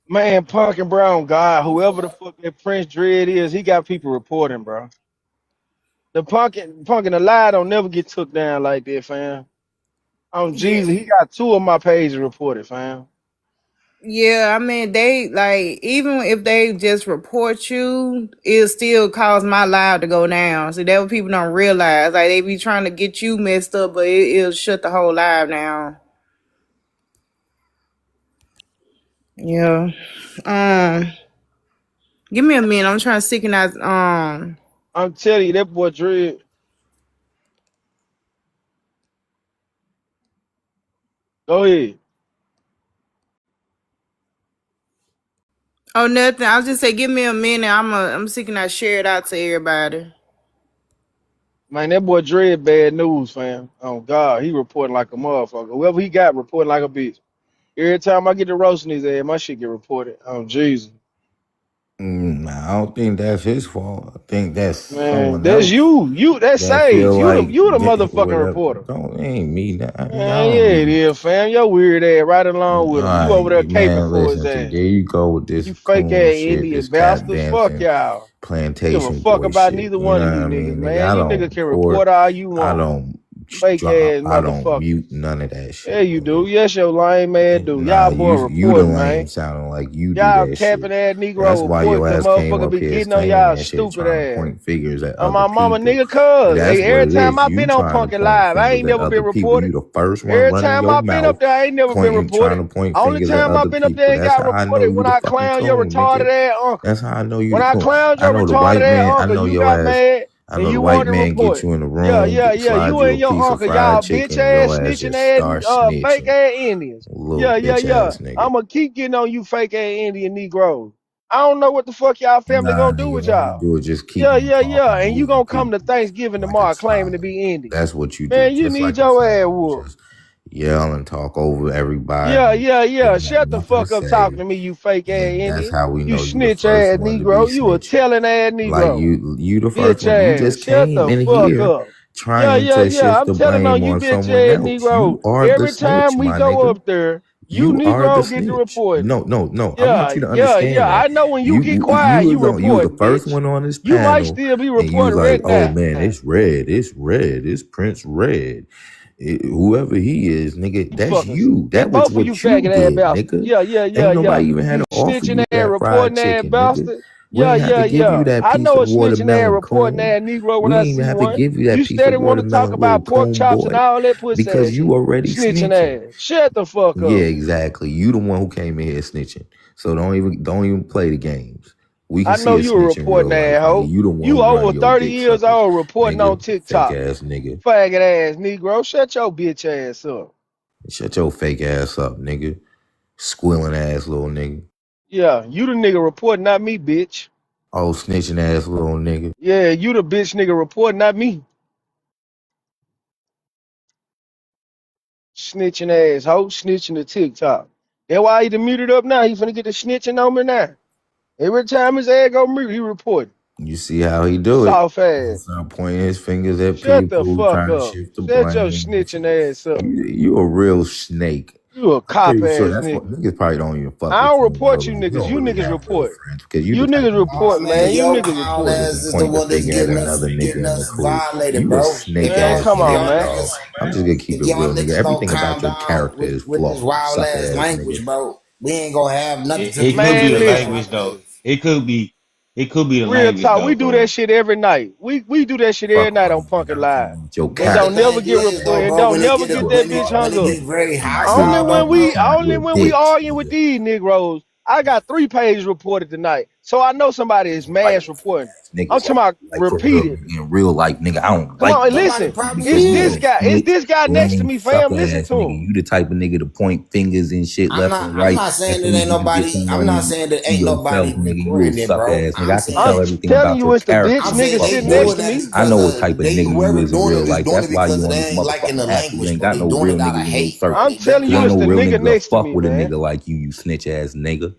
Man, Punk and Brown, God, whoever the fuck that Prince Dread is, he got people reporting, bro. The Punk and the lie don't never get took down like that, fam. On Yeah, Jesus, he got two of my pages reported, fam. yeah. I mean, they like even if they just report you, it still cause my live to go down. So that what people don't realize. Like they be trying to get you messed up, but it'll shut the whole live down. Yeah. Um. Give me a minute. I'm trying to synchronize. I'm telling you, that boy Dread. Go ahead. Oh, nothing. I'll just say, give me a minute. I'm seeking I share it out to everybody. Man, that boy Dread bad news, fam. Oh God, he reporting like a motherfucker. Whoever he got reporting like a bitch. Every time I get to roasting his ass, my shit get reported. Oh Jesus. I don't think that's his fault. I think that's Man, someone that's else you. You that's that Sage. feel like You the getting motherfucking whatever. reporter. Don't it ain't me. Man, Y'all yeah, don't it be. is, fam. Your weird ass right along All with him. You over there right, caping man. for his Listen, see, ass. there you go with this You fake coon ass shit, Indian this tap bastards. Fuck dancing, y'all. Give a plantation fuck boy about shit. neither You one know of what you I niggas, mean, nigga? man. I You don't niggas can report. report all you I want. don't Fake drop. ass I don't motherfucker. mute none of that Yeah, shit, you do. nigga. Yes, your lame man do. Nah, Y'all boy you the reporting, lame man. sounding like you do Y'all that shit. capping ass Negro That's why reporting your cause ass came motherfucker up be here getting on saying y'all that shit, stupid trying to ass. point fingers at On other my mama people. nigga cuz. That's Hey, what every it time is. I You been on trying to Punkin point Live, I fingers ain't at never other been people. reported. You the first one Every running time your I been mouth, up there, I ain't never been pointing, trying reported. to point Only fingers at time I other been up people. there and That's got how I know reported you when the I fucking clowned your coon, retarded nigga. ass uncle. That's how I know you When the I coon. clowned I your know the retarded white ass man. I uncle, know you your got ass. mad I and know the you white wanted to man get report. you in the Yeah, room, yeah, yeah. slide You you a and your piece of uncle, fried y'all bitch chicken. ass Your ass snitching just ass start fake snitching. ass Indians. Little Yeah, yeah, bitch yeah. ass nigga. I'ma keep getting on you fake ass Indian Negroes. I don't know what the fuck y'all family Nah, gonna do nigga, with all you y'all. do is just keep Yeah, on yeah, yeah. talking And you over gonna come to people Thanksgiving like a tomorrow claiming to child. be Indian. That's what you do. Man, you Just need like a your ass child. You whooped. just yell and talk over Yeah, everybody. yeah, yeah. Ain't got Shut the nothing to fuck up talking say. to me, you fake ass And that's Indian. how we You know you the snitch first ass one to be Negro. You a snitching. telling ass Like Negro. you the first Bitch one. You ass. just Shut came the in fuck here up. Yeah, trying yeah, to yeah. shift I'm the telling on blame you, on bitch someone ass else. Negro. You are the Every time snitch, we my go nigga. up there, you You are the Negro get to snitch. reporting. No. I Yeah, want you to yeah, understand yeah. that. I know when you get You quiet, you was on. You was the reporting, first bitch. one on this You might panel, still be and you was reporting like, right "Oh now. man, it's red. It's red. It's Prince Red. Whoever he is, nigga, You that's fucking you. it's That was both of you what you faggot ass did, bastards. nigga. Yeah, yeah, Ain't yeah, yeah. nobody even had You to offer snitching you ass, that fried reporting ass chicken, nigga. bastard. We Yeah, ain't have yeah, to give you yeah. that I piece know of a snitching ass, watermelon reporting coon. ass Negro when We I ain't even see have to one. give you You that piece of steady want to talk watermelon, little about pork coon chops and boy, all that pussy because ass you shit. already Snitching snitching. ass. Shut the fuck Yeah, up. exactly. You the one who came in here snitching. So don't even play the games. We can I see know a you a snitch in real reporting life, nigga. asshole. You the one You who over running your 30 dick years suckers, old reporting on nigga. Fake TikTok. ass nigga. Faggot ass Negro. Shut your bitch ass up. Shut your fake ass up, nigga. Squealing ass little nigga. Yeah, you the nigga reporting, not me, bitch. Oh, snitching ass little nigga. Yeah, you the bitch nigga reporting, not me. Snitching ass hoe, snitching to TikTok. That's why he done muted up now. He finna get the snitching on me now. Every time his ass go mute, he reporting. You see how he do it. Soft ass. Start pointing his fingers at Shut the people, fuck trying to up. shift the Shut your blame and snitching shit. ass up. You a real snake. You a I'm cop pretty sure ass that's what nigga. niggas probably don't even fuck I with don't you in report real you life. You niggas. don't You really niggas have real report. friends because you You the type niggas of nigga report, Oh man, man. You your niggas clown report. that ass just is the point the one that's finger at getting us another nigga in the crib. violated, You a bro. snake Man, ass come If on, nigga, y'all man. dog. niggas I'm just gonna keep if it y'all real, nigga. niggas don't Everything calm about your down character is with this flawed, wild sucker ass ass nigga. language, bro, we ain't gonna have nothing to It could compete be Man, the with y'all listen. language though. niggas. It could be the Real language talk. though, We do that bro. shit every night. We do that shit every Fuck night about on it, nigga. Punkin I'm talking Live. about your And But the don't character. never thing get is though, reported. And bro, don't when it never get get up Your that when bitch it when hung it up. get character. very My character. Only hostile though, when bro. You a we bitch, arguing with nigga. these Negroes, I got 3 pages reported tonight. So I know somebody is Like mass reporting. I'm niggas talking about like for real, repeated. nigga. In real life, nigga, I don't Come like on, and niggas Somebody listen. probably because It's you this a is. guy. It's snitch, this guy next to lame, me, fam. sucker Listen ass to nigga. him. You the type of nigga to point fingers and shit left and I'm right not as saying that soon ain't as you can get nobody. something I'm on not you saying that to ain't yourself, nobody nigga. You a reporting it, sucker bro. ass nigga. I'm I can I'm tell saying everything telling about you, your it's the character bitch I'm nigga saying before they sitting boy. next doing to that me. I because know what type of they nigga you whoever is in doing real it is life. doing it That's why because you of on they this ain't liking motherfucking the app. You language, ain't bro. got They no doing real it out of niggas in your hate, bro. circle. I'm They telling Cause you, definitely ain't it's no the real nigga nigga next to fuck me, with a man. nigga like you snitch ass nigga.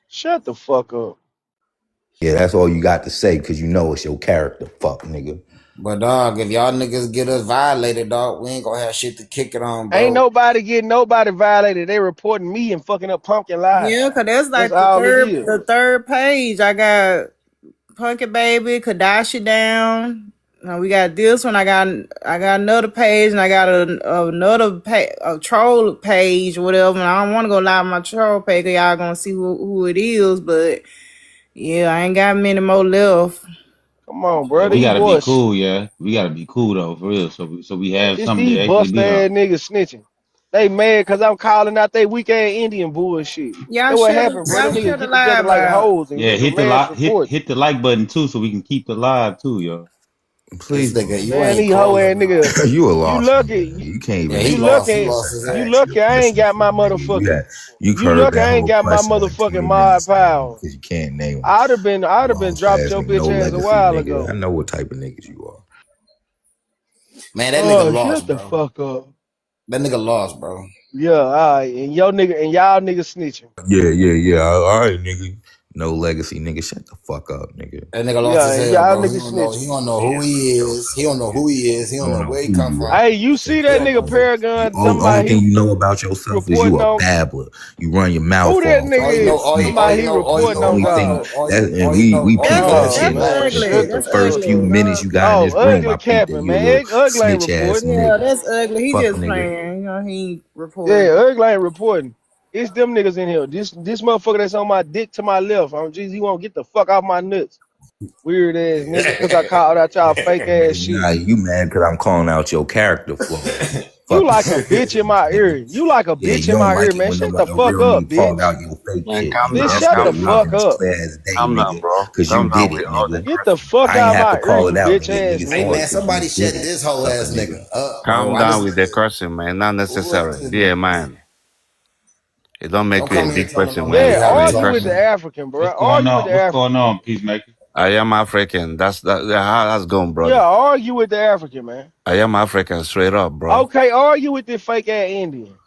Shut the fuck up. Yeah, that's all you got to say because you know it's your character, fuck nigga. But dog, if y'all niggas get us violated, dog, we ain't gonna have shit to kick it on, Ain't bro. nobody getting nobody violated. They reporting me and fucking up Pumpkin Live. Yeah, cause that's That's like all it is. the third page. I got Punkin Baby, Kadashi down. We got this one. I got another page, and I got another a troll page, whatever. And I don't want to go live on my troll page, cause y'all gonna see who it is. But yeah, I ain't got many more left. Come on, Yeah, bro. we These gotta be boys, cool, yeah. We gotta be cool though, for real. So we have it's something these to actually bust be ass on. niggas snitching. They mad cause I'm calling out they weak ass Indian bullshit. Y'all That what share happened, bro. Them y'all niggas share the get together live like out. hoes and Yeah, use a hit the mass report. hit the like button too, so we can keep the live too, yo. This Please nigga, don't. you Man, ain't these hoe ass crazy, nigga. man. You a You lost nigga. lucky. You can't Yeah, even he You answer lost. He no lucky. lost his question. I You ass. asked you lucky. a I ain't question got my before, nigga. motherfucking. You You curved lucky. that I ain't whole got my question like motherfucking 20 mod minutes ago power. because you can't name them. I'd have been Lost dropped ass your nigga, bitch no ass a legacy while nigga. I ago. know what type of niggas you are. Man, that nigga Oh, shut lost, the bro. fuck up. That nigga lost, bro. Yeah, all right. And y'all niggas snitching. Yeah. All right, nigga. No legacy nigga. Shut the fuck up, nigga. That nigga lost Yeah, his and hell, y'all bro. He niggas don't know. snitching. He don't know Yeah, who he shut is. the He don't fuck know up, who he nigga. is. He You don't don't know know where he who come you from. are. Hey, you Shut see the that fuck nigga up. The Paragon talking only about thing he you know about yourself is you reporting a on babbler. You run your who mouth that off and All you you nigga a know, is. Talking snitch. about he That's the reporting on only thing. God. That and we all you peeped know, that Oh shit That's man, ugly. shut the the That's first fuck ugly. few up. minutes No, you got in Oh, this room. I ugly peeped that capping, you a man. little Ugly ain't snitch ass reporting. yeah, nigga. that's ugly. He Fuck just nigga. playing. He ain't Yeah, reporting. ugly ain't reporting. It's them niggas in here. This motherfucker that's on my dick to my left. Oh jeez, he won't get the fuck off my nuts. Weird ass nigga, cause I called out y'all fake ass shit. Nah, you mad because I'm calling out your character flaws. You Fuck you, like a bitch in my ear. nigga. You like a Yeah, bitch you in don't my ear, like it man. when Shut the a fuck real up, nigga called bitch. out your fake Man, shit, calm nigga. Bitch, down, That's shut your the calm down, fuck nigga. It's up. clear as day, calm down, nigga. bro. Cause you Calm down did with it, all the nigga. Get the cursing. fuck I out ain't of have to my ear, call you it out, bitch nigga. ass Nigga Hey saw nigga. it man, because you somebody did shut it, this whole sucker ass nigga. nigga up, bro. Calm Why down this? with the cursing, man. Not Who is necessary. this Be a nigga? man. It don't make Don't you a come here big telling person on when none of you Yeah, y'all when you argue with retarded, the cursing. man. African, bro. What's going Argue with on? the What's going African. on, Peacemaker? I am African. How that's going, Yeah, brother. argue with the African, man. I am African straight up, bro. Okay, argue with this fake ass Indian.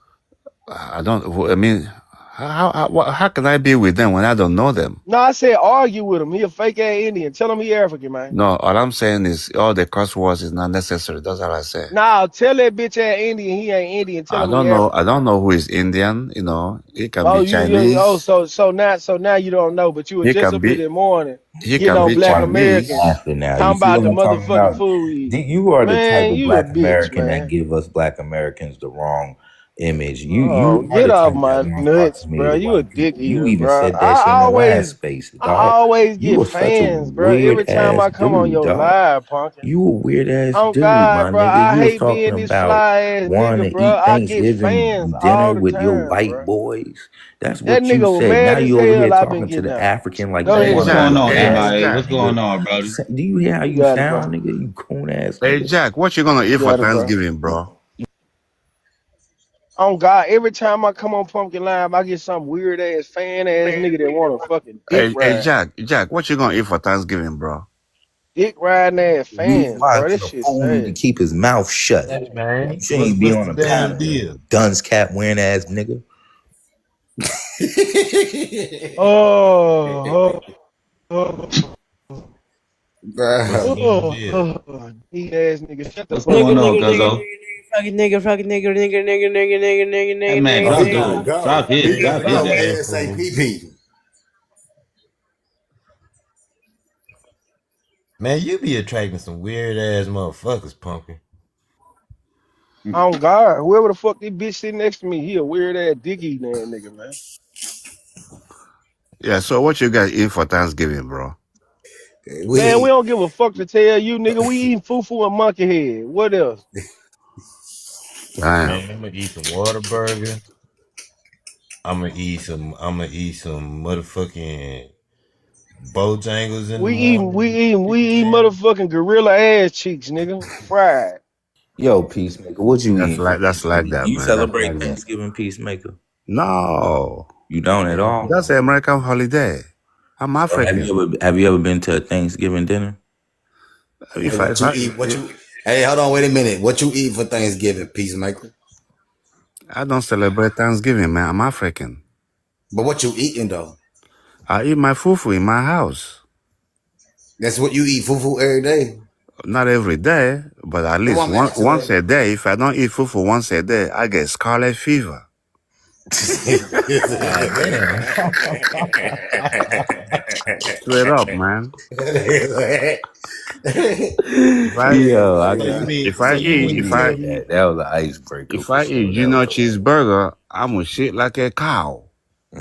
I don't. I mean, how can I be with them when I don't know them? No, I said argue with him. He a fake ass Indian. Tell him he African, man. No, all I'm saying is all the curse words is not necessary. That's what I say. Nah, tell that bitch ass Indian he ain't Indian. Tell I him he don't know. I African, don't man. know who is Indian. You know, he can Oh, be oh, Chinese. so now you don't know, but you were He just can up here be this morning he getting can on be black White man Americans, Chinese. after now. You talking see about what the I'm talking motherfucking about? food we eat. You are the type Man, of you a black bitch, American that man. give us black Americans the wrong image. Oh, You are get the off type that my nuts, motherfuckers me bro. to You a white dick people. You eater, even bro. said that shit in the last space, I dog. always You get are such a fans, bro. Every weird time ass I come on dude, your dog. live, Punkin. You a weird ass Oh dude, my God, bro. nigga. I You was hate talking being this about fly ass wanting nigga, to bro. eat I get Thanksgiving fans all dinner the with your time, white bro. boys. That's That what you nigga was said. Now mad as you over here hell. I've been talking to getting the out. African like Go you Hey ahead, What's one of Jack, going them Punkin. on, hey ass MIA? Jack, What's nigga. going on, brother? Do you hear how You you got it, bro. sound, nigga? You coon ass hey nigga. Jack, what you gonna You eat for got it, bro. Thanksgiving, bro? Oh God, every time I come on Pumpkin Live, I get some weird ass fan ass nigga that want a fucking dick Hey ride. Jack, what you gonna eat for Thanksgiving, bro? Dick riding ass The reason fans, why bro. is This the shit fool need to sad. keep his mouth shut. Hey man, You shouldn't be what's on the a damn panel, deal? dunce cap wearing ass nigga. Oh, oh, What's Bruh. the damn oh, deal? oh. He ass nigga, shut the What's fuck What? going Nigga, up. on, nigga, nigga, Cuzzo? fucking nigga, nigga, nigga, nigga, nigga, nigga, That nigga, man nigga, gonna Go, do go, it. nigga. go. Drop his, Big drop Go his freaky ass. asshole. ASAP. Man, you be attracting some weird ass motherfuckers, pumpkin. Oh God, whoever the fuck this bitch sitting next to me, he a weird ass dick eating ass nigga, man. Yeah, so what you guys eat for Thanksgiving, bro? Man, we We don't give a fuck to tell you, nigga. We eating fufu and monkey head. What else? Damn. Man, I'm gonna eat some Whataburger. I'm gonna eat some motherfucking Bojangles in the morning. We Chicken eating sandwich. motherfucking gorilla ass cheeks, nigga. Fried. Yo, Peacemaker, what you eating for That's like Thanksgiving? that, You man. That's celebrate like that. Thanksgiving, Peacemaker? No. You don't at Hell all? That's an no. American holiday. I'm So African. have you ever been to a Thanksgiving dinner? Hey, If I, what if you I, eat? What you? Hey, hold on, wait a minute. What you eat for Thanksgiving, Peacemaker? I don't celebrate Thanksgiving, man. I'm African. But what you eating though? I eat my fufu in my house. That's what you eat, fufu every day. Not every day, but at That's least what I'm asking. once a day. If I don't eat food for once a day, I get scarlet fever. God damn. Straight up, man. If I Yo, I So you got. mean if so I you I eat mean to if tell I needed me that. That was an icebreaker if for I eat sure. That was junior cold. cheeseburger, I'm gonna shit like a cow.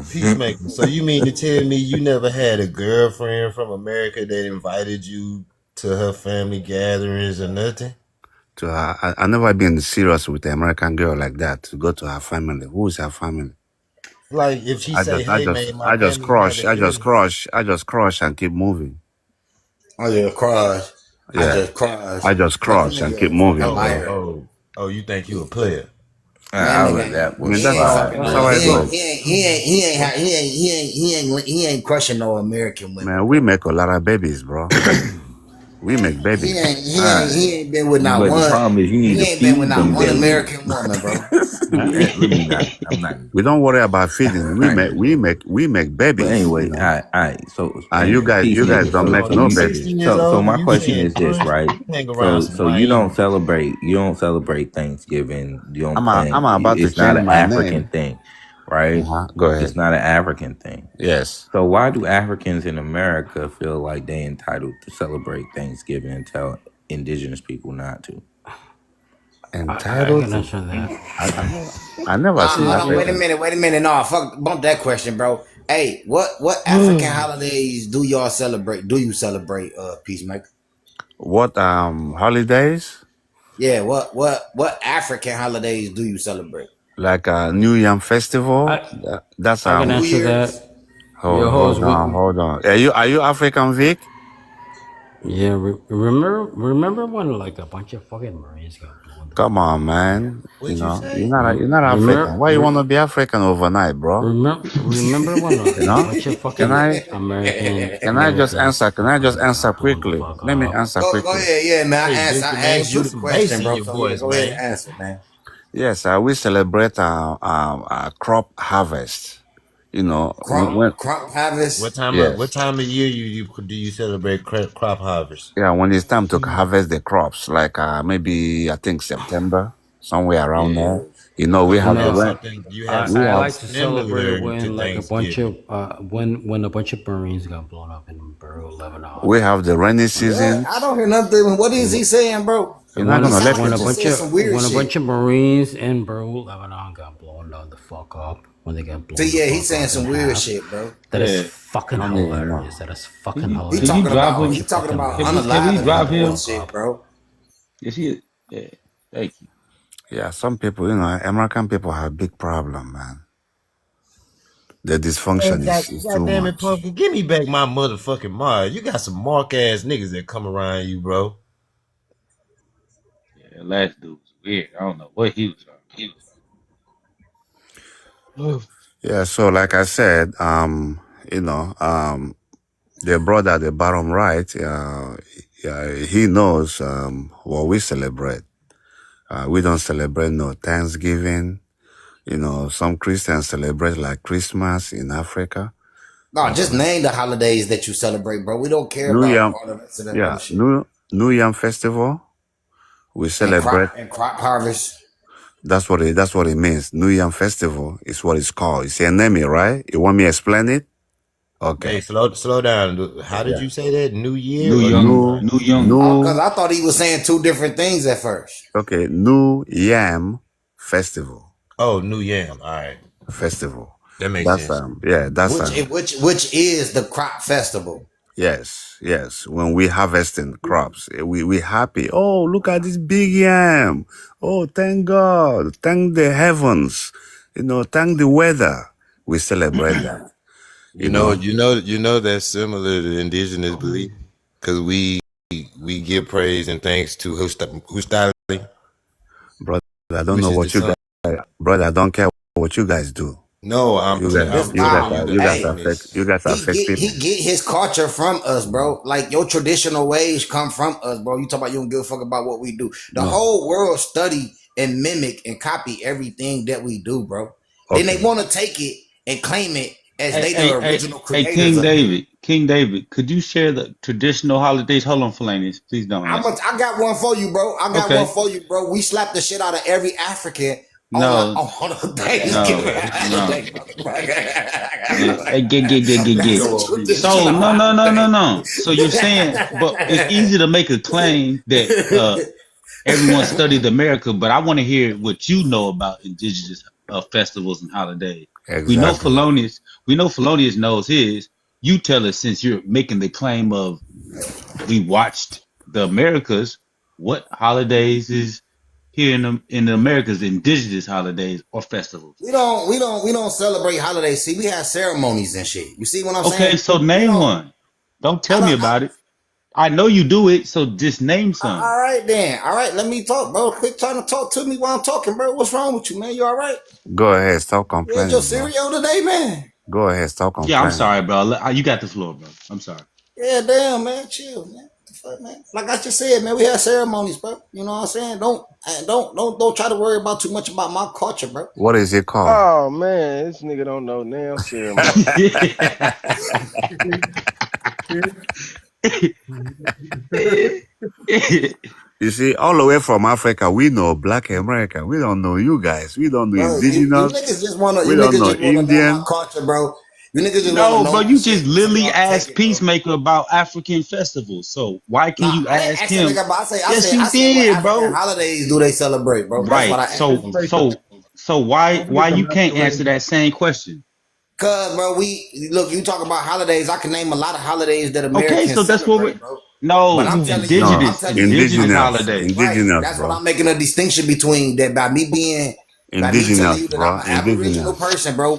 Peacemaker? So you mean to tell me you never had a girlfriend from America that invited you to her family gatherings or nothing? To her, I never been serious with an American girl like that. To go to her family. Who is her family? Like if she I say, just I "Hey just man, my I just family have crush. a I just dinner," crush. I just crush and keep moving. I just cried. I Yeah. just cried. I just Like that crush and keep nigga a fucking moving, oh bro. liar. you think you a player? Man, I'll nigga let ain't. that I one mean He ain't slide. fucking that's no. how That's I He ain't. go. slow. He ain't. He ain't. He ain't. He ain't. He ain't. He ain't crushing no American women, Man, we bro. make a lot of babies, bro. We make He ain't. babies. He ain't. Alright. He ain't been with not But the one. problem is you need He to ain't been with feed not them one babies. American woman, bro. Huh? Let me not. I'm not. We don't worry about feeding. I ain't gonna joke. We make But babies, anyway, all right. So And and you guys peacemaker. don't So make Hold so on, no you you 16 babies. years so old my and you question saying is this, crunch? right? You hang around So some so you don't lame. celebrate. You don't celebrate Thanksgiving. You don't I'm plan. about to It's not change an my African name. thing, right? Go It's ahead. not an African thing. Yes. So why do Africans in America feel like they entitled to celebrate Thanksgiving and tell indigenous people not to? I Entitled can to. answer that. I never Nah, see hold If on. you, Wait a African. minute. Wait a minute. No, fuck. Bump that question, bro. Hey, what African holidays do y'all celebrate? Do you celebrate? Peacemaker. What holidays? Yeah. What African holidays do you celebrate? Like New Yam Festival? I, That's I can New answer Year's. that. Your host, hold on. Are you African Vic? yeah. Remember when like a bunch of fucking Marines got blown up Come in on, man. You What you know, say? you're not African. Why you Remember, wanna be African overnight, bro? remember when You a know? bunch of Can fucking I American can I just military answer? Can I just fucking answer got blown the quickly? fuck Let me up? answer Go quickly. ahead. Yeah, man. Hey, I Victor, man, asked you put the some bass question, in bro. your So yeah, voice, go ahead and man. answer, man. Yes, we celebrate crop harvest. You know, when Crump harvest. What yes, time of year you do you celebrate crop harvest? yeah, when it's time to harvest the crops, like maybe I think September, somewhere around Yeah. there. You know, we So have the No, rain. you I, have We I something have like to celebrate similar to when like a bunch Thanksgiving. of when a bunch of Marines got blown up in Beirut, Lebanon. we have the rainy What? I seasons. don't hear nothing. What is he saying, bro? You're not He gonna sound let like he me. just said some weird When a shit. bunch of Marines in Beirut, Lebanon got blown the fuck up, when they got So blown the yeah, he's fuck saying up in some weird half, shit, bro. that is Yeah. fucking I mean, no. hilarious. That is Can fucking you He can you talking hilarious. drop about Bunch he him? of talking fucking about Can we Marines unaliving got drop people blown and the him? fuck shit, up. bro. Yes, he. Yeah. Thank you. Yeah, some people, you know, American people have big problem, man. The dysfunction is God too damn it, much. Pumpkin. Give me back my motherfucking mod. You got some mark ass niggas that come around you, bro. Yeah, last dude was weird. I don't know what he was on. Yeah, so like I said, you know, the brother at the bottom right, yeah, he knows what we celebrate. We don't celebrate no Thanksgiving. You know, some Christians celebrate like Christmas in Africa. No, just name the holidays that you celebrate, bro. We don't care New about Yam, all the rest of that yeah, other shit. New Yam Festival. We And celebrate. crop harvest. That's what it means. New Yam Festival is what it's called. It's a name, right? You want me to explain it? Okay. Hey, slow down. How did Yeah. you say that? New Year or New young. Because New, I thought he was saying two different things at first. okay, New Yam Festival. oh, New Yam. All right, Festival. that makes That's sense. that's Which is the crop festival. yes. When we harvesting crops, we happy. Oh, look at this big yam. Oh, thank God. Thank the heavens. You know, thank the weather. We celebrate that. You know, You know that's similar to indigenous belief because we give praise and thanks to Hustali, brother, I don't which know is the what you sun. guys, brother, I don't care what you guys do. No, This I'm telling you the You oneness. guys are fake he people. get his culture from us, bro. Like your traditional ways come from us, bro. You talk about you don't give a fuck about what we do. The No. whole world study and mimic and copy everything that we do, bro. Then they Okay. want to take it and claim it as Hey, they hey, the hey, original hey, creators of it. King David, could you share the traditional holidays? Hold on, Fellanius. Please don't answer. I got one for you, bro. I got one Okay. for you, bro. We slapped the shit out of every African No, on Thanksgiving no, no. holiday, Hey, That's get. a So, traditional no. holiday. So you're saying, but it's easy to make a claim that everyone studied America, but I want to hear what you know about indigenous festivals and holidays. Exactly. We know Felonious knows his. You tell us, since you're making the claim of we watched the Americas, what holidays is here in the Americas, indigenous holidays or festivals? We don't celebrate holidays. See, we have ceremonies and shit. You see what I'm Okay, saying? so We name don't. one. Don't I tell me don't. about it. I know you do it, so just name some. All right then. All right, let me talk, bro. Quit trying to talk to me while I'm talking, bro. What's wrong with you, man? You all right? Go ahead, stop You had your complaining, bro. cereal today, man? Go ahead, stop Yeah, I'm complaining. sorry, bro. You got the floor, bro. I'm sorry. Yeah, damn, man. Chill, man. What the fuck, man? Like I just said, man, we have ceremonies, bro. You know what I'm saying? Don't try to worry about too much about my culture, bro. What is it called? Oh man, this nigga don't know damn ceremony. You see, all the way from Africa, we know Black America. We don't know you guys. We don't know Bro, you indigenous. niggas just wanna We don't know know my Indian. culture, bro. You niggas just wanna No, know bro, my you just shit. So literally y'all take asked it, bro. Peacemaker about African festivals. So why can Nah, you I didn't ask ask that him? nigga about. Yes, you I said what did, African bro. holidays do they celebrate, bro? That's what I Right. asked him. So why you can't answer that same question? Cause bro, we look. You talk about holidays. I can name a lot of holidays that Okay, Americans so that's what we celebrate, bro. But no I'm telling you, No, I'm telling you, indigenous holidays. right. indigenous, That's what bro. I'm making a distinction between that by me telling Indigenous, you that I'm bro. an Aboriginal Indigenous. person, bro.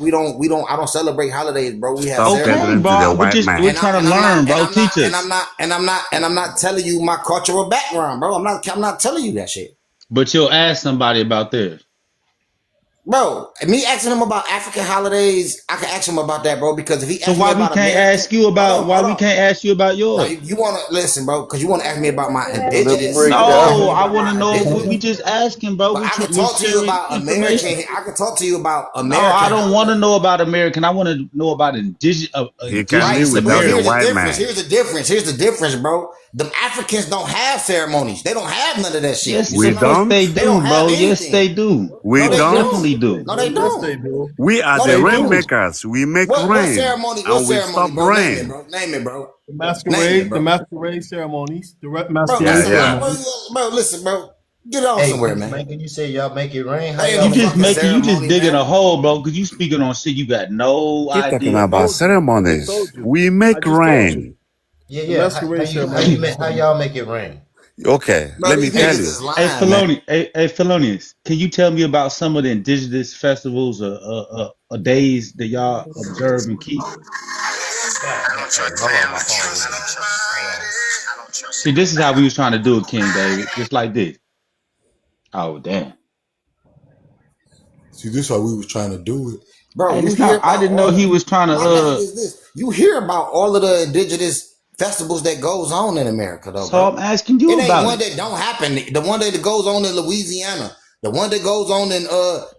I don't celebrate holidays, bro. We have Stop Okay, ceremonies. catering bro. to the white We're man. trying to learn, bro. And I'm not telling you my cultural background, bro. I'm not telling you that shit. But you'll ask somebody about theirs. Bro, me asking him about African holidays, I can ask him about that, bro, because if he So asks me why we about can't American, ask you about hold on. No, yours? you want to listen, bro, because you want to ask me about my Well, let's indigenous. break You want to ask down. No, me I about want to my know what we indigenous. just asking, bro. But I can We talk to you sharing about information. American. I can talk to you about No, I American don't want to holidays. know about American. I want to know about He can Right. live indigenous So, but without the here's the American. white difference. man. Here's the difference, bro. The Africans don't have ceremonies. They don't have none of that shit. You see We what I'm saying? don't. They They don't do, have bro. Yes, they anything. do. We No, they Most don't. definitely don't. do. No, they Yes, they don't. do. We are No, the they They do. don't. rainmakers. We make What rain. ceremony? What And we ceremony, stop bro? Name it, rain. bro. Name it, bro. The Name it, masquerade, the bro. masquerade ceremonies, the Bro, Yeah, masquerade listen, yeah. ceremonies. bro. Listen, bro. Get on Hey, somewhere, man. Peacemaker, you say y'all make it rain. How Ain't y'all no make it fucking rain? You just ceremony, digging man. a hole, bro, because you speaking on shit you got no Keep talking I idea about about. told you. I just ceremonies. told you. We I make just told you. rain. Yeah, The yeah. masquerade How ceremony. you make? How y'all make it rain? Okay, Bro, let me these tell niggas you. is lying, man. Hey, Felonious, can you tell me about some of the indigenous festivals or days that y'all observe and keep? God, damn. Hey, hold on, my phone ringing. Hold on. See, this is how we was trying to do it, King David, just like this. Oh, damn. See, this is how we was trying to do it. Bro, Hey, you it's hear not. I about didn't know all he the was trying to. my thing is this. You hear about all of the indigenous festivals that goes on in America though, So bro. I'm asking It you ain't about one it. that don't happen. The one that goes on in Louisiana, the one that goes on in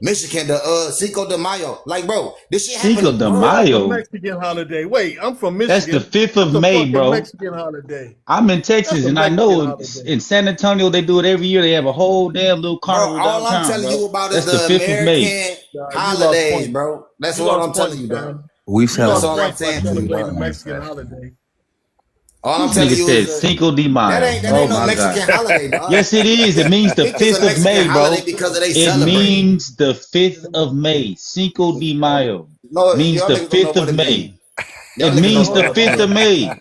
Michigan, the Cinco de Mayo. Like, bro, this shit Cinco happen de Oh, that's a worldwide. Mayo. Mexican holiday. Wait, I'm from That's the Michigan. 5th That's of a May, fucking bro. Mexican holiday. I'm in That's Texas, a and I Mexican know holiday. in San Antonio they do it every year. They have a whole damn little Bro, carnival all I'm downtown, telling bro. you about is That's the the 5th of May. American Nah, you lost holidays, points. bro. That's You what lost I'm telling points, you, dog. man. We You That's lost all I'm celebrate points by saying to you, celebrating the dog. indigenous Mexican festivals. holiday. All I'm This telling nigga you is said Cinco de Mayo. that Oh ain't no my Mexican God. holiday, dog. Yes, it is. It means the Think it's a 5th of Mexican May, holiday bro. because they It celebrate it. means the 5th of May. Cinco de Mayo No, means y'all the niggas don't know 5th what of it May. means. It Y'all niggas No, means don't know the hold what on, it 5th hold of on. means. May.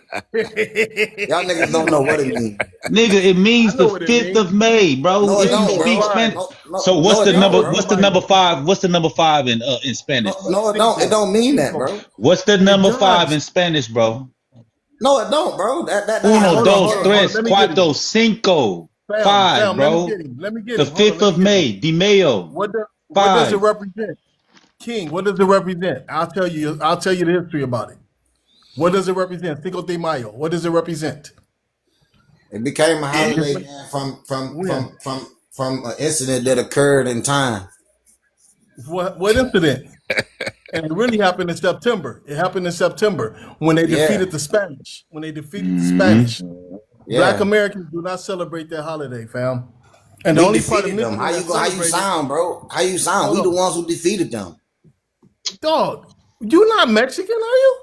Y'all niggas don't know what it means. Nigga, it I means the know what it 5th means. of May, bro. No, it If you don't, Cinco de speak bro. Spanish. Mayo. So No, it don't, Cinco bro. de what's the number Mayo. 5? What's the number 5 in Spanish, bro? It Cinco. don't mean that, Cinco. bro. What's the It number 5 does. in Spanish, bro? No, it don't, bro. That has Uno, Hold on, nothing to dos, hold do on, with hold on. it. tres, Let me get him. cuatro, cinco. Fam, 5, let me bro. get him. Let me get The him. Hold on, 5th let me of get him. May, Di Mayo. What does it 5. represent? King, what does it represent? I'll tell you the history about it. What does it represent? Cinco de Mayo. What does it represent? It became a It's holiday, man, when? from an incident that occurred in time. What incident? And it really happened in September. It happened in September when they Yeah, defeated the Spanish. When they defeated the Hmm. Spanish. Black yeah. Americans do not celebrate that holiday, fam. And the We only part of defeated them. Michigan that How you celebrated, sound, bro? How you sound? hold We the on, ones who defeated them. dog, you not Mexican, are you?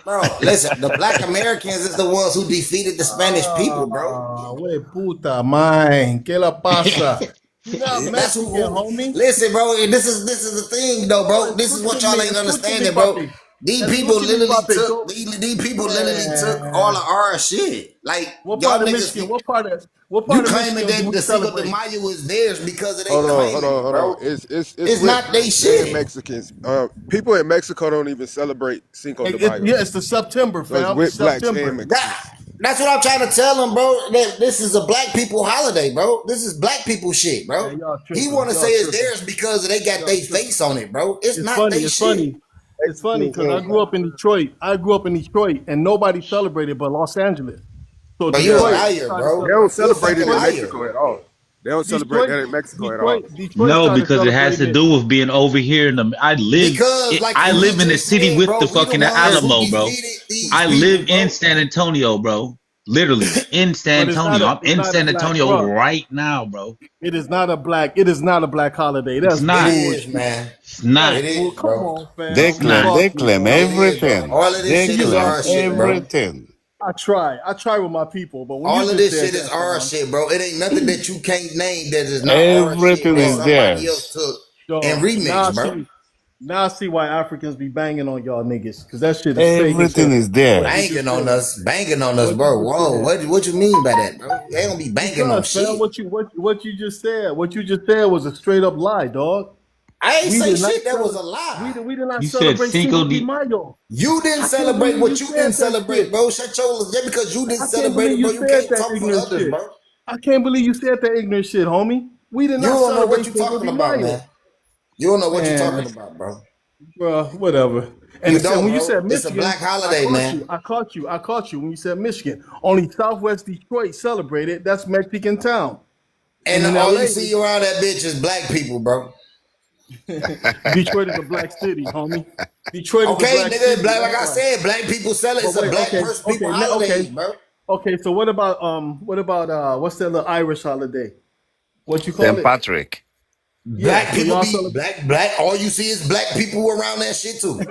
Bro, listen, the black Americans is the ones who defeated the Spanish people, bro. Ah, we puta, man. ¿Qué la pasa? You're not That's Mexican, who homie. listen, bro, and this is the thing though, bro. This is what y'all ain't Escúchame, understanding, bro. papi. These people Escúchame, literally papi. took So, these people literally took all man, of our shit. Like what y'all part of niggas Michigan? What you part of claiming Michigan do that we the Cinco de celebrate? Mayo is theirs because of they Hold on, hold claiming on, it, hold on. bro. It's It's with not they and shit. Mexicans. People in Mexico don't even celebrate Cinco de Yeah, Mayo. it's the September, So it's fam. It's with blacks and September. Mexicans. That's what I'm trying to tell them, bro. That this is a black people holiday, bro. This is black people shit, bro. Man, y'all He tripping. want to say Y'all it's tripping. theirs because they got Y'all their tripping. face on it, bro. It's It's not funny. they It's shit. funny. It's funny Mexicans because I grew up in Detroit. And nobody celebrated but Los Angeles. So But you a Detroit liar, started bro. they don't You a celebrate it fucking in liar. Mexico at all. They don't celebrate that in Mexico at all. Detroit No, started because it has to celebrating it. do with being over here in the. Because like I you live in the just city said, with the bro, we the fucking ones who Alamo, bro. defeated these I people, live bro. in San Antonio, bro. Literally in San But Antonio. I'm it's in not a San black, Antonio bro. right now, bro. It is not a black holiday. It's That's not. It is, bullshit. man. It's not. It That's bull. is, Come bro. on, They fam. It's You claim, not. they lost me, claim dog. It is, bro. everything. All of this They shit is claim our shit, bro. everything. I try with my people, but when All you of just this said shit is that, our fam, shit, bro. It ain't nothing that you can't name that is not our shit Everything that is dog, somebody else theirs. took and dog. remixed, bro. Now I see why Africans be banging on y'all niggas, because that shit is fake as Everything hell. is What you theirs. just Banging on us, what you bro. just Whoa, said. what you mean by that, bro? They don't be banging on Because, fam, shit. what you just said was a straight up lie, dog. I ain't We say did not shit that was a celebrate. lie. We did not You said celebrate Cinco Cinco de de. Mayo. You didn't I can't celebrate believe you what you said didn't that celebrate, shit. bro. Shut your just because you didn't I can't celebrate believe it, bro. you You said can't that talk for ignorant others, shit. bro. I can't believe you said that ignorant shit, homie. We did You not don't know what celebrate you're Cinco talking de about, Mayo. man. You don't know what you're Man, talking about, bro. bro, whatever. You And don't, when you bro. said It's a Michigan, black holiday, man. I caught you when you said Michigan. Only Southwest Detroit celebrated. That's Mexican town. And And in all you LA, see around that bitch is black people, bro. Detroit is a black city, homie. Detroit is a Okay, black nigga, city. black like That's I why. said, black people sell it. But It's a wait, black person people holiday, bro. okay. So what about what's that little Irish holiday? What you call St. it? Patrick. Yeah. Black So people y'all be celebrate black. All you see is black people around that shit too.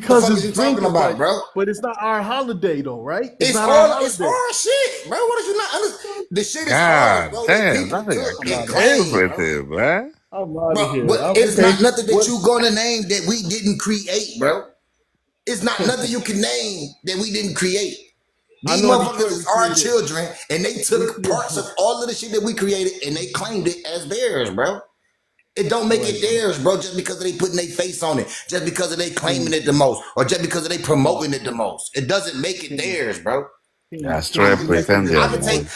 The because fuck is it's you talking drinking, about, bro? but it's not our holiday though, right? It's It's not our it's holiday. our shit, bro. What did you not understand? The shit is ours, God bro. That damn, people that thing took I'm and out of here. claimed, bro. everything, man. I'm out of Bro, here. but it's Okay. not nothing that What? you gonna name that we didn't create, bro. It's not nothing you can name that we didn't create. I These know in motherfuckers Detroit we is our created. children, and they took parts of all of the shit that we created and they claimed it as theirs, bro. It don't make it theirs, bro, just because they putting their face on it, just because they claiming it the most, or just because they promoting it the most. It doesn't make it theirs, bro. Yeah, I straight could, pretenders, man.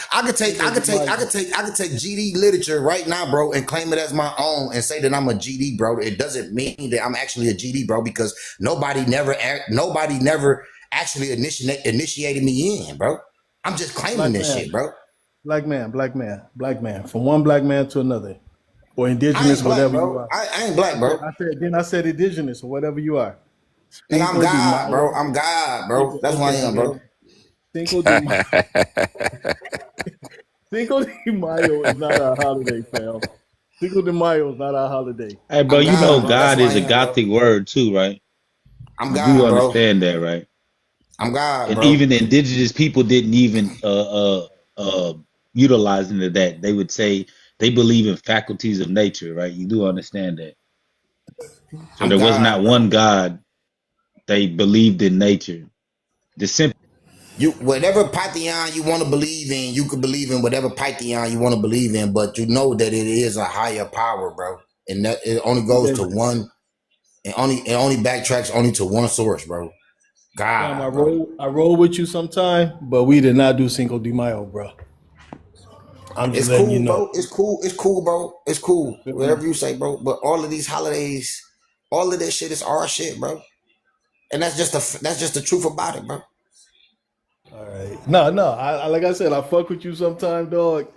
I could take GD literature right now, bro, and claim it as my own and say that I'm a GD, bro. It doesn't mean that I'm actually a GD, bro, because nobody never actually initiated me in, bro. I'm just claiming this shit, bro. Black man. From one black man to another. Or I indigenous, ain't black, whatever you bro. are. I ain't black, bro. I said indigenous or whatever you are. Nigga, I'm Cinco de God, bro. Mayo. I'm God, bro. That's who I am, bro. Cinco de Mayo. Cinco de Mayo is not our holiday, fam. Cinco de Mayo is not our holiday. Hey, bro, I'm you God, know bro. That's God who I is a am, bro. Gothic word too, right? I'm You God, do bro. understand that, right? I'm God, And bro. even the indigenous people didn't even utilize into that. They would say they believe in faculties of nature, right? You do understand that. So I'm there was God, not bro. one God. They believed in nature. The simple. You whatever pantheon you want to believe in, you can believe in whatever pantheon you want to believe in, but you know that it is a higher power, bro, and that it only goes to one, and only backtracks only to one source, bro. God, bro. I roll with you sometime, but we did not do Cinco de Mayo, bro. I'm just It's letting you cool, know. bro. It's cool. It's cool, bro. It's cool. Whatever you say, bro. But all of these holidays, all of that shit is our shit, bro. And that's just the truth about it, bro. All right. No. I like I said, I fuck with you sometime, dog.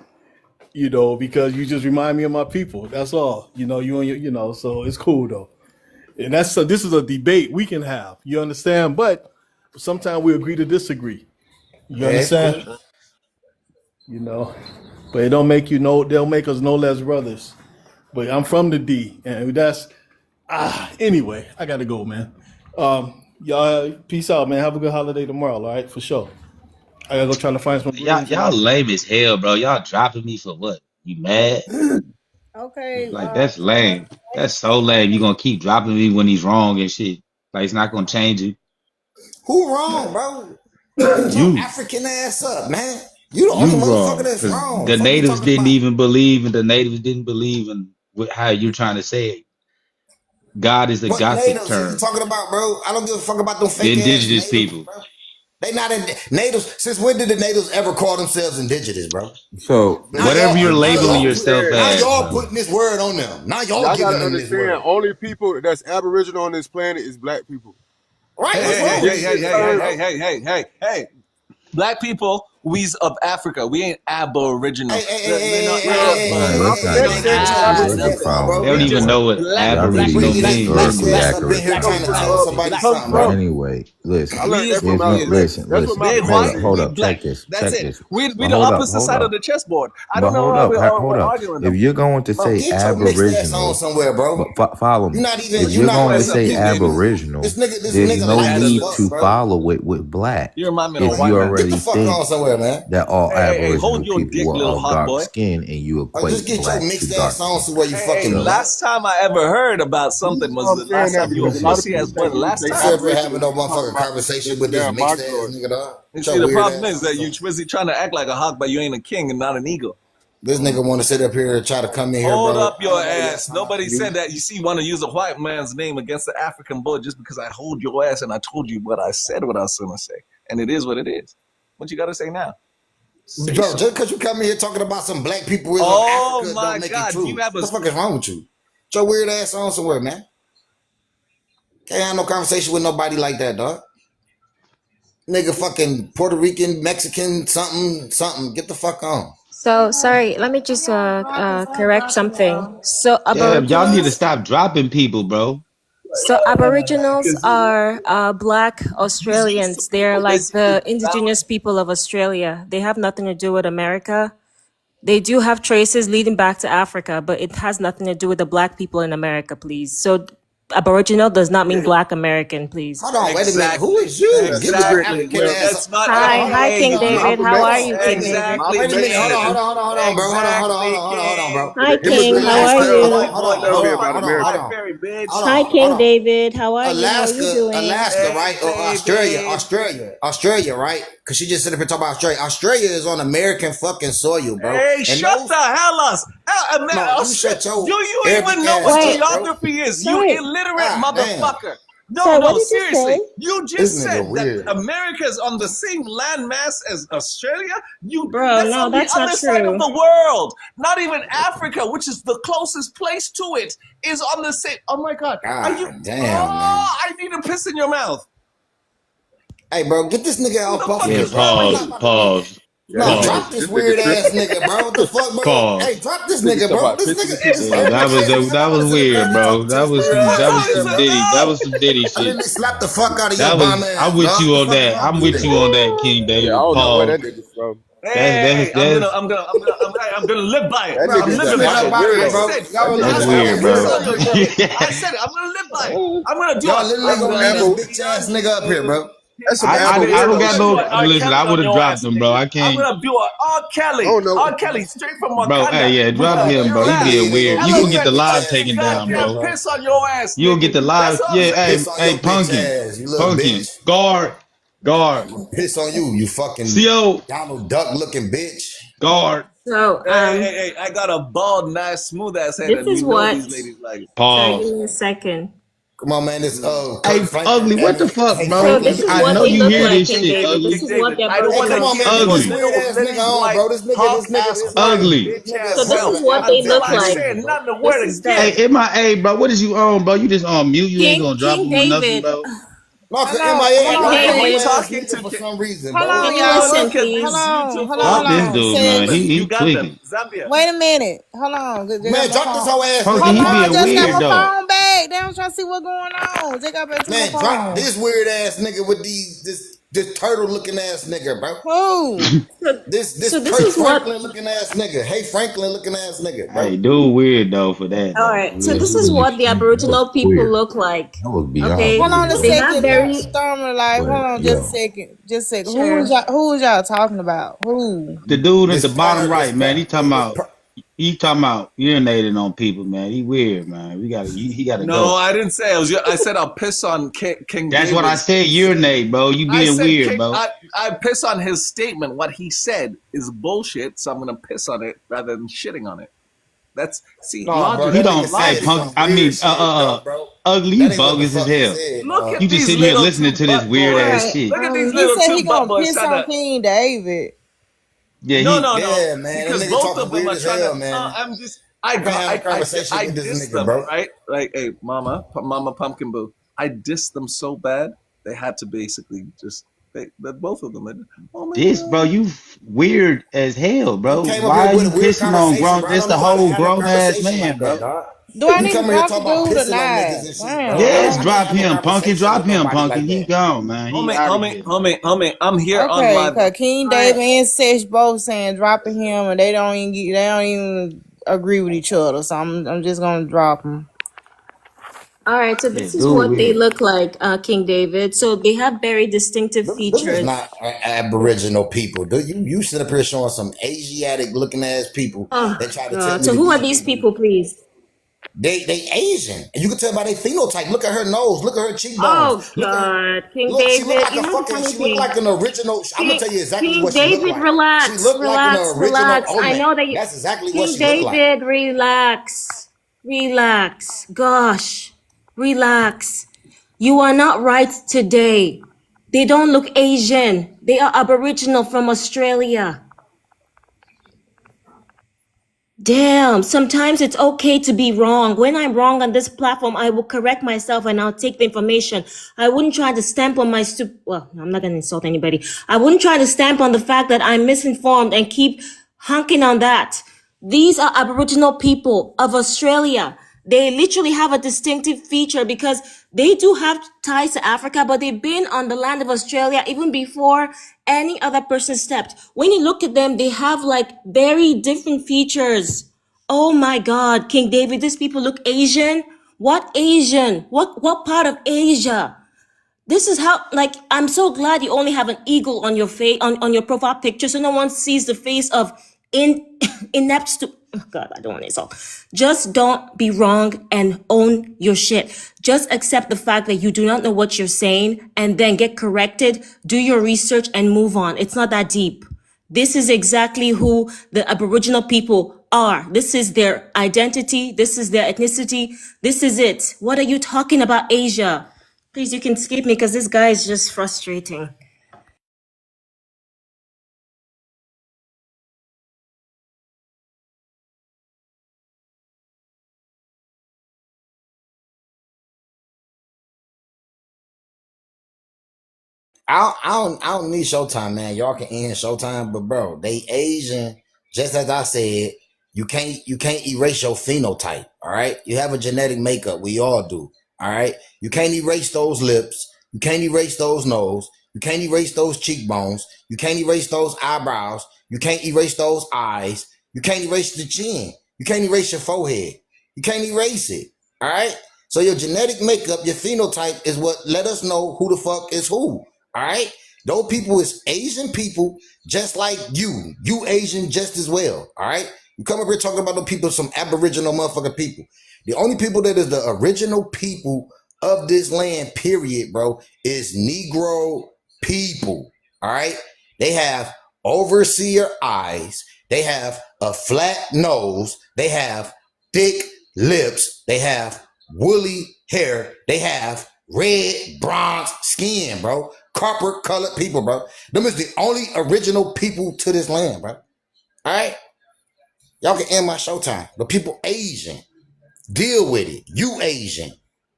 You know, because you just remind me of my people. That's all. You know, you and your, so it's cool though. And that's so. This is a debate we can have. You understand? But sometimes we agree to disagree. You understand? Cool. You know, but it don't make you know. They'll make us no less brothers. But I'm from the D, and that's anyway. I gotta go, man. Y'all, peace out, man. Have a good holiday tomorrow. All right, for sure. I gotta go try to find some. Y'all lame as hell, bro. Y'all dropping me for what? You mad? Okay. Like that's lame. That's so lame. You gonna keep dropping me when he's wrong and shit. Like it's not gonna change you. Who wrong, bro? You African ass up, man. You the only motherfucker that's wrong. The natives didn't even believe, and the natives didn't believe in how you're trying to say it. God is a Gothic term. What you talking about, bro? I don't give a fuck about them fake indigenous people. Bro. They not natives. Since when did the natives ever call themselves indigenous, bro? So now whatever you're labeling yourself as. Now y'all putting this word on them. Now y'all giving them this word. Only people that's aboriginal on this planet is black people. Right? Hey. Black people, we's of Africa. We ain't aboriginal. They don't even know what aboriginal means. Anyway, listen. Hold up. Check this. We the opposite side of the chessboard. I don't know why we're arguing. If you're going to say aboriginal, somewhere, bro. Follow me. If you're going to say aboriginal, there's no need to follow it with black. You remind me of if you already think man. that all aboriginal people are of dark skin and you equate just get black your mixed to dark ass on somewhere you fucking last time I ever heard about something was the last time you were pussy as well. Last time ever having no motherfucking conversation with this mixed ass nigga, dog. See, the problem is that you Twizzy trying to act like a hawk, but you ain't a king and not an eagle. This nigga want to sit up here and try to come in here, Hold up your ass. Nobody said that. You see, want to use a white man's name against the African boy just because I hold your ass and I told you what I said, what I was going to say. And it is what it is. What you got to say now? Bro, just because you come in here talking about some black people is Africa, my don't make God, it true. What the fuck is wrong with you? Get your weird ass on somewhere, man. Can't have no conversation with nobody like that, dog. Nigga fucking Puerto Rican, Mexican, something. Get the fuck on. So, sorry, let me just correct something. So, y'all need to stop dropping people, bro. So Aboriginals are black Australians. They're like the indigenous people of Australia. They have nothing to do with America. They do have traces leading back to Africa, but it has nothing to do with the black people in America, please. So Aboriginal does not mean black American, please. Hold on, wait a minute. Who is you? Exactly. Hi, King David. How are you, King David? Wait a minute. Hold on, bro. Hold on, bro. Hi, King. How are you? Hi, King David. How are you? How are you doing? Alaska, right? Or Australia, right? Because she just said if we're talking about Australia. Australia is on American fucking soil, bro. Hey, shut the hell up. You even know what geography is. You illiterate motherfucker. No, seriously. You just said that America is on the same landmass as Australia? That's on the other side of the world. Not even Africa, which is the closest place to it, is on the same. Oh my God. Damn, man. I need to piss in your mouth. Hey, bro, get this nigga off fucking. Yeah, pause. No, drop this weird ass nigga, bro. What the fuck, bro? Pause. Hey, drop this nigga, bro. This nigga. That was weird, bro. That was some Diddy shit. I didn't slap the fuck out of your bomb ass. I'm with you on that. I'm with you on that, King David. I don't know where that nigga's from. I'm gonna live by it. I'm living by it, bro. That's weird, bro. I said it. I'm gonna live by it. I'm gonna do it. Y'all literally gonna leave this bitch ass nigga up here, bro. I don't got no. Listen, I would have dropped him, bro. I can't. I'm gonna do it. R. Kelly. R. Kelly, straight from Wakanda. Bro, hey, yeah, drop him, bro. He being weird. You gonna get the live taken down, bro. Piss on your ass. You gonna get the live. Yeah, hey, Punky, guard. Piss on you, you fucking Donald Duck looking bitch. Guard. So, hey, I got a bald, nice, smooth ass head. This is what. These ladies like it. Sorry, give me a second. Come on, man. This hey, Ugly, what the fuck, bro? So this is I know you hear this shit, Ugly. This is what they're Ugly. Ugly. So this is what they look like. Hey, bro, what is you on, bro? You just on mute. You ain't gonna drop him or nothing, bro. Talking to for some reason. Hold on, y'all. Listen, please. Hold on. This dude, man, he tweaking. Wait a minute. Hold on. Man, drop this whole ass. He being weird, though. Phone back. Damn, trying to see what's going on. They got back to my Man, drop phone. this weird ass nigga with this turtle looking ass nigga, bro. Who? This So this Kirk is what. Franklin looking ass nigga. Hey Franklin looking ass nigga, bro. Hey, dude, weird though for that. All Though. right. So Yeah, this he is was what the extreme. Aboriginal people Weird. look like. That was beyond Okay, Hold on a weird. they have second, very Stormer. Like, hold on, just a Yo, second, just a second. sure. Who was y'all talking about? Who? The dude at This the bottom part, right, man. He talking about urinating on people, man. He weird, man. He gotta No, go. I didn't say. I said I'll piss on King That's David. what I said. Urinate, bro. You I being said weird, bro. I piss on his statement. What he said is bullshit, so I'm gonna piss on it rather than shitting on it. That's logic. He don't. Hey, punk. I mean, ugly. You bogus as hell. Look at You just these sitting here little listening two to this butt weird boys. ass shit. Look at these He little said two he butt gonna boys piss trying on to. King David. Yeah, No. Yeah, man. Because That nigga both talking of them weird are as trying hell, to. man. I'm just. I can have a conversation with this diss nigga, them, bro. right? Like, hey, Mama Pumpkin Boo. I dissed them so bad they had to basically just. Both of them. Oh my this, God. bro, you weird as hell, bro. You came up Why here are with you a weird pissing on conversation, grown? bro. I This don't the know how to whole have a grown ass conversation man, like bro. that, dog. Do I You need come to here drop talking the about dude or pissing on not? niggas and shit, bro. Damn, Yes, I bro. can't drop have a him, Punky. conversation Drop with him, nobody Punky. like He that. gone, man. He out of here. Homie, I'm here on Okay, live. cause King All David right. and Sesh both saying dropping him, and they don't even agree with each other. So I'm just gonna drop him. All right. So Yeah, this is dude, what they weird. look like, King David. So they have very distinctive Them is features. not Aboriginal people. You sit up here showing some Asiatic looking ass people Oh that try to tell God. me So that who are these these people people, please? they Asian. And you can tell by their phenotype. Look at her nose. Look at her cheekbones. Oh Look at her. God, King Look, she looked David. like You a know the fucking. funny She looked thing. like an original. I'm gonna tell you exactly King what she looked David, like. She relax, looked like an relax, original relax. I Olmec. know that you. That's exactly what King she looked like. David, relax, relax. Gosh, relax. You are not right today. They don't look Asian. They are Aboriginal from Australia. Damn, sometimes it's okay to be wrong. When I'm wrong on this platform, I will correct myself and I'll take the information. I wouldn't try to stamp on my well, I'm not going to insult anybody. I wouldn't try to stamp on the fact that I'm misinformed and keep honking on that. These are Aboriginal people of Australia. They literally have a distinctive feature because they do have ties to Africa, but they've been on the land of Australia even before any other person stepped. When you look at them, they have like very different features. Oh my God, King David, these people look Asian. What Asian? What part of Asia? This is how, like, I'm so glad you only have an eagle on your face, on your profile picture, so no one sees the face of inept oh God, I don't want to insult. Just don't be wrong and own your shit. Just accept the fact that you do not know what you're saying and then get corrected, do your research and move on. It's not that deep. This is exactly who the Aboriginal people are. This is their identity. This is their ethnicity. This is it. What are you talking about, Asia? Please, you can skip me because this guy is just frustrating. I don't need Showtime, man. Y'all can end Showtime, but bro, they Asian. Just as I said, you can't erase your phenotype. All right, you have a genetic makeup. We all do. All right, you can't erase those lips. You can't erase those nose. You can't erase those cheekbones. You can't erase those eyebrows. You can't erase those eyes. You can't erase the chin. You can't erase your forehead. You can't erase it. All right. So your genetic makeup, your phenotype is what let us know who the fuck is who. All right. Those people is Asian people just like you. You Asian just as well. All right. You come up here talking about the people, some Aboriginal motherfucking people. The only people that is the original people of this land, period, bro, is Negro people. All right. They have overseer eyes. They have a flat nose. They have thick lips. They have woolly hair. They have red bronze skin, bro. Copper colored people, bro. Them is the only original people to this land, bro. All right. Y'all can end my Showtime. The people Asian. Deal with it. You Asian.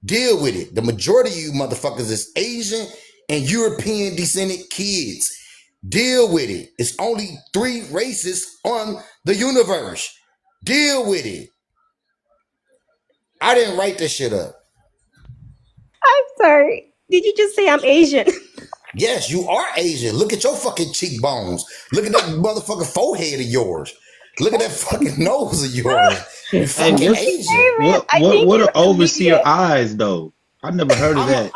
Deal with it. The majority of you motherfuckers is Asian and European descended kids. Deal with it. It's only 3 races on the universe. Deal with it. I didn't write this shit up. Sorry. Did you just say I'm Asian? Yes, you are Asian. Look at your fucking cheekbones. Look at that motherfucking forehead of yours. Look at that fucking nose of yours. You Hey, fucking Asian. what are overseer eyes though? I never heard of that.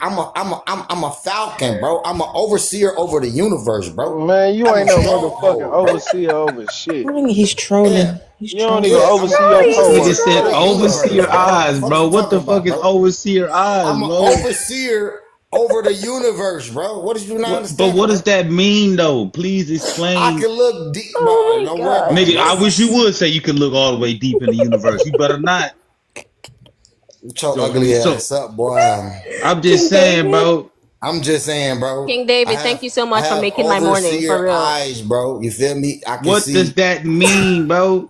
I'm a falcon, bro. I'm an overseer over the universe, bro. Man, you ain't no motherfucking overseer over shit. I think he's trolling. Yeah. He's You don't trolling. even oversee your Nigga coworkers. said overseer eyes, bro. What the fuck is bro? overseer eyes, I'm an bro? overseer over the universe, bro. What did you not understand? But what does that mean though? Please explain. I can look deep, bro. Oh my Don't worry God. about it. Nigga, I wish you would say you could look all the way deep in the universe. You better not. Shut your ugly ass up, boy. I'm just saying, bro. I'm just saying, bro. King David, thank you so much for making my morning, for real. Eyes, bro. You feel me? I can What see. does that mean, bro?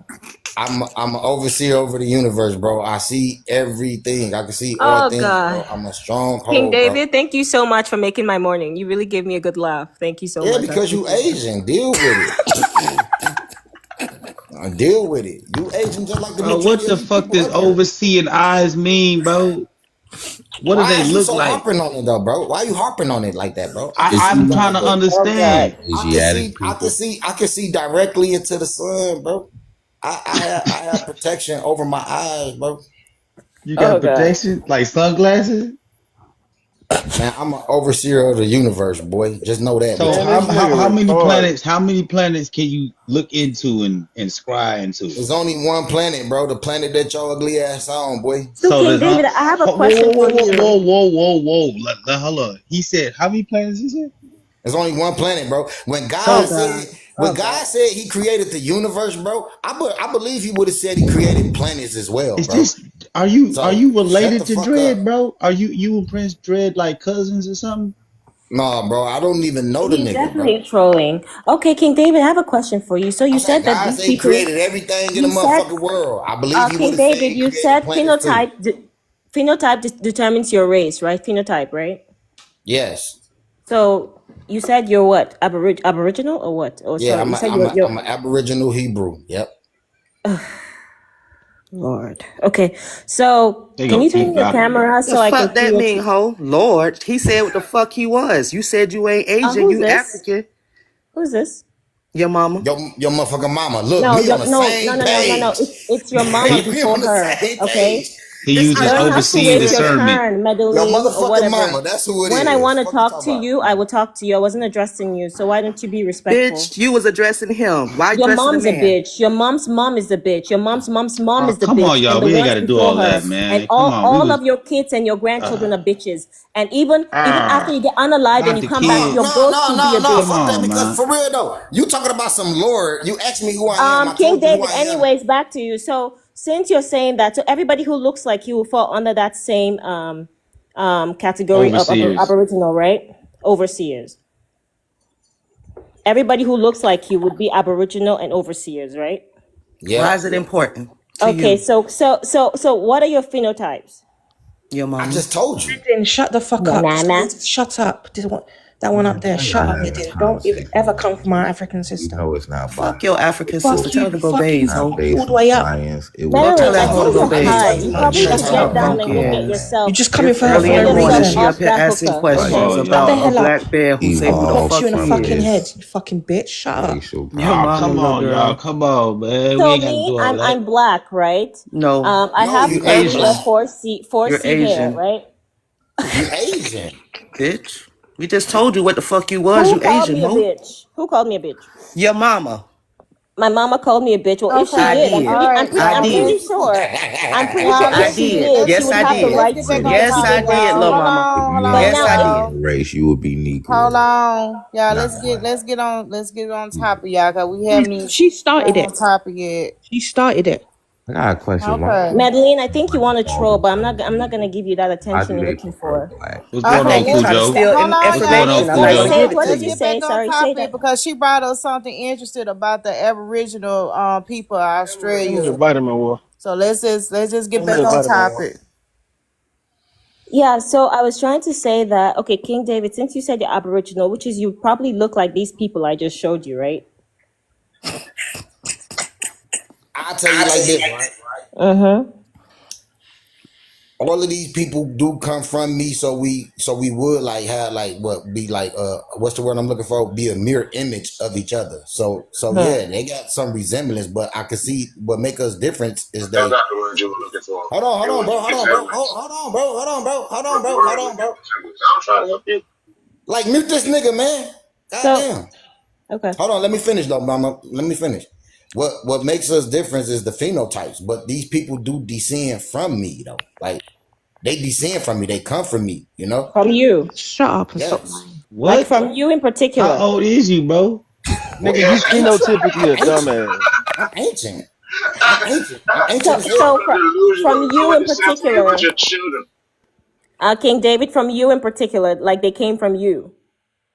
I'm an overseer over the universe, bro. I see everything. I can see all Oh things, God. bro. I'm a stronghold, King bro. David, thank you so much for making my morning. You really gave me a good laugh. Thank you so much. Yeah, because you Asian. Deal with it. Deal with it. You Asian just like the Bro, what the fuck does overseeing eyes mean, bro? What do Why they are you look so like? harping on it though, bro? Why are you harping on it like that, bro? I'm trying to understand. I can see directly into the sun, bro. I have protection over my eyes, bro. You got protection, like sunglasses. Man, I'm an overseer of the universe, boy. Just know that. So how many planets? How many planets can you look into and scry into? There's only one planet, bro. The planet that your ugly ass on, boy. So King David, I have a question for you. Whoa. Hold on. He said, how many planets he said? There's only one planet, bro. When God said he created the universe, bro, I believe he would have said he created planets as well, bro. Are you related shut the to fuck Dread, up. bro? Are you and Prince Dread like cousins or something? No, bro. I don't even know the He's nigga, definitely bro. trolling. Okay, King David, I have a question for you. So you said that God these said he people created everything in the motherfucking world. I believe he King would have said David, he you created said planets too. phenotype determines your race, right? Phenotype, right? Yes. So you said you're what? Aboriginal or what? Or Yeah, sorry, I'm an Aboriginal Hebrew. Yep. Lord. Okay. So can you turn your camera so I can fuck that see mean, ho? Lord, he said what the fuck he was. You said you ain't Asian, who's you this? African. Who's this? Your mama. Your motherfucking mama. Look, No, we on the same page. no. It's your mama We before on the her. same Okay. page. He uses Learn how to overseeing wait your discernment. turn, Your Madeline, or motherfucking whatever. mama. That's who it is. When I want to Fuck talk you to talking you, I will talk to you. I wasn't addressing you, so why don't you be respectful? Bitch, you was addressing him. Why Your addressing mom's a a man? bitch. Your mom's mom is the bitch. Your mom's mom is the Come bitch. on, y'all. And the We ain't ones got to do before all her. that, man. And Come on. all of your kids and your grandchildren are bitches. And even after you get unalived and Not you the come back, kids. you're going to be a bitch. Fuck that. on, Because man. for real though, you talking about some Lord. You asked me who I am. I King told you who David, I am. anyways, back to you. So since you're saying that, so everybody who looks like you will fall under that same category Overseers. of Aboriginal, right? Overseers. Everybody who looks like you would be Aboriginal and overseers, right? Yeah. Why is it important to Okay, you? so what are your phenotypes? Your mama. I just told you. Then shut the fuck up. Banana. Shut up. That one up there. Shut up. Don't even ever come for my African sister. No, it's not. Fuck your African Fuck sister. Tell her to go bathe, ho. Not based All the way on up. science. It Don't was tell that hoe to go Hi. bathe. You probably should get down and go get yourself. You just coming for her Early for in no the morning, reason. she up here asking questions about a black bear who said, "Who the Evolved fuck you in the from fucking his head? You fucking bitch. Shut up." racial Come on, y'all. Come on, man. We So ain't got to me, do all that. I'm black, right? No. I have you Asian. regular 4C You're hair, Asian. right? You Asian. Bitch. We just told you what the fuck you was. Who You called Asian, me a ho. bitch? Who called me a bitch? Your mama. My mama called me a bitch. Well, if she I did, did. I'm pretty did. sure. I'm pretty sure I if she did. did, Yes, she would I have the did. right to Yes, I speak did, against little me. mama. If you But ain't now, Yes, I did. race, you would be Negro. Hold on, y'all. Not Let's get on top of y'all, cause we haven't even She started got on it. topic yet. She started it. I got a question. Okay. Madeline, I think you want to troll, but I'm not gonna give you that Why attention do you're they looking prefer for. black? What's going Okay, on, You trying to Cujo? steal hold on, What's going on, y'all. information, and I Cujo? gonna give it What to did Let's you you. get say? back on Sorry, say topic that. because she brought up something interesting about the Aboriginal people of Who's the Australia. vitamin war? So let's just get Who's back the on vitamin war? topic. Yeah, so I was trying to say that, okay, King David, since you said you're Aboriginal, which is you probably look like these people I just showed you, right? I'll tell you like this, right? Mm-hmm. all of these people do come from me, so we would like have like be like what's the word I'm looking for? Be a mirror image of each other. So yeah, they got some resemblance, but I can see what make us different is That's not the word you were looking for. Hold on, bro. I'm trying to help you. Like, mute this nigga, man. Goddamn. Okay. Hold on, let me finish though, mama. Let me finish. What makes us different is the phenotypes, but these people do descend from me though. Like, they descend from me. They come from me. You know. From you. Shut up and stop. What? Like from you in particular. How old is you, bro? Nigga, you phenotypically a dumbass. I'm ancient. So from you in particular, King David, from you in particular, like they came from you.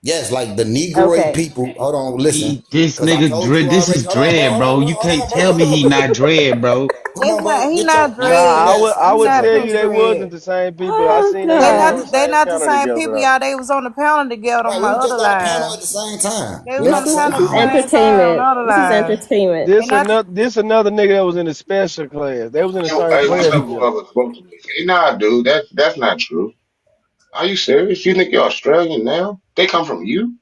Yes, like the Negroid people. Hold on, listen. This nigga, this is dread, bro. You can't tell me he not dread, bro. He not dread. Nah, I would tell you they wasn't the same people. I seen they not the same people, y'all. They was on the panel together on my other line. At the same time. They was on the panel This is entertainment. This is entertainment. This another nigga that was in the special class. They was in the same class. Nah, dude, that's not true. Are you serious? You think you're Australian now? They come from you?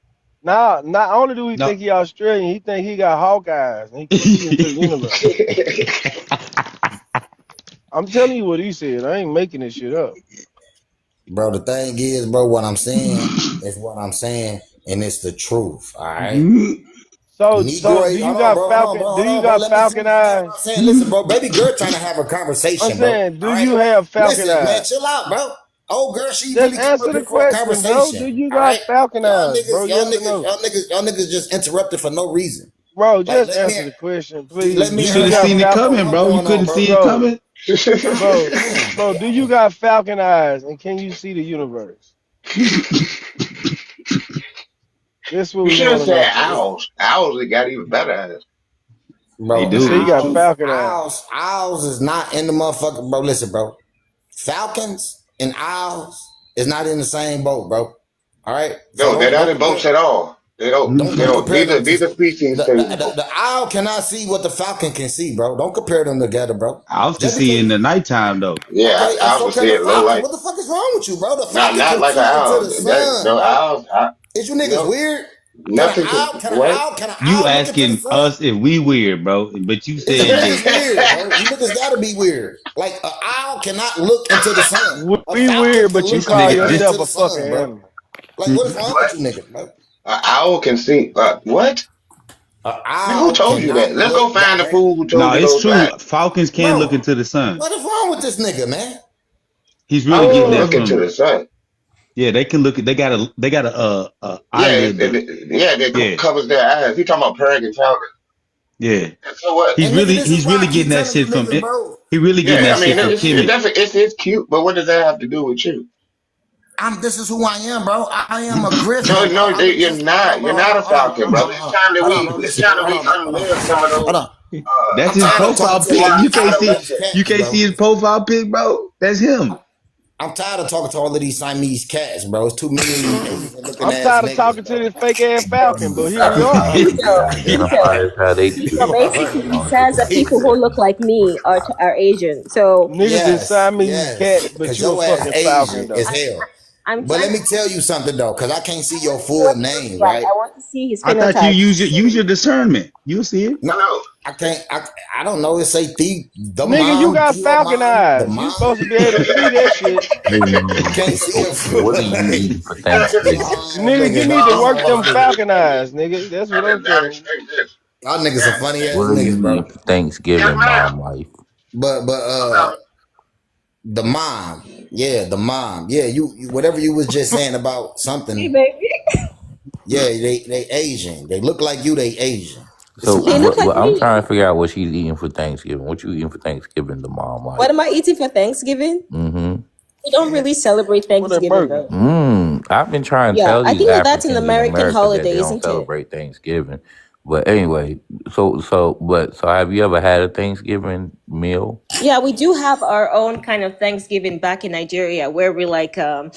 Nah, not only do he think he Australian, he think he got hawk eyes and he can see into the universe. I'm telling you what he said. I ain't making this shit up. Bro, the thing is, bro, what I'm saying is what I'm saying, and it's the truth. All right. So do you got falcon eyes? Listen, bro, baby girl trying to have a conversation. I'm saying, do you have falcon eyes? Man, chill out, bro. Old girl, she just really answer the question, bro. Do you got falcon eyes, bro? Y'all niggas just interrupted for no reason. Bro, just answer the question, please. You should have seen it coming, bro. You couldn't see it coming. Bro, do you got falcon eyes and can you see the universe? This what you should have said owls. Owls, they got even better eyes. Bro, they do. So you got falcon eyes. Owls is not in the motherfucker, bro. Listen, bro. Falcons and owls is not in the same boat, bro. All right? No, they're not in boats at all. They don't. These are species. The owl cannot see what the falcon can see, bro. Don't compare them together, bro. Owls can see in the nighttime, though. Yeah, owls can see it low light. What the fuck is wrong with you, bro? The falcon not like an owl. Owls. Is you niggas weird? Nothing. You asking us if we weird, bro? But you said weird, bro. You niggas gotta be weird. Like an owl cannot look into the sun. We weird, but you call yourself a fucking animal. Like what is wrong with you niggas, bro? An owl can see. What? Who told you that? Let's go find the fool who told you. No, it's true. Falcons can look into the sun. What is wrong with this nigga, man? He's really getting that look into the sun. Yeah, they can look. They got a eyelid. That covers their eyes. He talking about peregrine falcon. Yeah. So what? He's really getting that shit from. He really getting that shit from Kimmy. It's cute, but what does that have to do with you? This is who I am, bro. I am a griffin. No, you're not. You're not a falcon, bro. It's time that we unlive some of those. Hold on. That's his profile pic. You can't see his profile pic, bro. That's him. I'm tired of talking to all of these Siamese cats, bro. It's too many. I'm tired of talking to this fake ass falcon, but here we are. So basically, he says that people who look like me are Asian. So niggas is Siamese cats, but you a fucking falcon, though. As hell. But let me tell you something though, because I can't see your full name, right? I want to see his phenotype. I thought you use your discernment. You'll see it. No, I can't. I don't know. It say the nigga, mom, you got falcon eyes. You supposed to be able to see that shit. You can't see it. What are you eating for Thanksgiving? Nigga, you need to work them falcon eyes, nigga. That's what I'm telling you. Y'all niggas are funny ass What are you niggas, bro. eating for Thanksgiving, mom life? But the mom. Yeah, the mom. Yeah, you whatever you was just saying about something. Hey, baby. Yeah, they Asian. They look like you. They Asian. So I'm trying to figure out what she's eating for Thanksgiving. What you eating for Thanksgiving, the mom life? What am I eating for Thanksgiving? Mm-hmm. We don't really celebrate Thanksgiving, though. I've been trying to tell I these think that's Africans an American holiday, that they isn't don't celebrate Thanksgiving. But anyway, so have you ever had a Thanksgiving meal? Yeah, we do have our own kind of Thanksgiving back in Nigeria where we like go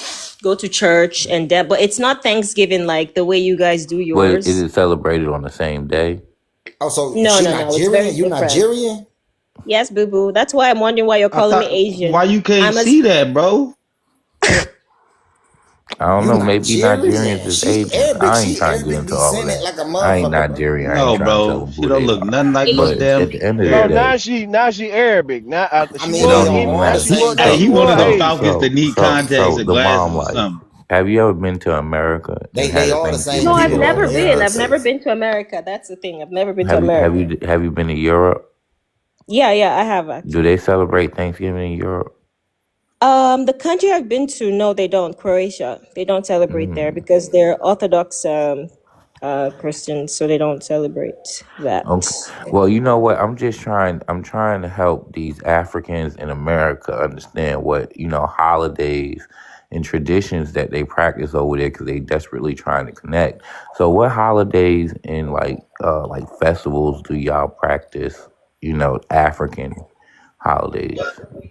to church and then, but it's not Thanksgiving like the way you guys do yours. But is it celebrated on the same day? Oh, so no, Nigerian? It's very you different. Nigerian? Yes, boo boo. That's why I'm wondering why you're I calling me thought Asian. why you can't I'm a see that, bro? I don't You know. Maybe Nigerians Nigerian? is She Asians. Arabic. I ain't She trying to get Arabic into all of descendant that. like a I ain't motherfucker, bro. Nigerian. I ain't No, trying to tell bro. them She who don't they look are. nothing like no But damn at the end of the No, Arab. day, now she Arabic. Now I she mean, it they was don't on even Indian. Now all the matter. she same was. Hey, Now type she he of one was of people, them though. Asian. falcons that need contacts or The mom glasses or life. something. Have you ever been to America They and had they a all the same No, Thanksgiving I've people, dinner? though. never They been. all the I've never same. been to America. That's the thing. I've never been to America. Have you been to Europe? Yeah, I have Do actually. they celebrate Thanksgiving in Europe? The country I've been to, no, they don't. Croatia, they don't celebrate there Mm. because they're Orthodox Christians, so they don't celebrate Okay. that. Well, you know what? I'm trying to help these Africans in America understand what, holidays and traditions that they practice over there because they desperately trying to connect. So what holidays and like festivals do y'all practice, African holidays?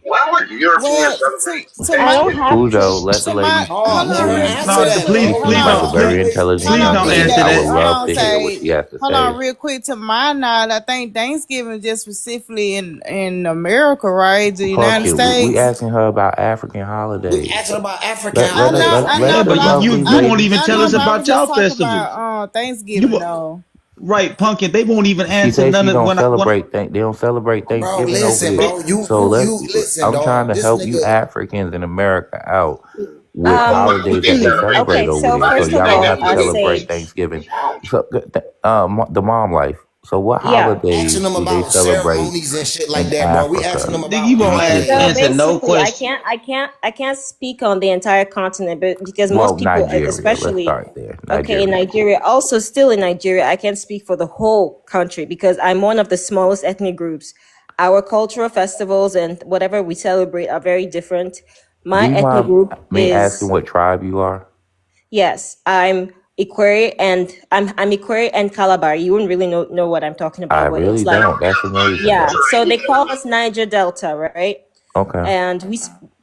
Why would Europeans Well, celebrate to I my don't have Thanksgiving? Cujo, let the to my lady Oh, hold speak, let on her real please. answer No, hold that, please, bro. hold She please Like, seems like a on don't, very hold intelligent please on don't young big lady. answer I daddy would that. hold love on to hear what say she has to hold on say. real quick to my nod. I think Thanksgiving just specifically in America, right? The Fuck United it. We States. asking her about African we holidays. asking about African Let let her holidays, I let know, Yeah, the but but I lovely you won't even lady I tell know, us speak. but I was about just y'all talking festivals. about You Thanksgiving wo- though. right, pumpkin. They won't even She answer says none she of don't when. celebrate. They don't celebrate bro. Thanksgiving over Listen, there. bro. You So you you listen, I'm trying dog. to This help you nigga, Africans in America out with Um. What holidays they that they celebrate? celebrate Okay. over So there. So first of y'all don't all, have to celebrate Sage. Thanksgiving. So the mom life. So what Yeah. asking holidays them do they about celebrate ceremonies and shit like in that, bro. We asking Africa? them Nigga, about you won't So holidays. answer no basically, question. I can't speak on the entire continent, but because Well, most people, Nigeria. Let's especially, start there. okay, in Nigeria, cool. Nigeria, also still in Nigeria, I can't speak for the whole country because I'm one of the smallest ethnic groups. Our cultural festivals and whatever we celebrate are very different. Do My you ethnic mind group me asking is, what tribe you are? yes, I'm Ikwere and I'm Ikwere and Calabar. You wouldn't really know what I'm talking I about, but it's really like, don't. That's amazing, yeah. though. So they call us Niger Delta, right? Okay. And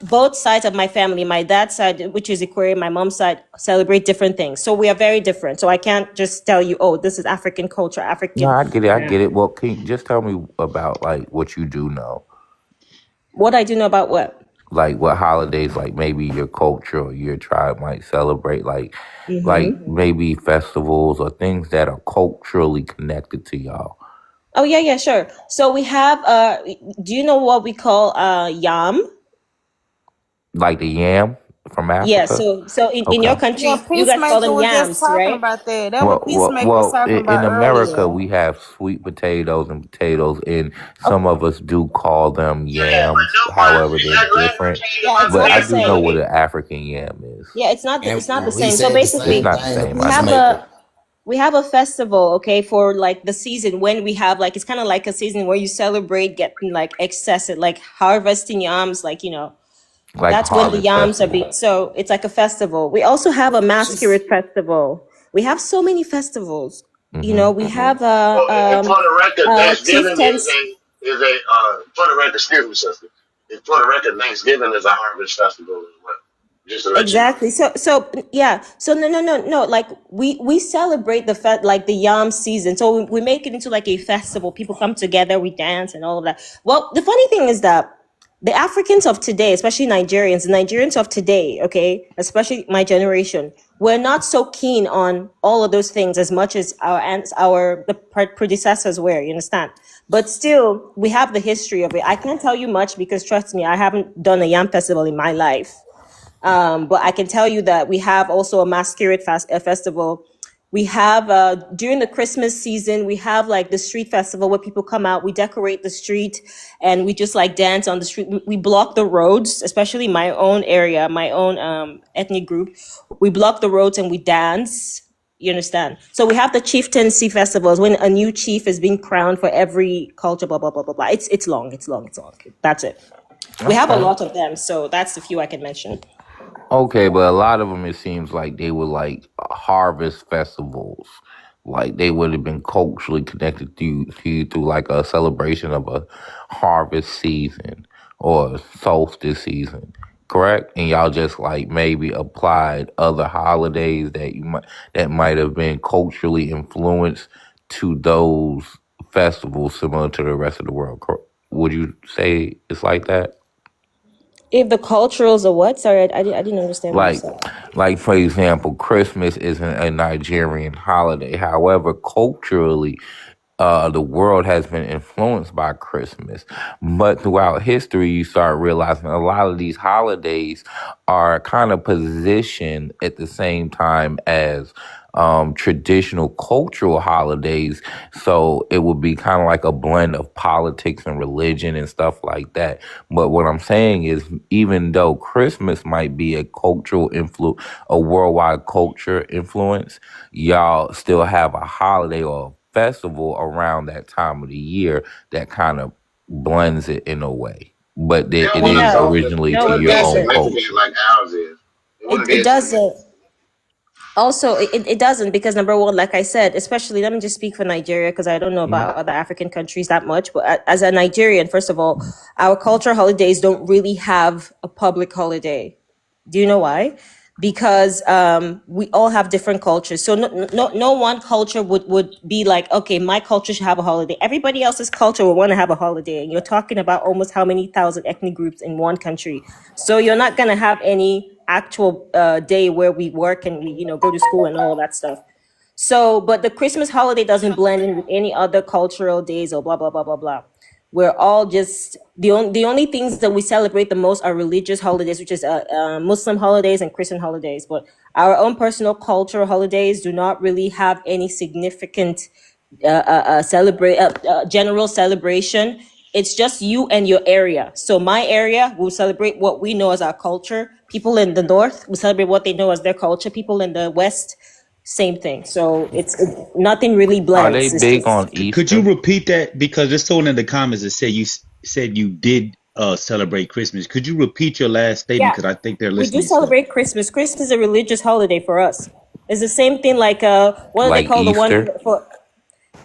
both sides of my family, my dad's side, which is Ikwere, my mom's side, celebrate different things. So we are very different. So I can't just tell you, oh, this is African culture, No, African. I get it. I get it. Well, can you just tell me about like what you do know, What I do know about what? like what holidays, like maybe your culture or your tribe might celebrate, like maybe festivals or things that are culturally connected to y'all, Oh yeah, sure. So we have do you know what we call yam? like the yam from Yeah, Africa. so in your Okay. Yeah, country you guys call Peacemaker them was just yams, talking right? about that. That what Well, Peacemaker was talking in about America earlier. we have sweet potatoes and potatoes, and Okay. some of us do call them Yeah, but yams. no, but However, they're let me different. tell you Yeah, about it's the But not I the do know same. what an African yam is. Yeah, it's not the And same. we So said the It's same basically not the thing to same. we I have know. Peacemaker. a festival, okay, for like the season when we have like it's kind of like a season where you celebrate getting like excessive, like harvesting yams, like Like a that's when the harvest yams are festival. being. So it's like a festival. We also have a masquerade festival. We have so many festivals. Hmm. We have well, and for the record, Thanksgiving chieftains. is a for the record, excuse me, sister. For the record, Thanksgiving is a harvest festival as well. Just to let you know. Exactly. So yeah. So no. Like we celebrate like the yam season. So we make it into like a festival. People come together, we dance and all of that. Well, the funny thing is that the Africans of today, especially Nigerians, the Nigerians of today, okay, especially my generation, we're not so keen on all of those things as much as the predecessors were. You understand? But still, we have the history of it. I can't tell you much because trust me, I haven't done a yam festival in my life. But I can tell you that we have also a masquerade festival. We have during the Christmas season, we have like the street festival where people come out, we decorate the street and we just like dance on the street. We block the roads, especially my own area, my own ethnic group. We block the roads and we dance. You understand? So we have the chieftaincy festivals when a new chief is being crowned for every culture, blah, blah, blah, blah, blah. It's long. That's it. We have a Okay. lot of them. So that's the few I can mention. Okay, but a lot of them, it seems like they were like harvest festivals. Like they would have been culturally connected to you through like a celebration of a harvest season or a solstice season, correct? And y'all just like maybe applied other holidays that might have been culturally influenced to those festivals similar to the rest of the world, correct? Would you say it's like that? If the culturals are what? Sorry, I didn't understand what you Like, said. like for example, Christmas isn't a Nigerian holiday. However, culturally, the world has been influenced by Christmas. But throughout history, you start realizing a lot of these holidays are kind of positioned at the same time as traditional cultural holidays. So it would be kind of like a blend of politics and religion and stuff like that. But what I'm saying is, even though Christmas might be a cultural influence, a worldwide culture influence, y'all still have a holiday or festival around that time of the year that kind of blends it in a way. But It it wouldn't is go. originally No, to Wouldn't it your be own doesn't. culture. significant like ours is. It wouldn't be It as significant. doesn't. Also, it doesn't because number one, like I said, especially let me just speak for Nigeria because I don't know about other African countries that much. But as a Nigerian, first of all, our cultural holidays don't really have a public holiday. Do you know why? Because we all have different cultures. So no one culture would be like, okay, my culture should have a holiday. Everybody else's culture will want to have a holiday. And you're talking about almost how many thousand ethnic groups in one country. So you're not going to have any actual day where we work and we, go to school and all of that stuff. So, but the Christmas holiday doesn't blend in with any other cultural days or blah, blah, blah, blah, blah. We're all just the only things that we celebrate the most are religious holidays, which is Muslim holidays and Christian holidays. But our own personal cultural holidays do not really have any significant general celebration. It's just you and your area. So my area will celebrate what we know as our culture. People in the north will celebrate what they know as their culture. People in the west, same thing. So it's nothing really Are they blends. It's big on just, Could you Easter? repeat that? Because there's someone in the comments that said you did celebrate Christmas. Could you repeat your last statement? yeah, Because I think they're we do listening to that. celebrate Christmas. Christmas is a religious holiday for us. It's the same thing like what do they Like call the one Easter? for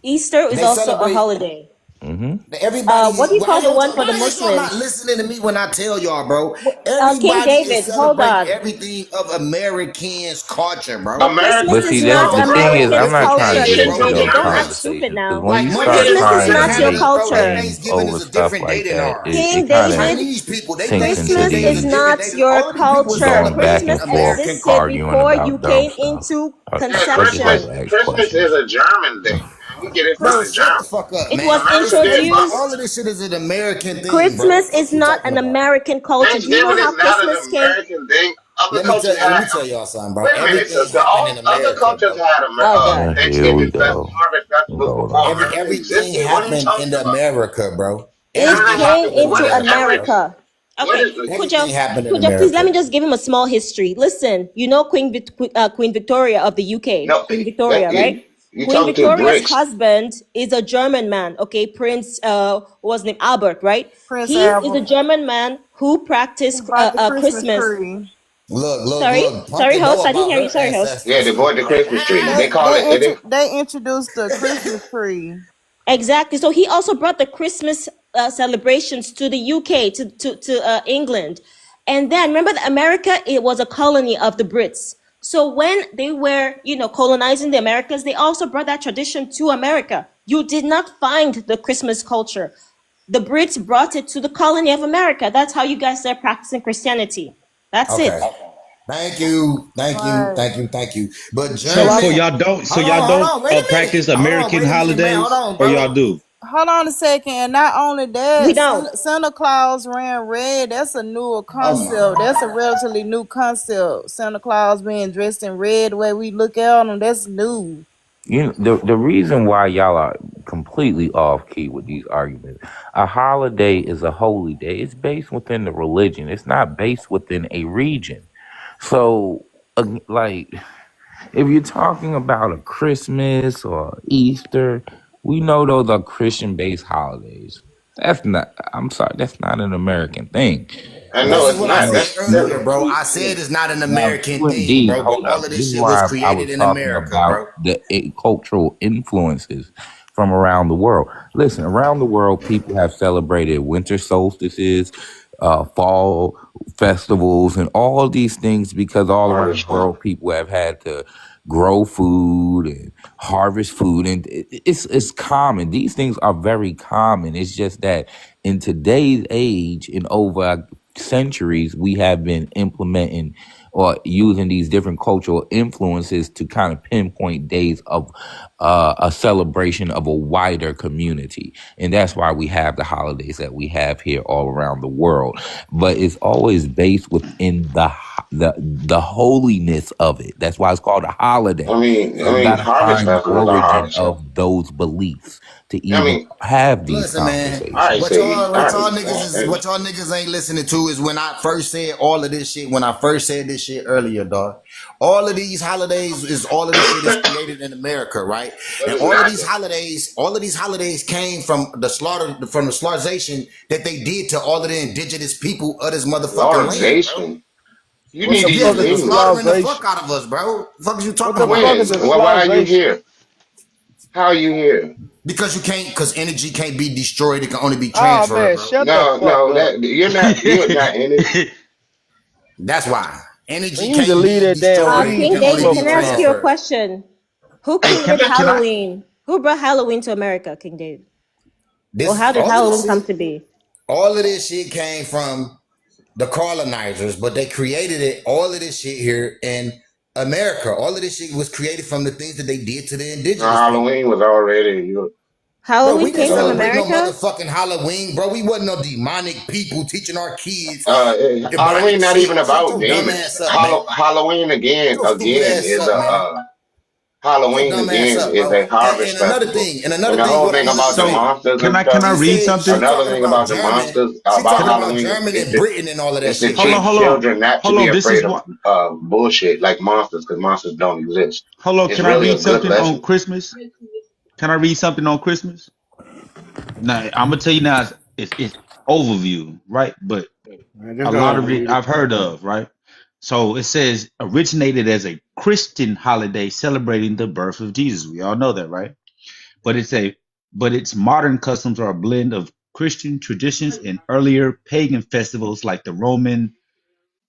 Easter is They also a celebrate holiday. everybody. What do you Why call the one for the y'all not Muslims? listening to me when I tell y'all, bro? King Everybody is David, hold celebrating on. everything of Americans' culture, bro. But Christmas But Americans see, is that's not the thing is, I'm Americans' not can't trying culture, to get get King into into the David. those Don't act nuance. stupid conversations because now. when Like you Monday start to Christmas is trying to not your Saturday, debate bro. Their culture. things Thanksgiving over is a stuff different day like than that, ours. King it kind of David, Chinese people, they sinks into Christmas Thanksgiving is is a these different not day. your All of these people is culture. going back celebrating and Christmas forth, American existed culture. arguing before you about dumb came stuff. into Yeah, I just like conception. to ask Christmas is questions. a German thing, man. We get it from Bro, the shut the Germans. fuck up, It man. was It's America didn't fuck with introduced. all of this shit is an American thing, bro. Christmas Fuck is you not talking an about? American culture. Do you know Thanksgiving how is not an Christmas came? American thing. Other Let me cultures let had. me tell y'all something, bro. Wait a minute. Everything happened in Other America, cultures bro. had Oh God. Here we Thanksgiving go. harvest festivals Hold before on. America Everything existed. What are you happened talking in about? America, bro. It Everything came happened in What into is America, America? bro. America. What Okay, is it? Everything happened in Kuja, please let America. me just give him a small history. Listen, you know Queen Victoria of the UK, No, Queen Victoria, right? you Queen talking to Victoria's bricks. husband is a German man, okay? Prince, what was his name? Albert, right? Prince He is a Albert. German man who practiced Who brought the Christmas Christmas. tree? Look. Sorry, Pumpkin know host. I didn't about hear you. her Sorry, host. Yeah, they ancestors. bought the Christmas tree. They They call it. they They didn't. they introduced the Christmas tree. Exactly. So he also brought the Christmas celebrations to the UK, to England. And then remember that America, it was a colony of the Brits. So when they were, colonizing the Americas, they also brought that tradition to America. You did not find the Christmas culture. The Brits brought it to the colony of America. That's how you guys start practicing Christianity. That's Okay. it. Thank you. Right. But So German, y'all don't hold on, wait a minute. practice Hold on, American wait a minute, man. holidays, Hold on, or bro. y'all do? Hold on a second. And not only We that, don't. Santa Claus ran red. That's a newer Oh my concept. That's a relatively new concept. Santa Claus being dressed in red, the way we look at him, that's new. You know, the reason why y'all are completely off key with these arguments, a holiday is a holy day. It's based within the religion. It's not based within a region. So, like, if you're talking about a Christmas or Easter, we know those are Christian-based holidays. That's not. I'm sorry. That's not an American thing. I know This is it's what I not. said earlier, bro. I said it's not an Now, American Q and thing, D, bro. But hold all up. of This this is shit was why I created was in talking America, about bro. the cultural influences from around the world. Listen, around the world, people have celebrated winter solstices, fall festivals and all these things because all around Harvest the world fund. people have had to grow food and harvest food, and it's common. These things are very common. It's just that in today's age, in over centuries, we have been implementing or using these different cultural influences to kind of pinpoint days of a celebration of a wider community. And that's why we have the holidays that we have here all around the world. But it's always based within the holiness of it. That's why it's called a holiday. I mean, You gotta Harvest find the Festival is a origin harvest. of those beliefs to I even mean, have these Listen, man. conversations. all right, What say, y'all, all what y'all right, niggas is, what y'all niggas ain't listening to is when I first said all of this shit. When I first said this shit earlier, dog. All of these holidays all of this shit is created in America, right? And all of these holidays came from the slaughterization that they did to all of the indigenous people of this motherfucking land, bro. Slaughterization. You What need the to Yeah, fuck use they is were the English. slaughtering the slaughterization? fuck out of us, bro. The fuck is you What talking the about? fuck is When? the Why are you slaughterization? here? How are you here? Because you can't, because energy can't be destroyed. It can only be Oh transferred, man, bro. shut the No, fuck no, up. that you're not in it. That's why. Man, Energy you need to can't leave be that damn destroyed. It weed King can you only David, be can smoking I ask you a alone. transferred. question? Who Can created I? Can I? Halloween? Who brought Halloween to America, King David? Or This how did all of Halloween this come shit, to be? all of this shit came from the colonizers, but they created it. All of this shit here in America, all of this shit was created from the things that they did to the No, indigenous people. Halloween was already in Europe. Bro, Halloween we didn't came from celebrate no America? motherfucking Halloween, bro. We wasn't no demonic people teaching our kids demonic Halloween not even shit. Shut about your dumb demons. ass up, man. Halloween Shut your stupid ass is up, man. Your Halloween dumb ass again up, is bro. a harvest And another festival. thing, And the whole what I thing wanted to about the say. So monsters can and I? Can stuff. I She read said she something? Another talking thing about about the Germany. monsters She about talking Can I? about Halloween Germany and Britain and all of that is to shit. Hold on. teach Hold on. children not to Hold be on. This is afraid what. of bullshit like monsters because monsters don't exist. Hold on. It's Can I really a read good something on lesson. Christmas? Can I read something on Christmas? Now I'm gonna tell you now. It's overview, right? But Man, just a go lot ahead and of it read it. I've heard of, right? So it says originated as a Christian holiday celebrating the birth of Jesus. We all know that, right? But its modern customs are a blend of Christian traditions and earlier pagan festivals like the Roman,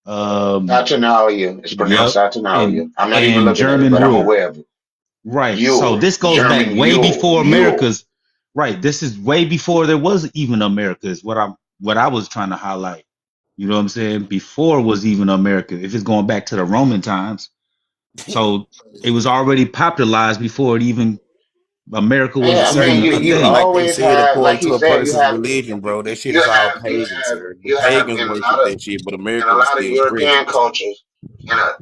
um, Saturnalia. It's pronounced yep, Saturnalia. I'm not even and looking at it, German but I'm rule. aware of it. Right. So Yule. this goes back German way Yule. before Yule. America's. Right. This is way before there was even America. Is what I was trying to highlight. You know what I'm saying? Before it was even America. If it's going back to the Roman times, so it was already popularized before it even America was Yeah, I mean, even See, a you just thing. like they always said, have, like according he to a said, person's religion, bro, that shit is all pagan, sir. The you have pagans in a worship lot of that shit, but in a Americans are lot of still European Christians. cultures,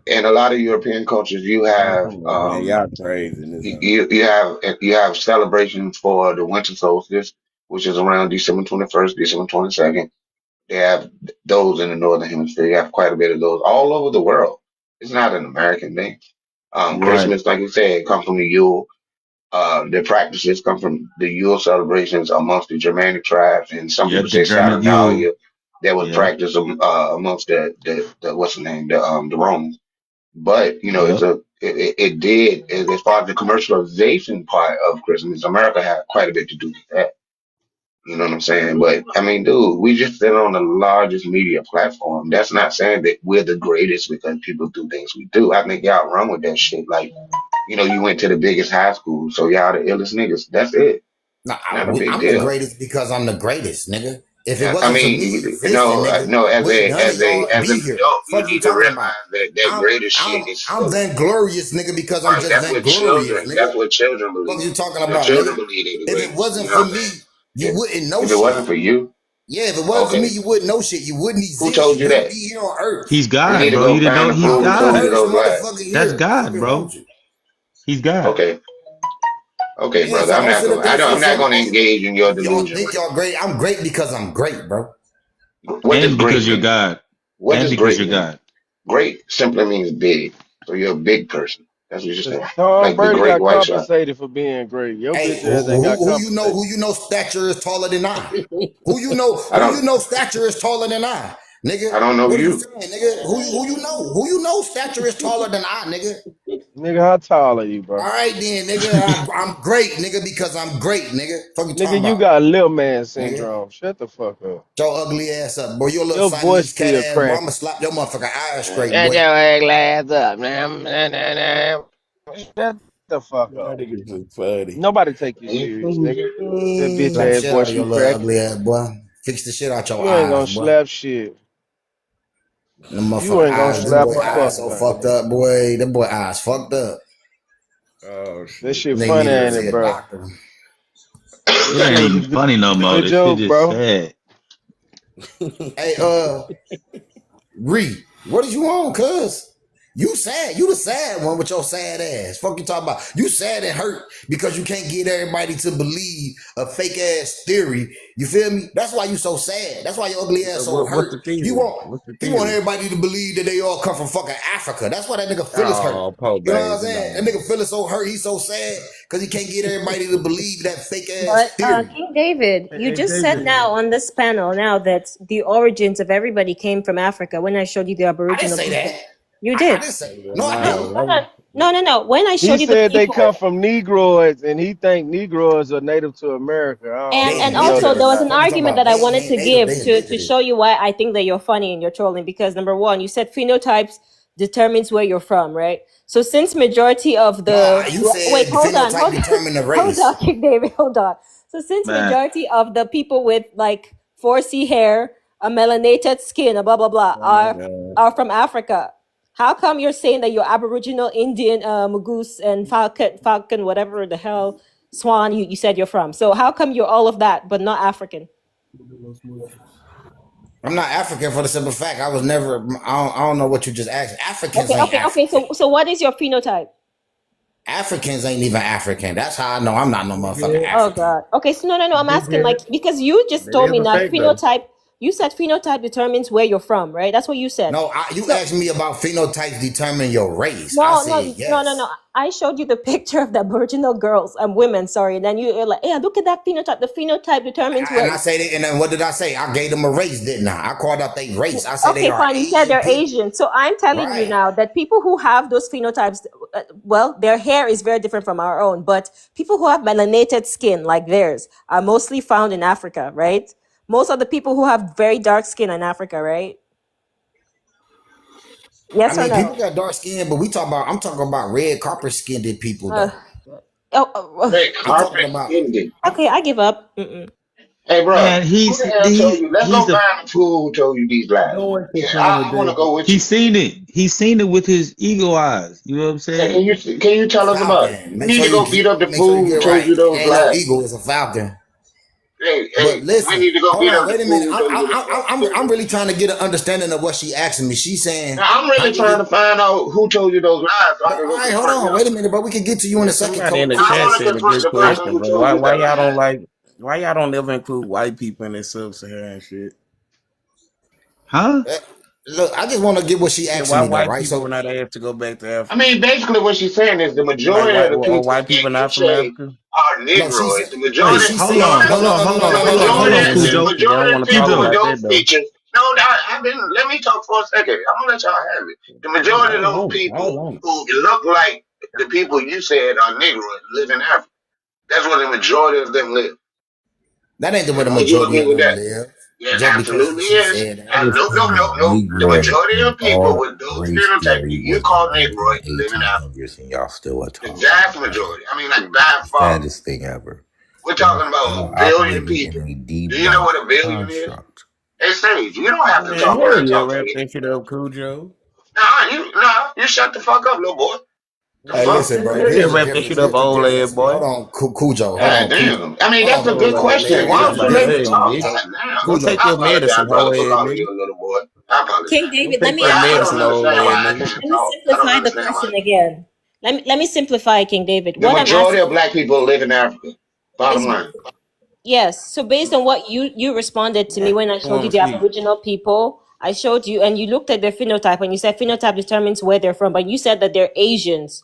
in a lot of European cultures, you have Come on, man, y'all crazy in this house. you have celebrations for the winter solstice, which is around December 21st, December 22nd. They have those in the northern hemisphere. You have quite a bit of those all over the world. It's not an American thing. Right. Christmas, like you said, comes from the Yule. The practices come from the Yule celebrations amongst the Germanic tribes, and some people Yep. The say German Yule. Saturnalia that was Yep. practiced amongst the what's the name the Romans. But you know, Yep. it did as far as the commercialization part of Christmas, America had quite a bit to do with that. You know what I'm saying? But I mean, dude, we just sit on the largest media platform. That's not saying that we're the greatest because people do things we do. I think y'all run with that shit. Like, you know, you went to the biggest high school, so y'all the illest niggas. That's it. No, Not a big I'm the deal. greatest because I'm the greatest, nigga. If it Yeah, I wasn't for mean, me existing, nigga, no. would none of y'all As be an here. adult, you Fuck you need to talking realize about? that I'm greatest shit is I'm silly. vainglorious, nigga, because I'm Right? just vainglorious, nigga. That's what children Fuck believe. you talking Your about, children nigga? believe they're the If it greatest. You wasn't know for what I'm me, saying? you wouldn't know If it shit. wasn't for you, Yeah, if it wasn't for me, okay. you wouldn't know shit. You wouldn't Who exist. told You you wouldn't that? be here on Earth. He's We need God, to bro. go You didn't find know the he's I'm proof who the told you God. first those lies. motherfucker That's here. God, Fucking wrong bro. with you. He's God. Okay. Okay, Yeah, brother. so don't sit up there and say I'm not something. gonna engage in your Y'all delusion think right y'all great. I'm great because I'm great, bro. now. What does And great because you're mean? God. What And does because great you're mean? God. Great simply means big. So you're a big person. That's what you're saying. Tom Like the Brady great got white shark. compensated for being great. Your Hey, bitch ass ain't got compensated. who you know stature is taller than I? I Who you don't know stature is taller than I? Nigga, I don't know what are you you. saying, nigga? Who you know? Who you know stature is taller than I, nigga? Nigga, how tall are you, bro? All right then, nigga. I'm great, nigga, because I'm great, nigga. Fuck you talking Nigga, you about, got little man nigga? syndrome. Shut the fuck up. Your ugly ass up, boy. Your little Your voice Siamese cat still ass, boy. I'ma cracking. slap your motherfucking eyes straight, Shut boy. your ugly ass up, man. Shut the fuck That up. nigga so funny. Nobody take you serious, nigga. That bitch Slap the ass shit out voice of you your little cracking. ugly ass, boy. Fix the shit out your You ain't eyes, gonna boy. slap shit. Them You motherfucking ain't gonna eyes, this slap boy a eyes fuck so thing. fucked up, boy. That boy eyes fucked up. Oh That shit. shit They need funny, to ain't see it, a bro? doctor. That It shit ain't was a even funny no more. good This shit joke, is bro. sad. Hey, Ree, what is you on, cuz? You sad. You the sad one with your sad ass. Fuck you talking about. You sad and hurt because you can't get everybody to believe a fake ass theory. You feel me? That's why you so sad. That's why your ugly ass so What's hurt. the theory? What's the He want theory? everybody to believe that they all come from fucking Africa. That's why that nigga Phyllis hurt. Oh, poor You know what I'm baby. saying? That No. nigga Phyllis so hurt. He's so sad because he can't get everybody to believe that fake ass But theory. King David, you Hey, just said David. now on this panel now that the origins of everybody came from Africa. When I showed you the I didn't Aboriginal say people, that. you I did. didn't say. No, I Nah, didn't. No. When I He showed you the said they come people, from Negroids, and he think Negroids are native to America. I don't They know if and ain't you know also that or there was indigenous. an not. Fuck you talking argument about? that They I wanted ain't to native. give They to indigenous. show you why I think that you're funny and you're trolling, because number one, you said phenotypes determines where you're from, right? So since majority of No, the you wait, said phenotype determine the hold on, race. King David, hold on. So since Man, majority of the people with like 4C hair, a melanated skin, a blah blah blah, oh my god. are from Africa. How come you're saying that you're Aboriginal, Indian, Mogoose, and Falcon, whatever the hell, Swan you said you're from? So how come you're all of that but not African? I'm not African for the simple fact I was never. I don't know what you just asked. Africans ain't Okay. African. So what is your phenotype? Africans ain't even African. That's how I know I'm not no motherfucking Oh African. God. Okay, so no. I'm Big asking head. like because you just It told is me a that fact though. phenotype. You said phenotype determines where you're from, right? That's what you said. No, you So asked me about phenotypes determine your race. I no, said no. yes. I showed you the picture of the Aboriginal girls and women. Sorry, and then you're like, yeah, look at that phenotype. The phenotype determines And where. I said it, and then what did I say? I gave them a race, didn't I? I called out their race. I said they Okay, are fine. You said Asian they're people. Asian. So I'm telling you Right. now that people who have those phenotypes, well, their hair is very different from our own, but people who have melanated skin like theirs are mostly found in Africa, right? Most of the people who have very dark skin in Africa, right? I Yes or mean, people no? got dark skin, but I'm talking about red copper skinned people Uh, though. Red I'm talking carpet about. skinned. okay, I give up. Mm-mm. Hey, bro, man, who the hell told you? Let's go he's a find the fool who told you these lies. Go into Yeah, Planet I want to David. go with he's you. seen it. He's seen it with his ego eyes. You know what I'm Hey, saying? can you tell us about it? Falcon. You need to go beat up the fool who Get it told right. you those Ain't no lies. eagle, it's a falcon. Hey, But we listen, need to go hold beat on, up the wait a minute. fool who told you those lies. I'm really trying to get an understanding of what she asking me. She's Now, saying, I'm how really did trying it? to find out who told you those lies so I But can all go right, hold confront on, him. wait a minute, bro. We can get to you in a second. Somebody in the Now, I chat want to said a confront good the person question, who bro. told you Why that y'all don't lie. like why y'all don't ever include white people in this sub-Saharan shit? Huh? Look, I just want to get what she Yeah, asking why me though, white right? people So, were not asked to go back to I Africa? mean, basically what she's saying is the Like majority of the people white people getting in not from shape Africa? are no, she said, Negroids. The no, majority, Wait, she hold said, on, no, hold no, on, no, no, hold no, on, no, the no, hold no, on, no, hold no. on, majority, Listen, the Cujo. majority of They don't people want with to talk those about features. that No, though. let me talk for a second. I'm gonna let y'all have it. The I majority of don't those want it. I don't people want it. who look like the people you said are Negroids live in Africa. That's where the majority of them live. that ain't the way the You majority agree of with them that? live. Yeah, Just because absolutely she is. said that. That is No. The Negroid majority in of people all with those race phenotypes theory you was the call Negroid live in Africa. 1800s, and y'all still are The talking vast about it. majority. I mean, like by The far. saddest thing ever. We're talking about Y'all a billion operating in people. a deep Do you know white what a billion is? construct. Hey, Sage, you don't have to Man, talk when I hell yeah, talk to wrap me. that shit up, Cujo. You shut the fuck up, little boy. The Hey, fuck? listen, bro. Hell yeah, Here's the wrap that difference. shit up, Here's the old ass difference. Hold boy. on, Cujo. Hold God on, Cujo. damn. I mean, Hold that's on, a good Old Cujo. ass question. nigga. Why Get don't up you out of let me here, you talk? bitch. God damn. Go Cujo. take I your apologize, medicine, hoe brother, for ass calling nigga. you a little boy. I King apologize. Go David, let take me But your ask I you. don't medicine, old understand ass why I nigga. can't Let me talk. I don't simplify the understand why. question again. Let me simplify, King David. The What I'm majority asking of black people live in Africa. Bottom is line. yes. So based on what you responded to me Man, when I I showed you want to the sleep. Aboriginal people, I showed you and you looked at their phenotype and you said phenotype determines where they're from, but you said that they're Asians.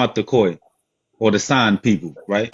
talking about the Koi or the San people, right?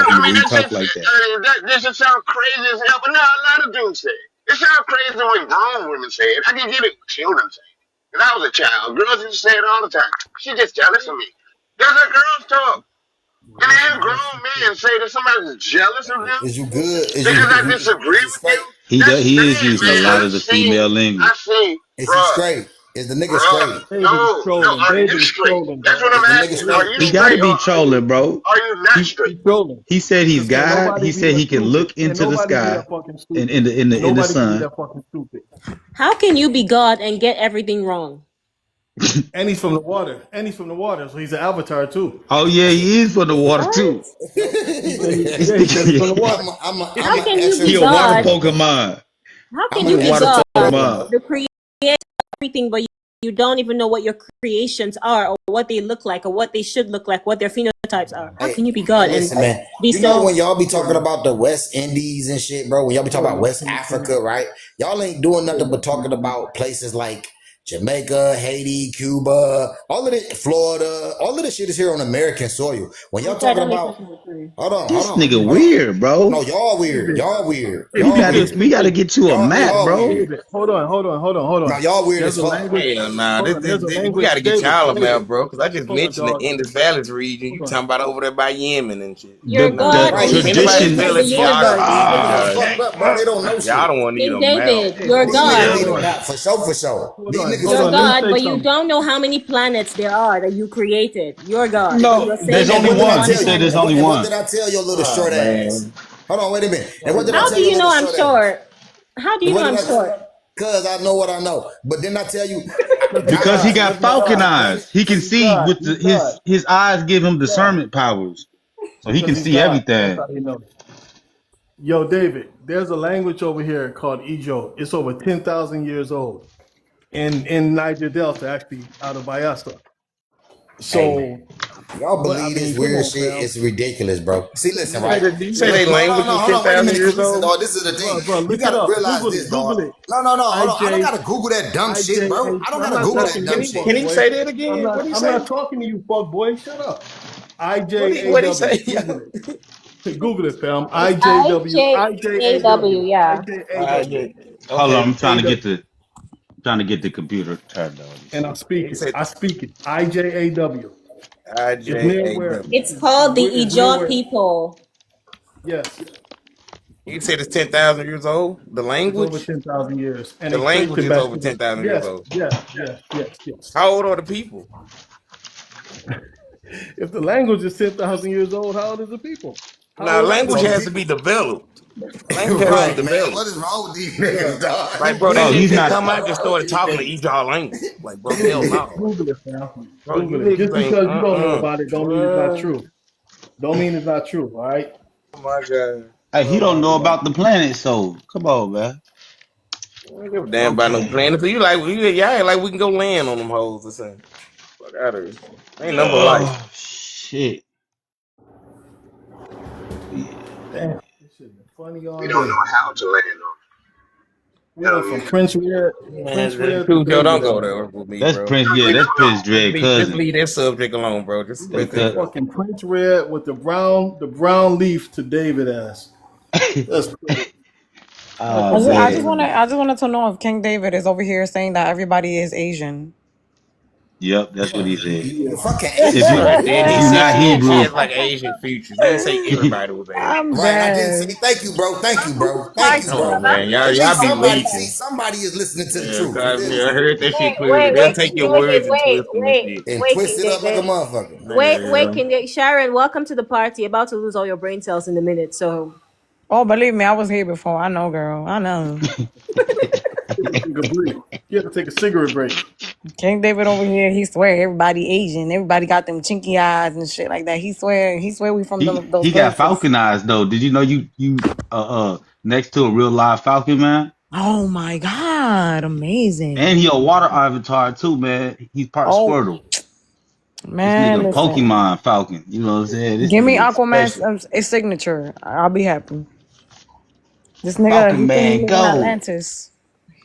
talk. I mean, He that talk just, like that. that just sounds crazy as hell. But no, a lot of dudes say it. It sounds crazy when grown women say it. I can get it when children say it. When I was a child, girls used to say it all the time. She just jealous of me. That's how girls talk. And then grown men say that somebody's jealous of them Is you good? Is because I you disagree with straight? you. That's He is sad, using a man. lot of the female language. I see, Is you bro. straight? Is the nigga straight? No. Are you straight? That's what I'm asking. Are you He straight? gotta be trolling, bro. Are you not straight? He said he's God. He said he can look into the sky and in the sun. How can you be God and get everything wrong? And he's from the water. So he's an avatar too. Oh yeah, he is from the water too. He's from the water. How can you be He a water God? Pokemon. How can you be God? The creator of everything, but you don't even know what your creations are, or what they look like, or what they should look like, what their phenotypes are. How can you be God? Listen, and man. be You know when y'all be talking about the West Indies and shit, bro? When y'all be talking about West Africa, right? Y'all ain't doing nothing but talking about places like Jamaica, Haiti, Cuba, all of it, Florida, all of this shit is here on American soil. When y'all talking about, hold on, Nigga weird, bro. No, y'all weird. We gotta get you a map, bro. Hold on. Now y'all weird as fuck. Hell nah, we gotta get y'all a map, bro. Because I just mentioned the Indus Valley region. You talking about over there by Yemen and shit. Your God the tradition. Y'all don't want to eat a map. David, you're God. For sure. You're God, but you don't know how many planets there are that you created. You're God. No, there's only one. He said there's only one. What did I tell your little short ass? Hold on, wait a minute. And what did How I tell do you your know little I'm short? How do you know I'm short? Because I know what I know. But didn't I tell you? Because he got falcon eyes. He can see with his eyes give him discernment powers. So he can see everything. Yo, David, there's a language over here called Ijo. It's over 10,000 years old. In Niger Delta, actually, out of Bayelsa. So, y'all believe this weird shit? It's ridiculous, bro. See, listen, right? You say they language is 10,000 years old? Dog, this is the thing. You gotta realize this, dog. No. Hold on. I don't gotta Google that dumb shit, bro. I don't gotta Google that dumb shit. Can he say that again? I'm not talking to you, fuck boy. Shut up. IJAW. What did he say? Google it, fam. IJAW. Yeah. Hold on, I'm trying to get the computer turned on. And I speak it. IJAW. It's called the Ijaw people. Yes. You said it's 10,000 years old? The language? It's over 10,000 years. And the language is over 10,000 years old. Yes. How old are the people? If the language is 10,000 years old, how old is the people? Now, language has to be developed. Language has to be developed. What is wrong with these niggas, dog? Like, bro, they come out and started talking to Ijaw language. Like, bro, hell no. Google it, fam. Google it. Just because you don't know about it, don't mean it's not true. Don't mean it's not true, all right? Oh, my God. Hey, he don't know about the planet, so come on, man. I don't give a damn about no planet. So you like, y'all ain't like we can go land on them hoes or something. Fuck out of here. Ain't number life. Shit. Damn, this shit been funny all We don't know how to land on. We went from Prince Red. Yo, don't go there with me, that's bro. Prince, that's Prince Dread cousin. Just leave that subject alone, bro. Just fucking Prince Red with the brown leaf to David ass. That's I just wanted to know if King David is over here saying that everybody is Asian. Yep, that's what he said. If you're not Hebrew, he has like Asian features. He didn't say everybody was Asian. Right, I didn't say thank you, bro. Thank you, bro. Man, y'all be leaking. Somebody is listening to the truth. I heard that shit clearly. They'll take your words and twist it up like a motherfucker. Wait, Sharon, welcome to the party. About to lose all your brain cells in a minute, so. Oh, believe me, I was here before. I know, girl. I know. You have to take a cigarette break. King David over here, he swear everybody Asian. Everybody got them chinky eyes and shit like that. He swear we from those He places. got falcon eyes though. Did you know you next to a real live falcon, man? Oh my God, amazing. And he a water avatar too, man. He's part Squirtle. Man, this nigga Pokemon Falcon. You know what I'm saying? Give me Aquaman's a signature. I'll be happy. This nigga, he think he Atlantis.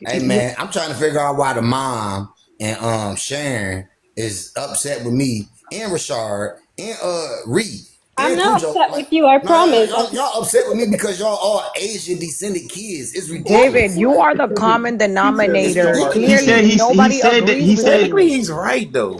Hey man, I'm trying to figure out why the mom and Sharon is upset with me and Rashard and Reed. I'm not upset with you, I promise. Y'all upset with me because y'all all Asian descended kids. It's ridiculous. David, you are the common denominator. Clearly, nobody agrees with you. He's right though.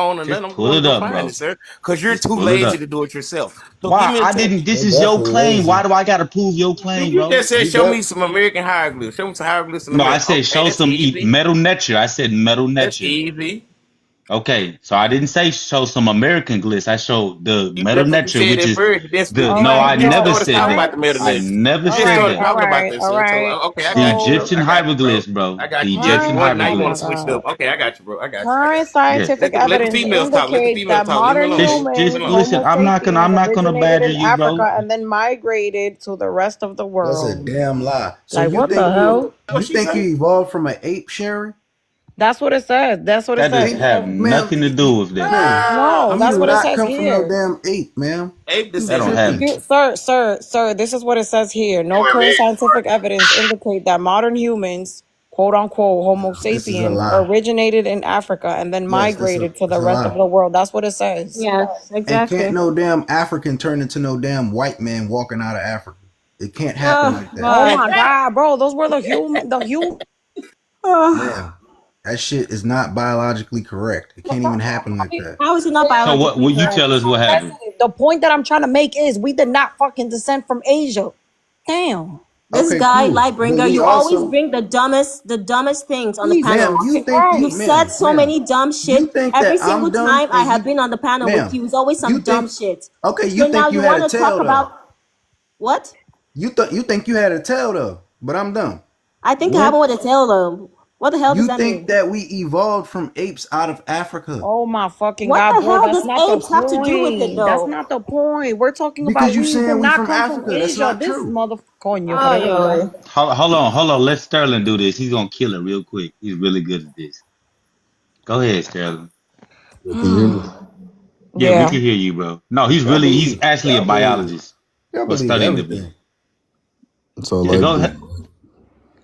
phone or Just nothing. I'm pull going to it go up, find bro. it, sir. Because you're Just too pull it lazy up. to do it yourself. So Why? give me a I text. didn't. This They is your definitely claim. lazy. Why do I gotta prove your claim, You bro? just said, You show me def- some American hieroglyphs. Show me some hieroglyphs in No, I America. said Okay, show that's some easy. metal nature. I said metal That's nature. easy. Okay, so I didn't say show some American glyphs. I showed the metal That's what you nature, said which at is first. the. All No, right, I You just so never started said talking that. about the Middle I East. never You just said started that. talking about this. all So right. okay, I The got you, bro. So Egyptian I got you, bro. hieroglyphs, bro. I got The you. Now you Egyptian want now you want oh my to hieroglyphs. switch it God. up. Okay, I got you, bro. I got you. Current Yeah. scientific Let the evidence females talk. Let the indicates females that talk. Leave me modern alone. Just humans, listen. Homo I'm sapiens, not gonna originated badger in you, bro. Africa and then migrated to the rest of the That's a world. damn lie. So Like, you what the think hell? What she you say? evolved from an ape, Sherry? That's what it says. That's what it That just says. have Ma'am, nothing to do with that. No, you that's do what it not says come from no here. damn ape, ma'am. Ape You That don't descendants. have. tripping. Sir, this is what it says here. No Human current beings. scientific evidence indicate that modern humans, quote unquote, Homo This is a sapiens, lie. originated in Africa and then Yes, migrated to it's the a rest of lie. the world. That's what it says. Yes, And can't exactly. no damn African turn into no damn white man walking out of Africa. It can't happen like that. Oh God. my God, bro, those were the human. Ma'am, that shit is not biologically correct. It can't even happen like that. How is it not So what? biologically Will you correct? tell us what happened? The point that I'm trying to make is we did not fucking descend from Asia. Damn. This Okay, guy, cool. But Lightbringer, we you always also, bring the dumbest things on the Jesus ma'am, panel. you fucking think, You've Christ. said so ma'am, many dumb you shit. think Every that single I'm dumb, time I and have been on the panel with ma'am, you, it's always you some dumb think, shit. okay, you So now think you you had want a to talk tail though. about what? You think you had a tail though, but I'm dumb. I think I When have with a tail though. What the hell does you that think mean? that we evolved from apes out of Africa? Oh my fucking What God, the bro. hell That's does not the apes have to do with it point. That's though? not the point. We're talking about Because you we did saying we not from come from Africa. That's Asia. not This true. mother coño, Ay, Pereira. ay. Hold on. Let Sterling do this. He's gonna kill it real quick. He's really good at this. Go ahead, Sterling. Yeah, can you hear me? Yeah, we Yeah. can hear you, bro. No, he's actually a Y'all believe, biologist, y'all but believe studying the everything. So, yeah, like, go ahead.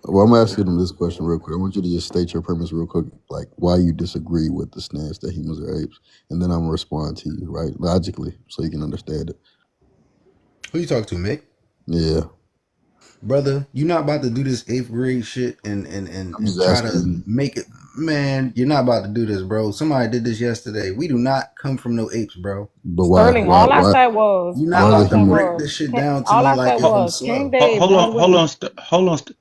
well, I'm asking him this question real quick. I want you to just state your premise real quick, like why you disagree with the stance that humans are apes, and then I'm gonna respond to you, right, logically, so you can understand it. Who you talk to, Mick? Yeah, Brother, you're not about to do this 8th grade shit and I'm just try to asking. make it. Man, you're not about to do this, bro. Somebody did this yesterday. We do not come from no apes, bro. But Sterling, all I said was, You're not all I about to said break was, this shit down to all me I like said if I'm was, King slow. Dave,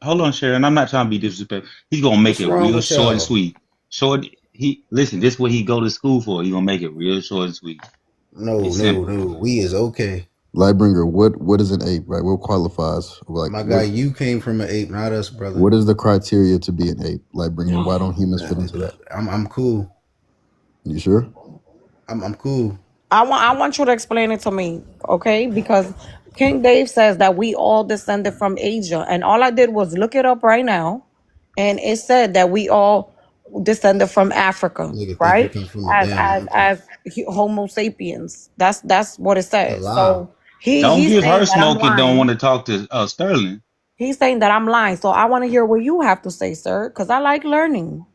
Hold on, Sharon. I'm not trying to be disrespectful. He's gonna make What's it wrong real with short and y'all? sweet. Short. Listen. This is what he go to school for. He gonna make it real short and sweet. No. It's simple. We is okay. Lightbringer, what is an ape, right? What qualifies? Like, My guy, you came from an ape, not us, brother. what is the criteria to be an ape? Lightbringer, why don't humans fit into that? I'm cool. You sure? I'm cool. I want you to explain it to me, okay? Because King Dave says that we all descended from Asia, and all I did was look it up right now, and it said that we all descended from Africa, Nigga right? think you come from a damn As Homo sapiens. That's what it says. lie. So Don't he's give saying her that I'm smoke and don't lying. want to talk to Sterling. He's saying that I'm lying. So I want to hear what you have to say, sir, because I like learning.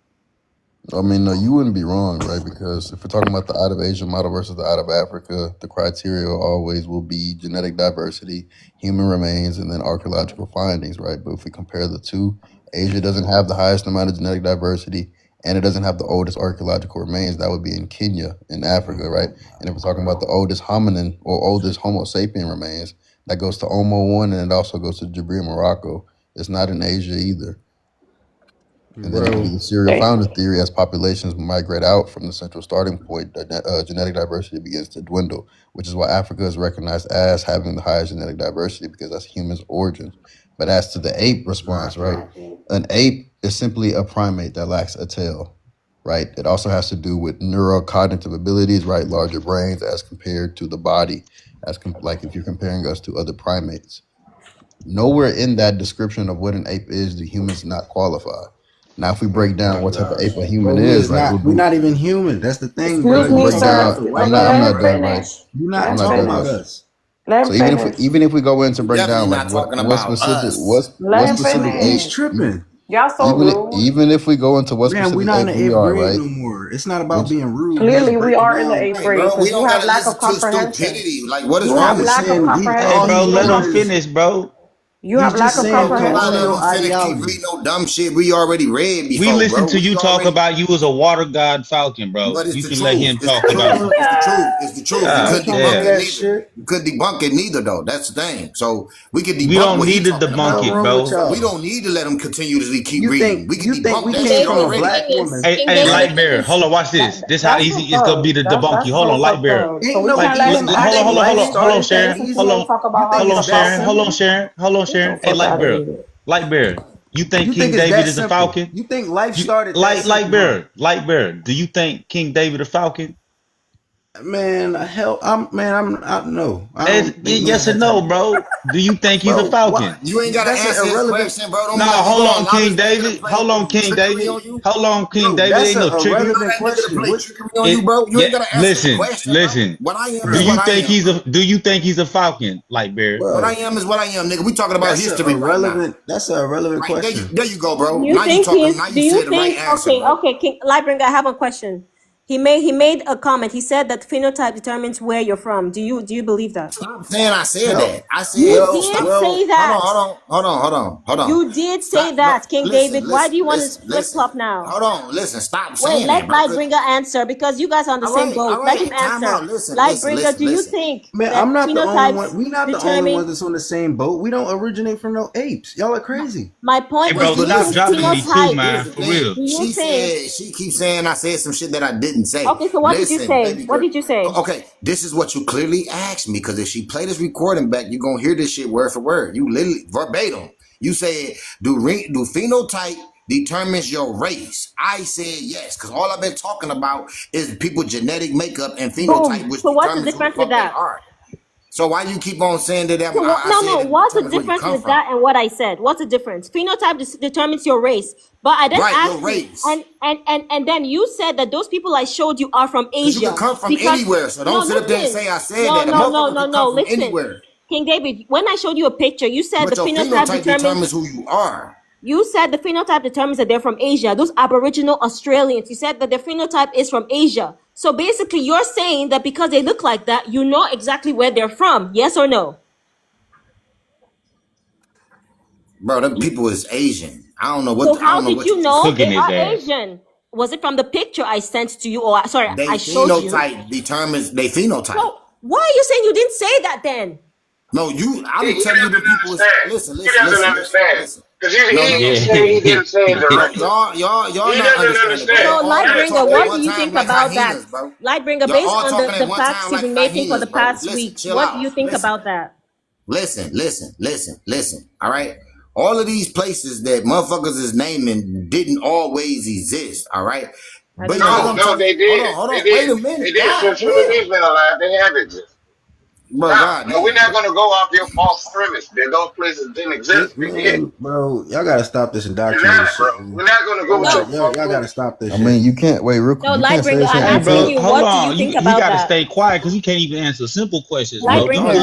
I mean, no, you wouldn't be wrong, right? Because if we're talking about the out of Asia model versus the out of Africa, the criteria always will be genetic diversity, human remains, and then archaeological findings, right? But if we compare the two, Asia doesn't have the highest amount of genetic diversity, and it doesn't have the oldest archaeological remains. That would be in Kenya, in Africa, right? And if we're talking about the oldest hominin or oldest Homo sapien remains, that goes to Omo 1, and it also goes to Jabril, Morocco. It's not in Asia either. And then it could be the serial founder theory. As populations migrate out from the central starting point, genetic diversity begins to dwindle, which is why Africa is recognized as having the highest genetic diversity, because that's humans' origins. But as to the ape response, right? An ape is simply a primate that lacks a tail, right? It also has to do with neurocognitive abilities, right? Larger brains as compared to the body, like if you're comparing us to other primates. Nowhere in that description of what an ape is do humans not qualify. Now, if we break down what type of ape a human is, right? We're not even human. That's the thing, Excuse bro. me, sir. I'm not done, right? You're not I'm not talking done, about right? us. Let So him finish. even if we go in to break down, Definitely like not talking what about specific, us. what Let him specific finish. He's ape, tripping. Y'all so rude. even if we go into what Man, specific we're not in ape the we 8th are, grade right? no more. It's not about being rude. Clearly, we Break it are in the down. 8th Hey, grade bro, we because you don't have gotta lack listen of to comprehension. stupidity. Like, what is You wrong have with lack you? of Saying comprehension. Hey, bro, let him is finish, bro. You he's have lack just of saying Bro, we don't come gotta on comprehension. your even finna keep ideology. reading no dumb shit we already read We before, listened bro. to you We talk already, about you was a water god falcon, bro. but it's You the can let truth. him It's talk the about truth. it. It's the truth. It's the truth. You God couldn't debunk damn. it neither. You couldn't debunk it neither, though. That's the thing. So we could We debunk don't what he need to talking debunk about. it, Wrong with bro. y'all? We don't need to let him continuously keep You reading. We think can you think debunk we that came shit from a already. black woman? Hey, Lightbearer, hold on, watch this. This how That's easy what's it's gonna be up. to debunk you. Hold So on, fucked Lightbearer. up. So Ain't we no Like, can't let him easy. ask Actually, you life questions. hold on, started that Sharon. Since easy. you Hold don't on, talk You about how think you it's that fuck. Hold on, simple? Sharon. Get the Hey, fuck out of Lightbearer. here. Lightbearer. You think You think King it's David that is a simple? falcon? You think life You started that simple, huh? Lightbearer. Do you think King David a falcon? Man, hell, I no. I It's, don't think none of yes or that type no, of. bro. Do you think he's a Bro, falcon? what? You ain't gotta That's an answer his irrelevant. question, bro. Don't No, be like you hold gonna on, allow King this nigga to David. play Hold on, King trickery David. on you. Hold on, King Bro, David. that's Ain't an no You trigger. allow irrelevant that nigga to question. play What, trickery on you, bro. You Yeah. ain't gotta answer the Listen, question, bro. listen. What I am Do is bro? what you I think am, he's bro. a? Do you think he's a falcon, Lightbearer? What I Bro, am is what I am, nigga. We talking about that's an history right now. irrelevant. That's an irrelevant Right there, question. there you go, bro. Do you Now you think talking. he's? Now Do you you said the right think? answer, Okay, bro. okay. King Lightbringer, I have a question. He made a comment. He said that phenotype determines where you're from. Do you believe that? Stop saying I said that. I said you did say that. Hold on. You did say that, King David. Why do you want to flip flop now? Hold on, listen. Stop saying that. Wait, let Lightbringer answer because you guys are on the same boat. Let him answer. Lightbringer, do you think? Man, I'm not the only one. We're not the only ones that's on the same boat. We don't originate from no apes. Y'all are crazy. My point was, stop dropping me too, man. For real. She keeps saying I said some shit that I didn't say. Okay, so what did you say? What did you say? Okay, this is what you clearly asked me, because if she play this recording back, you're gonna hear this shit word for word. You literally verbatim. You said, do phenotype determines your race? I said yes, because all I've been talking about is people's genetic makeup and phenotype, which so what's the difference with that? So why do you keep on saying that? What's the difference with that and what I said? What's the difference? Phenotype determines your race, but I didn't ask you. And then you said that those people I showed you are from Asia. You can come from anywhere, so don't sit up there and say I said that. No. Listen, anywhere. King David, when I showed you a picture, you said the phenotype determines who you are. You said the phenotype determines that they're from Asia. Those Aboriginal Australians, you said that their phenotype is from Asia. So basically, you're saying that because they look like that, you know exactly where they're from. Yes or no? Bro, them people is Asian. I don't know what. So how did you know they are Asian? Was it from the picture I sent to you, or I showed you? Phenotype determines their phenotype. So why are you saying you didn't say that then? No, I'm telling you the people. Listen. He doesn't understand. Because he didn't say it directly. Y'all not understanding. So, Lightbringer, what do you think about that? Lightbringer, based on the facts you've been making for the past week, what do you think about that? Listen. All right? All of these places that motherfuckers is naming didn't always exist, all right? But no, they did. Hold on. Wait a minute. They did. Since Trinidad's been alive, they have existed. Bro, no, we're not going to go off your false premise that those places didn't exist. Bro, y'all got to stop this indoctrination shit. We're not going to go with y'all got to stop this shit. I mean, you can't wait. Real quick. No, Lightbringer, I'm asking you, what do you think about that? You got to stay quiet because you can't even answer simple questions, bro. Lightbringer,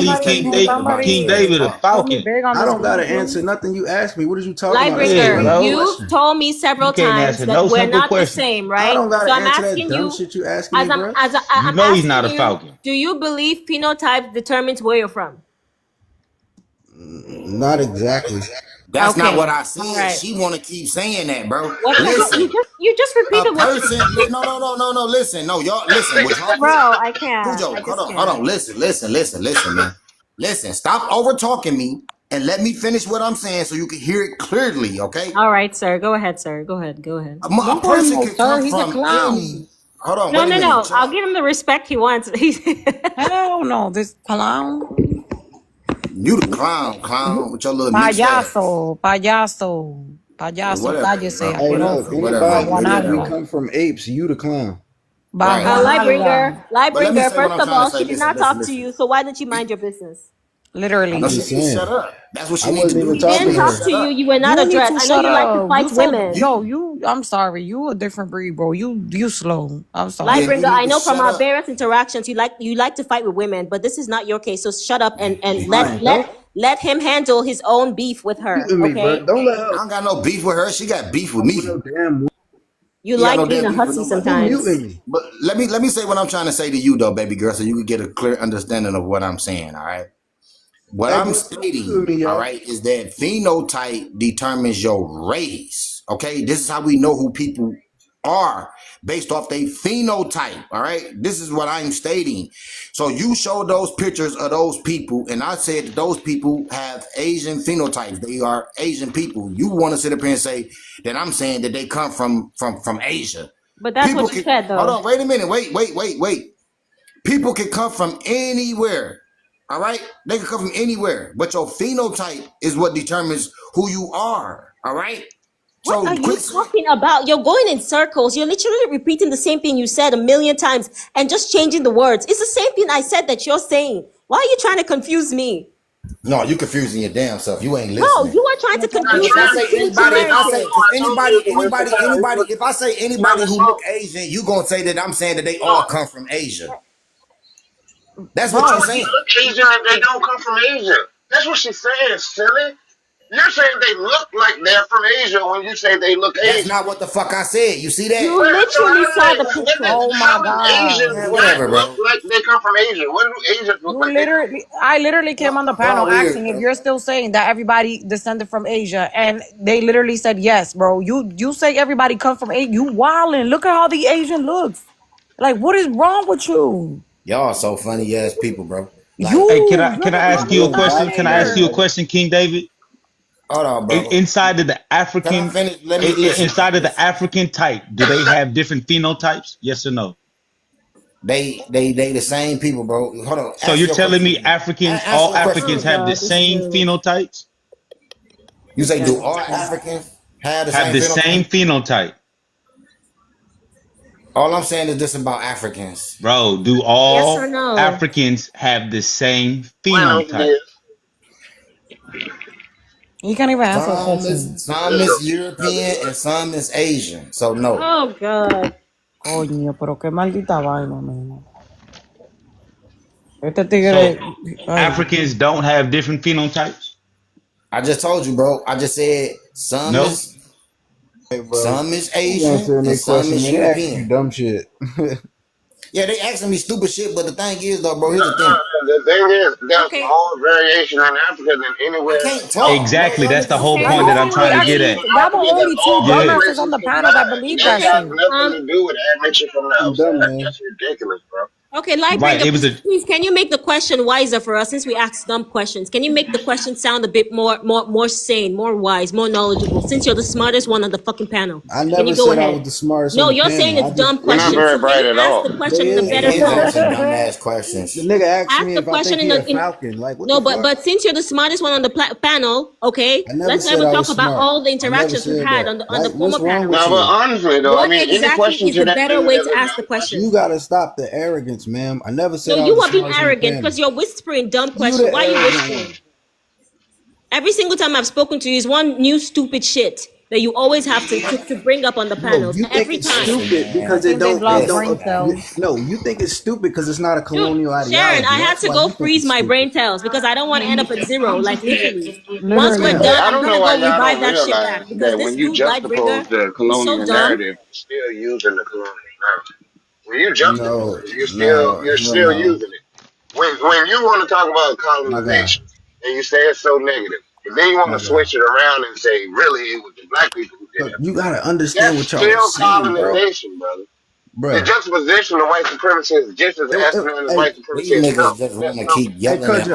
Don't leave King David a falcon. I don't got to answer nothing you ask me. What are you talking about? Lightbringer, you've told me several times that we're not the same, right? I don't got to answer that dumb shit you asking me, bro. You know he's not a falcon. Do you believe phenotype determines where you're from? Not exactly. That's not what I said. Right. She want to keep saying that, bro. Listen, you just repeated what you said. No. Listen, no, y'all listen. Bro, I can't. Hold on. Listen, man. Listen, stop over talking me and let me finish what I'm saying so you can hear it clearly, okay? All right, sir. Go ahead, sir. Go ahead. A person can come from any. Hold on. No. I'll give him the respect he wants. Hell no, this clown. You the clown with your little payaso, cállese. Anybody come from apes, you the clown. Lightbringer, first of all, she did not talk to you, so why didn't you mind your business? Literally. Shut up. That's what she needs to do. She didn't talk to you. You were not addressed. I know you like to fight women. Yo, I'm sorry. You a different breed, bro. You slow. I'm sorry. Lightbringer, I know from our various interactions, you like to fight with women, but this is not your case. So shut up and let him handle his own beef with her. Okay? Don't let her. I don't got no beef with her. She got beef with me. You like being a hussy sometimes. But let me say what I'm trying to say to you though, baby girl, so you can get a clear understanding of what I'm saying. All right. What I'm stating, all right, is that phenotype determines your race. Okay, this is how we know who people are based off their phenotype. All right, this is what I'm stating. So you show those pictures of those people, and I said that those people have Asian phenotypes. They are Asian people. You want to sit up here and say that I'm saying that they come from Asia. But that's people what you said, though. Hold on, wait a minute. Wait. People can come from anywhere. All right, they can come from anywhere, but your phenotype is what determines who you are. All right. What are you talking about? You're going in circles. You're literally repeating the same thing you said a million times and just changing the words. It's the same thing I said that you're saying. Why are you trying to confuse me? No, you confusing your damn self. You ain't listening. No, you are trying to confuse me. If I say anybody who look Asian, you gonna say that I'm saying that they all come from Asia. That's what you're saying. Asian and they don't come from Asia. That's what she's saying, silly. You're saying they look like they're from Asia when you say they look Asian. That's not what the fuck I said. You see that? You literally saw the picture. Oh my god. Asians Whatever, bro. look like they come from Asia? What do Asians look like? I literally came on the panel asking if you're still saying that everybody descended from Asia, and they literally said yes, bro. You say everybody comes from Asia. You wildin'. Look at how the Asian looks. Like, what is wrong with you? Y'all so funny ass people, bro. Like, Hey, can I ask you a question? Can I ask you a question, King David? Hold on, bro. Inside of the African, inside of the African type, do they have different phenotypes? Yes or no? They the same people, bro. Hold on. So you're telling me Africans, all Africans have the same phenotypes? You say, do all Africans have the same phenotype? All I'm saying is this about Africans. Bro, do all Africans have the same phenotype? You can't even answer a question. Some is European and some is Asian. So no. Oh God. Coño, pero qué maldita vaina, man. Este tigre. So, Africans don't have different phenotypes? I just told you, bro. I just said some is Asian and some is European. Dumb shit. Yeah, they asking me stupid shit, but the thing is, though, bro, here's the thing. The thing is, there's more variation in Africa than anywhere. I can't talk. Exactly, that's the whole point that I'm trying to get at. Y'all were only two dumbasses on the panel that believe that shit. It has nothing to do with admixture from the outside. That's ridiculous, bro. Okay, Lightbringer, please, can you make the question wiser for us since we asked dumb questions? Can you make the question sound a bit more sane, more wise, more knowledgeable? Since you're the smartest one on the fucking panel, I never said I was the smartest. No, you're saying it's dumb questions. You're not very bright at all. Ask the question in a better tone. Dumbass questions. The nigga asked me if I think he's a Falcon. Like, what no, the fuck? but since you're the smartest one on the panel, okay, let's never talk about all the interactions we've had on the former panel. No, but honestly, though, I mean, any question is the better way to ask the question. You gotta stop the arrogance, ma'am. I never said. No, you are being arrogant because you're whispering dumb questions. Why are you whispering? Every single time I've spoken to you is one new stupid shit that you always have to bring up on the panels. No, you think every it's time. stupid because it don't. No, you think it's stupid because it's not a colonial ideology. Sharon, I had to go freeze my brain cells because I don't want to end up at zero. Like literally, once we're done, I'm gonna go revive that shit back because this when you juxtapose the colonial narrative, you're still using the colonial narrative. When you juxtapose, you're still using it. When you want to talk about colonization and you say it's so negative, and then you want to switch it around and say, really, it was the black people who did it. You gotta understand what y'all still saying, colonization, brother. The juxtaposition of white supremacy is just as ethnic as white supremacy is. Niggas just want to keep yelling at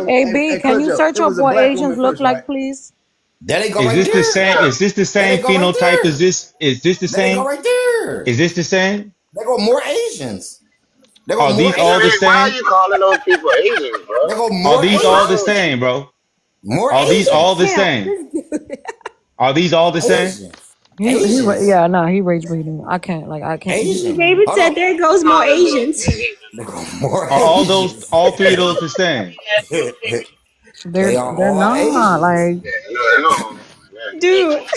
Hey, B, can you search up what Asians look like, please? There they go. Is this the same? Is this the same phenotype? Is this the same? They go right there. Is this the same? They go more Asians. They go are these all the same? Why are you calling those people Asians, bro? They go more are these all the same, bro? More are these all the same? Are these all the same? He rage baiting. I can't. David said, "There goes more Asians." Are all three of those the same? They're not like. Dude.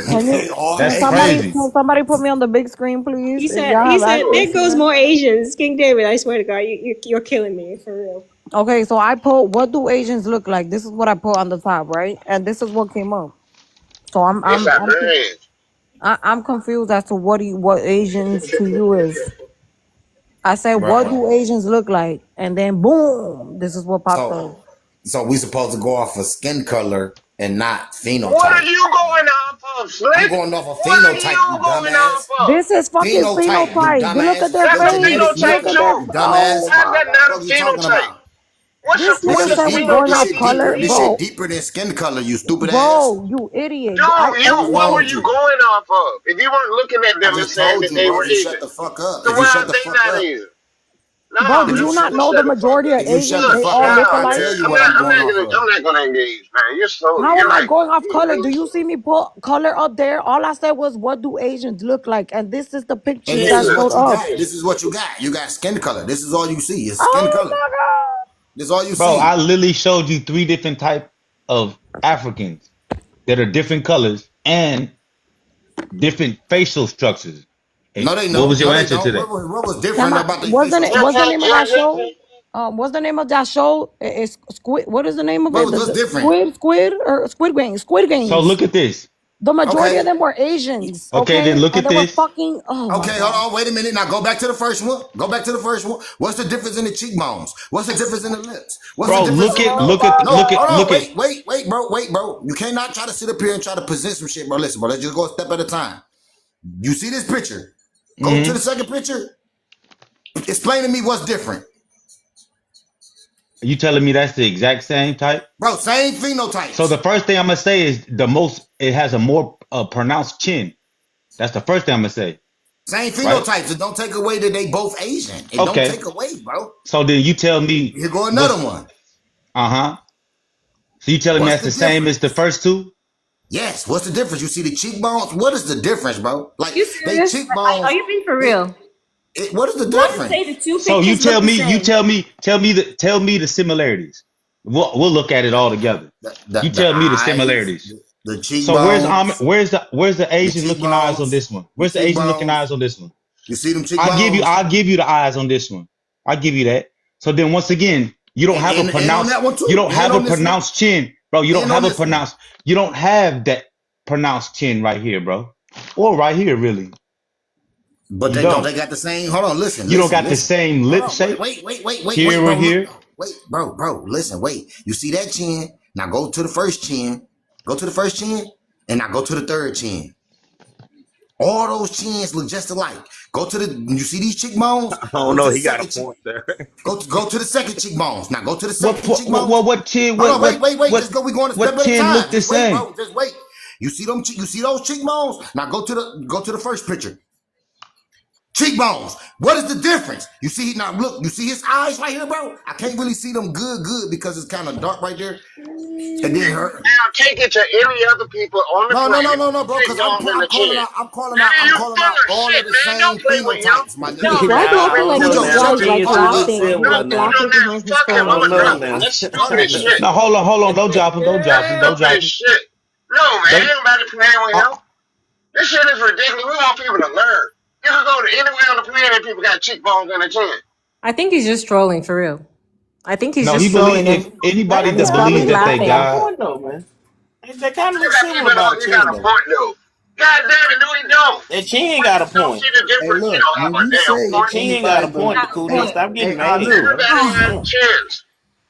Can somebody put me on the big screen, please? He said, there goes more Asians. King David, I swear to God, you're killing me, for real. Okay, so I put, what do Asians look like? This is what I put on the top, right? And this is what came up. So I'm confused as to what Asians to you is. I said, what do Asians look like? And then boom, this is what popped up. So we supposed to go off of skin color and not phenotype. What are you going off of, Slick? I'm going off of phenotype, you dumbass. This is fucking phenotype. You look at their face. Phenotype too. Dumbass. How's that not a phenotype? This nigga said we going off color, this bro. shit deeper than skin color, you stupid ass. Bro, you idiot. Dude, what were you going off of? If you weren't looking at them and saying that they were Asian, shut the fuck up. So why are they not Asian? Bro, do you not know the majority of Asians? They all look alike. I'm not gonna engage, man. You're so. How am I going off color? Do you see me put color up there? All I said was, what do Asians look like? And this is the picture that's put up. This is what you got. You got skin color. This is all you see. It's skin color. My God. This is all you see. Bro, I literally showed you 3 different types of Africans that are different colors and different facial structures. No, they know. What was your answer to that? What was different about the Wasn't the name of that show? what's the name of that show? It's Squid. What is the name of it? What's different? Squid So Games. look at this. The majority of them were Asians. Okay, then look and at they were this. fucking. Oh Okay, hold on, wait a minute. Now go back to the first one. Go back to the first one. What's the difference in the cheekbones? What's the difference in the lips? What's Bro, the difference? Wait, bro. You cannot try to sit up here and try to present some shit, bro. Listen, bro, let's just go a step at a time. You see this picture? Go to the second picture. Explain to me what's different. You telling me that's the exact same type? Bro, same phenotype. So the first thing I'm gonna say is it has a more pronounced chin. That's the first thing I'm gonna say. Same phenotypes. Right? It don't take away that they both Asian. It don't take away, bro. So then you tell me. Here go another one. So you telling me that's the same as the first two? Yes. What's the difference? You see the cheekbones? What is the difference, bro? Like they cheekbones. Are you being for real? What is the difference? Say the two so you tell me the similarities. We'll look at it all together. You tell me the similarities. The cheekbones. So where's the Asian looking eyes on this one? Where's the Asian looking eyes on this one? You see them cheekbones? I'll give you the eyes on this one. I'll give you that. So then once again, you don't have a pronounced chin, bro. You don't have that pronounced chin right here, bro. Or right here, really. But they got the same. Hold on, listen. You don't got the same lip shape. Wait. Here or here. Wait, bro. Listen, wait. You see that chin? Now go to the first chin. Go to the first chin, and now go to the third chin. All those chins look just alike. You see these cheekbones? I don't know. He got a point there. Go to the second cheekbones. Now go to the second cheekbones. What chin? Wait. Just go. We going to step at a chin time. Look the same? Wait, bro. Just wait. You see them? You see those cheekbones? Now go to the first picture. Cheekbones. What is the difference? You see now? Look. You see his eyes right here, bro. I can't really see them good because it's kind of dark right there. And then now take it to any other people on the planet. No, bro. Because I'm calling out all of the same phenotypes, my nigga. Why do I feel like this guy's like laughing? No, hold on. Don't drop him. No, man. Ain't nobody playing with him. This shit is ridiculous. We want people to learn. You can go to anywhere on the planet and people got cheekbones on their chin. I think he's just trolling for real. I think he's just he trolling. If anybody that believes that they got. They kind of look similar about chin, got a point, though. God damn it, no, he don't. That chin got a point. Hey, look, when you say the chin got a point, Cooley, stop getting mad.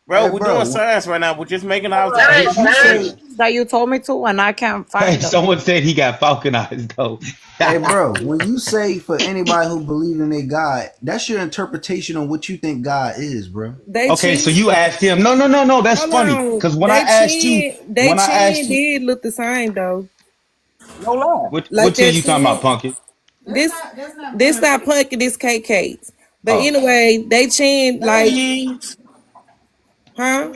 Bro, we're doing science right now. We're just making observations. That you told me to, and I can't find them. Someone said he got falcon eyes, though. Hey, bro, when you say for anybody who believes in their God, that's your interpretation on what you think God is, bro. So you asked him. No. That's funny. Because when I asked you, did look the same, though. No lie. What chin you talking about, Punky? This not Punky, this KK's. But anyway, they chin like... Huh?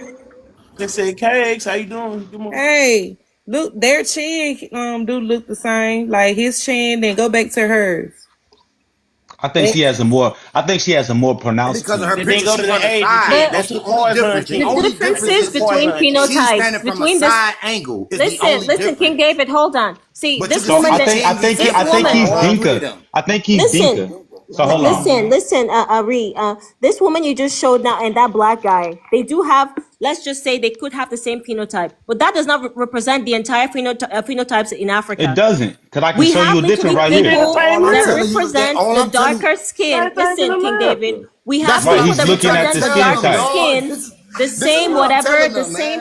They say, Cakes, how you doing? Good morning. Hey, look, their chin do look the same. Like his chin, then go back to hers. I think she has a more pronounced. Because of her picture, go to the age. That's the only difference. The differences between phenotypes, between the side angle. Listen, King David, hold on. See, this woman. I think he's Dinka. I think he's Dinka. So hold on. Listen, Ari. This woman you just showed now and that black guy, they do have. Let's just say they could have the same phenotype, but that does not represent the entire phenotypes in Africa. It doesn't, because I can show you a different right here. That represent the darker skin. Listen, King David, we have people that represent the darker skin, the same whatever, the same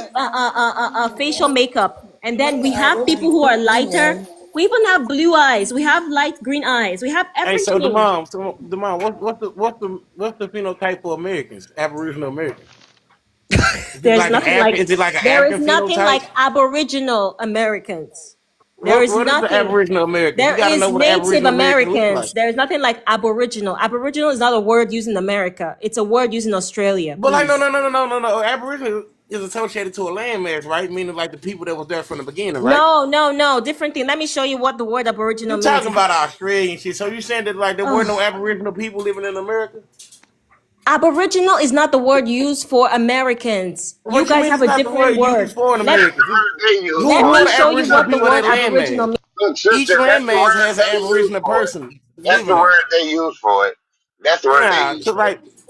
facial makeup, and then we have people who are lighter. We even have blue eyes. We have light green eyes. We have everything. Hey, so the mom, what's the phenotype for Americans, Aboriginal Americans? There's nothing like there is nothing like Aboriginal Americans. There is nothing. Aboriginal Americans. There is Native Americans. There is nothing like Aboriginal. Aboriginal is not a word used in America. It's a word used in Australia. But like no. Aboriginal is associated to a landmass, right? Meaning like the people that was there from the beginning, right? No, different thing. Let me show you what the word Aboriginal means. You're talking about Australian shit. So you saying that like there were no Aboriginal people living in America? Aboriginal is not the word used for Americans. You guys have a different word. Let me show you what the word Aboriginal means. Each landmass has an Aboriginal person. That's the word they use for it. That's the word they use. Like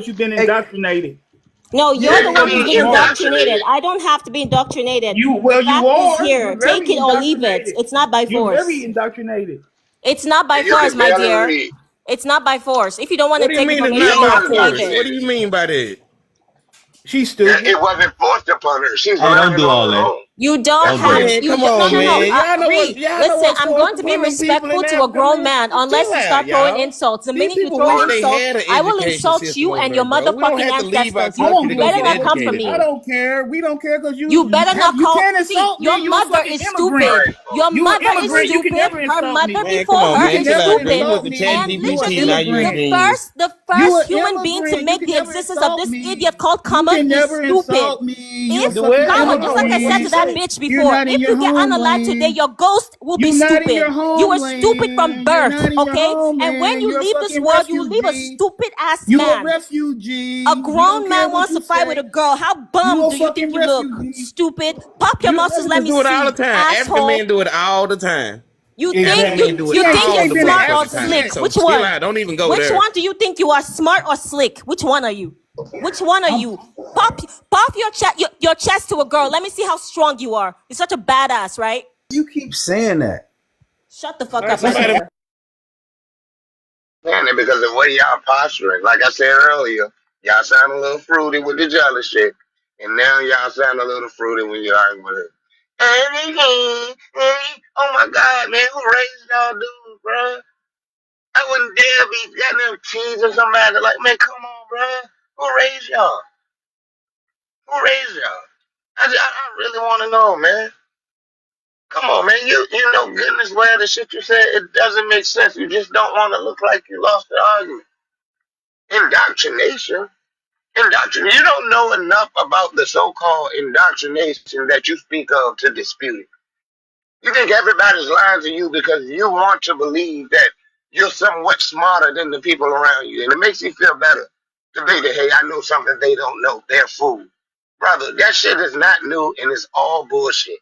because you've been indoctrinated. No, you're Yeah, the one who's been indoctrinated. indoctrinated. I don't have to be indoctrinated. You The fact is are. here. You're very Take it or leave it. indoctrinated. It's not by You're force. very indoctrinated. It's not by You force, can my barely dear. read. It's not by force. If you don't want What to do you take mean it's information, not you by have to leave force? it. What do you mean by that? She's Yeah, stupid. it wasn't forced upon her. She's Hey, don't learning do all on her that. own. You don't That's have it. Man, come on, man. Y'all know Reed, y'all know listen, what's I'm for going to be women, people respectful in to a Africa, grown man. man unless Chill you out, start throwing y'all. insults. The These minute you people throw wish they insults, had an I will education insult system you over and there, your bro. We don't motherfucking have to leave our ancestors. country You to go better get not come for educated. me. I don't care. We don't care because You better not you call. can't See, insult me. your You a mother fucking is immigrant. stupid. Your You an mother is immigrant. You can stupid. never Her insult me. mother Man, before come on, her man. is Chill out, bro. You stupid. went to And ChatGPT. literally, Now you a genius. the You first an human being to immigrant. You make can the never existence of insult this me. idiot called You comma can is never stupid. insult me. You a If fucking comma, just like I said to that immigrant. bitch You're before, not in if your you get unalive today, homeland. your ghost will be You're not in stupid. your You were stupid from homeland. You're birth, not in your okay? And when homeland. you You're a leave this fucking world, you leave a refugee. stupid ass You a man. refugee. A We don't grown care man what wants you to fight with say. a girl. How You bum a do you fucking think you look? refugee. Stupid. Pop your muscles, let Africans me do it all the see. time. African Asshole. men do it all the time. You think African you men do it you think all you're the been an smart or motherfucking time. slick? African. So Which chill one? out. Don't even go Which there. one do you think you are, smart or slick? Which one are you? Which one are you? Pop your chest to a girl. Let me see how strong you are. You're such a badass, right? You keep saying that. Shut the fuck Like up, somebody, Messenger. Man, because of the way y'all posturing. Like I said earlier, y'all sound a little fruity with the jealous shit. And now y'all sound a little fruity when you're arguing with it. Oh my God, man, who raised y'all dudes, bruh? I wouldn't dare be goddamn teasing somebody like, man, come on, bruh. Who raised y'all? Who raised y'all? I really want to know, man. Come on, man. You know goodness well the shit you said, it doesn't make sense. You just don't want to look like you lost the argument. Indoctrination. You don't know enough about the so-called indoctrination that you speak of to dispute it. You think everybody's lying to you because you want to believe that you're somewhat smarter than the people around you. And it makes you feel better to be that, hey, I know something they don't know. They're fooled. Brother, that shit is not new and it's all bullshit.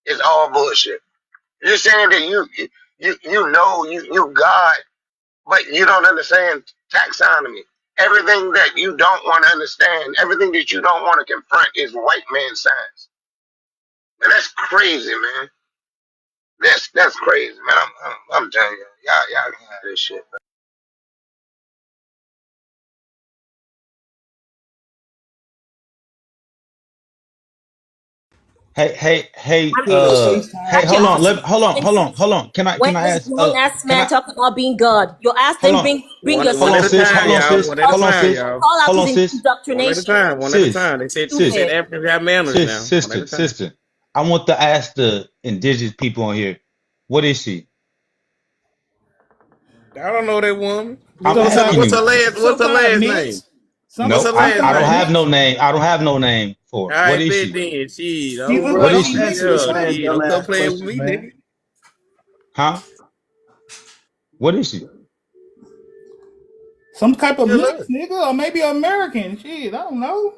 It's all bullshit. You're saying that you God, but you don't understand taxonomy. Everything that you don't want to understand, everything that you don't want to confront is white man science. And that's crazy, man. That's crazy, man. I'm telling you, y'all can have this shit. Hey, I'm finished. hey, Shut your ass up. hold on. Can When I this ask? grown ass Can man I? talking about being God, your ass Hold didn't on, bring one yourself at a sis, time, y'all. One at a time, y'all. call out his sis, One at a indoctrination. time. One at a time. They said Stupid. Africans got manners now. One at a time. sister. I want to ask the indigenous people on here, what is she? I don't know that woman. I'm Some kind, asking What's her you. last? What's some her kind of last name? mix. What's No, her Some last I kind don't of name? have no mix. name. I don't have no name for All her. What right, is bet she? then. She She don't look What like is run. she she? answered this Yeah, man's she don't come dumbass playing with questions, me, man. nigga. Huh? What is she? Some type of Good mix, luck. nigga, or maybe American. Shit, I don't know.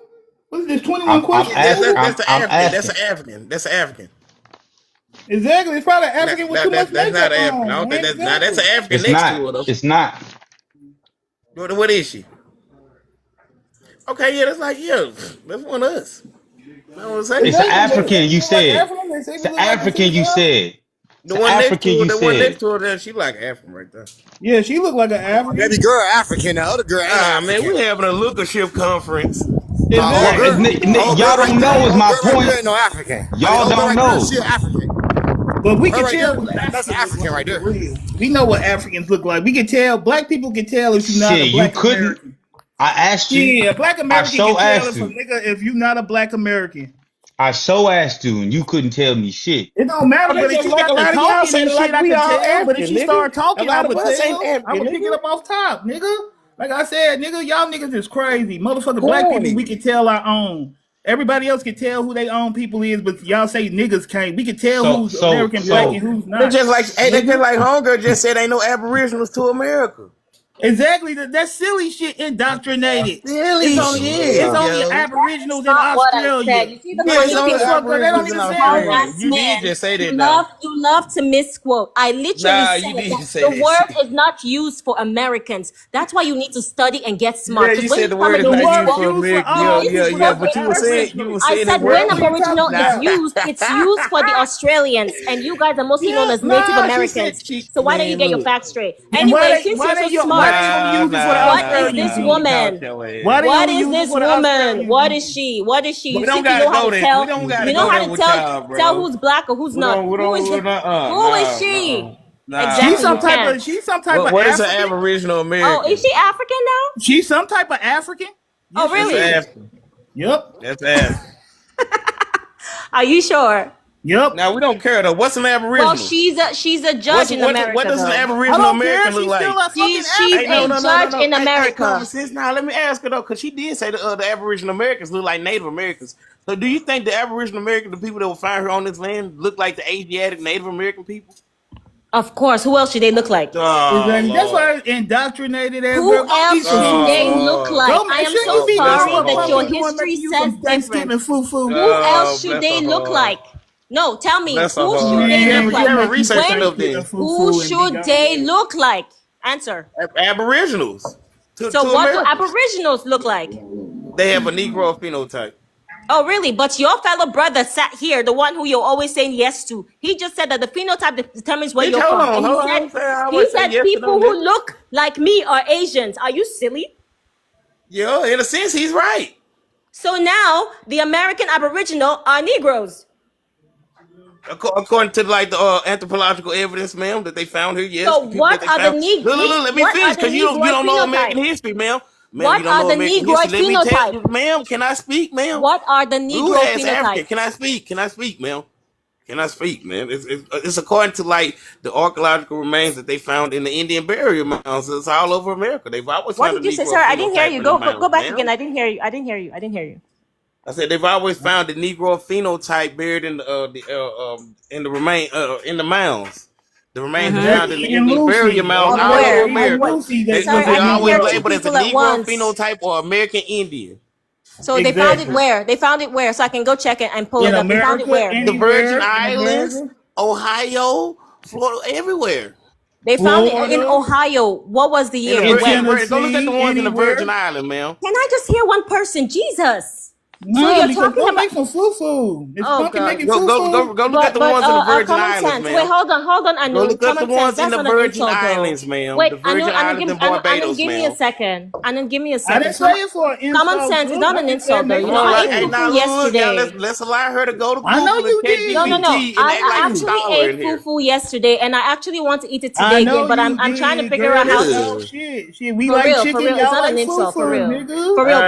What is this, 21 I'm questions, That's nigga? that's the I'm African. That's asking. the African. That's the African. Exactly. It's probably African with too much That's not makeup African. I on, don't think man. that's now. That's Exactly. an African It's next not. to her though. It's not. What is she? Okay, yeah, that's like yeah, that's one of us. Know what I'm saying? It's an Exactly. They say African. we You look like said. African. They say It's we an look like a African. You female. said. It's The an one next African. to her, You the one next said. to her, there, she like African right there. Yeah, she look like an African. Baby girl African, the other girl ain't Ah man, African. we having a lookership conference. The old Exactly. girl, That's what we the doing. old girl Y'all right don't there, know is old my girl right there point. ain't no African. I mean, Y'all old girl don't right there, she know. an African. But we Her can right tell there, what that's an Africans look African like right for there. real. We know what Africans look like. We can tell. Black people can tell if you're not a Shit, you black couldn't. American. I asked you. Yeah, a black I American can so tell asked if a you. nigga if you're not a black American. I so asked you, and you couldn't tell me shit. It don't matter, They but if just she like got a the lot of y'all talking said and it like shit, I we could all tell. But if African, she nigga. start A talking, I lot of would us ain't tell. I African, would pick it nigga. up off top, nigga. Like I said, nigga, y'all niggas is crazy. Motherfucker, black people, we Corny. can tell our own. Everybody else can tell who they own people is, but y'all say niggas can't. We can tell So, who's so, American black and so, who's They not. just like they just Nigga. like Hunger just said ain't no aboriginals to America. Exactly. That's silly shit indoctrinated. It's Silly shit, only yo. That's aboriginals in not what I said. Australia. You see the Yeah, Man, it's funny shut only the thing? fuck up. That don't aboriginals in even Grown sound Australia. right. ass You did man, just say you that though. love to misquote. I literally Nah, said you need that to say the that word shit. is not used for Americans. That's why you need to study and get smart. Yeah, Because you when said you the come word and is The not used word misquote, for used for America. all Yeah, this yeah, is people yeah. what that's the But you were saying aboriginal. I that said word when What was are you Aboriginal talking is nah. about? used, it's used for the Australians, and you guys are mostly known Yeah, as Native nah, she said Americans. she. So why don't you Man, get your look. facts straight? Then Anyway, since you're so why smart, they gonna Nah, use it for the nah, what nah, is Australians this nah. We then? caught woman? your ass. Why they What gonna is use it this for the woman? Australians What is then? she? What is she? But You we don't think you know gotta how go to there. We tell? don't gotta You know go how there to with y'all, tell bro. who's black or who's We not? don't. We Who is don't. the Nah. who is she? She's Exactly, you some type Nah. can't. of What is an African. Aboriginal Oh, is American? she African now? She's some type of African. Oh, Yes, she That's is. really? African. Yep. That's African. Are you sure? Yep. Now we don't care though. What's an Aboriginal? Well, she's a judge in America. What does an though. Aboriginal American look like? She's a judge in America. Now let me ask her though, because she did say the Aboriginal Americans look like Native Americans. So do you think the Aboriginal Americans, the people that will find her on this land, look like the Asiatic Native American people? Of course. Who else should they look like? That's why indoctrinated. Who else should they look like? I am so sorry that your history says different. Who else should they look like? No, tell me. Who should they look like? Who should they look like? Answer. Aboriginals. So what do Aboriginals look like? They have a Negro phenotype. Oh, really? But your fellow brother sat here, the one who you're always saying yes to. He just said that the phenotype determines where you're from. He said people who look like me are Asians. Are you silly? Yeah, in a sense, he's right. So now the American Aboriginal are Negroes. According to like the anthropological evidence, ma'am, that they found here, yes. So what are the Negroes? Look, let me finish, because you don't know American history, ma'am. What are the Negroid phenotype? Ma'am, can I speak, ma'am? What are the Negro phenotype? Can I speak? Can I speak, ma'am? Can I speak, man? It's according to like the archaeological remains that they found in the Indian burial mounds. It's all over America. They've always what found. What did you say, sir? I didn't hear you. Go back again. I didn't hear you. I didn't hear you. I said they've always found the Negro phenotype buried in the mounds. The remains found in the burial mounds all over America. They always labeled as a Negro phenotype or American Indian. So they found it where? They found it where? So I can go check it and pull it up. They found it where? The Virgin Islands, Ohio, Florida, everywhere. They found it in Ohio. What was the year? Go look at the ones in the Virgin Islands, ma'am. Can I just hear one person? Jesus. No, so you're talking about some foo-foo. Go look at the ones in the Virgin Islands, ma'am. Wait, hold on. I know. Go look at the ones in the Virgin Islands, ma'am. Wait, the Virgin Islands and Barbados, give me a second. I didn't say it for an insult. Common sense is not an insult, though. You know, I ate foo-foo yesterday. Let's allow her to go to Google. I know you did. No. I actually ate foo-foo yesterday, and I actually want to eat it today again. But I'm trying to figure out how to. Shit. We like chicken. It's not an insult. For real.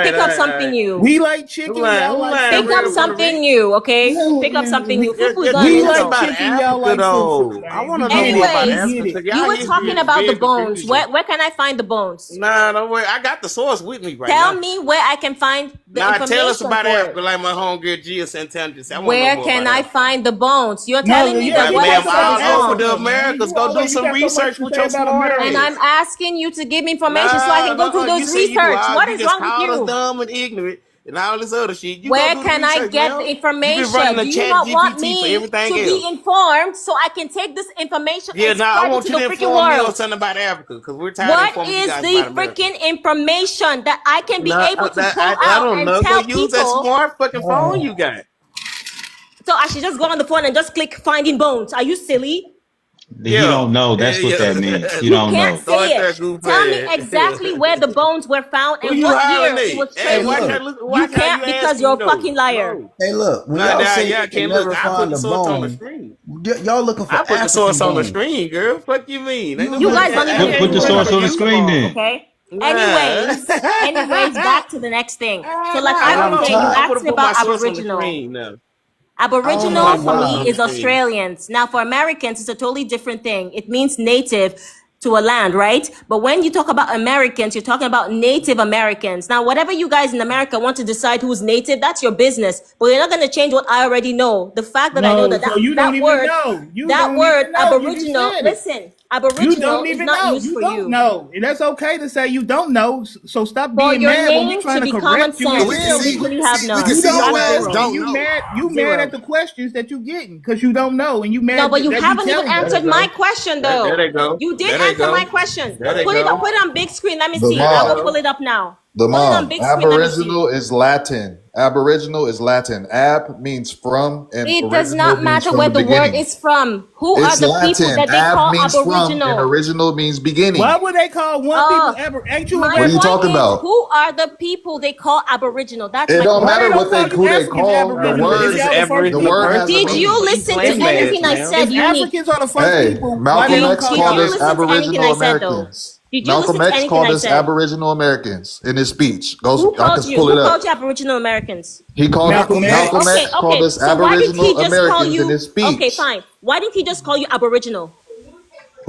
Pick up something new. We like chicken. Pick up something new, okay? Pick up something new. We like chicken, y'all like food. I want to know about Africa. You were talking about the bones. Where can I find the bones? Nah, don't worry. I got the source with me right now. Tell me where I can find the information. Tell us about Africa, like my homegirl Gia Santana. Where can I find the bones? You're telling me that what I said is wrong. The Americans, go do some research with your smart. And I'm asking you to give me information so I can go do those research. What is wrong with you? Dumb and ignorant. And all this other shit. Where can I get the information? Do you not want me to be informed so I can take this information and spread I want it you to to the freaking inform me on world? something about Africa, because we're tired of What is the freaking information that I can be able to pull out and tell people? Use that smart fucking phone you got. So I should just go on the phone and just click finding bones. Are you silly? You don't know. That's what that means. You don't know. Say it. Tell me exactly where the bones were found and what year it was traded. You can't because you're a fucking liar. Hey, look. When y'all say you can never find a bone, y'all looking for I put the source on the screen, girl. Fuck you mean? You guys don't even put the source on the screen then. Okay. Anyways, back to the next thing. So like I was saying, you asked me about Aboriginal. Aboriginal for me is Australians. Now for Americans, it's a totally different thing. It means native to a land, right? But when you talk about Americans, you're talking about Native Americans. Now, whatever you guys in America want to decide who's native, that's your business. But you're not going to change what I already know. The fact that I know that word Aboriginal, listen, Aboriginal is not used for you. No, that's okay to say you don't know. So stop being mad when we're trying to correct you. You mad at the questions that you're getting because you don't know and you mad. No, but you haven't even answered my question though. There they go. You did answer my question. Put it on big screen. Let me see. I will pull it up now. Aboriginal is Latin. Aboriginal is Latin. Ab means from, and it does not matter where the word is from. Who are the people that they call Aboriginal? And original means beginning. Why would they call one people Aboriginal? What are you talking about? Who are the people they call Aboriginal? That's it. Don't matter who they call. The word. Did you listen to anything I said? Africans are the first people. Malcolm X called us Aboriginal Americans. Did you Malcolm listen to X anything called I us said? Aboriginal Americans in his speech. Who I called can you? pull it Who up. called you Aboriginal Americans? He called Malcolm Malcolm X. Okay, X called okay. us So why didn't he Aboriginal just call Americans in you? his Okay, speech. fine. Why didn't he just call you Aboriginal?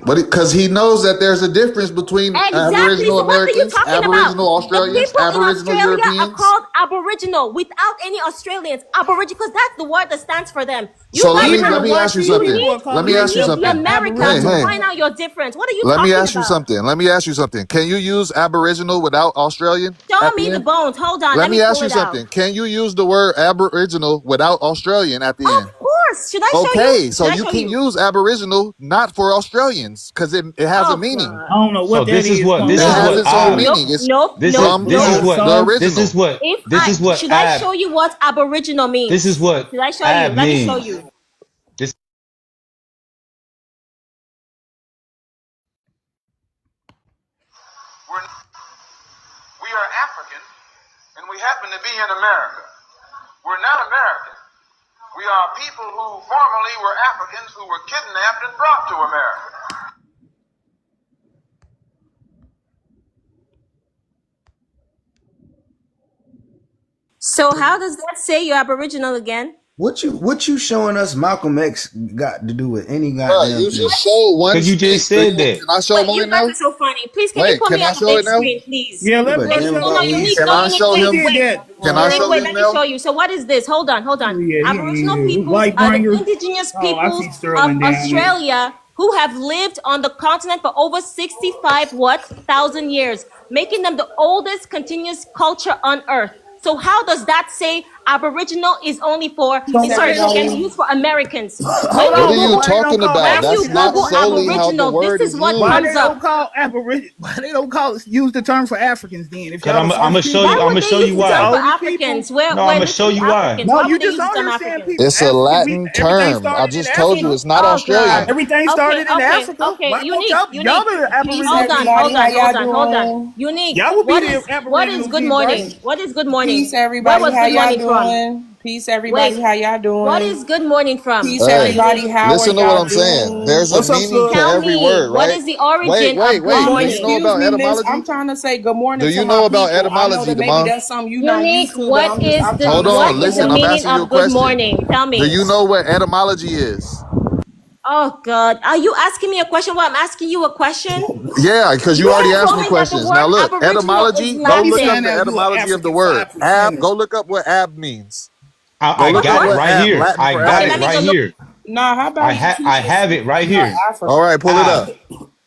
But because he knows that there's a difference between Exactly. Aboriginal So what are you Americans, talking about? Aboriginal The Australians, people in Aboriginal Australia are Europeans. called Aboriginal without any Australians. Aboriginal, because that's the word that stands for them. You So guys let me ask you something. Let me ask you need something. America Hey, to hey. find out your difference. What are you Let me talking ask you about? something. Let me ask you something. Can you use Aboriginal without Australian Show at me the the end? bones. Hold on. Let Let me me ask pull you it out. something. Can you use the word Aboriginal without Australian at the end? Of course. Should I show you? Okay, so Should I you show can you? use Aboriginal not for Australians because it has a Oh meaning. God. I don't know So what that this is is. what It this is has what its own I meaning. It's from this is what the this original. is what If this is what should I show you what Aboriginal means? this is what Should I show you? ab Let me show means. you. This We are African, and we happen to be in America. We're not American. We are people who formerly were Africans who were kidnapped and brought to America. So how does that say you're Aboriginal again? What you showing us Malcolm X got to do with any Bro, goddamn you thing? just showed one because you speech. just said that. Can I show Wait, you mine guys now? are so funny. Please, can you Wait, put can me I on the show it big now? screen, please? Yeah, let Give a bro damn show about No, what he unique. Can No, said. I unique. show he Wait, him? did wait. that Can I before. Unique, show wait. him Let me now? show you. So what is this? Hold on, hold Oh on. yeah, Aboriginal peoples light are the bringer. indigenous Oh, I peoples see of Sterling down there. Australia who have lived on the continent for over 65,000 years, making them the oldest continuous culture on Earth. So how does that say Aboriginal is only for, sorry, can be used for Americans? When Hold What you are on, but you why Google, they don't talking call about? when you That's not Africans Google solely Aboriginal? how the Aboriginal, this word is is what Why comes they used. don't up. call Aboriginal? Why they don't use the term for Africans then? If Cause y'all the I'm gonna first show people, you. Why I'm would gonna they show use you the we the term for why. oldest people. Africans? Where, No, I'm where gonna this show is you why. Africans? No, Why you would they just use the don't term understand Africans? people. It's a We Latin everything term. I started in just told you Africa. it's not Oh God. Australian. Everything Okay, started in okay, Africa. okay. Why won't Unique, y'all unique. the Peace, Aboriginal Hold on, people? everybody. hold How on, hold y'all on, hold on. doing? Unique. Y'all would be What the is Aboriginals good then, right? morning? What is good morning? Peace, Where everybody. was How good y'all morning from? doing? Peace, everybody. Wait, How y'all what doing? is good morning from? Peace, Hey, everybody. How are listen to what y'all I'm saying. doing? There's a What's up, meaning to Sir? Tell every me, word, what right? is the Wait, origin wait, of good wait. Do you know morning? Excuse about me, miss. etymology? I'm trying to say good morning Do to you my know about people. I know etymology, that maybe Demond? that's something you're not used Unique, to, but I'm trying Hold to what say on, good is the listen. I'm morning. meaning asking you a of good question. morning? Tell Do me. you know what etymology is? Oh God, are you asking me a question while I'm asking you a question? Yeah, because you You already just asked told me me that the questions. word Now look, Aboriginal is etymology. Why Go you look up saying Latin. the that you an etymology of the African word. 5%? Ab. Go look up what ab means. Go I look What up got it what what? right ab, here. Latin I for got Okay, it let me African. go right look. here. Nah, how about you I teach us have it something right about here. All Africa? right, pull it Ab. up.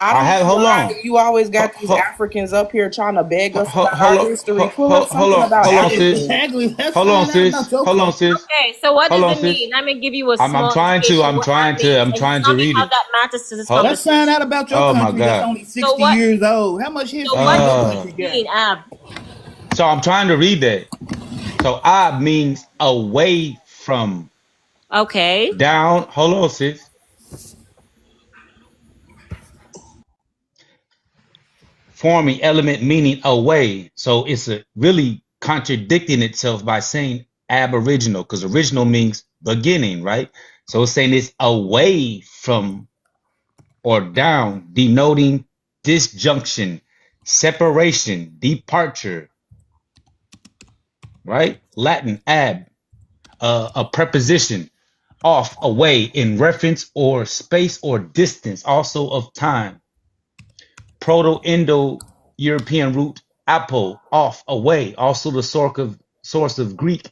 I I don't have. know Hold why on. you always got these Hold, Africans up here trying to beg us about hold our on. history. Pull up Hold something on. about Hold on, sis. Africa. Exactly. Let's Hold on, find out sis. about your Hold on, culture. sis. Okay, so what Hold does on, it sis. mean? Let me give you a I'm small education what ab means, I'm and you trying tell to me read how it. that matters to this Hold. Let's find conversation. out about your Oh my country that's God. only So 60 what? years old. How much So history what your does Uh. country it got? mean, ab? So I'm trying to read that. So ab means away from. Okay. Down. Hold on, sis. Forming element meaning away. So it's a really contradicting itself by saying aboriginal, because original means beginning, right? So it's saying it's away from or down, denoting disjunction, separation, departure, right? Latin ab, a preposition, off, away, in reference or space or distance, also of time. Proto-Indo-European root apo, off, away, also the source of Greek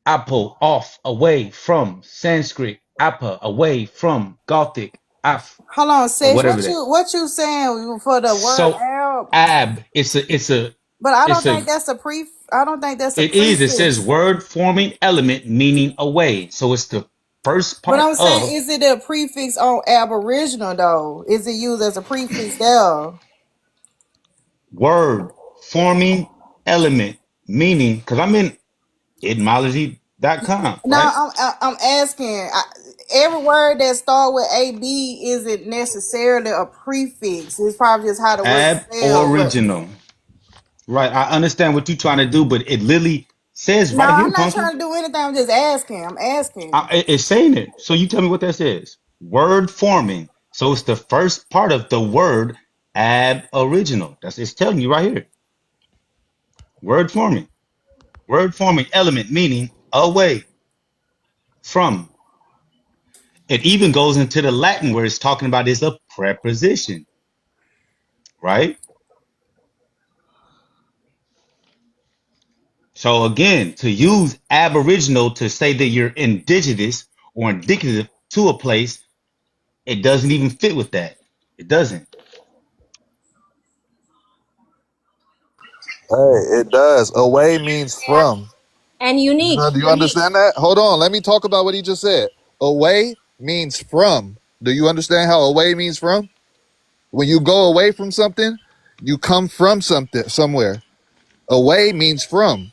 apo, off, away from, Sanskrit apa, away from, Gothic af, Hold on, or sis. whatever that. What you saying for the word So Arab? ab, But I don't it's think a that's a pre. I don't think that's a it is. It says prefix. word forming element meaning away. So it's the first But part I'm saying, of is it a prefix on Aboriginal though? Is it used as a prefix there? word forming element meaning, because I'm in etymology.com, No, right? I'm asking. Every word that start with AB isn't necessarily a prefix. It's probably just how the word is Ab spelled. But original. Right. I understand what you're trying to do, but it literally says no, right here, I'm not Punky. trying to do anything. I'm just asking. I'm asking. It's saying it. So you tell me what that says. Word forming. So it's the first part of the word Aboriginal. That's it's telling you right here. Word forming. Word forming element meaning away from. It even goes into the Latin where it's talking about is a preposition, right? So again, to use aboriginal to say that you're indigenous or indicative to a place, it doesn't even fit with that. It doesn't. Hey, it does. Away means from. And unique. Do you understand that? Hold on. Let me talk about what he just said. Away means from. Do you understand how away means from? When you go away from something, you come from something somewhere. Away means from.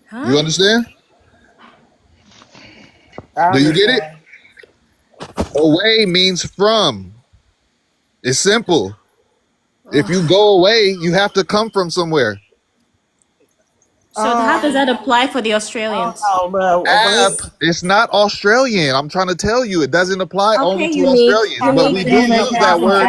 Huh? You understand? Do you get it? Away means from. It's simple. If you go away, you have to come from somewhere. So how does that apply for the Australians? It's not Australian. I'm trying to tell you, it doesn't apply only to Unique. Australians. But we do use that word.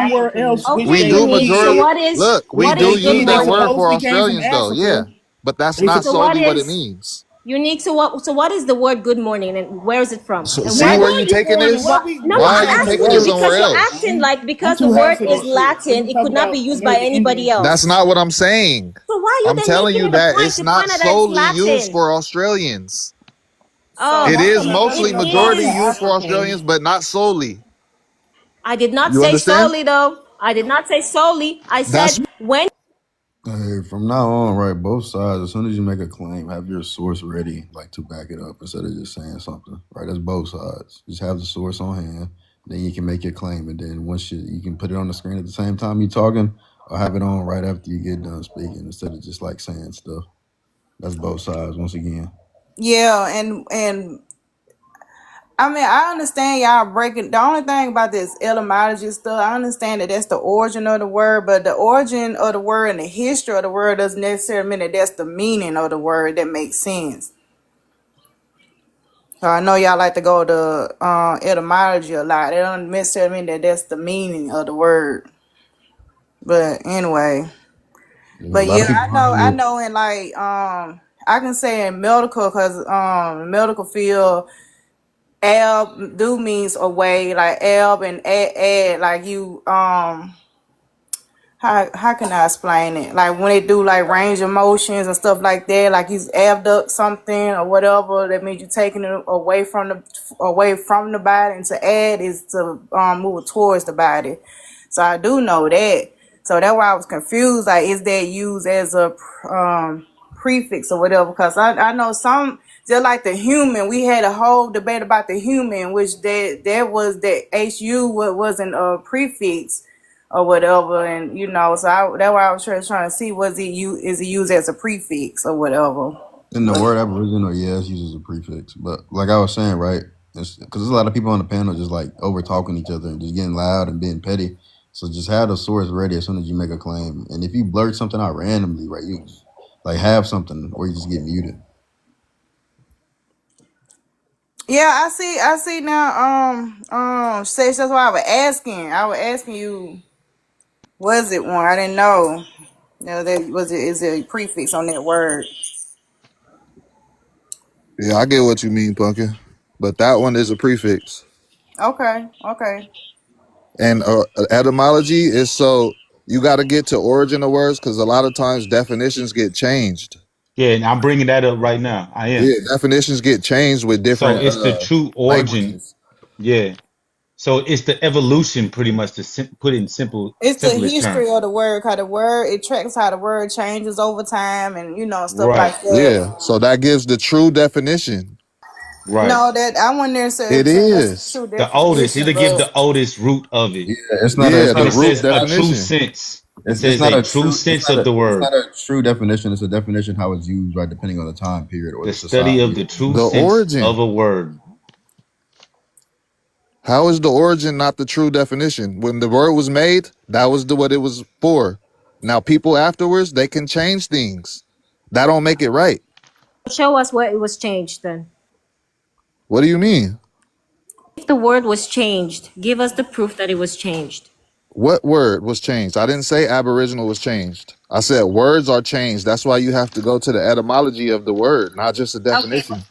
We do Unique. majority. So what is? Look, we what do is use that word for Unique? Australians, though. Yeah, but that's not So what solely what it is means. unique? So what is the word good morning and where is it from? So, And see why where you taking this? No, Why I'm are you asking taking you it because somewhere you're else? acting like because the word is Latin, it could not be used by anybody else. That's not what I'm saying. So why are you I'm then telling making you it a that point it's to not point out that it's solely used Latin? for Australians. Oh, It is mostly it majority is. used for Australians, but not solely. I did not You say understand? solely though. I did not say solely. I That's said when. Hey, from now on, right, both sides, as soon as you make a claim, have your source ready, like to back it up instead of just saying something, right? That's both sides. Just have the source on hand, then you can make your claim, and then once you can put it on the screen at the same time you're talking, or have it on right after you get done speaking instead of just like saying stuff. That's both sides, once again. Yeah, and I mean, I understand y'all breaking. The only thing about this etymology stuff, I understand that that's the origin of the word, but the origin of the word and the history of the word doesn't necessarily mean that that's the meaning of the word that makes sense. So I know y'all like to go to etymology a lot. It don't necessarily mean that that's the meaning of the word. But anyway, A but lot yeah, of people I argue. know in like I can say in medical because medical field. Ab do means away, like ab and add like you how can I explain it? Like when they do like range of motions and stuff like that, like you abduct something or whatever, that means you taking it away from the body, and to add is to move towards the body. So I do know that. So that's why I was confused. Like, is that used as a prefix or whatever? Because I know some, just like the human, we had a whole debate about the human, which that was that HU wasn't a prefix or whatever, and so that's why I was trying to see is it used as a prefix or whatever. In the word Aboriginal, yeah, it's used as a prefix. But like I was saying, right, because there's a lot of people on the panel just like over talking each other and just getting loud and being petty. So just have the source ready as soon as you make a claim. And if you blurt something out randomly, right, you like have something or you just get muted. Yeah, I see now. Sage, that's why I was asking you, was it one? I didn't know. No, is it a prefix on that word? Yeah, I get what you mean, Pumpkin. But that one is a prefix. Okay. And etymology is so you got to get to origin of words because a lot of times definitions get changed. Yeah, and I'm bringing that up right now. I am. Yeah, definitions get changed with So different it's the true origin. languages. Yeah. So it's the evolution, pretty much, to put it in It's the simplest history terms. of the word, how the word, it tracks how the word changes over time and stuff Right. like that. Yeah, so that gives the true definition. Right. No, that I wouldn't necessarily It say that's the is true The oldest. definition, It'll give the but oldest root of it. Yeah, it's not Yeah, But the it root says a true definition. sense. It it's says not a a true true sense of the it's word. not a true definition. It's a definition how it's used, right, depending on the time period or The the study of society. the true The sense of origin. a word. How is the origin not the true definition? When the word was made, that was what it was for. Now people afterwards, they can change things. That don't make it right. Show us where it was changed then. What do you mean? If the word was changed, give us the proof that it was changed. What word was changed? I didn't say aboriginal was changed. I said words are changed. That's why you have to go to the etymology of the word, not just the Okay, definition.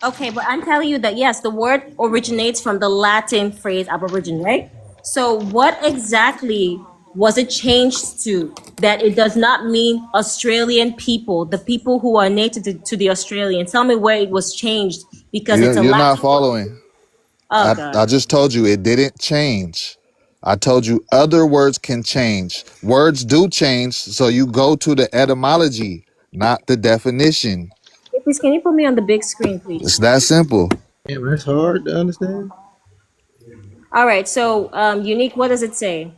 okay, but I'm telling you that yes, the word originates from the Latin phrase aborigine, right? So what exactly was it changed to that it does not mean Australian people, the people who are native to the Australian? Tell me where it was changed because it's a You're not Latin word. following. Oh God. I just told you it didn't change. I told you other words can change. Words do change, so you go to the etymology, not the definition. Hey, please, can you put me on the big screen, It's please? that simple. Damn, that's hard to understand. All right, so Unique, what does it say?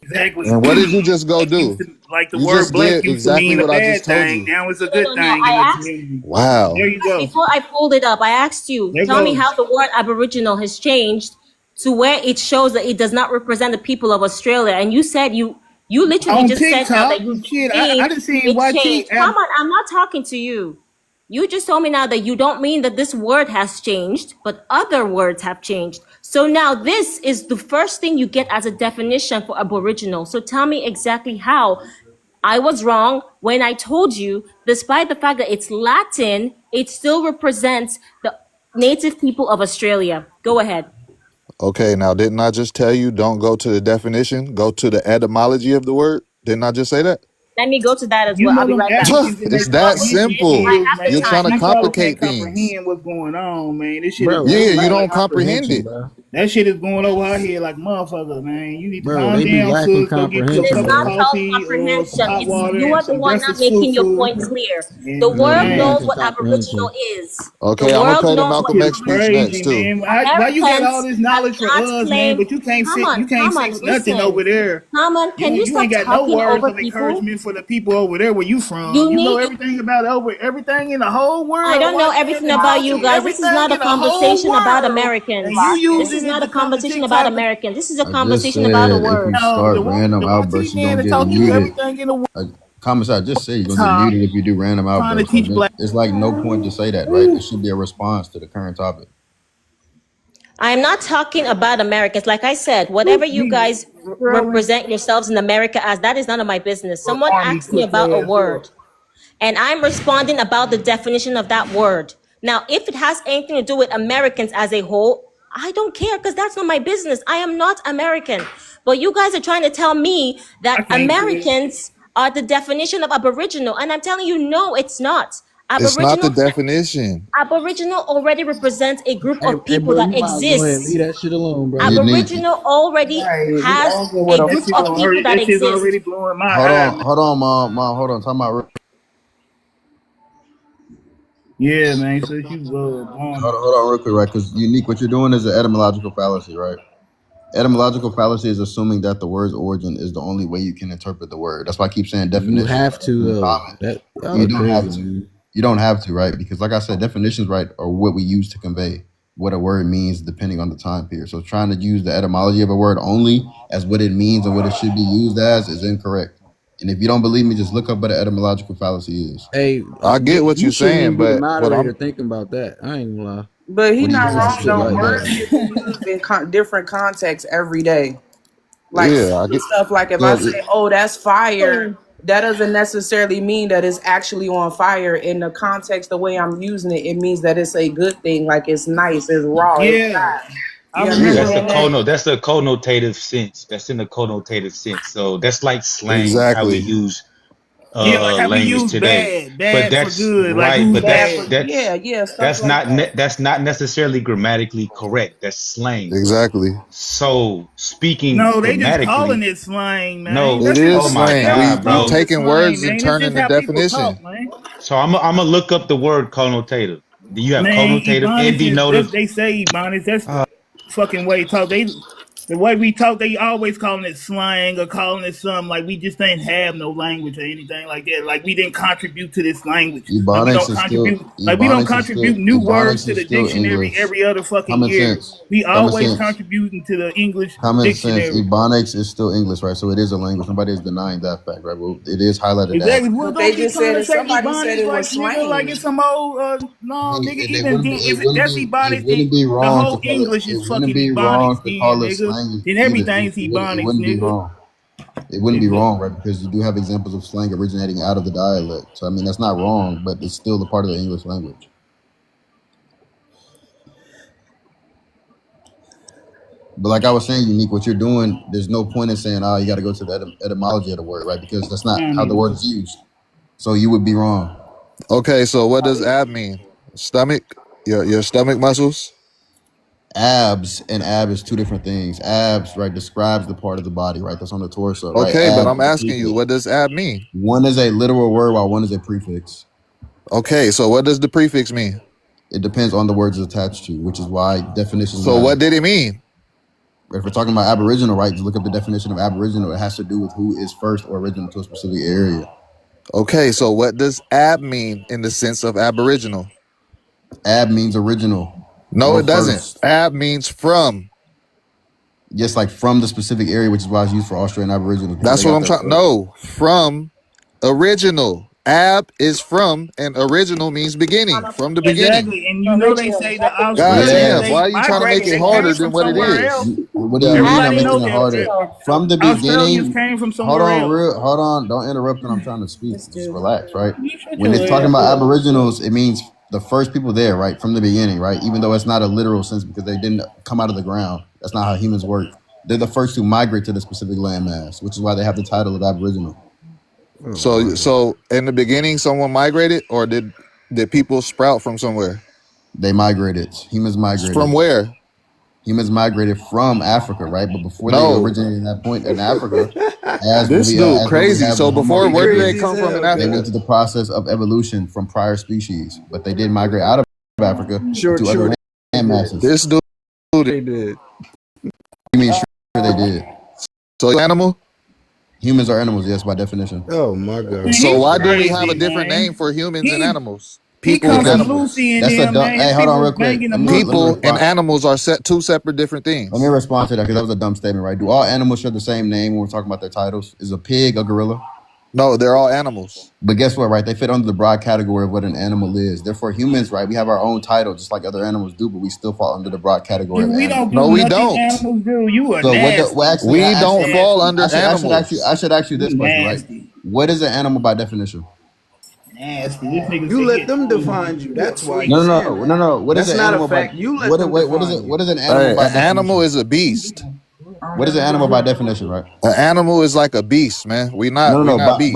Exactly. And what did you just go do? Like the You word just black did used to exactly mean a what I just bad told thing. you. Now it's a good No, thing in the I asked community. Wow. There you go. before I pulled it up. I asked you, There tell me goes. how the word Aboriginal has changed to where it shows that it does not represent the people of Australia. And you said you literally On just said now TikTok, that you shit, seen I done seen it YT. changed. Come on, I'm not talking to you. You just told me now that you don't mean that this word has changed, but other words have changed. So now this is the first thing you get as a definition for Aboriginal. So tell me exactly how I was wrong when I told you, despite the fact that it's Latin, it still represents the native people of Australia. Go ahead. Okay, now didn't I just tell you don't go to the definition, go to the etymology of the word? Didn't I just say that? Let me go to that as You well. I'll know be them right back. Africans in It's their that comprehension simple. I skills, have the You're man. trying to time. You probably can't complicate things. comprehend what's going on, man. This shit is Bro, going they Yeah, over you be our don't lacking head. comprehend comprehension, it. bro. That shit is going over our head like motherfuckers, man. You need to Bro, calm they be down, lacking sis. Go get you It a is comprehension, cup of not bro. called coffee or some comprehension. hot It's water you and are the some one not breakfast food. making your point clear. The And Bro, they world be man, knows lacking what Aboriginal comprehension. is. The Okay, I'm gonna world play the knows what Malcolm shit X speech Aboriginal crazy, next is. too. man. Why you got all Americans this have knowledge for not us, man? claimed. But you can't Come sit, you on, can't come on, fix nothing over listen. there. Come on, can you You ain't stop got no talking words over of people? encouragement for the people over there where you from. You know Unique. everything about over everything in the whole I world. don't know Watch that everything and about talk you to guys. This is everything not a in the whole conversation about world, and you Americans. This is using not it a to come to conversation about TikTok. Americans. This is a I just conversation about a said if you word. No, start random the outbursts, YT you're man gonna to get talk to you muted. everything in the world. Commissar, just say you're gonna get Huh? muted if you do random Trying to outbursts. So teach black. it's like no point to say that, right? It should be a response to the current topic. I am not talking about Americans. Like I said, whatever you Me, guys Sterling, represent yourselves in America as, that is none of my business. or Someone Army asked me push about a their ass up. word, and I'm responding about the definition of that word. Now, if it has anything to do with Americans as a whole, I don't care because that's not my business. I am not American. But you guys are trying to tell me I that can't do it. Americans are the definition of Aboriginal. And I'm telling you, no, it's not. It's not the Aboriginal definition. Aboriginal already represents a group Hey, of hey, people bro, that you might go ahead and leave exists. that shit alone, bro. Unique. Aboriginal already Right, we has arguing with a them. That group shit of gonna people hurt. that That shit's exist. already blowing my high, man. Hold on, mom. Hold on. Talking about. Yeah, man. So you born. Hold on, real quick, right? Because Unique, what you're doing is an etymological fallacy, right? Etymological fallacy is assuming that the word's origin is the only way you can interpret the word. That's why I keep saying You definitions. have to, In the though. comments. That y'all You are don't have crazy, to. man. You don't have to, right? Because like I said, definitions, right, are what we use to convey what a word means depending on the time period. So trying to use the etymology of a word only as what it means and what it should be used as is incorrect. And if you don't believe me, just look up what an etymological fallacy is. Hey, I get what you you're shouldn't even saying, be the but what moderator I'm thinking about that. I ain't gonna lie. But he What do you not mean? Some wrong shit though. like Words that. can be used in different contexts every day. Like yeah, I simple get stuff. Like if I Yeah, say, "Oh, that's fire," that doesn't necessarily mean that it's actually on fire. In the context, the way I'm using it, it means that it's a good thing. Like it's nice, it's raw, it's Yeah, hot. I You yeah, remember. understand that? That's the connotative sense. That's in the connotative sense. So that's like slang, how we exactly. use Yeah, like how we language use today. bad But for that's good. Like right. who's But Bad bad? for yeah, stuff that's like not that. that's not necessarily grammatically correct. That's slang. Exactly. So speaking No, they just calling grammatically, it slang, man. no. It That's just is Oh my slang. that's We just God, we bro. calling it taking slang, words and man. It's turning just the how people definition. talk, man. So I'm gonna look up the word connotative. Do you have Man, connotative and Ebonics is denotative? they say Ebonics. That's the fucking way to talk. The way we talk, they always calling it slang or calling it something like we just didn't have no language or anything like that. Like we didn't contribute to this language. Like we don't contribute. Like we don't contribute new words to the dictionary every other fucking year. We always contributing to the English dictionary. Ebonics is still English, right? So it is a language. Nobody is denying that fact, right? Well, it is highlighted. Exactly. Well, they just said somebody said it was slang. Like it's some old no nigga. Even if that's Ebonics, the whole English is fucking Ebonics. Then everything's Ebonics, nigga. It wouldn't be wrong, right? Because you do have examples of slang originating out of the dialect. So I mean, that's not wrong, but it's still a part of the English language. But like I was saying, Unique, what you're doing, there's no point in saying, you got to go to the etymology of the word, right? Because that's not how the word is used. So you would be wrong. Okay, so what does ab mean? Stomach? Your stomach muscles? Abs and ab is two different things. Abs, right, describes the part of the body, right? That's on the torso. Okay, right? But I'm asking you, what does ab mean? One is a literal word while one is a prefix. Okay, so what does the prefix mean? It depends on the words it's attached to, which is why definitions. So what did it mean? If we're talking about Aboriginal, right, just look up the definition of Aboriginal. It has to do with who is first or original to a specific area. Okay, so what does ab mean in the sense of Aboriginal? Ab means original. No, it doesn't. First. Ab means from. Just like from the specific area, which is why it's used for Australian Aboriginal. That's what I'm trying. No, from original. Ab is from, and original means beginning. From the beginning. Exactly, and you know they say the Australians. Why are you trying to make it harder than what it is? What do you mean I'm making it harder? From the beginning. Came from somewhere hold on, don't interrupt when I'm trying to speak. Just relax, right? When it's talking about Aboriginals, it means the first people there, right? From the beginning, right? Even though it's not a literal sense because they didn't come out of the ground. That's not how humans work. They're the first to migrate to the specific landmass, which is why they have the title of Aboriginal. So in the beginning, someone migrated, or did people sprout from somewhere? They migrated. Humans migrated. From where? Humans migrated from Africa, right? But before they originated in that point in Africa, crazy. So before, where did they come from in Africa? They went through the process of evolution from prior species, but they did migrate out of Africa to other land masses. This dude, they did. You mean they did? So animal? Humans are animals, yes, by definition. Oh my God! So why do we have a different name for humans and animals? People and animals. That's a dumb. Hey, hold on, real quick. People and animals are two separate different things. Let me respond to that because that was a dumb statement, right? Do all animals share the same name when we're talking about their titles? Is a pig a gorilla? No, they're all animals. But guess what, right? They fit under the broad category of what an animal is. Therefore, humans, right? We have our own title, just like other animals do, but we still fall under the broad category of animals. No, we don't. Animals do. You are nasty. We don't fall under animals. I should ask you this question, right? What is an animal by definition? Nasty. You let them define you. That's why. No. What is an animal? Fact. You let them define what is an animal? An animal is a beast. What is an animal by definition, right? An animal is like a beast, man. We're not beasts.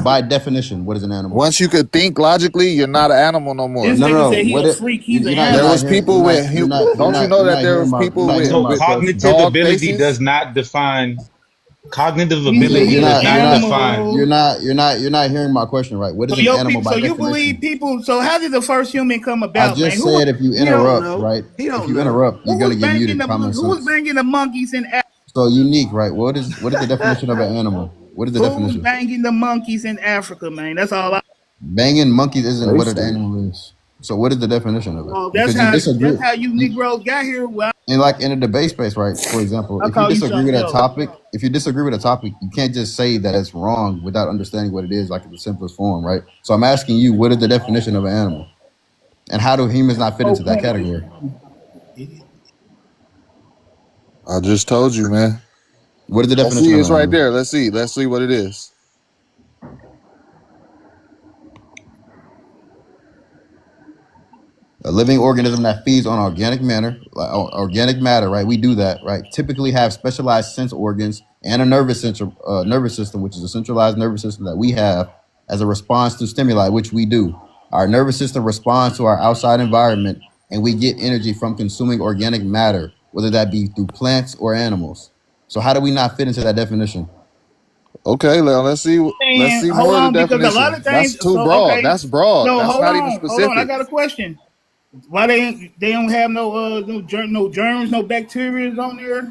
By definition, what is an animal? Once you could think logically, you're not an animal no more. No. There was people with. Don't you know that there was people with cognitive ability does not define. Cognitive ability does not define. You're not hearing my question, right? What is an animal by definition? So you believe people? So how did the first human come about? I just said if you interrupt, right? If you interrupt, you're gonna get muted. Common sense. Who was banging the monkeys in Africa? So Unique, right? What is the definition of an animal? What is the definition? Who's banging the monkeys in Africa, man? That's all. Banging monkeys isn't what an animal is. So what is the definition of it? Oh, that's how you Negroes got here. Well, and like in a debate space, right? For example, if you disagree with a topic, you can't just say that it's wrong without understanding what it is, like in the simplest form, right? So I'm asking you, what is the definition of an animal? And how do humans not fit into that category? I just told you, man. What is the definition? See, it's right there. Let's see what it is. A living organism that feeds on organic matter, right? We do that, right? Typically have specialized sense organs and a nervous system, which is a centralized nervous system that we have as a response to stimuli, which we do. Our nervous system responds to our outside environment, and we get energy from consuming organic matter, whether that be through plants or animals. So how do we not fit into that definition? Okay, let's see more of the definition. That's too broad. Okay. That's broad. No, that's not even specific. Hold on, I got a question. Why they don't have no germs, no bacteria on there?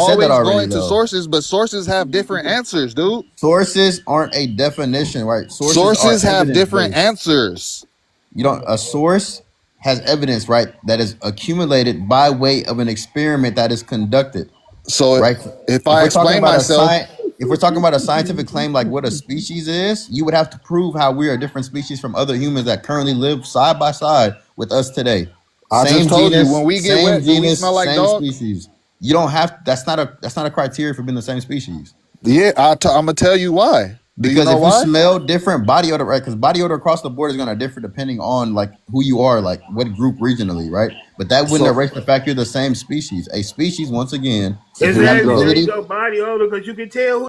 said that always already, going to though. sources, but sources have different answers, dude. Sources aren't a definition, right? Sources are Sources have evidence different based. answers. You don't. A source has evidence, right? That is accumulated by way of an experiment that is conducted. So Right. if I explain myself, If we're talking about a scientific claim like what a species is, you would have to prove how we are a different species from other humans that currently live side by side with us today. I Same just told genus, you when we get same wet, do we genus, smell like same dog? species. You don't have. That's not a criteria for being the same species. Yeah, I'm gonna tell you why. Because you know if why? you smell different body odor, right? Because body odor across the board is going to differ depending on like who you are, like what group regionally, right? But that wouldn't erase the fact you're the same species. A species, once again, Exactly. There you go, body odor, because you can tell who.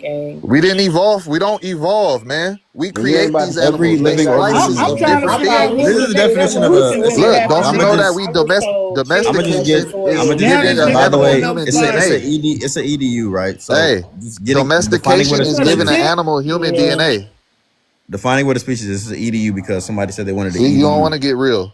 gang. We didn't evolve. We don't evolve, man. We create these every animals. living organism. Slices I'm of trying to different figure out things. This is the definition of a. Look, don't you know that just, we I'm gonna just domestication is Now giving this an nigga by the animal pulling way, up human it's blood. DNA. a EDU, right? So Hey, just defining what domestication is For the giving an tick? animal human DNA. defining what a species is. This is an EDU because somebody said they wanted to See, you don't want EDU. to get real.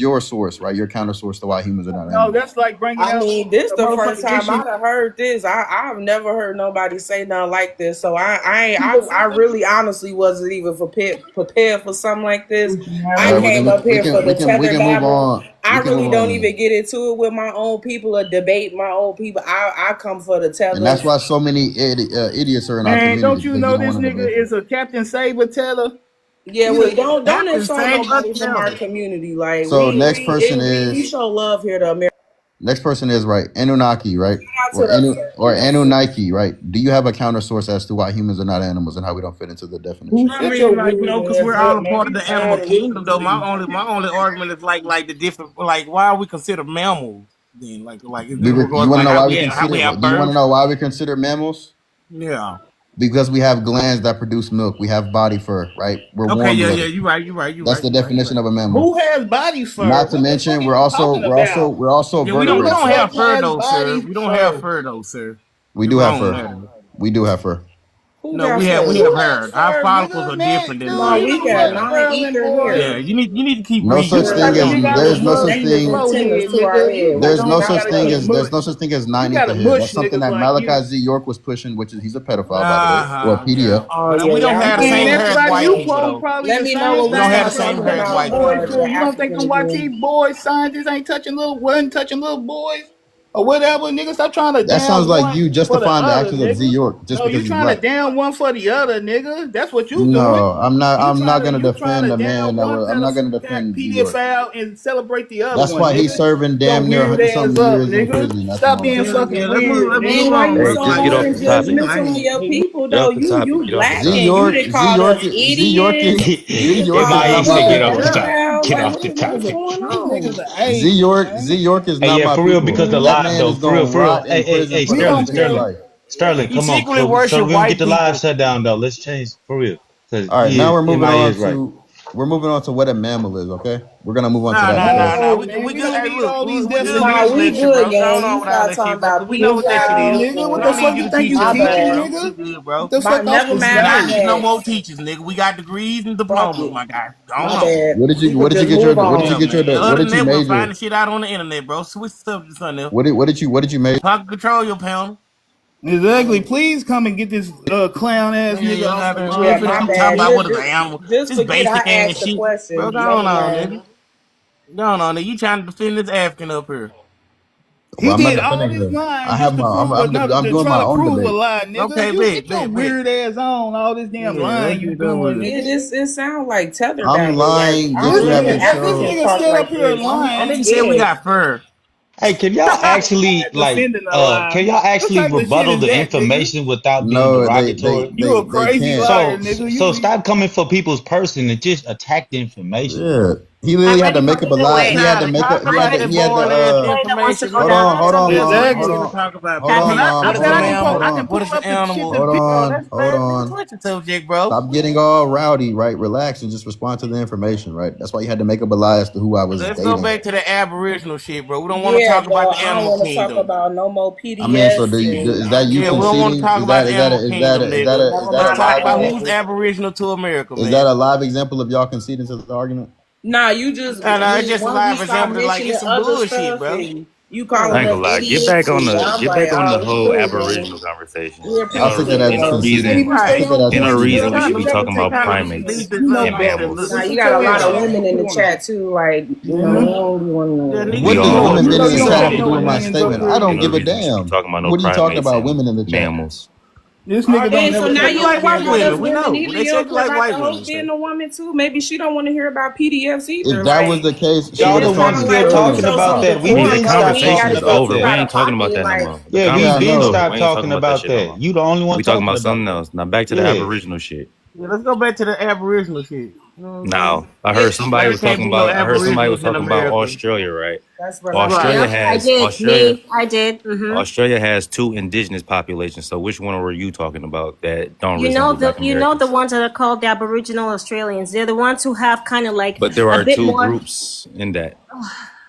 your source, right? Your counter source to why humans are not No, animals. that's like bringing I out. mean, This the first time I've heard this. I've never heard nobody say nothing like this. So I really honestly wasn't even prepared for something like this. I came up here for the tether battle. I really don't even get into it with my own people or debate my own people. I come for the tether. And that's why so many idiots are in our community. Man, don't you know this nigga is a Captain Saber teller? Yeah, well, don't insult nobody from our community. Like, so next person is we show love here to America. Next person is right, Anunnaki, right, or Anunnaki, right? Do you have a counter source as to why humans are not animals and how we don't fit into the definition? I mean, like, because we're all a part of the animal kingdom. Though my only argument is like the different, like, why are we considered mammals? Then, you want to know why we consider mammals? Yeah. Because we have glands that produce milk. We have body fur, right? We're warm blooded. Yeah, you're right. That's the definition of a mammal. Who has body fur? Not to mention, we're also vertebrates. We don't have fur though, sir. We don't have fur though, sir. We do have fur. We do have fur. No, we have hair. Our follicles are different than mine. We got 9 ether here. Yeah, you need to keep no reading. Such thing as there's no such thing. There's no such thing as 9 ether here. That's something that Malachi Z. York was pushing, which is he's a pedophile by the way, or a PDF. We don't have the same hair as white people. Let me know we don't have the same hair as white people. You don't think them YT boys scientists ain't touching little boys? Or whatever, nigga, stop trying to. That sounds like you justifying the actions of Z York just because you're trying to down one for the other, nigga. That's what you doing. No, I'm not. I'm not gonna defend a man that was. I'm not gonna defend pedophile and celebrate the other. That's why he's serving damn near 100-something years in prison. Stop being fucking weird. Just get off the topic. Your people, though, you black. Z York is. Get off the topic. Z York is not my for real because the lie though. For real. Hey, Sterling, come on. So we get the live shut down though. Let's change for real. All right, now we're moving on to. We're moving on to what a mammal is, okay? We're gonna move on to that. No. We good. All these definitions. We good, gang. We know what that shit is. Nigga, what the fuck you think you teaching, nigga? Bro. Never mind. No more teachers, nigga. We got degrees and diplomas, my guy. What did you major? Find the shit out on the internet, bro. Switch subjects, son. What did you major? Pocket control your pound. Exactly. Please come and get this clown ass nigga. Talking about what is an animal. This basic ass shit. Bro, go on, nigga. Go on, nigga. You trying to defend this African up here? He did all this line. I'm doing my own debate. Okay, get your weird ass on all this damn line you doing. It sounds like tether. I'm lying. This nigga still up here lying. They said we got fur. Hey, can y'all actually rebuttal the information without being derogatory? You a crazy liar, nigga. So stop coming for people's person and just attack the information. Yeah. He literally had to make up a lie. He had to make up. Hold on. Stop getting all rowdy, right? Relax and just respond to the information, right? That's why you had to make up a lie as to who I was dating. Let's go back to the Aboriginal shit, bro. We don't want to talk about the animal kingdom. I don't want to talk about no more PDS. I mean, so is that you conceding? We don't want to talk about animal kingdom. Let's talk about who's Aboriginal to America, man. Is that a live example of y'all conceding to the argument? Nah, you just. It's just a live example. Like it's some bullshit, bro. You call I ain't gonna lie. Get back on the whole Aboriginal conversation. I'll take that as a reason we should be talking about primates and mammals. You got a lot of women in the chat too. Like, what do women in the chat have to do with my statement? I don't give a damn. What are you talking about, women in the chat? Mammals. This nigga don't so now you like white women. We know. They said like white women. Being a woman too. Maybe she don't want to hear about PDFs either. If that was the case, y'all the ones still talking about that. The conversation is over. We ain't talking about that no more. Yeah, we didn't stop talking about that. You the only one. We talking about something else. Now back to the Aboriginal shit. Yeah, let's go back to the Aboriginal shit. Now, I heard somebody was talking about. Australia, right? That's right. I did. Mm-hmm. Australia has 2 indigenous populations. So which one were you talking about that don't? You know the ones that are called the Aboriginal Australians. They're the ones who have kind of like. But there are 2 groups in that.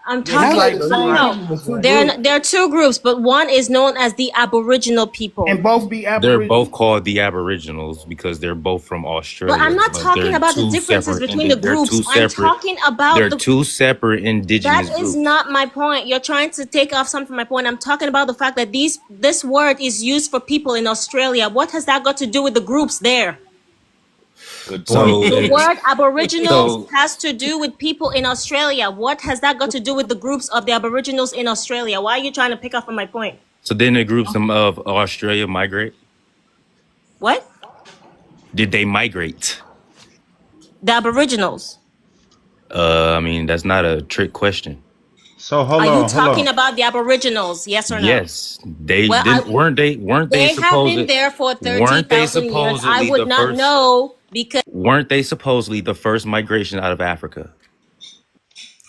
I'm Yeah, talking. like the No, people with two there groups. are two groups, but one is known as the Aboriginal people. And both be They're Aboriginal. both called the Aboriginals because they're both from Australia. But I'm not talking they're about the two differences separate. between the They're groups. two I'm separate. talking about They're the. two separate indigenous That is groups. not my point. You're trying to take off something from my point. I'm talking about the fact that this word is used for people in Australia. What has that got to do with the groups there? Good So point. The word Aboriginals So- has to do with people in Australia. What has that got to do with the groups of the Aboriginals in Australia? Why are you trying to pick up on my point? So then the groups of Australia migrate. What? Did they migrate? The Aboriginals. I mean, that's not a trick question. So hold Are on, you hold talking on. about the Aboriginals? Yes or no? Yes, they Well, didn't. Weren't they They have supposed? been there for Weren't they 13,000 years. I supposedly would the not first? know because. Weren't they supposedly the first migration out of Africa?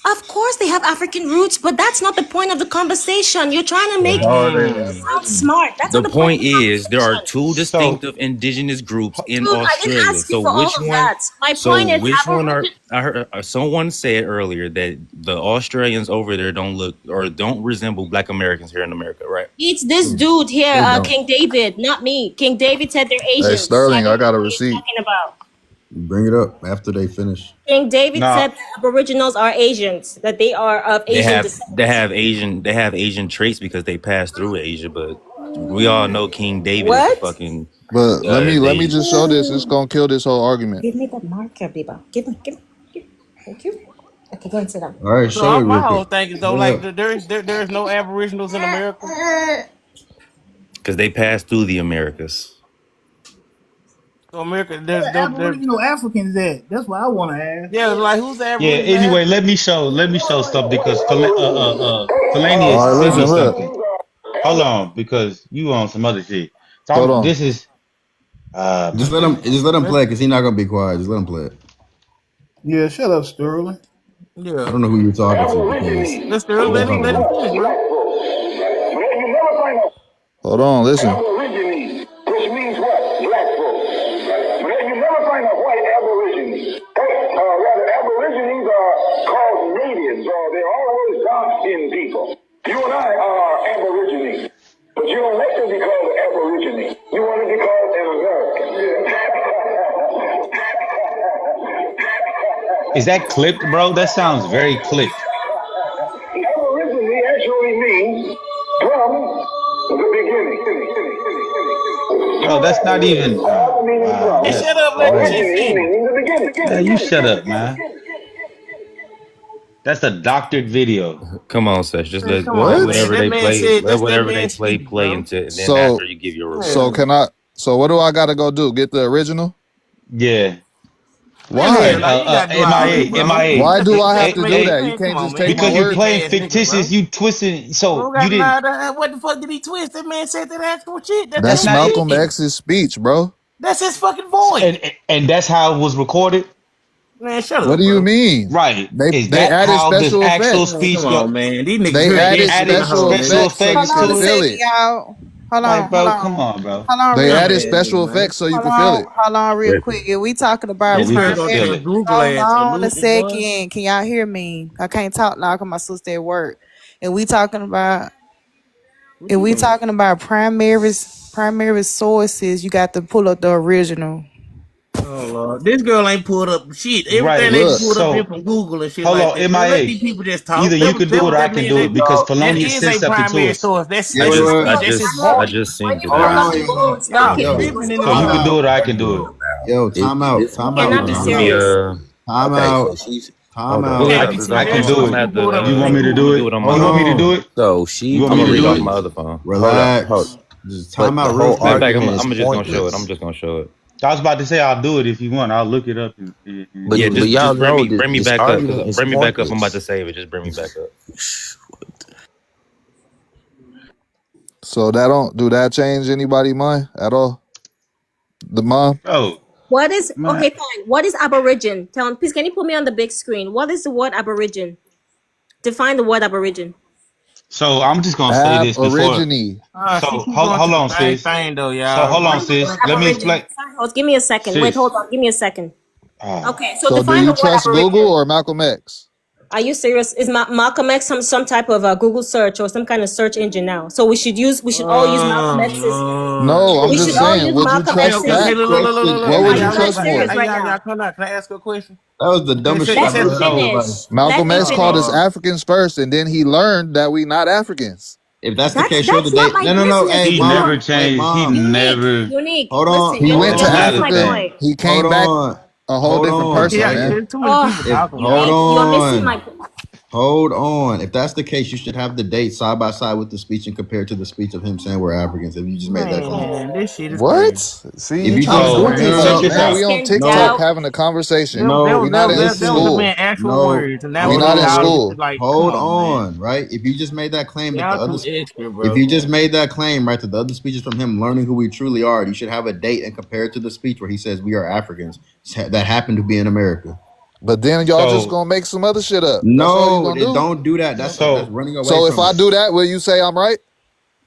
Of course, they have African roots, but that's not the point of the conversation. You're trying to make it sound smart. That's The not the point point of the is, there are conversation. two distinctive indigenous groups in Dude, I didn't Australia. ask you So for all which of one? that. My So point is, which one are? I heard someone said earlier that the Australians over there don't look or don't resemble Black Americans here in America, right? it's this dude here, They don't. King David, not me. King David said they're Asians. Hey, Sterling, So I don't got know a what he's receipt. talking about. Bring it up after they finish. King David Nah. said that Aboriginals are Asians, that they are of They Asian have descent. they have Asian traits because they passed through Asia, but we all know King David is What? the fucking. But let me they- just show this. It's gonna kill this whole argument. Give me that marker, Biba. Give me. Thank you. Okay, go and sit down. All right, So show it my real whole quick. thing is though, Bring it like up. there's no Aboriginals in America. Because they passed through the Americas. So America, Where there's the no there. Aboriginal Africans at? That's what I want to ask. Yeah, like who's the Yeah. Aboriginal? Anyway, let me show something because All Kalanius right, sent me listen, look. something. Hold on, because you on some other shit. So Hold on. this is Just let him play because he's not gonna be quiet. Just let him play it. Yeah, shut up, Sterling. I Yeah, don't know who you're talking to because let's let him finish, bro. Hold on, listen. Aborigines, which means what? Black folks. But you never find a white aborigine. Rather, aborigines are called natives, or they're always dark-skinned people. You and I are aborigines, but you don't like to be called an aborigine. You want to be called an American. Is that clipped, bro? That sounds very clipped. Aborigine actually means from the beginning. Bro, that's not even. Wow, Hey, that's shut up, let the crazy. shit finish. Meaning the beginning. Yeah, you shut up, man. That's a doctored video. Come on, Sesh. Just let Come on, whatever man. they That man play, said let that's that whatever they man play, speak, play bro. into it, and then So, after you give your report. so what do I gotta go do? Get the original? Yeah. Why? Man, like, you gotta do all MIA, this, bro. MIA. Why do I have to do Hey, that? You man, can't come just on, take man. my because you're word. playing Ass nigga, fictitious, bro. you twisting. So Bro, you got didn't. nah, what the fuck did he twist? That man said that actual shit. That's That's not Malcolm it. X's speech, bro. That's his fucking voice. And that's how it was recorded. Man, shut What up, do you bro. mean? Right. Is They that added how this special actual effects. Man, speech come go? on, man. These niggas They heard added that shit in the special hole, special man. effects so you effects Hold on can a to feel it. second, it. y'all. Hold Like, on, bro, hold on. come on, bro. Hold on They real added quick. special man. effects so you Hold can feel on, it. hold on real quick. If we talking about Yeah, This we man can gonna feel take a it. Google hold ass on a salute, boy. second. Can y'all hear me? I can't talk now because my sister at work. And we talking about What if you we doing? talking about primary sources, you got to pull up the original. Oh Lord, this girl ain't pulled up shit. Right. Everything they Look, pulled up here So from Google and shit hold like on, that. Man, let MIA. these people just talk. Either you can do That it what or I that can man. do it because That Felonious is sent a something to primary us. source. That's I Yo, just, I yo, that's his just, I voice. just seen it. hold on, Stop yo, tripping in the So you can hole. do it or I can do it. yo, time out, time Cannot out, be time Let me, out, time Okay, out, so she's time hold on. Well, Yeah, out. I, you cause see, I I that's can can, what do I'm it. she at the, pulled up You from want me to I'm do gonna Google. do it? it on Hold my, You want me to do on, it? So she, You want I'm me gonna to read do off it? my other phone. hold relax. on. Just time But out the real whole Matter of quick. fact, argument is I'm just gonna show it. I'm pointless. just gonna show it. I was about to say I'll do it if you want. I'll look it up and Yeah, do But it. y'all just know bring me this back up, argument cause is bring me back up. I'm about to pointless. save it. Just bring me back up. so that don't do that change anybody's mind at all? The mom? Bro, What is man. okay? Fine. What is aborigine? Tell me, please. Can you put me on the big screen? What is the word aborigine? Define the word aborigine. So I'm just gonna say this before. Aborigine. So She keep hold going to on, the same sis. thing though, So y'all. hold on, What is the sis. word Let me aborigine? explain. Hold, give me a second. Wait, Sis. hold on. Give me a second. Ah. Okay, so So do define the you word trust aborigine. Google or Malcolm X? Are you serious? Is Malcolm X some type of a Google search or some kind of search engine now? So we should all use Malcolm X's. No, I'm We just should all saying, use would you Malcolm trust X's. that? What would you trust more? serious right Y'all, now? can I ask her a question? That was the dumbest shit Let I've him ever heard in my life. finish. Malcolm Let him X called us finish. Africans first, and then he learned that we not Africans. If that's the case, That's show the not date. my No. business. Hey, He mom. never Wait, changed. He mom. never. Unique. Hold on. Listen, He went to Hold on. that's my Africa. point. He came Hold back on. a whole Hold different on. person, Yeah, man. there's too many people talking. Hold You're missing on. my. Hold on. If that's the case, you should have the date side by side with the speech and compare to the speech of him saying we're Africans. If you just made that claim. Man, this shit is What? crazy. See, If you you trying to just do too no, much, check this man. out. We on Can TikTok doubt. having a conversation. No, We not in That was school. man actual no, words, and now We we not in all school. like, hold come on, man. on, right? If you just made that claim that the Y'all other, too extra, if bro. you just made that claim, right, that the other speeches from him learning who we truly are, you should have a date and compare it to the speech where he says we are Africans that happen to be in America. But then y'all just So gonna make some other shit up. That's all you No, gonna do. don't do that. That's So running away So if from I it. do that, will you say I'm right?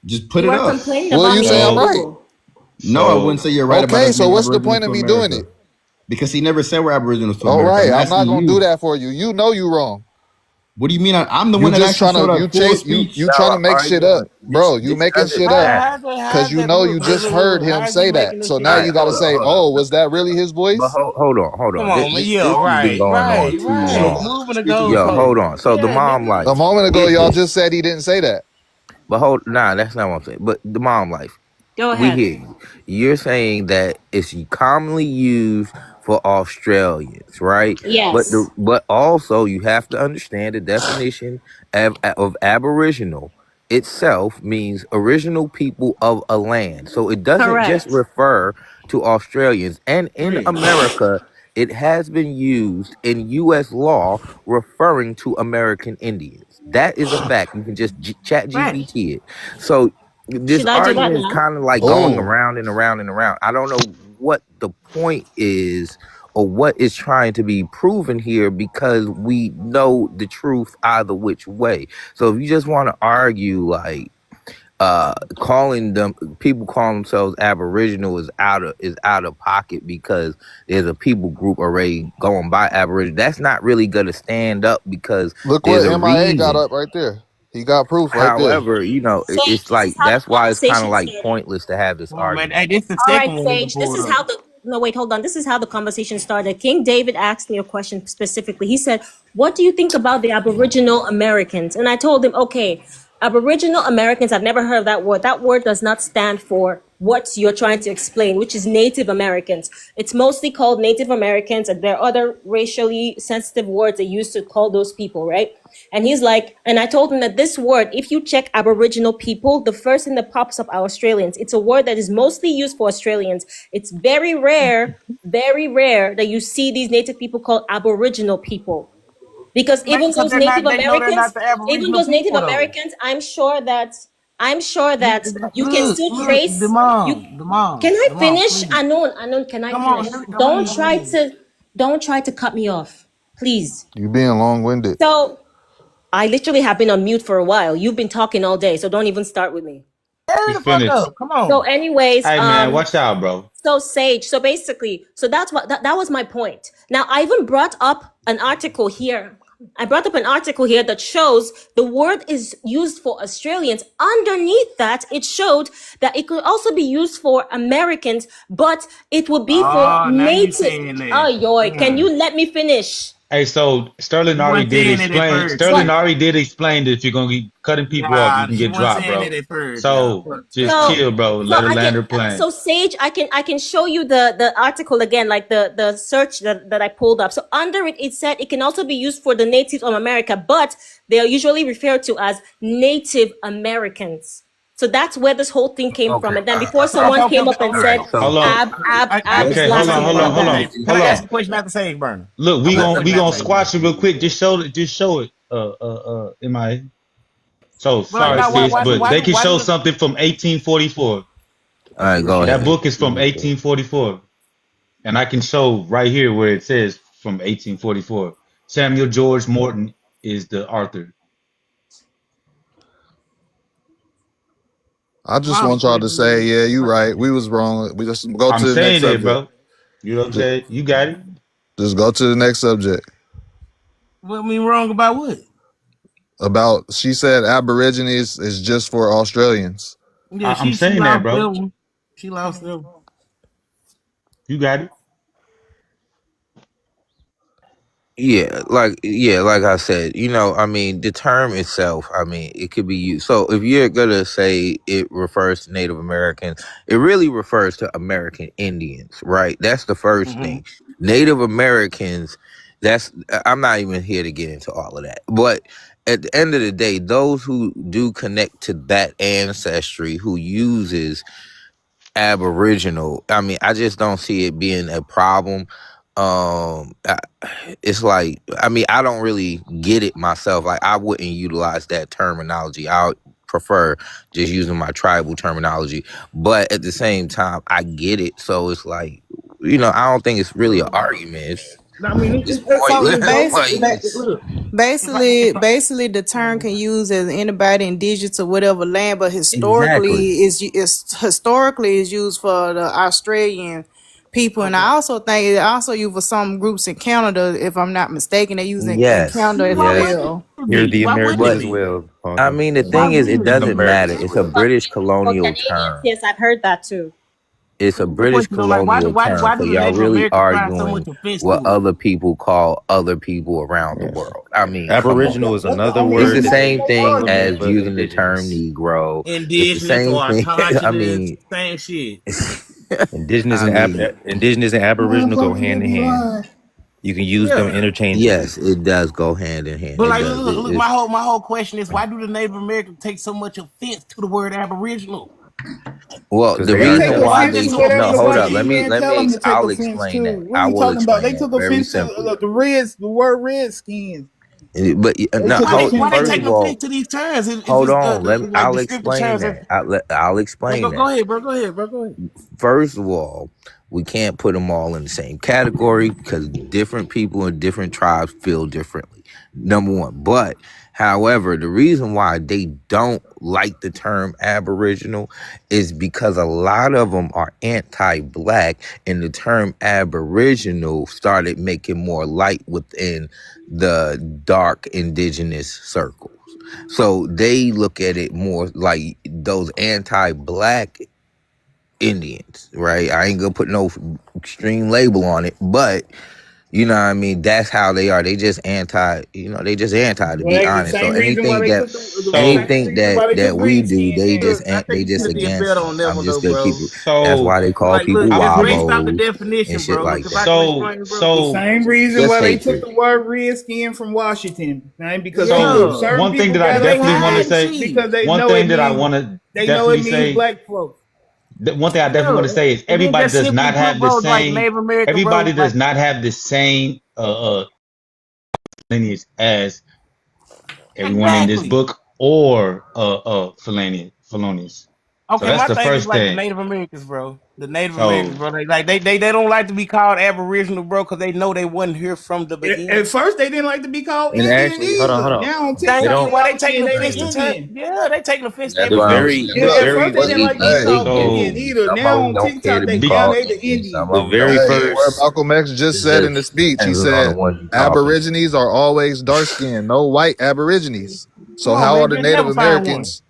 Just put You it are up. complaining Will about you me say I'm using right? Google. No, I wouldn't say you're right about Okay, us so being what's the aboriginals point of to me doing America. it? Because he never said we're aboriginals to All America. right, I'm I'm not asking gonna you. do that for you. You know you wrong. What do you mean? I'm the You one that just actually trying showed to a full speech. you trying to make shit up, bro. You making shit up because you know you just heard him say that. So now you got to say, oh, was that really his But voice? hold on. Come on, man. This Yeah, has been going on too long. Moving the Yo, hold goalpost. on. So the Yeah, mom nigga. A life. moment ago, Get y'all this. just said he didn't say that. But that's not what I'm saying. But the mom life. Go We ahead. hear you. You're saying that it's commonly used for Australians, right? Yes. But also you have to understand the definition of Aboriginal itself means original people of a land. So it doesn't just Correct. refer to Australians. And in Really? America, it has been used in U.S. law referring to American Indians. That is a fact. You can just chat Right. GPT it. So this Should I do that argument is now? kind of like going Oh, around and around and around. I don't know what the point is or what is trying to be proven here because we know the truth either which way. So if you just want to argue like calling them people call themselves Aboriginal is out of pocket because there's a people group already going by Aboriginal, that's not really gonna stand up because look there's what a MIA got reason. up right there. He got proof right there. However, Sage, it's this like is how the that's why it's kind of conversation like started. pointless to have this Come on, man. argument. Hey, this the All second right, one we Sage. This pulled is up. how the no wait, hold on. This is how the conversation started. King David asked me a question specifically. He said, "What do you think about the Aboriginal Americans?" And I told him, "Okay, Aboriginal Americans. I've never heard of that word. That word does not stand for what you're trying to explain, which is Native Americans. It's mostly called Native Americans, and there are other racially sensitive words they use to call those people, right?" And he's like, and I told him that this word, if you check Aboriginal people, the first thing that pops up are Australians. It's a word that is mostly used for Australians. It's very rare that you see these Native people called Aboriginal people. Because Man, even 'cause those they're not, Native they know they're not Americans, the even Aboriginal those Native people though. Americans, I'm sure that you can Look, still look, trace you. the mom, Can I finish? please. Anon, can I Come on, finish? Don't try to cut me off, please. You being long winded. So I literally have been on mute for a while. You've been talking all day, so don't even start with me. Hurry he the fuck finished. up. Come on. So, anyways, Hey man, watch out, bro. so Sage, so basically, so that's what that was my point. Now, I even brought up an article here. I brought up an article here that shows the word is used for Australians. Underneath that, it showed that it could also be used for Americans, but it would be for Oh, now you native. saying that. Oh, yoy, can you let me finish? Hey, so Sterling She already wasn't did saying it at explain. first. Sterling But already did explain that if you're gonna be cutting people off, you Nah, can she get wasn't dropped, saying bro. it at first. So just so chill, bro. so Let her I land her can plane. so Sage, I can show you the article again, like the search that I pulled up. So under it, it said it can also be used for the natives of America, but they are usually referred to as Native Americans. So that's where this whole thing came from. And then before someone came up and said, Hold on. Ab is Okay, hold laughing on. about that. Can I ask a question about the Sage Burner? Look, we I want gonna to question squash it real quick. Just show it. MIA. So sorry, now, sis, but why they can do show the- something from 1844. All right, go That ahead. book is from 1844, and I can show right here where it says from 1844. Samuel George Morton is the author. I just want y'all to say, yeah, you right. We was wrong. We just go I'm to the next saying it, subject. bro. You know what I'm saying? You got it. Just go to the next subject. What mean wrong about what? About she said Aborigines is just for Australians. Yeah, I'm she saying that, lost bro. them. She lost them. You got it. Yeah, like I said, I mean, the term itself, I mean, it could be used. So if you're gonna say it refers to Native Americans, it really refers to American Indians, right? That's the first thing. Native Americans, I'm not even here to get into all of that. But at the end of the day, those who do connect to that ancestry, who uses Aboriginal, I mean, I just don't see it being a problem. It's like, I mean, I don't really get it myself. Like, I wouldn't utilize that terminology. I would prefer just using my tribal terminology. But at the same time, I get it. So it's like, I don't think it's really an argument. I mean, It's pointless. Basically, the term can use as anybody indigenous to whatever land, but Exactly. historically is used for the Australian people, and I also think it also used for some groups in Canada, if I'm not mistaken. They use it in Canada as well. You're the Americans as But well. I mean, the thing is, it doesn't matter. It's a British colonial term. Yes, I've heard that too. It's a British colonial term. So do y'all Native really Americans find so arguing much offense what to it? other people call other people around the world. I mean, Aboriginal is another word. It's the same thing as for using the term indigenous. Negro. It's the Indigenous same or thing. I autochthonous, mean, same shit. Indigenous I and mean, indigenous and Aboriginal go hand in hand. You can use them interchangeably. yes, it does go hand in hand. But It like, does. look, my whole question is, why do the Native Americans take so much offense to the word Aboriginal? Well, Because the they are reason why they to whatever no, the hold white up. Let me man tell them to take I'll offense explain to. that. What I are you will talking about? explain They took that very offense to simply. the word Redskins. But no, Why they first take of all, offense to these terms? hold on. Like I'll descriptive explain terms. that. I'll explain Go that. ahead, bro. Go ahead, bro. Go ahead. First of all, we can't put them all in the same category because different people in different tribes feel differently. Number one. But however, the reason why they don't like the term Aboriginal is because a lot of them are anti-black, and the term Aboriginal started making more light within the dark indigenous circles. So they look at it more like those anti-black Indians, right? I ain't gonna put no extreme label on it, but you know what I mean, that's how they are. They just anti, to be Well, the honest. So same reason why anything they that took that we do, they just better against. on that I'm one just though, gonna bro. keep it. That's why they call Like, people look, just based off the wabos definition, and shit bro. like Look, if I that. can explain, bro. The same reason Just why they hatred. took the word redskin from Washington, right? Because certain one thing people that I got definitely want to away say, because they one know thing it that I means want to they know it definitely means say, black folks. one thing I definitely want to say is And then everybody just does simply not put, have the bro, like same. Native American, Everybody bro, does like, not have the same lineage as everyone in this exactly. book or Felonious. So Okay, that's my the thing is first like the thing. Native Americans, bro. The Native So Americans, bro. They don't like to be called Aboriginal, bro, because they know they wasn't here from the beginning. At first, they didn't like to be called And Indian actually, hold either. on. Now on They TikTok, don't. Why they they taking they offense to Indian. Yeah, they taking offense to That's The what I'm everything. saying. very, At very, first, they didn't like to be called Indian so either. Some Now of them on don't care TikTok, to be now called they the Indian. Some Indian. the of them very don't Hey, care. what first. Malcolm X just It said in just the speech, he depends on the said one you talking. Aborigines are always dark skinned, no white Aborigines. Come So on, how are man, the just Native never find one. Americans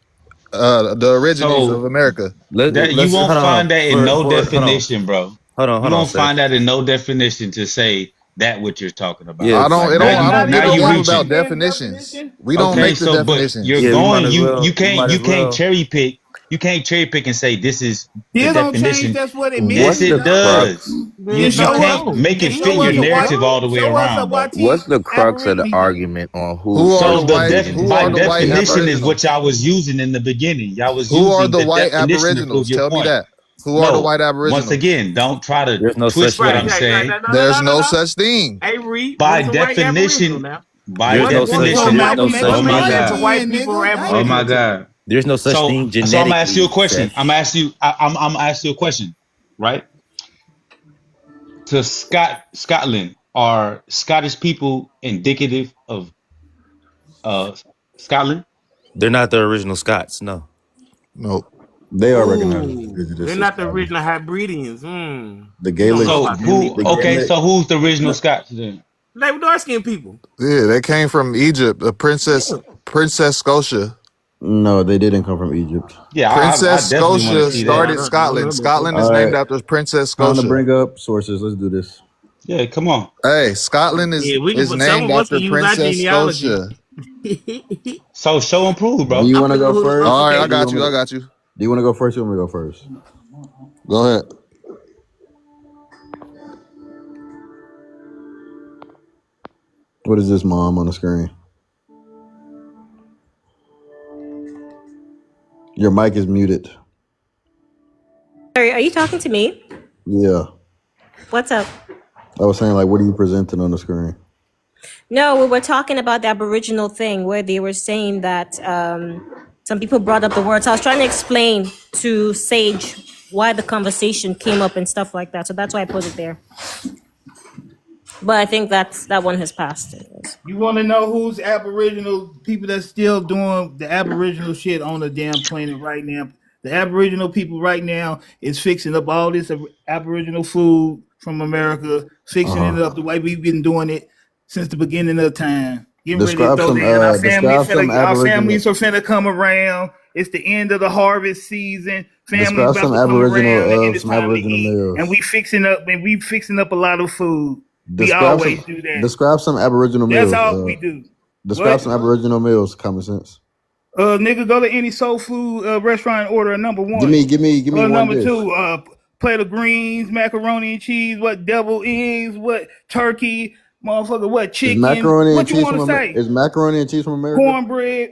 the origines of so America? that you Let's won't hold find on that in for no hold on, definition, bro. You hold on, won't sir. find that in no definition to say that what you're talking about. Yeah, I don't Like it now don't I you don't Anybody give now a know you damn why about reaching. saying definitions. definition? We don't Okay, make the so but you're definitions. yeah. We might going as well. you We might as can't well. cherry pick. You can't cherry pick and say this is the Still don't change. definition. That's what it What's Yes, means, the it though. crux? does. Then You show us. can't make Then it fit show your us a white. narrative all the way Show us a around, bro. What's YT the crux of the Aborigine then. argument on who Who are So the certain white indigenous who by are the white people definition are? is what aboriginals? y'all was using in the beginning. Y'all was Who are using the the white definition to prove aboriginals? your Tell me point. that. Who are the No, white once aboriginals? again, don't try to There's no such twist what Right, I'm thing. right, right. saying. There's no No. such thing. Hey, Reed, what By is a white Aboriginal definition, now? by There's no Well, such. so definition. There's no Malcolm X Oh such my thing. explain it God. White then, people are nigga. Oh my Aboriginal Dang. too. God. There's no such thing So I'm gonna ask you a genetically, question. Seth. I'm gonna ask you. I'm gonna ask you a question, right? To Scotland, are Scottish people indicative of Scotland? They're not the original Scots. No. Nope. They are recognized as Ooh, indigenous they're to not the Scotland. original Hebrideans. The We don't Gaelic, know So about them who? either. the Okay, Gaelic, so who's the original Scots then? They were dark skinned people. Yeah, they came from Egypt. Princess Scotia. No, they didn't come from Egypt. Yeah, I Princess definitely want to Scotia see that. started Scotland. Scotland is All named right, after Princess time to Scotia. bring up sources. Let's do this. Yeah, come on. Hey, Scotland Yeah, we can is put some named of us after can use our Princess genealogy. Scotia. So show and prove, Do bro. you want to go first? All right, Or I do you got want you. me I to- got you. Do you want to go first? Or you want me to go first? Go ahead. What is this, Mom, on the screen? Your mic is muted. Sorry, are you talking to me? Yeah, What's up? I was saying, like, what are you presenting on the screen? No, we were talking about the Aboriginal thing where they were saying that some people brought up the words. I was trying to explain to Sage why the conversation came up and stuff like that. So that's why I put it there. But I think that one has passed. You want to know who's Aboriginal people that's still doing the Aboriginal shit on the damn planet right now? The Aboriginal people right now is fixing up all this Aboriginal food from America, fixing it up the way we've been doing it since the beginning of time. Getting ready to Describe throw some. down. Our Describe some families Aboriginal. are finna come around. It's the end of the harvest season. Families Describe about some to come around, Aboriginal. and it's Some time to Aboriginal eat. meals. And we fixing up a lot of food. We Describe always some. do that. Describe some Aboriginal That's meals. all we do. Describe What? some Aboriginal meals. Common sense. Nigga, go to any soul food restaurant and order a number one. Give me Or one number dish. two, plate of greens, macaroni and cheese, what devil eggs, what turkey, motherfucker, what Is chicken, macaroni and what you cheese want from to say? Is macaroni and cheese from America? Cornbread,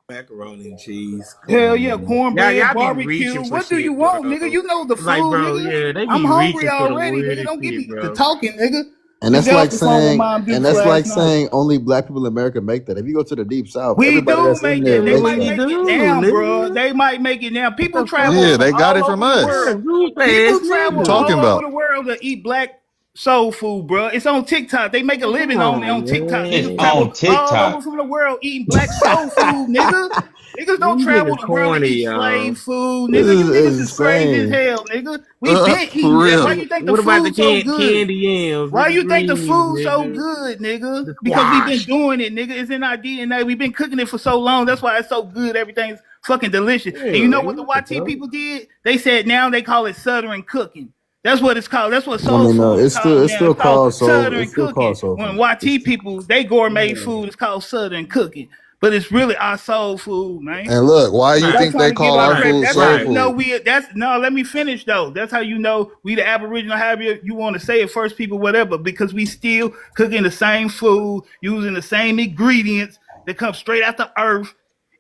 Macaroni and cheese. hell yeah, cornbread, Y'all be barbecue. reaching for What do shit, you want, bro. nigga? You know the food, Like, bro, nigga. yeah, they be I'm hungry reaching for the already, nigga. weirdest Don't get shit, me bro. to talking, nigga. And that's That like was the song my saying, mom did and for that's like last night. saying only black people in America make that. If you go to the deep south, We everybody do that's in make there that. They makes might that. make it now, bro. They might make it now. People travel Yeah, from they got it all from over the us. world. What People you travel talking all over about? the world to eat black soul food, bro. It's on TikTok. They make a living on TikTok. It's Niggas travel on all TikTok. over from the world eating black soul food, nigga. Niggas don't These travel niggas the world to corny, eat y'all. slave food, This nigga. You niggas is is crazy as insane. hell, nigga. We been For eating that. real. Why you think the What about the food so good? candy yams? Why The you think the greens, food so nigga? good, nigga? The Because we've been squash. doing it, nigga. It's in our DNA. We've been cooking it for so long. That's why it's so good. Everything's fucking delicious. Yeah, And you know what the what the YT fuck? people did? They said now they call it Southern cooking. That's what it's called. That's what I soul mean, no, food is it's still called it's now. still It's called called soul. Southern It's still cooking. called soul When food. YT people, they gourmet food, it's called Southern cooking. But it's really our soul food, man. And look, why you Y'all think trying they to give call our our credit. food That's soul how you know food? let me finish though. That's how you know we the Aboriginal, however you want to say it, first people, whatever, because we still cooking the same food, using the same ingredients that come straight out the earth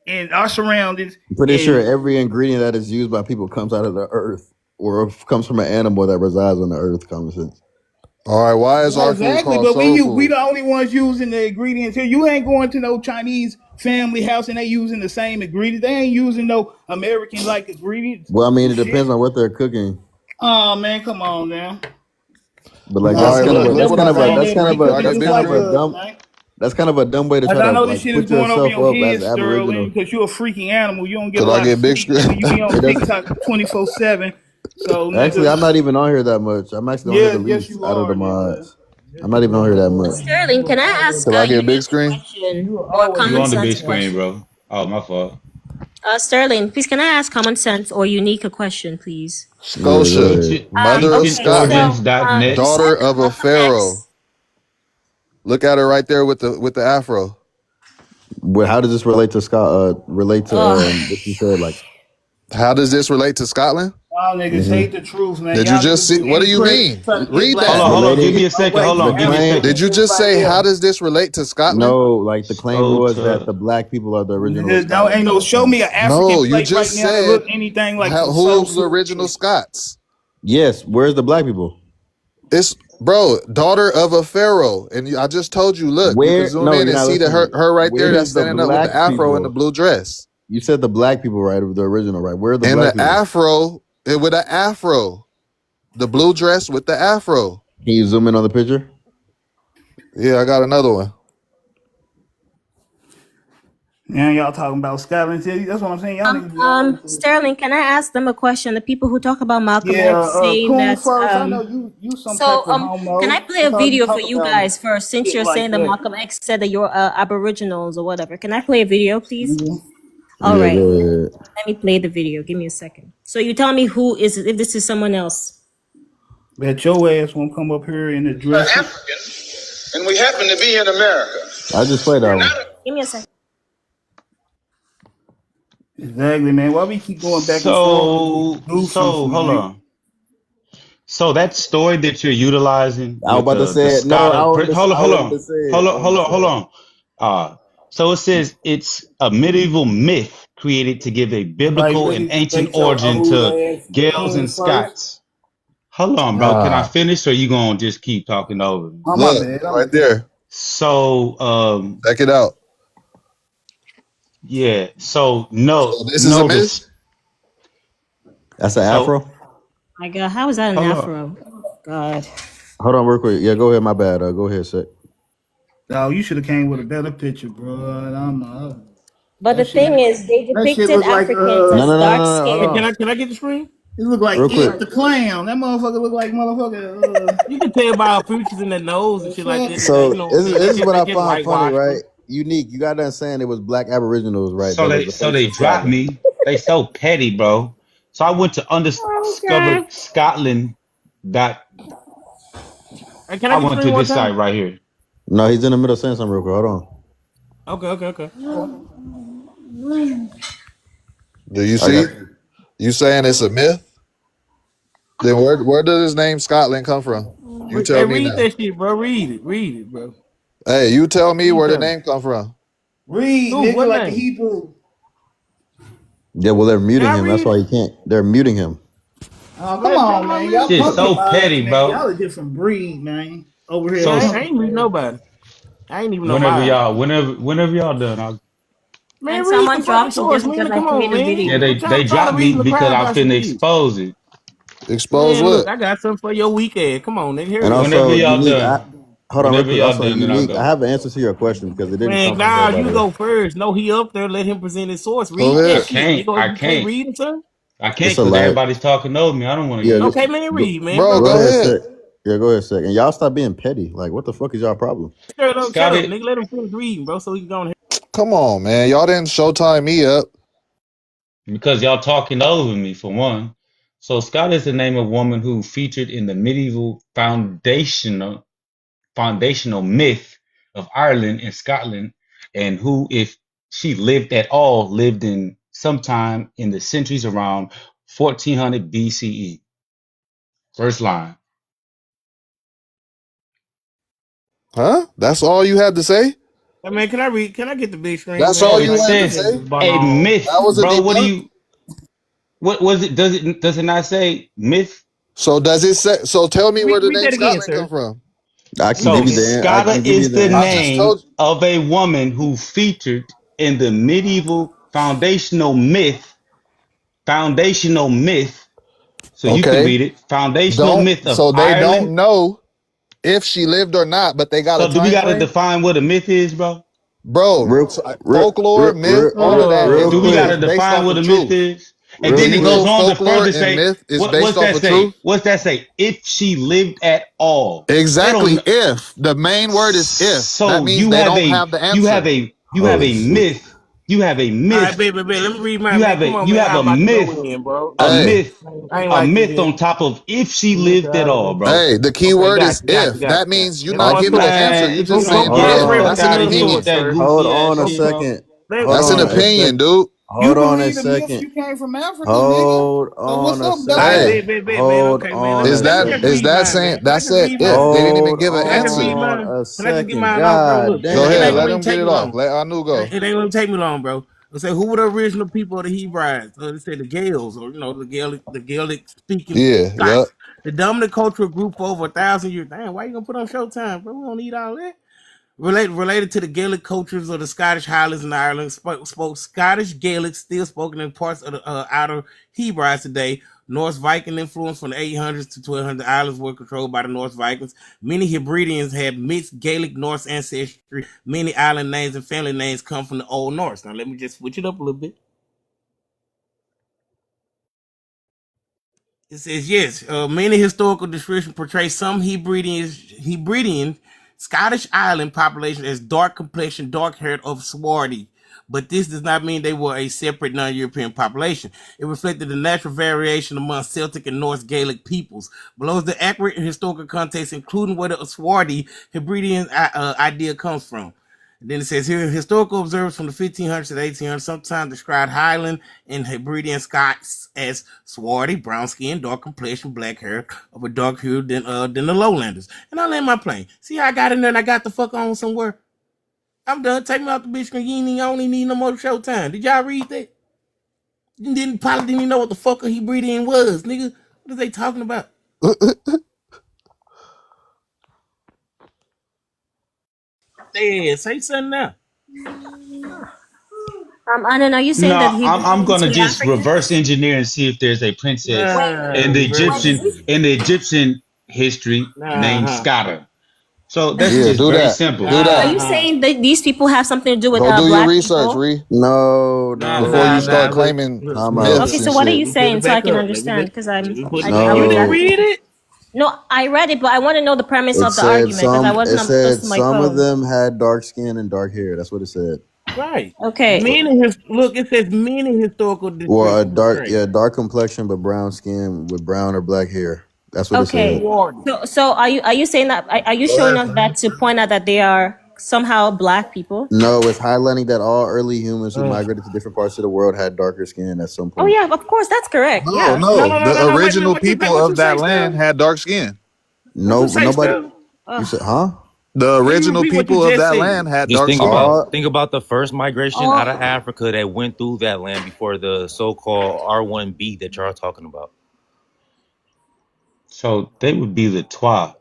and our surroundings. I'm pretty And sure every ingredient that is used by people comes out of the earth or comes from an animal that resides on the earth. Common sense. All right, why is our food exactly, called but soul we food? the only ones using the ingredients here. You ain't going to no Chinese family house and they using the same ingredients. They ain't using no American like ingredients. Well, I mean, it Shit. depends on what they're cooking. Oh man, come on now. But like All right, look, look what I got. Y'all got a dumb way to Like, try I to know this like shit put is going over yourself your up head, as Aboriginal. Sterling, because you're a freaking animal. You don't get Could a I lot get of big sleep. screen? You be on It doesn't- TikTok 24/7. So Actually, nigga, I'm not even on here that much. I'm actually on here the yes, least you out of are. the mods. I'm not even on here that much. Sterling, can I ask Could I get you big screen? a question You or always You common on the big sense screen, question? bro. Oh, my fault. Sterling, please, can I ask common sense or unique a question, please? Yeah, go Scotia, ahead. mother of Okay, so Scotland, Ancientorigins.net. you daughter said that of a Malcolm pharaoh. X. Look at her right there with the afro. Well, how does this relate to Scott? Relate to what you said? Like, How does this relate to Scotland? y'all niggas hate the truth, man. Did Y'all you just niggas see? What do you any mean? trying to get Read black that. Hold on. Give related- me a second. away Hold from on. Give me a Africa. second. Did you just say how does this relate to Scotland? no, like the claim Go was to- that the black people are the original. No, Scotland. ain't no show me an African No, you plate just right now that said look anything like some soul who's the food original shit. Scots? Yes, where's the black people? It's bro, daughter of a pharaoh, and I just told you. Look, you Where? can zoom No, in you're and not see that listening. her right there Where's that's the standing up with the black afro and the people? blue dress You said the black people, right? The original, right? Where are the and black the people? afro with an afro, the blue dress with the afro. Can you zoom in on the picture? Yeah, I got another one. Now y'all talking about Scotland. That's what I'm saying. Y'all niggas be all Sterling, can I ask them a question? The people who talk about Malcolm X saying Coon that. first. I know you some type So, of homo. can I play a That's all you video for talk you about. guys first? Since Shit you're like saying that that. Malcolm X said that you're Aboriginals or whatever, can I play a video, please? All Yeah, right. go ahead. Let me play the video. Give me a second. So you tell me who is it, if this is someone else. Bet your ass won't come up here and address it. African, and we happen to be in America. I just played that one. Give me a second. Exactly, man. Why we keep going back and forth? So hold on. So that story that you're utilizing I was with about to the say it. No, I scholar, wanted to. I wanted to say it. hold on. So it says it's a medieval myth created to give a biblical and ancient origin to Gales and Scots. Hold on, bro. Can I finish, or you gonna just keep talking over me? Look, right there. So, check it out. Yeah. So no, So this is a myth. That's an afro. My God, how is that an afro? Oh, God. Hold on, real quick. Yeah, go ahead. My bad. Go ahead, Sec. Oh, you should have came with a better picture, bro. But the thing is, they depicted Africans as dark skinned. Can I get the screen? It look like It the Clown. That motherfucker look like motherfucker. You can tell by our features in their nose and shit like that. So You know, this is what I find funny, whitewashed. right? Unique. You got done saying it was black Aboriginals, right? So they dropped me. They so petty, bro. So I went to undiscovered Scotland. I went to this site right here. No, he's in the middle of saying something real quick. Hold on. Okay. Do you see? You saying it's a myth? Then where does his name Scotland come from? You tell me read now. that shit, bro. Read it, bro. Hey, you tell me where the name come from. Read, nigga, like the Hebrew. Yeah, well, they're muting him. That's why he can't. They're muting him. Oh, come on, man. Y'all shit so petty, bro. Y'all a different breed, man. Over here. So, I ain't read nobody. I ain't even know. Whenever y'all done, man, someone dropped you just because I come on, created a man. video. yeah, they dropped me because I finna expose it. Expose Man, what? look, I got something for your weak ass. Come on, nigga. Here And we also, Whenever y'all Unique, done. hold on, real Whenever quick. y'all Also, done, then I'll Unique, go. I have an answer to your question because it didn't Man, come nah, from you nobody. go first. No, he up there. Let him present his source. Read Go that ahead. shit. I You can't. read it, sir? I can't It's a because lie. everybody's talking over me. I don't want to Yeah, hear it. Okay, man, read, man. Bro, go ahead. Sec. Yeah, go ahead, Sec. And y'all stop being petty. Like, what the fuck is y'all problem? Shut up, Scotty, nigga. Let him finish reading, bro, so he can go on here. Come on, man. Y'all didn't Showtime me up. because y'all talking over me for one. So Scott is the name of a woman who featured in the medieval foundational myth of Ireland and Scotland, and who, if she lived at all, lived in sometime in the centuries around 1400 BCE. First line. Huh? That's all you had to say? Hey, man, can I read? Can I get the big screen? That's man? all you It had to says say? a myth, That was a bro. What do debunk? you? What was it? Does it not say myth? So does it say? So tell me where the Read name that again, Scotland sir. come from. I can So give you the. I Scotta can give you is the the. I just name told you. of a woman who featured in the medieval foundational myth. Foundational myth. So you can Okay. read it. Foundational myth of So they don't Ireland. know if she lived or not, but they got a So do we time got to frame. define what a myth is, bro? Bro, folklore, myth, all of that is Do we got to based define off what of a myth truth. is? And Do then it you goes know on to folklore further and say, myth is what's based off that of say? truth? What's that say? If she lived at all. Exactly. They don't. If the main word is if, that So means you they have don't a have the you have answer. a you have Holy a shit. myth. You have a All right, myth. baby. Let me read my man. Come on, You man. have I'm a about to go myth. in, bro. A Hey, myth. I ain't A like this myth here. on top of if she lived at all, bro. hey, the key Okay, word is got if. you. That means you're Let's not go giving into an it. answer. Man, You're just Go saying Hold get a if. friend on. with That's that an out other of here with opinion. source, that sir. Hold goofy ass on a shit, bro. second. Hold That's an on a opinion, second. dude. Hold You on a believe the myths second. you came from Africa, nigga. Hold So what's on a up, All right, Hey, second. man. Hold Okay, man. on a Let me just second. is read that mine, saying man. Can I that just said read if? mine? They didn't even Hold give an Can I just answer. read on mine? a Can I just get second. mine off, bro? God Look, Go it ahead, ain't damn. let gonna even them get take it me off. long. Let Anu go. It ain't gonna take me long, bro. It say who were the original people of the Hebrides? It said the Gaels, or the Gaelic speaking Yeah, yep. Scots, the dominant cultural group for over 1,000 years. Damn, why you gonna put on Showtime, bro? We don't need all that. Related to the Gaelic cultures of the Scottish Highlands and Ireland, spoke Scottish Gaelic, still spoken in parts of the Outer Hebrides today. Norse Viking influence from the 800s to 1200. Islands were controlled by the Norse Vikings. Many Hebrideans had mixed Gaelic Norse ancestry. Many island names and family names come from the Old Norse. Now let me just switch it up a little bit. It says, yes, many historical descriptions portray some Hebridean Scottish island population as dark complexion, dark haired of swarthy, but this does not mean they were a separate non-European population. It reflected the natural variation among Celtic and Norse Gaelic peoples. Below is the accurate historical context, including where the swarthy Hebridean idea comes from. And then it says here, historical observers from the 1500s to the 1800s sometimes described Highland and Hebridean Scots as swarthy, brown skin, dark complexion, black hair, of a dark hue than the lowlanders. And I land my plane. See how I got in there and I got the fuck on somewhere? I'm done. Take me out the bitch because I don't even need no more show time. Did y'all read that? Probably didn't even know what the fuck a Hebridean was, nigga. What are they talking about? Yeah, say something now. Anand, are you saying that I'm gonna just African? reverse engineer and see if there's a princess in the Egyptian history named Scotta. So that's just very simple. Are you saying that these people have something to do with Go do black your research, people? Ree. No. Before you start claiming myths Okay, so and what are shit. you saying so I can understand? Because I No. didn't read it. No, I read it, but I want to know the premise It of the said argument because I wasn't close to my some of phone. them had dark skin and dark hair. That's what it said. Right. Okay. Look, it says many historical Well, a descriptions. dark complexion but brown skin with brown or black hair. That's what it said. So are you saying that? Are you showing us that to point out that they are somehow black people? No, it's highlighting that all early humans who migrated to different parts of the world had darker skin at some point. Oh yeah, of course, that's correct. Yeah. No, the original people of that land had dark skin. No, nobody. You said, huh? The original people of that land had Just dark think skin. think about the first migration out of Africa that went through that land before the so-called R1B that y'all talking about. So they would be the Twa,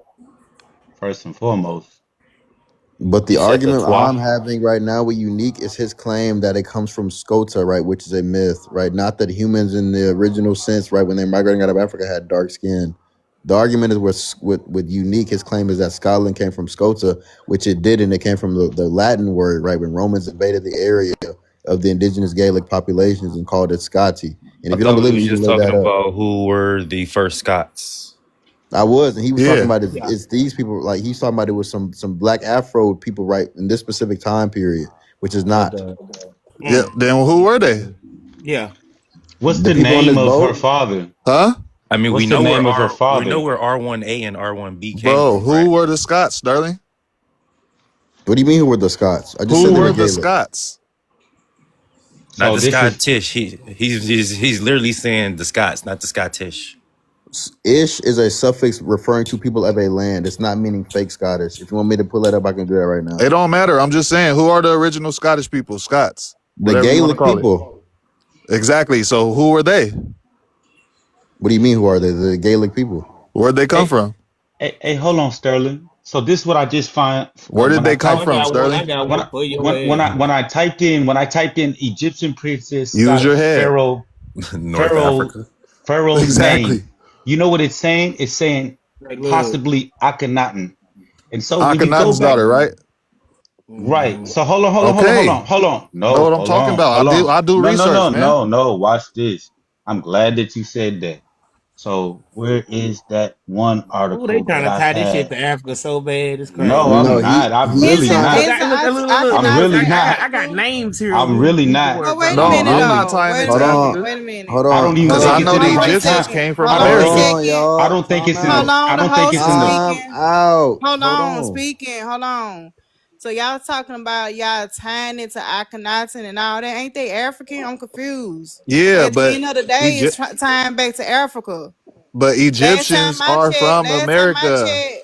first and foremost. But the You said the argument Twa? I'm having right now with Unique is his claim that it comes from Scota, right, which is a myth, right? Not that humans in the original sense, right, when they're migrating out of Africa had dark skin. The argument is with Unique, his claim is that Scotland came from Scota, which it did, and it came from the Latin word, right, when Romans invaded the area of the indigenous Gaelic populations and called it Scoti. And if you don't believe me, we you can just look talking that up. about who were the first Scots. I was, and he was talking about it's these people. Like he's talking about it was some black Afro people, right, in this specific time period, which is not. Yeah. Then who were they? Yeah. What's The the people on name this of her boat? father? Huh? I mean, What's we the know name of her where father? we know where R1A and R1B came Bro, from. who were the Scots, Sterling? What do you mean? Who were the Scots? I just Who said they were were the Gaelic. Scots? Not So the this is Scottish. He's literally saying the Scots, not the Scottish. Ish is a suffix referring to people of a land. It's not meaning fake Scottish. If you want me to pull that up, I can do that right now. It don't matter. I'm just saying, who are the original Scottish people? Scots. The Whatever you want to Gaelic call people. it. Exactly. So who were they? What do you mean? Who are they? The Gaelic people. Where'd they come from? Hey, hold on, Sterling. So this is what I just find. Where did they come from, I Sterling? got one for you. When I typed in Egyptian princess Use Scottish your head. North Africa. Pharaoh's Exactly. name. You know what it's saying? It's saying possibly Akhenaten. And so when you go Akhenaten's back, daughter, right? right. So hold on. No, Know what I'm talking about. I do research, man. No. Watch this. I'm glad that you said that. So where is that one Oh, article they trying that to I tie this shit had? to Africa so bad. It's crazy. No, I'm not. I'm really he's not. I'm really not. I got names here. I'm really not. Oh, wait No, a minute. I'm though. not tying Wait it a to minute. Africa. Wait a minute. Hold I don't on. even Because think I it's know in the the right Egyptians time. came from Hold on a America. second. y'all. I don't think it's in the. Hold on, I the don't think it's host in the. speaking. Out. Hold on, speaking. Hold on. So y'all talking about y'all tying it to Akhenaten and all that. Ain't they African? I'm confused. Yeah, At the but end of the day, it's tying back to Africa. Egyptians are from America.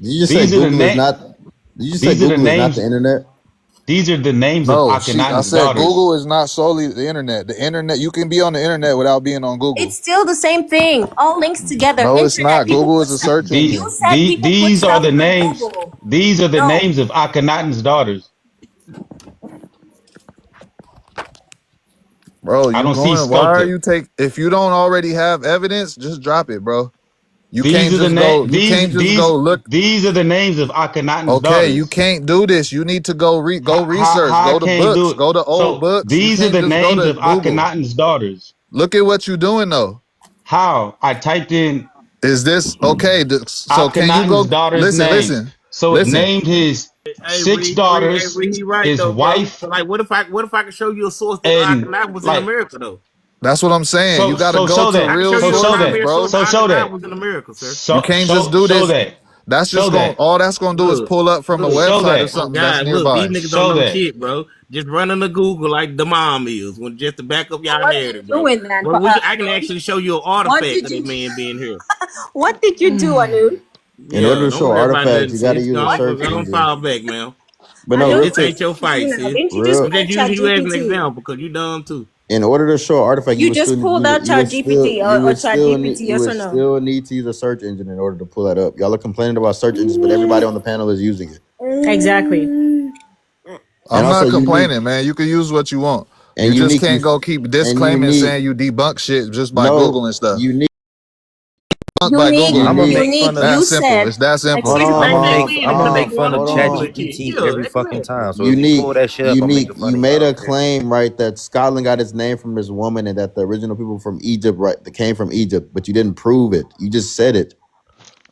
Did you just say These are the Google is name. not? Did you just say These are the Google is not the names. internet? These are the names of No, I Akhenaten's said daughters. Google is not solely the internet. The internet, you can be on the internet without being on Google. It's still the same thing. All links together. No, it's Internet. not. People Google put is a stuff. search These You engine. said people put these are stuff the on names. Google. These are the No. names of Akhenaten's daughters. Bro, I you don't see going, why are sculptor. you if you don't already have evidence, just drop it, bro. You These can't are the just name. go, you can't just go look. These are the names of Akhenaten's Okay, you daughters. can't do this. You need to go research. How I Go to can't do books. it? Go to old So books. You these are can't the just go names to of Google. Akhenaten's daughters. Look at what you're doing though. How? I typed in Is this okay? So can you Akhenaten's go daughters' names. listen? So it Listen. named his Hey, 6 daughters, He right his though, bro. wife, So, like, what if I can show you a source that and Akhenaten was in like. America though? That's what I'm saying. You gotta So go show to that. I can real show you a show copy that. of sources, bro. source So show Akhenaten that. was in America, sir. So You can't just do show this. that. That's Show just going that. all that's gonna do is Look, pull up from a look. Show website or that. Oh something that's God, look, these nearby. niggas Show don't know that. shit, bro. Just running the Google like the mom is, when just to back up y'all What are you narrative, bro. doing then? But I can actually show you an What artifact did of you this man being here. What did you do, Anu? In order Yeah, to don't show worry about artifacts, nothing, you got to sis. use a What Go search did on, engine. fall back, man. But no, Anu, real This quick, ain't your what did you fight, do now? sis. Didn't you just real. I'm pull just using you as an ChatGPT? example because you dumb too. In order to show artifact, You just pulled out ChatGPT or ChatGPT, you yes would or no? still need to use a search engine in order to pull that up. Y'all are complaining about search engines, but everybody on the panel is using it. Exactly. And I'm also not unique complaining, man. You can use what you want. and You just unique you can't go keep and disclaiming unique. saying you debunk shit just by No, Googling stuff. unique, Debunk by Googling. I'm gonna unique. make Unique, fun of. you That's simple. said, It's that simple. Hold excuse on, I'm gonna me. make. Being I'm because gonna they make fun want of to hold Google on. and shit. ChatGPT Yeah, every fucking exactly. time. So if you pull Unique, that shit up, I'm making fun you of you. I made a don't care. claim, right, that Scotland got its name from this woman and that the original people from Egypt, right, that came from Egypt, but you didn't prove it. You just said it.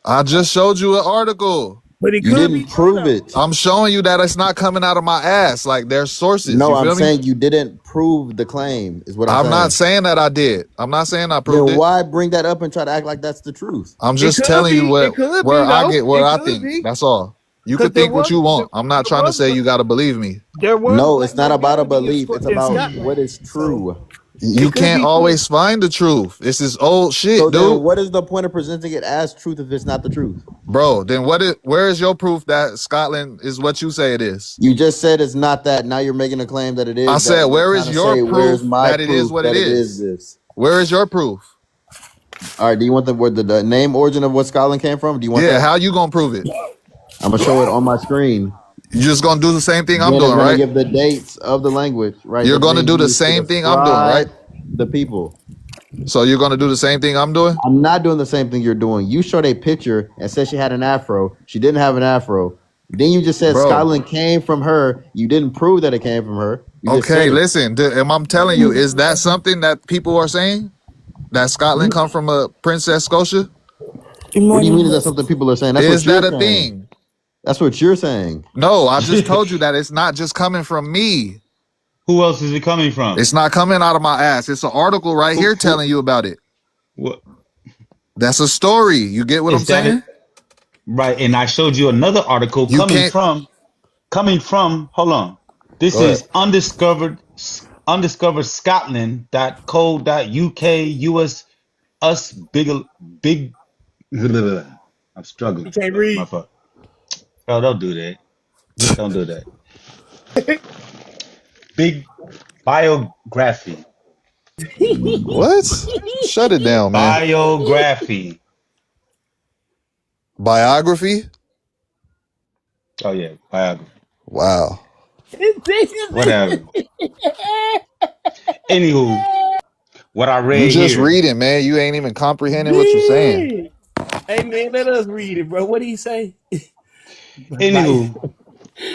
I just showed you an article. But it You could be didn't true prove though. it. I'm showing you that it's not coming out of my ass. Like there's sources. No, You I'm feel me? saying you didn't prove the claim, is what I'm I'm not saying. saying that I did. I'm not saying I proved Then it. why bring that up and try to act like that's the truth? I'm It just could telling you be. It could where be I though. get what It I could think. be That's all. You because could think what you want. I'm not trying to say you got to believe me. there was a No, black it's not about a nobility belief. It's in about Scotland, what is so true. You it could can't be true. always find the truth. This is old shit, So then dude. what is the point of presenting it as truth if it's not the truth? Bro, then where is your proof that Scotland is what you say it is? You just said it's not that. Now you're making a claim that it is I said, that. You're where trying is to your say, where's proof my that it is proof what it that it is is? this? Where is your proof? All right, do you want the name origin of what Scotland came from? Do you want Yeah, that? how you gonna prove it? I'm gonna show it on my screen. You just gonna do the same thing I'm Then it's doing, gonna right? give the dates of the language, right? You're That gonna they do the used to same thing I'm doing, right? describe the people. So you're gonna do the same thing I'm doing? I'm not doing the same thing you're doing. You showed a picture and said she had an afro. She didn't have an afro. Then you just said Bro. Scotland came from her. You didn't prove that it came from her. You just Okay, said it. listen. I'm telling you, is that something that people are saying? That Scotland come from a Princess Scotia? What do you mean is that something people are saying? That's Is what you're that a saying. thing? That's what you're saying. No, I just told you that it's not just coming from me. Who else is it coming from? It's not coming out of my ass. It's an article right here telling you about it. What That's a story. You get what I'm is that? saying? Right, and I showed you another article You coming can't. from. Hold on. This Go ahead. is undiscovered Scotland.co.uk US us big. I'm struggling. You can't read. My fault. Oh, don't do that. Don't do that. Big biography. What? Shut it down, man. Biography. Biography? Oh yeah, biography. Wow. Whatever. Anywho, what I You read just here. reading, man. You ain't even comprehending what you're saying. Hey man, let us read it, bro. What do you say?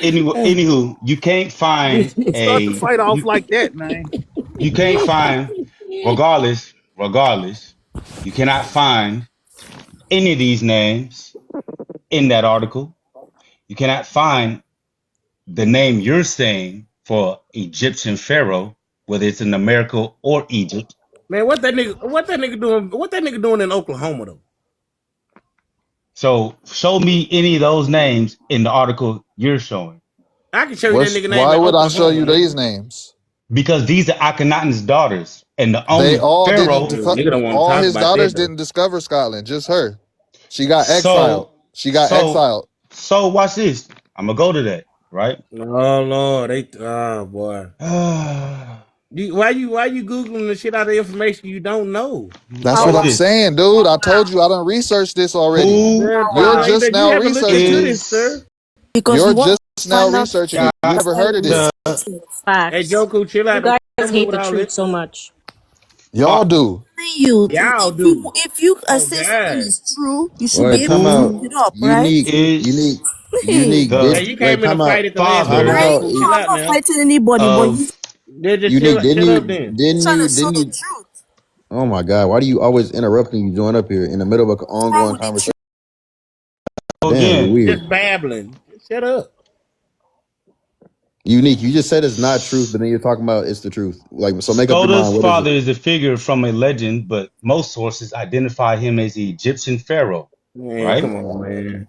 Anywho, you can't find Start the fight off like that, man. you can't find regardless, you cannot find any of these names in that article. You cannot find the name you're saying for Egyptian pharaoh, whether it's in America or Egypt. Man, what that nigga doing in Oklahoma though? So show me any of those names in the article you're showing. I can show you that nigga name. Why in would I Oklahoma, show you man. these names? Because these are Akhenaten's daughters, and the only They all pharaoh. didn't. All his daughters didn't discover Scotland. Just her. She got exiled. Exiled. So watch this. I'm gonna go to that. Right? Oh Lord, boy. Why you googling the shit out of information you don't know? That's what I'm saying, dude. I told you I done researched this already. You're just now researching this, sir. You're just now researching it. You never heard of this. Hey, Joku, chill out. You guys hate the truth so much. Y'all do. Y'all do. If you say something is true, you should Wait, be come able to out. look it up, right? Unique. Hey, you came in a fight at the last I one. ain't I'm not fighting anybody, but you Unique, didn't you? Oh my God! Why do you always interrupt when you join up here in the middle of an ongoing conversation? Damn, you're weird. Just babbling. Shut up. Unique, you just said it's not truth, but then you're talking about it's the truth. Like, so make up your mind. Scota's What father is is a figure from a legend, but most sources identify him as the Egyptian pharaoh. Man, right? come on, man.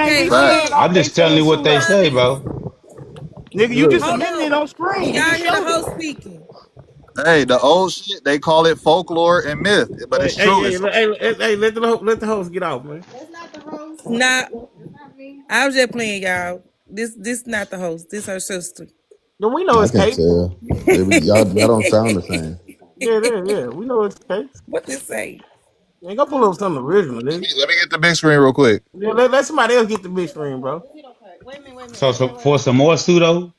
ain't Okay, just saying look. all I'm they just telling saying you what they true. say, bro. Nigga, you Look, just Hold admitting it on. on screen. Y'all Nigga, hear the show it. host speaking. hey, the old shit they call it folklore and myth, but Hey, it's hey, true. hey, It's hey, let the host get off, man. Nah, I was just playing, y'all. This not the host. This her sister. Then we know I it's can't cake. tell. Y'all don't sound the same. Yeah. We know it's cake. What this say? You ain't gonna pull up something original, nigga. Let me get the big screen real quick. Yeah, let somebody else get the big screen, bro. So for some more pseudo,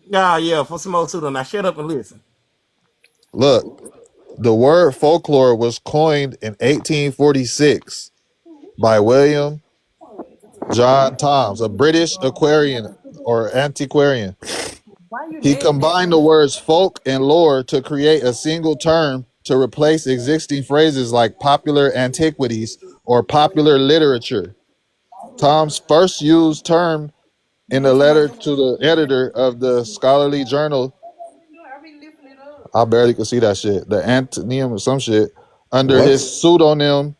Yeah, for some more pseudo. Now shut up and listen. Look, the word folklore was coined in 1846 by William John Toms, a British aquarian or antiquarian. He combined the words folk and lore to create a single term to replace existing phrases like popular antiquities or popular literature. Tom's first used term in a letter to the editor of the scholarly journal, I barely could see that shit, the Antonym or some shit, under What? his pseudonym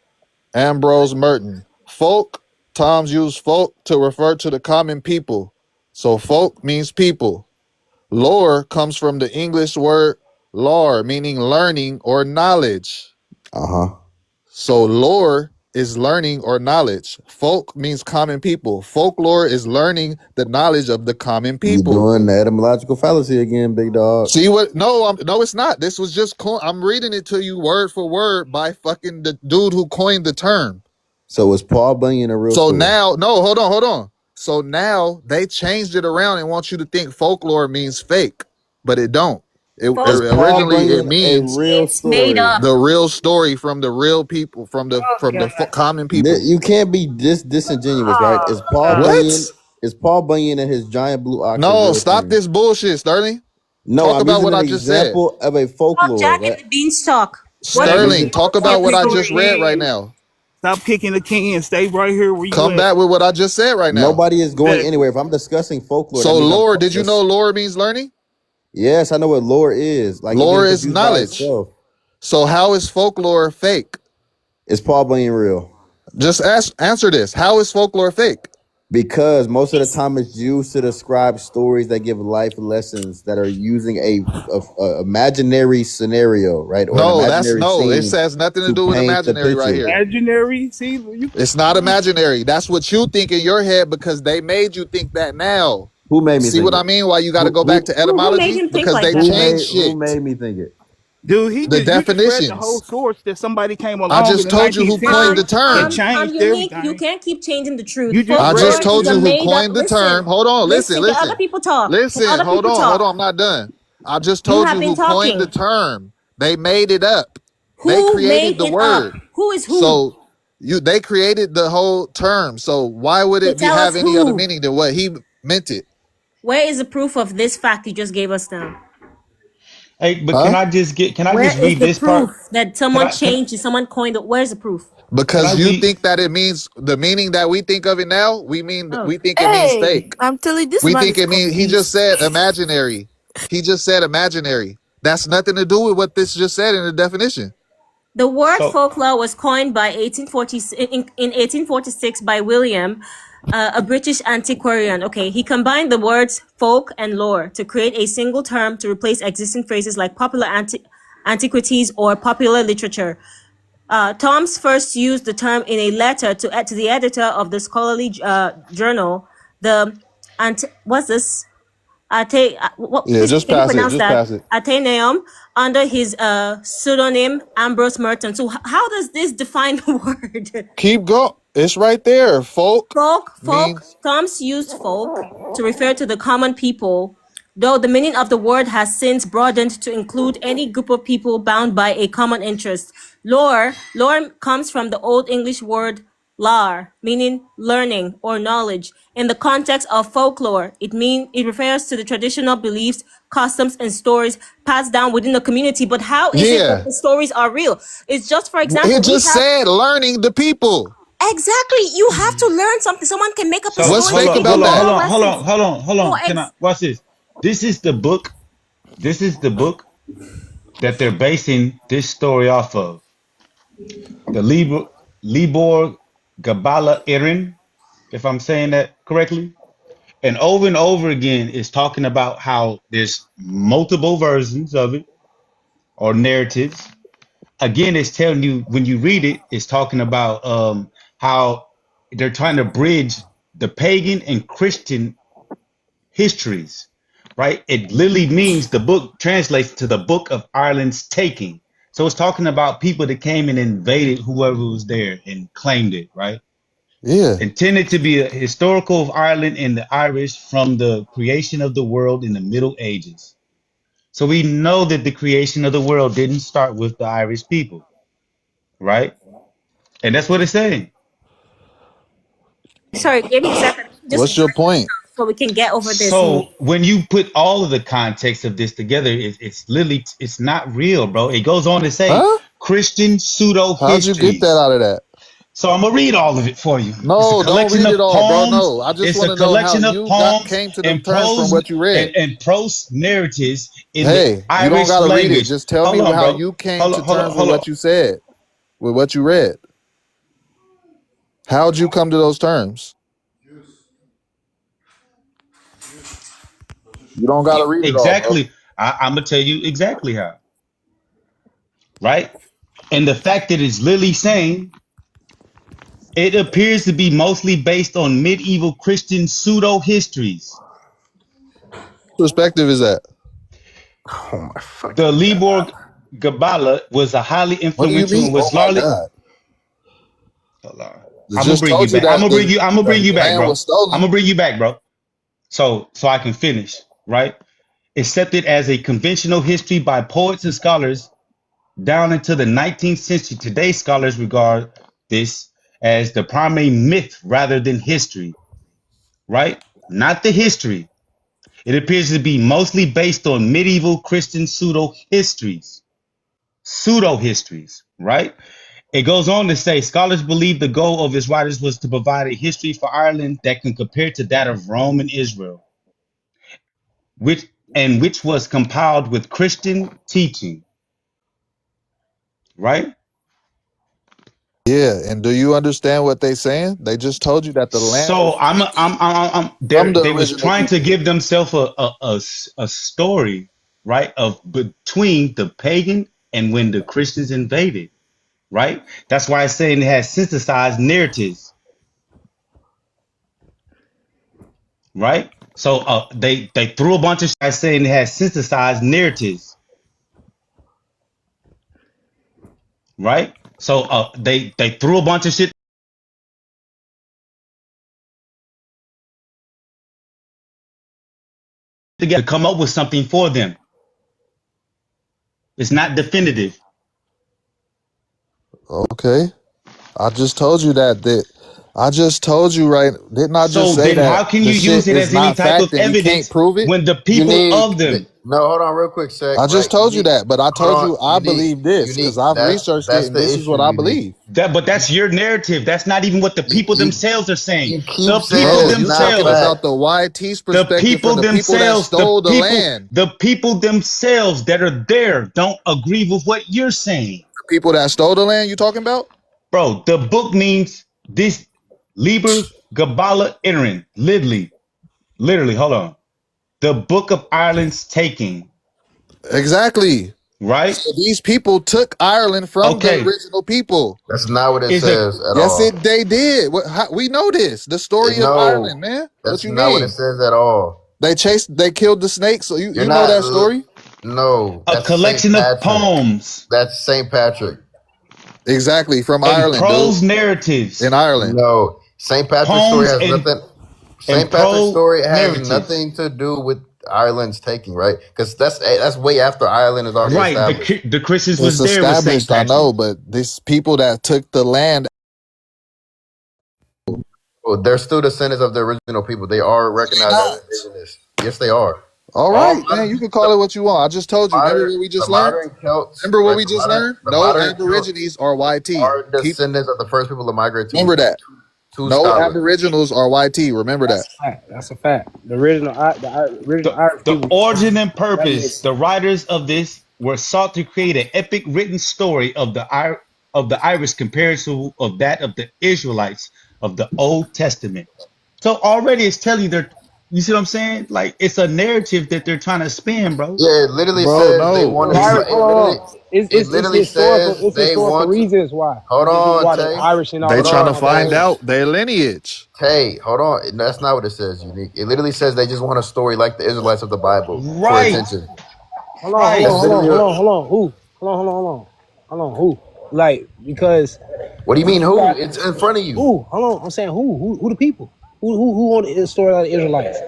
Ambrose Merton. Folk, Tom's used folk to refer to the common people. So folk means people. Lore comes from the English word lore, meaning learning or knowledge. Uh-huh. So lore is learning or knowledge. Folk means common people. Folklore is learning the knowledge of the common You people. doing the etymological fallacy again, big dog. See what? No, it's not. This was just I'm reading it to you word for word by fucking the dude who coined the term. So is Paul Bunyan a real So story? now, no, hold on. So now they changed it around and want you to think folklore means fake, but it don't. Originally it means real It's made story. up. the real story from the real people, from the common people. You can't be disingenuous, right? Is Paul Bunyan and his giant blue ox? No, stop this bullshit, Sterling. No, Talk I'm about using what an I just said. example of a folklore. Jack Right? and the Beanstalk. Sterling, talk about what I just read right now. Stop kicking the king and stay right here where you Come at. back with what I just said right now. Nobody is going anywhere. If I'm discussing folklore, So that means lore, did you know lore means learning? Yes, I know what lore is. Like Lore it is produced by knowledge. itself. So how is folklore fake? Is Paul Bunyan real? Just answer this. How is folklore fake? Because most of the time it's used to describe stories that give life lessons that are using a imaginary scenario, right? Or No, an that's imaginary it scene has nothing to do with paint the imaginary right picture. here. Imaginary? See, you It's not imaginary. That's what you think in your head because they made you think that now. Who made me See think what it? I mean? Why you got to go back to Who made etymology? him think Because like they that? changed Who shit. made me think it? Dude, The you just read the definitions. whole source that somebody came along I just in the told you who coined the 19th term. and changed Unique. everything. You can't keep changing the truth. You just I just read told Folklore is you a who made up. coined the term. Hold on, listen. Can other people talk? Listen, Can other hold people on, talk? I'm not done. I just You told have you been who coined the talking. term. They made it up. They Who created made the it word. up? Who is who? So they created the whole term. So why would So it tell us have any other who. meaning than what he meant it? Where is the proof of this fact you just gave us now? hey, but Huh? can I Where just is read the this proof part? that someone changed it, someone coined it? Where's the proof? Can I Because you read? think that it means the meaning that we think of it now, we Oh. think it means Hey, fake. I'm telling you, this We man think is it means he just confused. said imaginary. He just said imaginary. That's nothing to do with what this just said in the definition. The word So folklore was coined by 1846 by William, a British antiquarian. Okay, he combined the words folk and lore to create a single term to replace existing phrases like popular antiquities or popular literature. Tom's first used the term in a letter to the editor of the scholarly journal, the what's this? Yeah, Please, just can you pass it. pronounce Just that? pass it. Athenaeum, under his pseudonym Ambrose Merton. So how does this define the word? Keep going. It's right there. Folk means Tom's used folk to refer to the common people, though the meaning of the word has since broadened to include any group of people bound by a common interest. Lore comes from the Old English word lar, meaning learning or knowledge. In the context of folklore, it refers to the traditional beliefs, customs, and stories passed down within the community. But how is it that yeah. the stories are real? It's just, for example, It just said learning the people. Exactly. You have to learn something. Someone can make up a So What's story. fake and about give you that? moral lessons. hold on. No, Can I watch this? This is the book. This is the book that they're basing this story off of. The Libor Gabala Irin, if I'm saying that correctly. And over again, it's talking about how there's multiple versions of it or narratives. Again, it's telling you when you read it, it's talking about how they're trying to bridge the pagan and Christian histories, right? It literally means the book translates to the Book of Ireland's taking. So it's talking about people that came and invaded whoever was there and claimed it, right? Yeah. Intended to be a historical of Ireland and the Irish from the creation of the world in the Middle Ages. So we know that the creation of the world didn't start with the Irish people, right? And that's what it's saying. Sorry, give me a second. What's your point? So we can get over this. So when you put all of the context of this together, it's literally, it's not real, bro. It goes on to say Christian pseudo How'd you get that out of that? So I'm gonna read all of it for you. No, don't read it all, bro. No, I just want to know how you came to the terms from what you read. And prose narratives in hey, the Irish you don't gotta language. read it. Just tell me how you came to terms with what you said, with what you read. How'd you come to those terms? You don't gotta read it exactly. all, I'm gonna tell you exactly how. Right, and the fact that it's literally saying. It appears to be mostly based on medieval Christian pseudo-histories. Perspective is that? Oh my fucking The Liber Gabala was a highly influential and was largely. Hold on. I'm gonna bring you back. I'm gonna bring you back, bro. I'm gonna bring you back, bro. So I can finish, right? Accepted as a conventional history by poets and scholars down into the 19th century. Today's scholars regard this as the primary myth rather than history, right? Not the history. It appears to be mostly based on medieval Christian pseudo-histories, right? It goes on to say, scholars believe the goal of his writers was to provide a history for Ireland that can compare to that of Rome and Israel, which was compiled with Christian teaching, right? Yeah, and do you understand what they're saying? They just told you that the land. So they was trying to give themselves a story, right, of between the pagan and when the Christians invaded, right? That's why it's saying it has synthesized narratives, right? So they threw a bunch of shit saying it has synthesized narratives, right? So they threw a bunch of shit together to come up with something for them. It's not definitive. Okay, I just told you that. I just told you, right? Didn't I just say that? So then how can you use it as any type of evidence? You can't prove it when the people of them. No, hold on real quick, sir. I just told you that, but I told you I believe this because I've researched it and this is what I believe. But that's your narrative. That's not even what the people themselves are saying. The people themselves. Talking about the YT's perspective. The people themselves that stole the land. The people themselves that are there don't agree with what you're saying. The people that stole the land you talking about? Bro, the book means this Liber Gabala Iterin. Literally, hold on. The Book of Ireland's taking. Exactly. Right? So these people took Ireland from the original people. That's not what it says at all. Yes, they did. We know this. The story of Ireland, man. That's not what it says at all. They killed the snakes. So you know that story? No. A collection of poems. That's St. Patrick. Exactly, from Ireland. Prose narratives. In Ireland. No. St. Patrick's story has nothing. St. Patrick's story has nothing to do with Ireland's taking, right? Because that's way after Ireland is already established. Right, the Christians was there established, with St. Patrick. I know, but these people that took the land. Well, they're still descendants of the original people. They are recognized as indigenous. Yes, they are. All right, man, you can call it what you want. I just told you. Remember what we just learned? Remember what we just learned? No Aborigines are YT. Are descendants of the first people to migrate to. Remember that. No Aboriginals are YT. Remember that. That's a fact. The original the origin and purpose. The writers of this were sought to create an epic written story of the Irish compared to that of the Israelites of the Old Testament. So already it's telling you You see what I'm saying? Like it's a narrative that they're trying to spin, bro. Yeah, it literally Bro, says they no. want Hold on. to. It's It literally historical. says It's they historical want to. reasons why. Hold This is on, why the Tay. Irish and all They that. trying to Hold find on, out their lineage. Tay, hold on. That's not what it says, Unique. It literally says they just want a story like the Israelites of the Bible for Right. attention. Hold on. Who? Like, because What do you mean who? It's in front of you. who? Hold on. I'm saying who the people? Who want the story like the Israelites?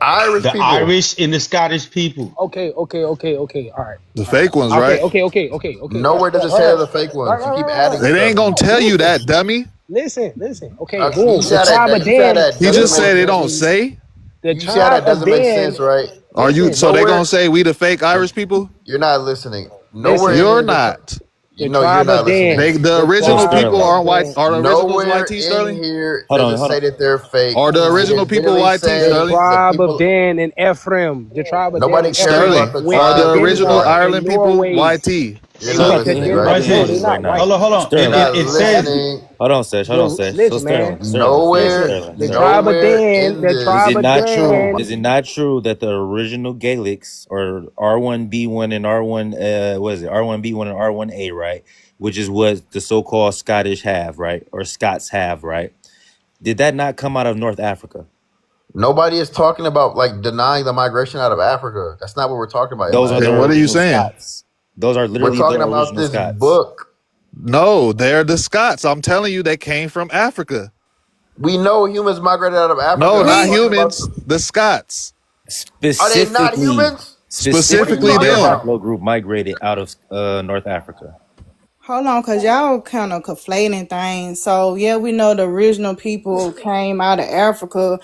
Irish The people. Irish and the Scottish people. Okay. All right. The fake ones, right? Okay. Nowhere does it say the fake ones. You keep adding. They ain't gonna tell you that, dummy. Listen. Okay, You boom. said The tribe of Dan. He just said it don't say. The You said that tribe of doesn't make Dan. sense, right? Are you? Listen, So they nowhere- gonna say we the fake Irish people? You're not listening. Nowhere. Listen, You're in here not. You The know you're tribe not of Dan. listening. The original Sterling. people aren't white. Are the originals Nowhere white T, in Sterling? here Hold does on, it hold say on. that they're fake. Are the original It people literally white T, says The Sterling? tribe people- of Dan and Ephraim. The tribe of Nobody Dan and cares Ephraim about Sterling. the went Are to the tribe. original Denmark and Ireland people Norway. white T? You're They not went to listening, Denmark. right? Right No, there. they're not now. white. Hold on. Sterling. You're not It says listening. Hold on, Sesh. Listen, So man. Nowhere, Sterling. The tribe of nowhere Dan. in The this. Is tribe it of not true? Dan. Is it not true that the original Gaelics or R1B1 and R1 what is it? R1B1 and R1A, right? Which is what the so-called Scottish have, right? Or Scots have, right? Did that not come out of North Africa? Nobody is talking about like denying the migration out of Africa. That's not what we're talking about. Those are the Then what are you original saying? Scots. Those are We're literally talking the about original this Scots. book. No, they're the Scots. I'm telling you, they came from Africa. We know humans migrated out of Africa. No, We're not talking humans. about The Scots. Are they not Specifically, humans? Specifically What are you talking them. about? Buffalo group migrated out of North Africa. Hold on, cause y'all kind of conflating things. So yeah, we know the original people came out of Africa,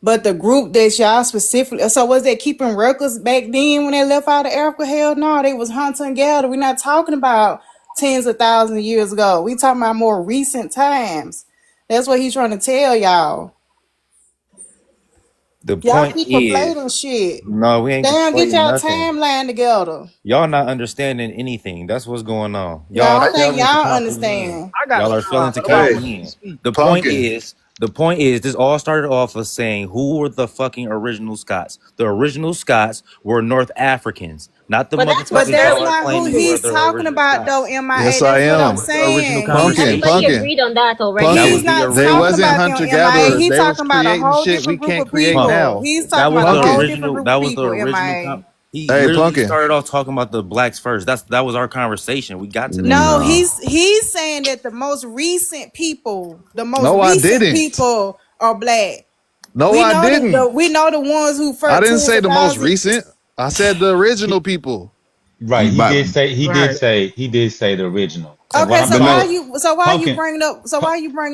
but the group that y'all specifically, so was they keeping records back then when they left out of Africa? Hell no, they was hunting and gathering. We're not talking about tens of thousands of years ago. We talking about more recent times. That's what he's trying to tell y'all. The Y'all point keep is, conflating shit. no, we ain't Damn, get conflating y'all nothing. timeline together. Y'all not understanding anything. That's what's going on. No, I Y'all don't think failing to y'all comprehend. understand. I got Y'all are failing to Hey, comprehend. The Pumpkin. point is, this all started off of saying who were the fucking original Scots. The original Scots were North Africans, not the But that's what But motherfuckers y'all that's Sterling are not who claiming were he's the talking original about though, Scots. MIA. Yes, I That's what I'm am. That was the original saying. conversation. everybody Pumpkin. agreed on that already. That He's was Pumpkin. the not They original. talking wasn't about hunter them, MIA. gatherers. He's They was talking about a creating whole shit we different group can't of create Punk. people. now. He's That talking was about a the whole Pumpkin. different original. group That of was the people, original. MIA. He Hey, literally Pumpkin. started off talking about the blacks first. That was our conversation. We got to that. No, No. he's saying that the most recent people, No, I didn't. are black. No, We I know didn't. we know the ones who I first didn't tens say of the most thousands. recent. I said the original people. Right. He But did say the original. And what Okay, I'm so but why no, trying you pumpkin. bringing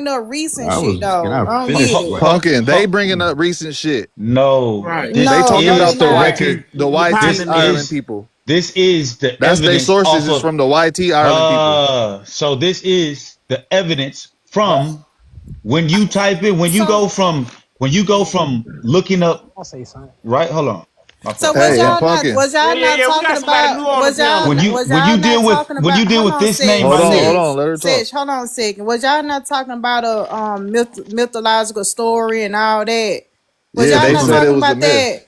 up recent shit can though? I I don't finish? get it. Like, Pumpkin. They bringing up recent shit. No, Right. this They No, talking no, they about is the the not. record. The You're YT popping it. Ireland people. This is the That's their evidence sources off is of from the YT Ireland people. so this is the evidence from when you type in So when you go from looking up, I'll say something. right? Hold on. My so fault. was Hey, y'all not Pumpkin. Yeah. We talking got somebody about new on the panel. was y'all not talking when you about deal hold with on this name Hold right on, hold here, on. Let her talk. Hold on a second. Was y'all not talking about a mythological story and all that? Was Yeah, y'all they not said it talking was a about that? myth.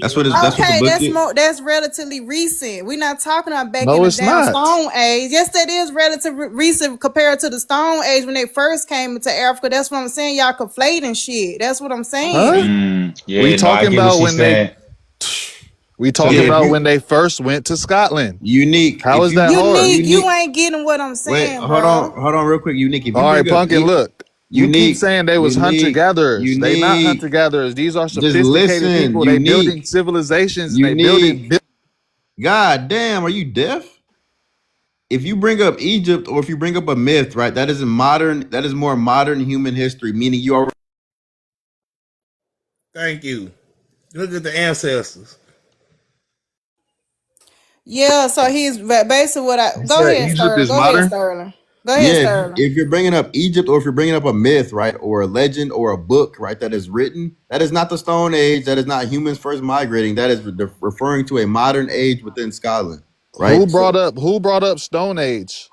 that's what the Okay, book is. that's relatively recent. We're not talking about back in No, the it's damn not. Stone Age. Yes, that is relatively recent compared to the Stone Age when they first came into Africa. That's what I'm saying. Y'all conflating shit. That's what I'm Huh? saying. We yeah, no, I talking get what about she's when they saying. we So talking Yeah, if about you when they first went to Scotland. unique, How if is that you hard? Unique, you unique, ain't getting what I'm wait, saying, bro. hold on, real quick, unique. If you All right, bring up Pumpkin, look. You keep unique, saying they was hunter gatherers. They not unique, hunter gatherers. These are just sophisticated listen, people. They building unique, civilizations and they building. unique. God damn, are you deaf? If you bring up Egypt or if you bring up a myth, right, that is more modern human history, meaning you already. Thank you. Look at the ancestors. Yeah, so he's basically what I You go said ahead, Egypt Sterling. is Go ahead, modern. Sterling. Go ahead, Yeah, Sterling. if you're bringing up Egypt or if you're bringing up a myth, right, or a legend or a book, right, that is written, that is not the Stone Age. That is not humans first migrating. That is referring to a modern age within Scotland, right? Who brought up Stone Age?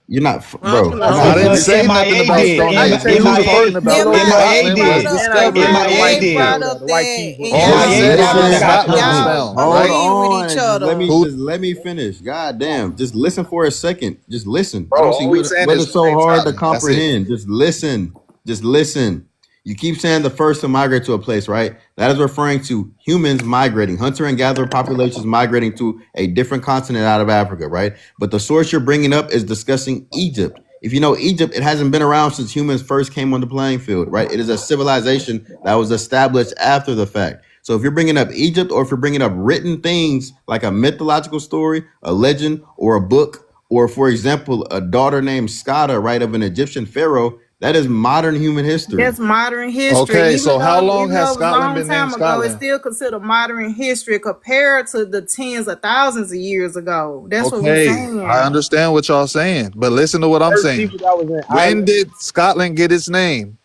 You're not, I bro. don't You're know. I not didn't Because say nothing about did. Stone Age. I I said who was talking about MIA Scotland was did. discovered. MIA brought did. up that, and All I MIA said is brought where up Scotland was Scotland. found, Hold right? agreeing with each on. other. Just let me finish. God damn. Just listen for a second. Just listen. I Bro, don't see all we saying what is is who so named hard to Scotland. That's it. comprehend. Just listen. Just listen. You keep saying the first to migrate to a place, right? That is referring to humans migrating, hunter and gatherer populations migrating to a different continent out of Africa, right? But the source you're bringing up is discussing Egypt. If you know Egypt, it hasn't been around since humans first came on the playing field, right? It is a civilization that was established after the fact. So if you're bringing up Egypt, or if you're bringing up written things like a mythological story, a legend, or a book, or for example, a daughter named Skada, right, of an Egyptian pharaoh, that is modern human history. That's modern history. Okay, Even so how though, long even has though it was a Scotland long been time named ago, it's Scotland? still considered modern history compared to the tens of thousands of years ago. That's what we're Okay, saying. I understand what y'all saying, but listen to what I'm First saying. people that was in When Ireland. did Scotland get its name?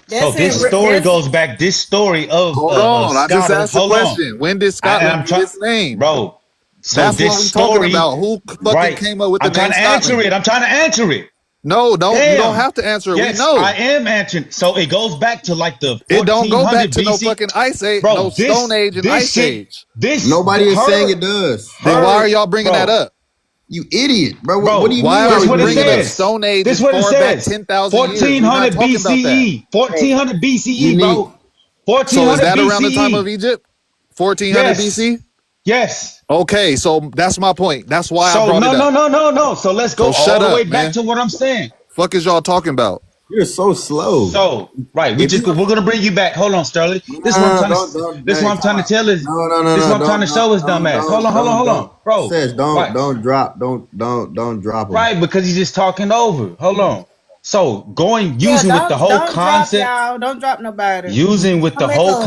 So That's this in story that's goes back. This story of Hold on, I just Scotland. asked a Hold on. question. When did And Scotland I'm get trying, its name? bro. So That's this what we talking story, about. Who fucking right? came up with the I'm trying name to answer Scotland? it. I'm trying to answer it. No, you don't Damn. have to answer it. Yes, We know. I am answering. So it goes back to like the It don't go back 1400 to no BC. fucking ice age, Bro, no Stone Age and this Ice shit, Age. Nobody is saying it does. Then why are y'all bringing that up? You idiot, bro. Bro, What do you Why mean? are this we what it bringing up says. Stone Age This as what it far back says. 10,000 years? We're not 1400 talking about that. BCE. 1400 BCE, You need- bro. 1400 So is that BCE. around the time of Egypt? 1400 Yes. BC? Yes. Okay, so that's my point. That's why I So brought it up. no. So let's go So shut all the way up, back man. to what I'm saying. Fuck is y'all talking about? You're so slow. So right, If you- we're gonna bring you back. Hold on, Sterling. This is what I'm trying to. This is what I'm trying to tell is. No. This is what I'm trying to show his dumb ass. Hold on, bro. Says don't Right. drop him. Right, because he's just talking over. Hold on. So using with the whole don't concept, drop, y'all. Don't drop nobody. using with the Come back whole up.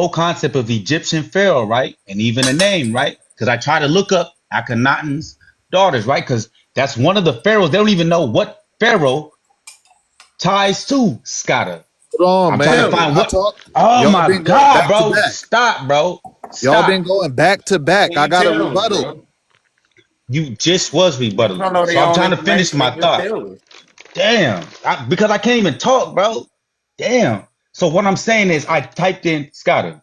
concept of Egyptian pharaoh, right, and even a name, right? Because I try to look up Akhenaten's daughters, right? Because that's one of the pharaohs. They don't even know what pharaoh ties to Skada. Hold on, I'm man. trying to find what. Y'all Oh my been going God, back to bro! back. Stop, bro! Y'all Stop. been going back to back. I got a rebuttal. You just was rebuttaling. So I'm trying to finish my thought. Damn, because I can't even talk, bro. Damn. So what I'm saying is, I typed in Skada,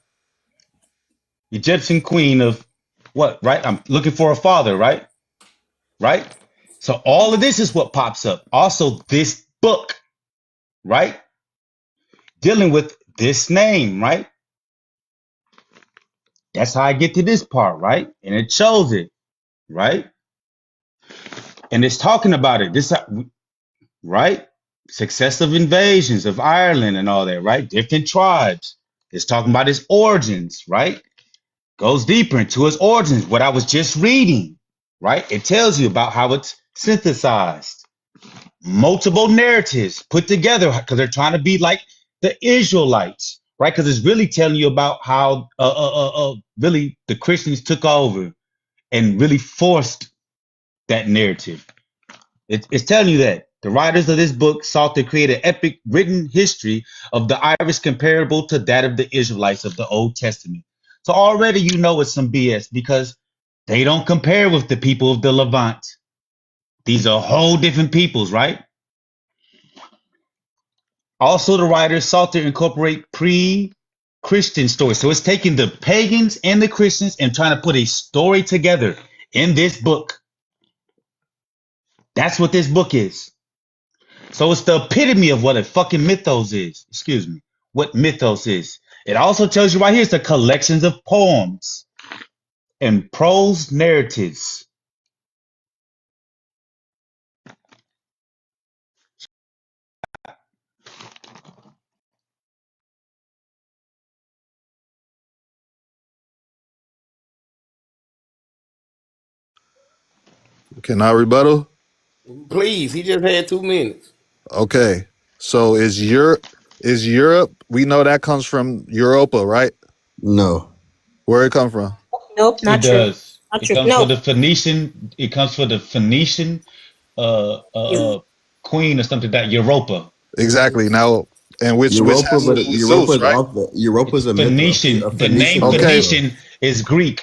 Egyptian queen of what? Right? I'm looking for a father, right? Right. So all of this is what pops up. Also, this book, right? Dealing with this name, right? That's how I get to this part, right? And it shows it, right? And it's talking about it. This, right? Successive invasions of Ireland and all that, right? Different tribes. It's talking about its origins, right? Goes deeper into its origins. What I was just reading, right? It tells you about how it's synthesized. Multiple narratives put together because they're trying to be like the Israelites, right? Because it's really telling you about how really the Christians took over and really forced that narrative. It's telling you that the writers of this book sought to create an epic written history of the Irish comparable to that of the Israelites of the Old Testament. So already you know it's some BS because they don't compare with the people of the Levant. These are whole different peoples, right? Also, the writers sought to incorporate pre-Christian stories. So it's taking the pagans and the Christians and trying to put a story together in this book. That's what this book is. So it's the epitome of what a fucking mythos is. Excuse me. What mythos is. It also tells you right here it's the collections of poems and prose narratives. Can I rebuttal? Please, he just had 2 minutes. Okay. So is Europe, we know that comes from Europa, right? No. Where it come from? Nope, not It true. does. Not It true. comes No. for the Phoenician. It comes for the Phoenician queen or something like that. Europa. Exactly. Now, and which Europa, has but Europa Zeus, is right? Europa's a myth. Phoenician. The name Okay. Phoenician is Greek.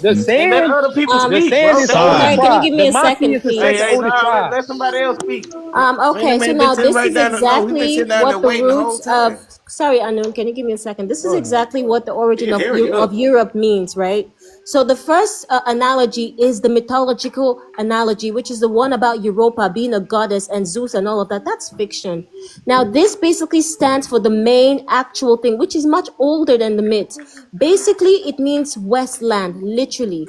The And let sand, other people the speak, sand bro. is the That's oldest Sorry, fine. can you tribe. give The me a Mafi second, is the Hey, second please? hey, oldest no, tribe. let somebody else speak. Man, that Okay, so man been now sitting this right is down. No, he been exactly sitting down there what the waiting the whole roots of. time. Sorry, Anun, can you give me a second? This is Go ahead. exactly what the origin Yeah, hurry Of up. Europe means, right? So the first analogy is the mythological analogy, which is the one about Europa being a goddess and Zeus and all of that. That's fiction. Now, this basically stands for the main actual thing, which is much older than the myth. Basically, it means Westland, literally.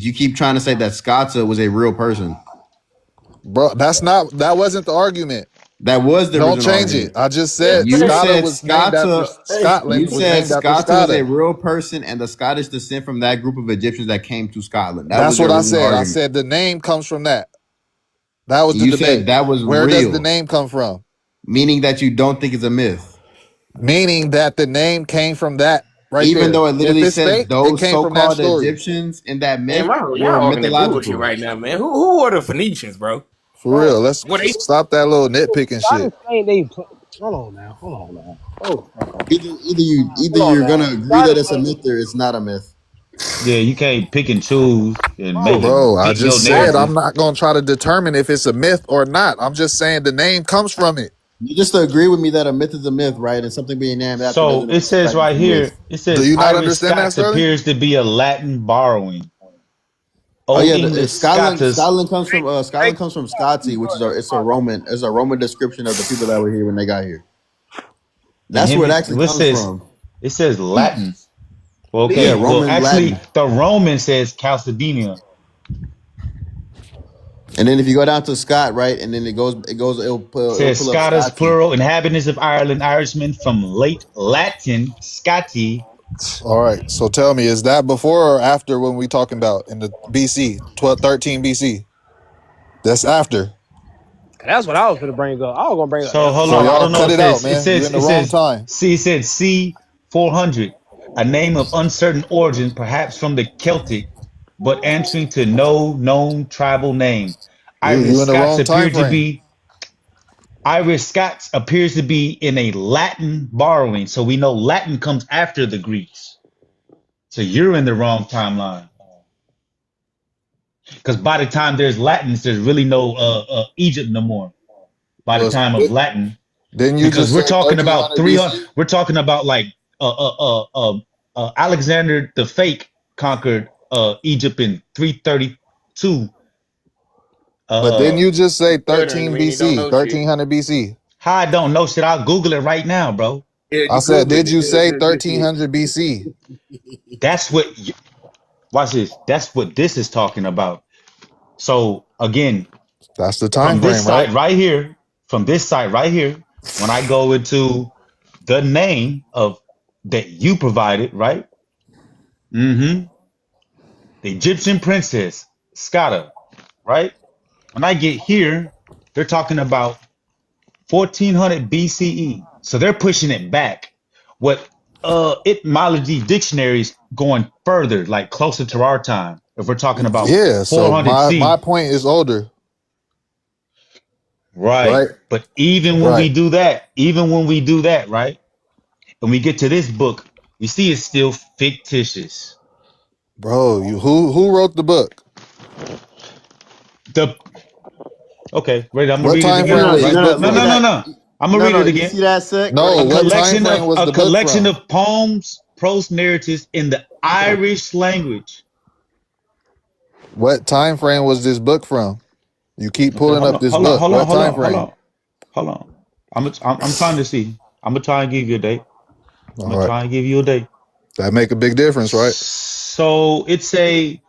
Because you keep trying to say that Scotta was a real person. Bro, that wasn't the argument. That was the Don't original change argument. it. I just said You Scotland said was named after Scotland. You Was said named after Scata was a Scotta. real person, and the Scottish descent from that group of Egyptians that came to Scotland. That That's was the what I original said. I argument. said the name comes from that. That was the You debate. said that was Where does the real, name come from? meaning that you don't think it's a myth. Meaning that the name came from that right Even there. though it If literally it's says fake, it those came from that so-called story. Egyptians in that Man, myth y'all were talking that bullshit mythological. right now, man. Who are the Phoenicians, bro? For real. Let's What they stop that little nitpicking I shit. just think they. Hold on now. Oh, Either hold on you're now. gonna agree that it's a myth or it's not a myth. Yeah, you can't pick and choose and make it Bro, I fit your just said I'm narrative. not gonna try to determine if it's a myth or not. I'm just saying the name comes from it. You just agree with me that a myth is a myth, right? And something being named after So doesn't it mean says that right it's a here, myth. it Do says you not Iris understand that, Scots Sterling? appears to be a Latin borrowing. Oh O yeah, English Scotland. Scotus. Scotland comes from Scoti, which is a Roman description of the people that were here when they got here. And That's where it him, actually what comes says from. it says Latin. Well, Yeah, okay. Well, Roman actually, Latin. the Roman says Chalcedenia. And then if you go down to Scott, right, and then it'll pull up Says Scotus, Scoti. plural, inhabitants of Ireland, Irishmen from late Latin, Scoti. All right. So tell me, is that before or after when we talking about in the BC, 13 BC? That's after. that's what I was gonna bring up. I was gonna bring up So after. hold So on, I y'all don't know. cut it out, man. You in the wrong time. It said C 400, a name of uncertain origin, perhaps from the Celtic, but answering to no known tribal name. You in the wrong time frame. Irish Scots appears to be in a Latin borrowing, so we know Latin comes after the Greeks. So you're in the wrong timeline. Because by the time there's Latins, there's really no Egypt no more. By the time of Latin, Didn't you because just we're say talking about 1300 BC? we're talking about like Alexander the Fake conquered Egypt in 332. But didn't you just say Still don't 13 mean he don't BC, know shit. 1300 BC? How I don't know shit? I'll Google it right now, bro. Yeah, I you said, Google did you say it. 1300 BC? That's what. Watch this. That's what this is talking about. So again, That's the time from this frame, site right? right here, from this site right here, when I go into the name of that you provided, right? Mm-hmm. The Egyptian princess, Scotta, right? When I get here, they're talking about 1400 BCE. So they're pushing it back. What etymology dictionaries going further, like closer to our time. If we're talking about Yeah, so 400 my C. point is older. Right. Right? But even when we Right. do that, right? When we get to this book, we see it's still fictitious. Bro, who wrote the book? Okay, wait, I'm gonna What read it time again. frame was Right? this book No. from? I'm gonna read it You again. see that, Sec? No, A what time frame was the book collection from? of poems, prose narratives in the Irish language. What time frame was this book from? You keep Okay, pulling up this book. What time frame? hold on. I'm trying to see. I'm gonna try and give you a date. All right. Try and give you a date. That make a big difference, right? So it's a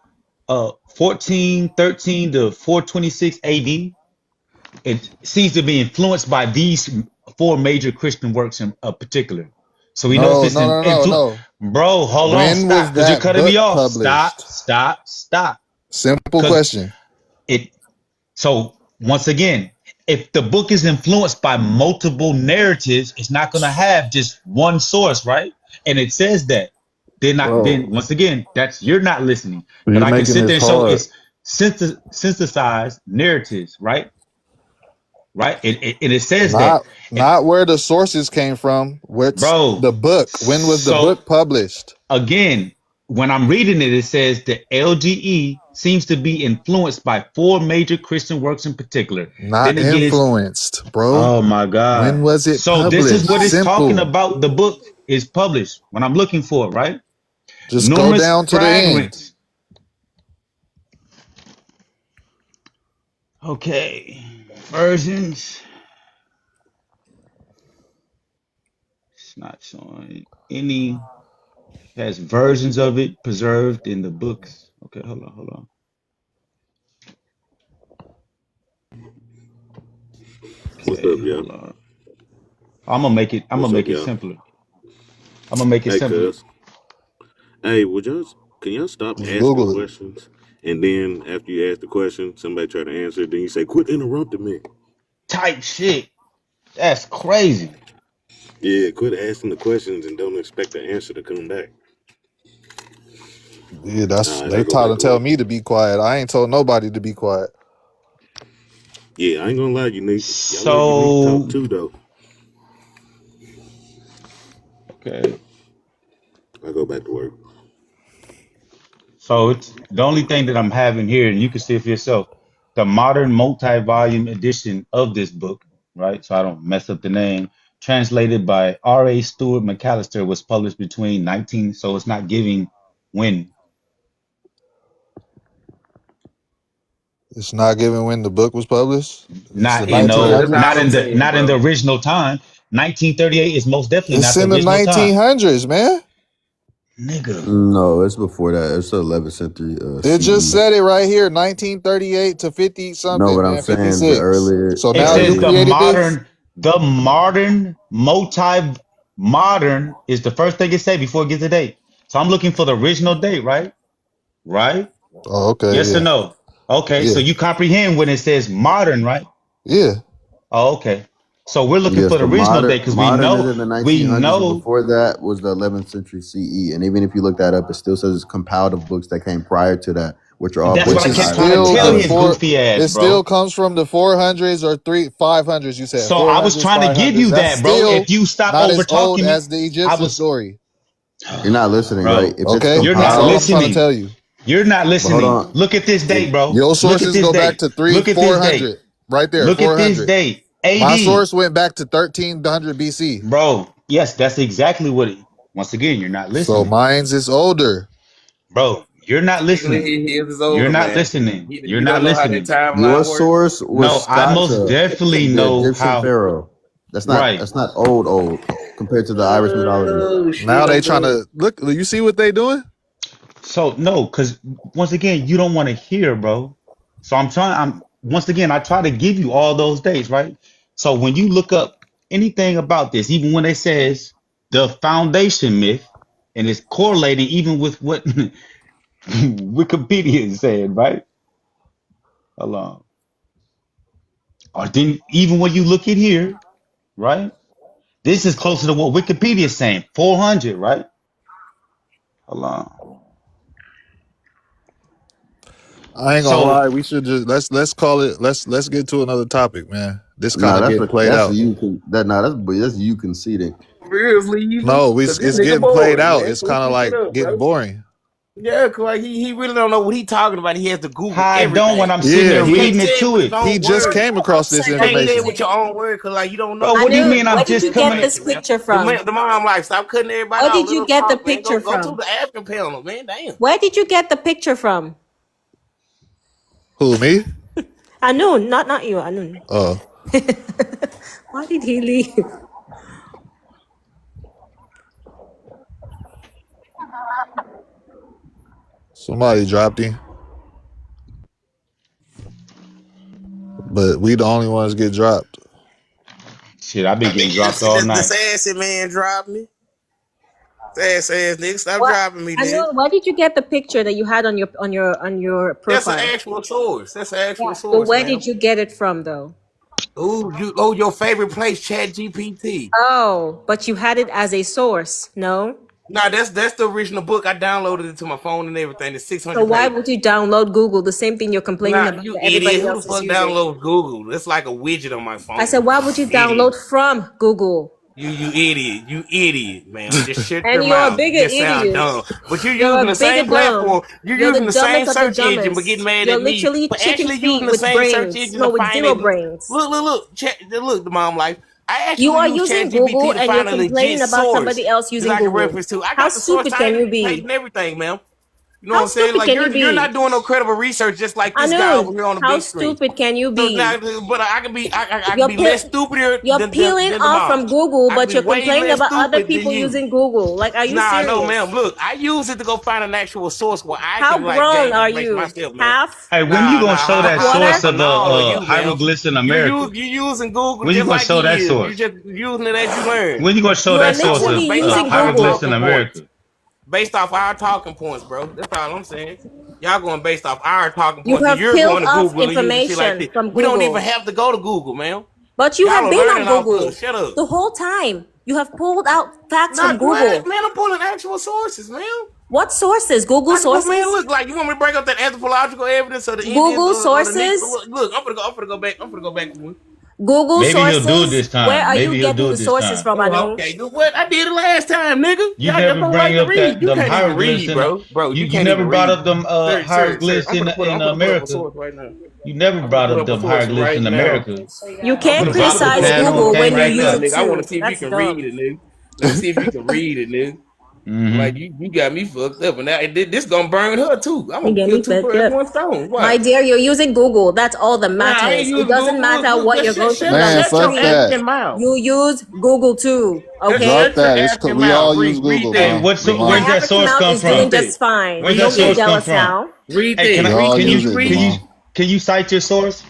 1413 to 426 AD. It seems to be influenced by these four major Christian works in particular. So we know if No. Bro, hold on, When stop, was because you're that cutting me book off. published? Stop. Simple question. So once again, if the book is influenced by multiple narratives, it's not going to have just one source, right? And it says that. Then once again, you're not listening. But You're I can making sit there and this show hard. it's synthesized narratives, right? Right? And it says Not where the sources came from. What's the book? When was the book published? Again, when I'm reading it, it says the LGE seems to be influenced by four major Christian works in particular. Not influenced, bro. Oh my God. When was it So published? this is what it's Simple. talking about. The book is published when I'm looking for it, right? Just go down to the end. Okay. Versions. It's not showing any. It has versions of it preserved in the books. Okay, hold on. What's up, y'all? I'm gonna make it. I'm What's gonna up, make it y'all? simpler. I'm gonna make it Hey, simpler. cuz. Hey, can y'all stop Just asking Google it. questions? And then after you ask the question, somebody try to answer it, then you say, quit interrupting me. Type shit. That's crazy. Yeah, quit asking the questions and don't expect the answer to come back. Yeah, All right, I they go trying back to to tell work. me to be quiet. I ain't told nobody to be quiet. Yeah, I ain't gonna lie, Unique. Y'all let Unique talk So too, though. okay. I go back to work. So it's the only thing that I'm having here, and you can see it for yourself. The modern multi-volume edition of this book, right? So I don't mess up the name. Translated by R.A. Stewart McAllister, was published between 19. So it's not giving when. It's not given when the book was published. It's the Not in Bro, that's all 1900s. I'm saying, not in the bro. original time. 1938 is most definitely It's not the in the original time, 1900s, man. nigga. No, it's before that. It's the 11th century It just CE. said it right here, 1938 to 50 No, something, but I'm man, saying the 56. earlier, So the It now you says earlier. created this. the modern modern is the first thing it say before it gets a date. So I'm looking for the original date, right? Right? Oh, okay, Yes or yeah, no? Okay, so yeah, you comprehend when it says modern, right? yeah. Oh, okay. So we're looking Yes, for the but original date because modern is in the we 1900s, and know before that was the 11th century CE. And even if you look that up, it still says it's compiled of books that came prior to that, which are all that's what books Which I in is kept Irish trying to and still tell the Italian. his four. goofy ass, It still bro. comes from the 400s or 500s. You said So I was 400s, trying to give 500s. you That's that, bro. still If you stop not over as old talking me, as the I Egyptian was, story. You're not listening, right? bro. If it's Okay, You're that's not all compiled, I'm trying to listening. tell you. You're not but hold listening. on. Look at this If, date, bro. Your Look at sources this go back date. to Look at this date. 400 right there. Look at this 400. date. My AD. source went back to 1300 BC. Bro, yes, that's exactly what it. Once again, you're not So listening. mine's is older. Bro, you're not listening. His is You're older, not man. listening. You're You not don't know how that listening. your timeline works. source was No, I Scott, most definitely the know Egyptian how. pharaoh. That's Right. not old compared to the Irish mythology. Oh Now shit, they I'm trying done. to look. You see what they doing? So no, because once again, you don't want to hear, bro. So I'm once again, I try to give you all those dates, right? So when you look up anything about this, even when it says the foundation myth, and it's correlating even with what Wikipedia is saying, right? Hold on. Or then even when you look at here, right? This is closer to what Wikipedia is saying, 400, right? Hold on. I ain't gonna So lie. We should just let's call it. Let's get to another topic, man. This kind No, of getting played out. that's you conceding. Real leaving. No, Cause this it's nigga getting played boring, out. man. It's So we kind of pick it like up, getting bro. boring. Yeah, cause like he really don't know what he talking about. He has to Google I don't when everything. I'm sitting Yeah, there You can't reading he it say it to with his it. he own just words. came across this You can't say it information. with your own words, cause like you don't Bro, know. what do you Anun, mean I'm where did just you coming get in? this picture The from? man, the mom like stop cutting everybody Where out. did Let you them get the talk, man. picture Go to from? the African panel, man. Damn. Where did you get the picture from? Who, me? Anun, not you, Anun. Oh, Why did he leave? somebody dropped him, but we the only ones get dropped. Shit, I've been getting dropped all The night. sassy man dropped me. Sass ass nigga, stop What? dropping me, nigga. Anun, where did you get the picture that you had on your That's an profile? actual source. That's an actual Yeah. But source, where man. did you get it from, though? Your favorite place, Chat GPT. Oh, but you had it as a source, no? Nah, that's the original book. I downloaded it to my phone and everything. It's So 600 why pages. would you download Google, the same thing you're complaining Nah, about you that idiot. everybody Who the else is fuck using? downloads Google? It's like a widget on my I said, phone. why would you Idiot. download from Google? You idiot. You idiot, man. Just shut And your you're a mouth. You bigger just sound idiot. dumb. But you're You're using a the bigger same dumb. platform. You're You're using the the same dumbest of the search engine, but getting dumbest. mad You're at me literally for chicken actually using feet the with same search brains. engine to No, with find zero it. brains. Look, the mom life. I You actually are use using Google ChatGPT to and you're find a legit complaining about source somebody else that using I can Google. reference to. I How got the source stupid can title, you page, be? and everything, man. You know what I'm saying? Like you're not doing no credible research, just like this guy over here on the big screen. How stupid can you be? But I can be less stupider. You're peeling off from Google, but you're complaining about other people using Google. Like, are you serious? No, ma'am. Look, I use it to go find an actual source where I How can grown are you? Half? Hey, when you gonna show that source of the hieroglyphs in America? You using Google? When you gonna show that source? You just using it as you learn. When you gonna show that source of hieroglyphs in America? Based off our talking points, bro. That's all I'm saying. Y'all going based off our talking You points. have You're peeled going to off Google information like from Google. We don't even have to go to Google, man. But you have been on Google. Shut up. The whole time. You have pulled out facts from Google. Man, I'm pulling actual sources, man. What sources? Google sources? Man, look, like you want me to break up that anthropological evidence of the Google sources? Look, I'm gonna go back. Google Maybe sources. He'll do it this time. Where are Maybe you getting the sources from? Okay, what? I did it last time, nigga. You never bring up them hieroglyphs, bro. You never brought up them hieroglyphs in America. You never brought up them hieroglyphs in America. You can't criticize Google when you use it. I want to see if you can read it, nigga. Let's see if you can read it, nigga. Mm-hmm. Like you got me fucked up, and this gonna burn her too. I'm gonna kill two birds with one stone. What? My dear, you're using Google. That's all that matters. It doesn't matter what you're going to. Man, fuck that. You use Google too. Okay. Drop that. We all use Google. Hey, where's that source come from? Doing just fine. Where's that source come from? Now. Read this. Can you cite your source?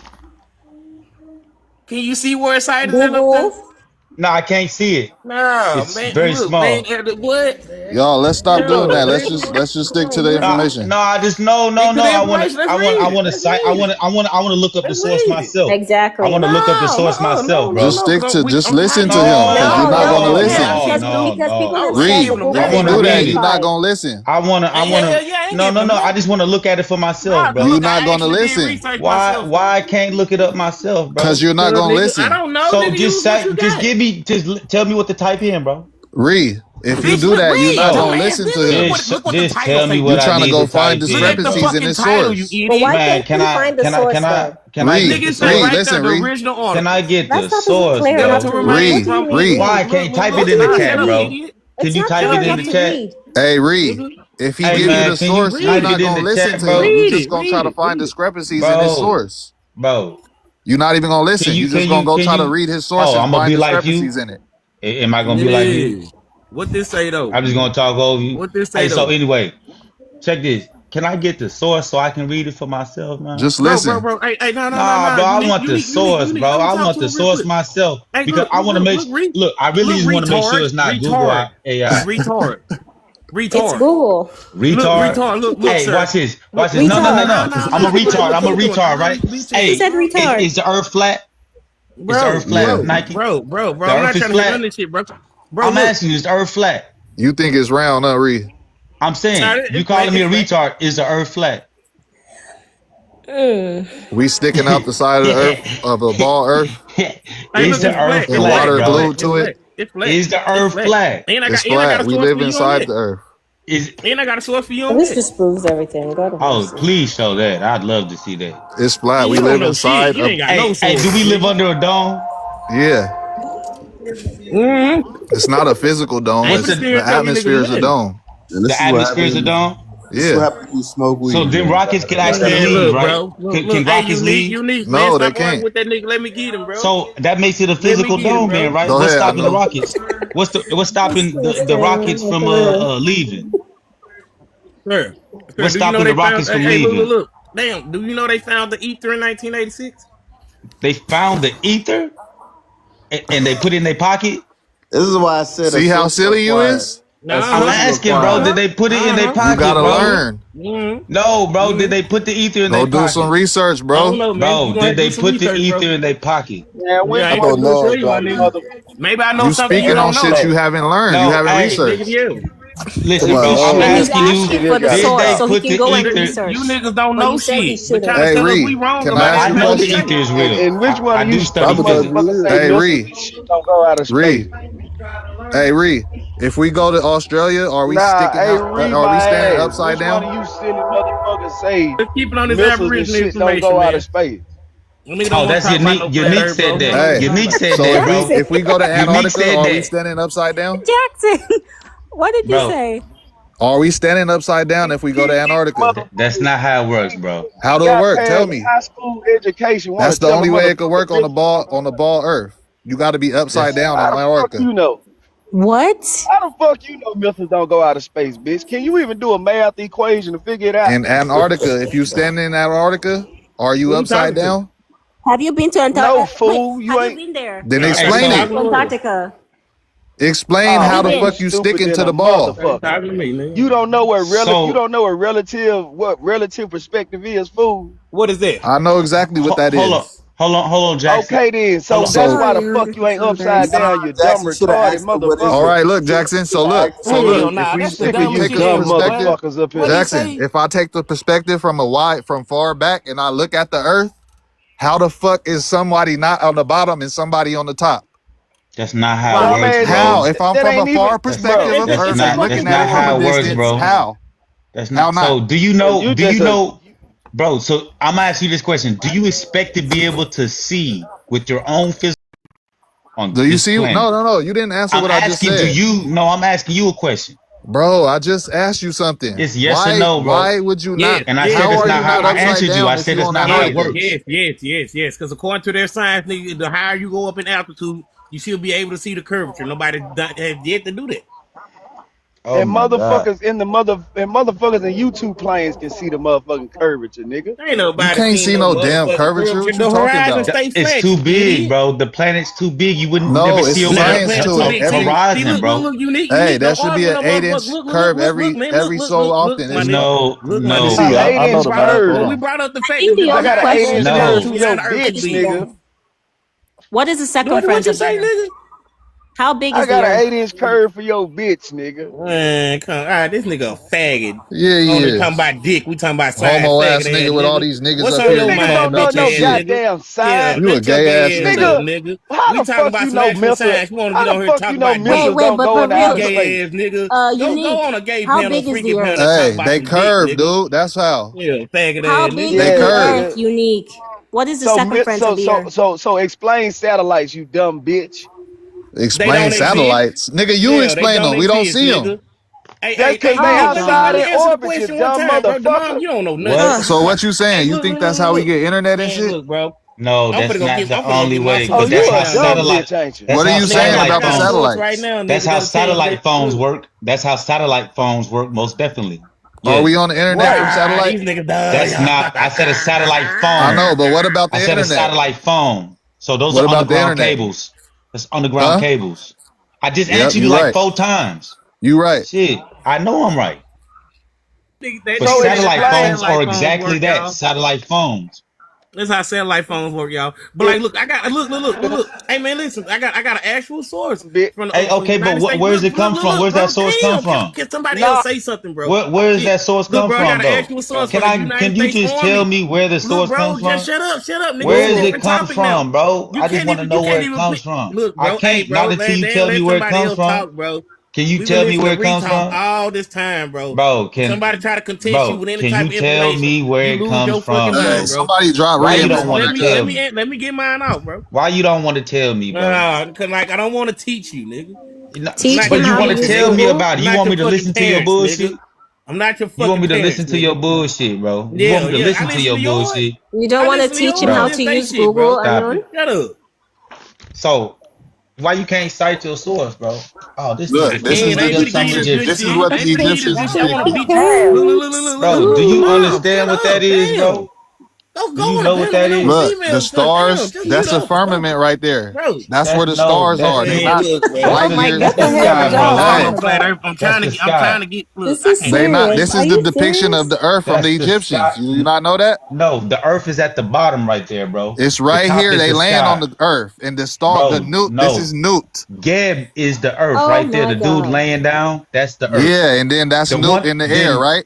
Can you see where it's cited? Google. No, I can't see it. No, it's man, very small. Man, what? Y'all, let's stop doing that. Let's just stick to the information. No, I just no. I want to cite. I want to look up the source myself. Exactly. I want to look up the source myself, bro. Just listen to him because you're not gonna listen. Read. If you do that, you're not gonna listen. I want to. No. I just want to look at it for myself, bro. You're not gonna listen. Why I can't look it up myself, bro? Because you're not gonna listen. I don't know. So just tell me what to type in, bro. Read. If you do that, you're not gonna listen to him. Just tell me what you're trying to go find discrepancies in his source. But why can't you find the source? Can I get the source? Listen, read. Can I get the source, bro? Read. Why? Can you type it in the chat, bro? Can you type it in the chat? Hey, read. If he give you the source, you're not gonna listen to him. You're just gonna try to find discrepancies in his source. Bro. You're not even gonna listen. You're just gonna go try to read his source and find discrepancies in it. Am I gonna be like you? What this say though? I'm just gonna talk over you. What this say though? So anyway, check this. Can I get the source so I can read it for myself, man? Just listen. Bro. Hey, no. Bro. I want the source, bro. I want the source myself because I want to make. Look, I really just want to make sure it's not Google AI. Retard. It's Google. Retard. Look, hey, sir. Watch this. No. I'm a retard, right? Hey, said retard. Is the Earth flat? Is the Earth flat, Nike? Bro. I'm not trying to run this shit, bro. I'm asking you, is the Earth flat? You think it's round, huh, Reed? I'm saying, you calling me a retard, is the Earth flat? We sticking out the side of the Earth, of a ball Earth? Is the Earth flat, and water glued to it? Is the Earth flat? It's flat. We live inside the Earth. And I got a source for you on this. Just proves everything. Please show that. I'd love to see that. It's flat. We live inside. Hey, do we live under a dome? Yeah. It's not a physical dome. The atmosphere is a dome. The atmosphere is a dome? Yeah. So then rockets can actually leave, right? Can rockets leave? No, they can't. With that nigga, let me get him, bro. So that makes it a physical dome, then, right? What's stopping the rockets? What's stopping the rockets from leaving? Sir, what's stopping the rockets from leaving? Look. Damn, do you know they found the ether in 1986? They found the ether? And they put it in their pocket? This is why I said. See how silly you is? I'm asking, bro. Did they put it in their pocket? You gotta learn. No, bro. Did they put the ether in their pocket? Go do some research, bro. Bro, did they put the ether in their pocket? Yeah, I don't know. Maybe I know you something speaking on shit you haven't learned. You haven't researched. Listen, bro. I'm asking you. For the source, so he can go and research. You niggas don't know shit. Hey, Reed, can I ask you a know the question? ether is real. And which one I of do you study physics. Hey, Reed. Don't go out of space. Hey, Reed. If we go to Australia, are we sticking out? Are we standing upside down? Which one of you silly motherfuckers say keep it on this aboriginal information, don't go out of space? Oh, that's Unique. Unique said that. Unique said so that, bro. If we go to Antarctica, are we standing upside down? Jackson, what did you say? Are we standing upside down if we go to Antarctica? That's not how it works, bro. How do it work? Tell me. High school education. That's the only way it could work on the ball Earth. You got to be upside down in Antarctica. You know. What? How the fuck you know missiles don't go out of space, bitch? Can you even do a math equation to figure it out? In Antarctica, if you stand in Antarctica, are you upside down? Have you been to Antarctica? No, fool. Wait, you have ain't. you been there? Then explain it. Antarctica. Explain how the fuck you sticking to the ball. You don't know what relative perspective is, fool. What is that? I know exactly what that is. Hold on, Jackson. Okay then, so that's why the fuck you ain't upside down, you dumb retarded motherfucker. All right, look, Jackson. So look, if we take the perspective, Jackson, if I take the perspective from far back, and I look at the Earth, how the fuck is somebody not on the bottom and somebody on the top? That's not how it works, bro. How? If I'm from a far perspective of the Earth, I'm looking at it from a distance. Bro. How? That's not. So do you know? Bro, so I'm gonna ask you this question: do you expect to be able to see with your own physical? Do you see? Planet? No. You didn't answer what I just said. I'm asking you a question, bro. I just asked you something. It's yes or no, bro. Why would you not? And I said that's not how I answered you. I said that's not how it works. Yes. Because according to their science, the higher you go up in altitude, you should be able to see the curvature. Nobody has yet to do that. Oh, and motherfuckers in YouTube planes can see the motherfucking curvature, nigga. Ain't nobody. You can't see no damn curvature. What you talking about? It's too big, bro. The planet's too big. You wouldn't never see a horizon, bro. Hey, that should be an 8-inch curve every so often. No. We brought up the fact that I got an 8-inch curve to your bitch, nigga. What is the circumference of the Earth? How big is I got an 8-inch curve for your bitch, nigga. Man, come on. This nigga a faggot. Yeah. We talking about dick. We talking about size. Homo ass nigga with all these niggas up here. Nigga don't know no goddamn size. You a gay ass nigga. How the fuck you know missiles? You want to get on here talking about missiles don't go in outer gay ass nigga. Go on a gay panel, freaky panel. Hey, they curve, dude. That's how. Yeah, faggot ass. How big is the Earth, Unique? What is the circumference of the Earth? So explain satellites, you dumb bitch. Explain satellites, nigga. You explain them. We don't see them. That's because they outside in orbit, you dumb motherfucker. You don't know nothing. So what you saying? You think that's how we get internet and shit? Look, bro. No, that's not the only way. Oh, you a dumb bitch, ain't you? What are you saying about the satellites? That's how satellite phones work. That's how satellite phones work. Most definitely. Yeah. Are we on the internet from satellite? That's not. I said a satellite phone. I know, but what about the internet? I said a satellite phone. So those are underground cables. That's underground cables. I just answered you like 4 times. You right. Shit, I know I'm right. But satellite phones are exactly that. Satellite phones. That's how satellite phones work, y'all. But like, look, I got look. Hey man, listen, I got an actual source. From but where does it come from? Where's that source come from? Can somebody else say something, bro? Where does that source come from, though? Can you just tell me where the source comes from? Just shut up, nigga. Where does it come from, bro? I just want to know where it comes from. Look, bro, I can't. Not until you tell me where it comes from, bro. Can you tell me where it comes from? All this time, bro. Can somebody try to contest you with any type of information? Can you tell me where it comes from? Hey, somebody drop red. Why you don't want to tell me? Let me get mine out, bro. Why you don't want to tell me, bro? Because like I don't want to teach you, nigga. But you want to tell me about it. You want me to listen to your bullshit? I'm not your fucking. You want me to listen to your bullshit, bro? You want me to listen to your bullshit? You don't want to teach him how to use Google, Shut up. So. Why you can't cite your source, bro? Oh, this is what the Egyptians did. Bro, do you understand what that is, bro? Do you know what that is? Look, the stars, that's a firmament right there. That's where the stars are. They're not light years. I'm trying to get. This is the depiction of the Earth from the Egyptians. You do not know that? No, the Earth is at the bottom right there, bro. It's right here. They land on the Earth, and the star, the Newt. This is Newt. Geb is the Earth right there. The dude laying down, that's the Earth. Yeah, and then that's Newt in the air, right?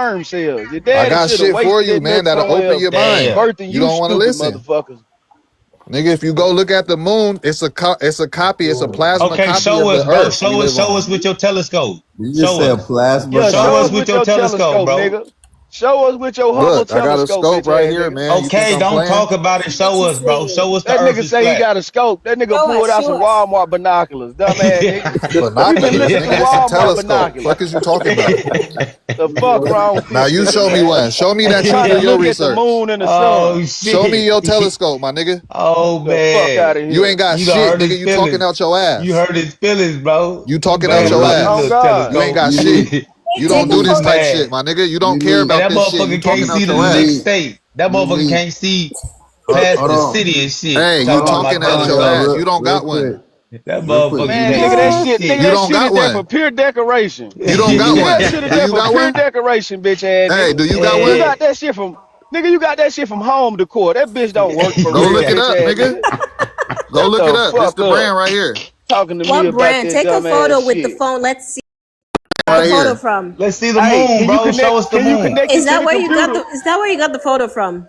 sperm cells. Your I daddy got should have shit for wasted you, that man. nut That'll somewhere open else, your mind. birthing You you don't want to stupid listen, motherfuckers. nigga. If you go look at the moon, it's a copy. It's a plasma Okay, copy show of us, the bro. Earth we Show us, live show on. us with your telescope. You just Show said us. plasma Yeah, Show show us us with with your your telescope, telescope, bro. nigga. Show us with your Hubble Look, I got a telescope, scope bitch right ass here, nigga. man. You think Okay, I'm don't playing? talk about it. Show us, bro. Show us the That Earth nigga is say he flat. got a scope. That nigga Show pulled us, out some show us. Walmart binoculars. Dumb ass nigga. We been Binoculars, looking for nigga. It's a Walmart telescope. binoculars. Fuck is you talking about? The fuck wrong with Now this you nigga, show me man? one. Show me that you Trying do to your look at the research. moon and the Oh sun. Show me shit. your telescope, my nigga. Oh The fuck out man. of You here. ain't got You done shit, hurt nigga. his You talking feelings. out your You ass. hurt his feelings, bro. You You talking mad out your about look, his Oh ass. little God. You ain't telescope. got you shit. need You you don't Take do a need this type photo. shit, Mad. my nigga. You you don't care need And about that this shit. You motherfucker can't talking you, out see the your you next ass. need state. That you motherfucker need can't see past hold the on. city and shit. Hey, you Hold Talking about my on, talking hold out on, your y'all, ass. telescope. You don't real got one. quick, That real quick. motherfucker You Man, need nigga, can't that see shit, nigga, shit. You that don't shit got is there for one. pure decoration. You don't got Nigga, that one. shit is Do there you for got pure one? decoration, bitch ass Hey, nigga. do you got You one? Yeah. got that shit from nigga, you got that shit from home decor. That bitch don't work for Go real, look it bitch up, ass nigga. nigga. Go Shut look it the up. This fuck the up. brand right here. Talking to me What about brand? that Take a dumb ass photo with the shit. phone. Let's see the Right photo here. from. Let's see the Hey, moon, bro. Show us the can you moon. connect Is it to that the where you got computer? the? Is that where you got the photo from?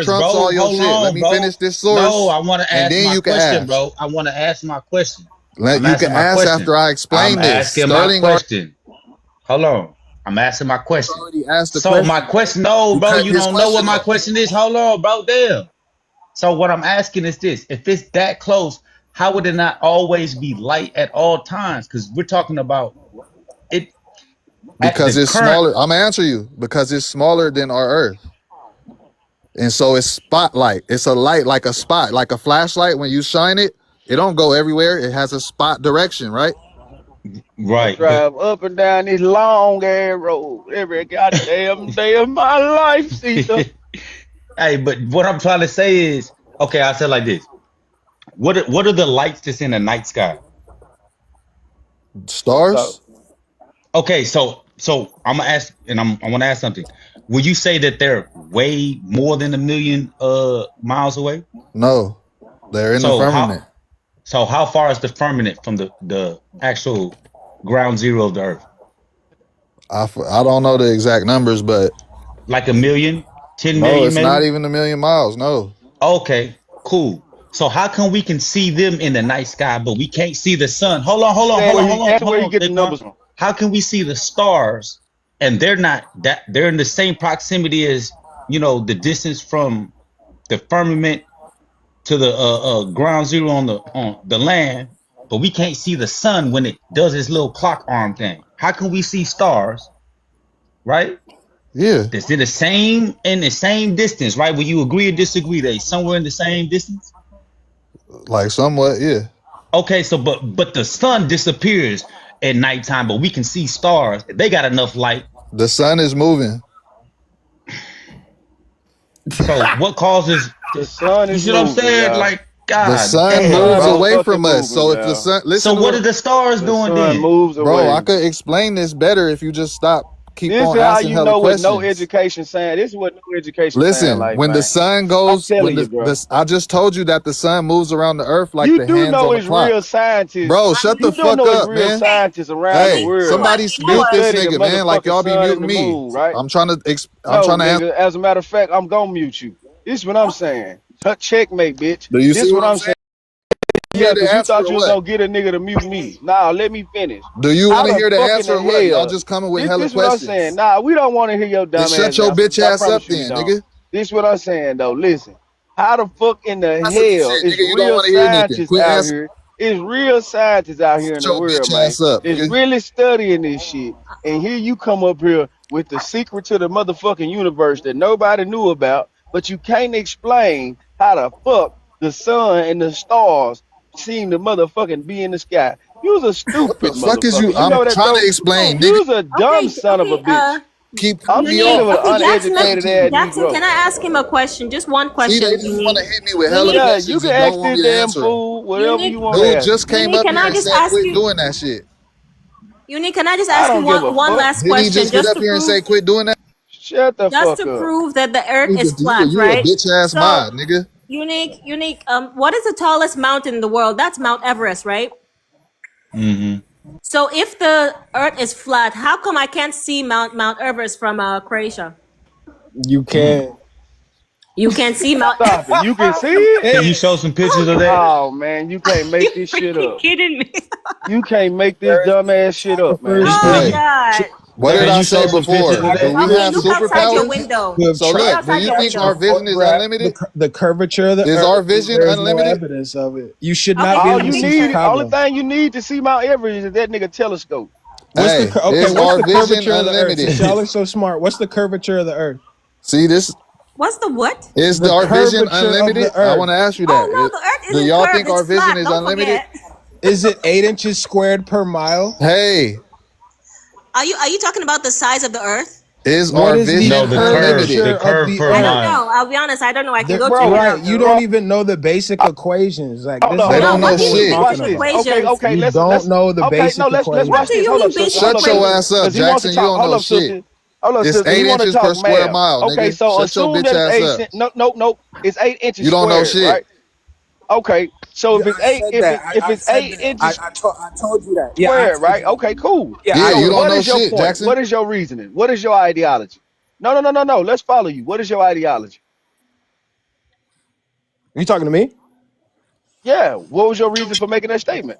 words, trumps bro. all your Hold shit. Let on, me bro. finish this source, No, I want to and ask then my you can question, ask. bro. I want to ask my question. I'm You can asking my ask question. after I I'm explain this. asking my Sterling question. Hold on. I'm asking my question. already asked the So question. my question, no, You bro, cut you his don't know what question my off. question is. Hold on, bro. Damn. So what I'm asking is this: if it's that close, how would it not always be light at all times? Because we're talking about it at Because the it's current. smaller. I'm gonna answer you. Because it's smaller than our Earth. And so it's spotlight. It's a light like a spot, like a flashlight. When you shine it, it don't go everywhere. It has a spot direction, right? Right, drive up and down this long ass road every goddamn day of my life, Caesar. Hey, but what I'm trying to say is, okay, I said like this: what are the lights that's in the night sky? Stars. Okay, so I'm gonna ask, and I want to ask something. Will you say that they're way more than 1,000,000 miles away? No, they're in the firmament. So how far is the firmament from the actual ground zero of the Earth? I don't know the exact numbers, but like 1 million, 10 no, million, it's maybe? not even 1,000,000 miles. No. Okay, cool. So how come we can see them in the night sky, but we can't see the sun? Hold on. Where you get the numbers from? How can we see the stars and they're not that they're in the same proximity as, the distance from the firmament to the ground zero on the land, but we can't see the sun when it does its little clock arm thing? How can we see stars, right? Yeah. That's in the same distance, right? Will you agree or disagree? They somewhere in the same distance? Like somewhat, yeah. Okay, so but the sun disappears at nighttime, but we can see stars. They got enough light. The sun is moving. So what causes the sun is you see what I'm saying? y'all. Like, God, The sun damn, moves bro. away from us. So if the sun, listen. So what are the stars doing then? Moves bro, away. I could explain this better if you just keep This on is how asking you hella know what questions. no education saying. This is what no education saying. Listen, Like, when man. the sun goes, I'm telling you, bro. I just told you that the sun moves around the earth like You the do hands know on the it's clock. real scientists. Bro, shut the You do fuck know it's up, real man. scientists around the Hey, world. somebody mute this Study the nigga, man. Like y'all be motherfucking sun muting and the me. moon, right? I'm trying to No, answer. nigga, as a matter of fact, I'm gonna mute you. This is what I'm saying. Checkmate, bitch. Do you This see what I'm saying? Yeah, hear the because you answer thought or you was what? gonna get a nigga to mute me. Nah, let me finish. Do you How want to hear the fuck in answer or what? hell? Y'all just coming with hella This what I'm questions. saying. Nah, we don't want to hear your dumb Then shut ass your answer. bitch I ass promise up you we then, don't. nigga. This what I'm saying though. Listen, how the fuck in the That's some hell shit, is nigga. You don't real want to hear nothing. scientists Quit out asking. here? It's real scientists out here in Shut the your world, bitch man. ass up, It's nigga. really studying this shit. And here you come up here with the secret to the motherfucking universe that nobody knew about, but you can't explain how the fuck the sun and the stars seem to motherfucking be in the sky. You's a stupid Fuck is motherfucker. you? You I'm know that trying though? to explain, nigga. You's a dumb son of a bitch. Keep I'm me sick off. of an Okay, Jackson, uneducated ass Jackson, Negro. can I ask him a question? Just one See, question, they just want to Unique. hit me with hella Yeah, questions you can and ask don't want this me to damn answer them. fool whatever Unique, you want to Dude ask. just came Unique, up can here I and just said, ask "Quit you? doing that shit." Unique, can I just I ask you don't give a one fuck. last Didn't he question, just get just up to here and say, prove, "Quit doing that"? Shut the just fuck to up. prove that the Earth is flat, You a right? bitch ass So, mod, nigga. Unique. What is the tallest mountain in the world? That's Mount Everest, right? Mm-hmm. So if the Earth is flat, how come I can't see Mount Everest from Croatia? You can. You can't see Mount. Stop it. You can see it? Can you show some pictures of that? Oh man, you can't make this shit Freaking up. kidding me? You can't make this dumb ass shit up, man. Oh Hey, God. what did Can I you show say some before? pictures of Do that? we Okay, have look outside your superpowers? window. Who have So Look look, tracked do outside you your think window. our vision is unlimited? the curvature of the Is Earth. our vision There's no unlimited? evidence of it. You should Okay, not be All able to you see need, only Chicago. thing you need to see Mount Everest is that nigga telescope. What's the Hey, okay? is What's our the vision curvature of the Earth? Since unlimited? y'all are so smart, what's the curvature of the Earth? See, this What's the what? is The our vision curvature of unlimited. the I Earth. want to ask you Oh that. no, the Earth Do isn't y'all curved. think our It's vision flat. is Don't unlimited? forget. Is it 8 inches squared per mile? Hey, Are you talking about the size of the Earth? is What our is the vision No, the curve unlimited? curvature of the per I don't Earth? mile. know. I'll be honest. I don't know. I can There- go check it right, out you though. don't even know the basic equations. Like Hold this on, is They hold don't on. know Watch this. shit. Watch Basic this. Okay, equations. okay. You Let's don't know the okay. basic No, let's equations. watch do this. you Hold mean up, sister. basic Hold up, Shut your sister. ass up, Because he wants to Jackson. You talk. don't Hold know up, sister. shit. Hold up, It's sister. He 8 want to inches per talk square math. mile, Okay, nigga. so Shut your assume bitch that ass it's up. 8 nope. It's 8 inches You don't know squared, shit. right? Okay. So if Yeah, it's I eight, said if that. it's if I it's said 8 that. inches I told you that. Yeah, I squared, told right? you that. Okay, cool. Yeah, Yeah, I So you told don't what know is your shit, point? Jackson. What is your reasoning? What is your ideology? No. Let's follow you. What is your ideology? you talking to me? Yeah. What was your reason for making that statement?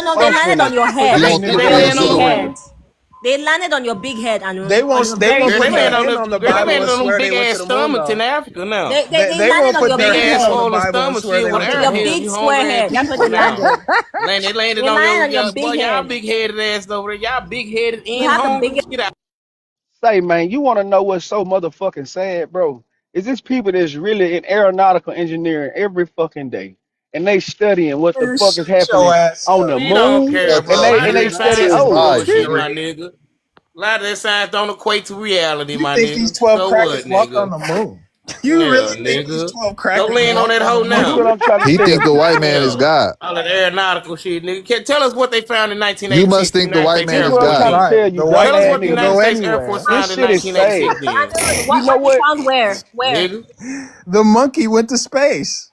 No. They landed on your head. You On don't think your they big answered the head. way? They landed on your big head and They on won't. your They very won't big put head. that in on the Girl, they Bible landed and on them swear they big went ass to the moon. stomachs in Though Africa now. They they landed won't on put your that big in Ass on head. the swollen Bible and stomach swear shit they with went to the Your airheads. moon. big You square hungry ass head. That's where people they now. landed. They landed They on landed your, on your boy, big y'all head. big headed ass over there. Y'all big headed You and have the hungry. biggest. Get out. Say, man, you want to know what's so motherfucking sad, bro? Is this people that's really in aeronautical engineering every fucking day, and they studying what the Man, fuck is shut your happening ass on up. the We don't moon, care, Shut and bro. A up, they lot and of they nigga. that This study. science is is Oh live, bullshit, shit! nigga. my nigga. A lot of that science don't equate to reality, You my think these nigga. 12 So what, crackers walked on nigga? the moon? You Yeah, really think these nigga. 12 Go crackers land on walked that on the hoe This is now. what moon? I'm trying to He tell think the you. white man is Yeah. God. All that aeronautical shit, nigga. Tell us what they found in You must 1986 in think the the United white States This man is Air is what I'm Force, trying God. to then. tell Right. you, The white Tell us dumbass man what the can nigga. United go States Air Force anywhere. This found in shit is 1986, sad. then. You know What they what? found where? Where? Nigga. The monkey went to space.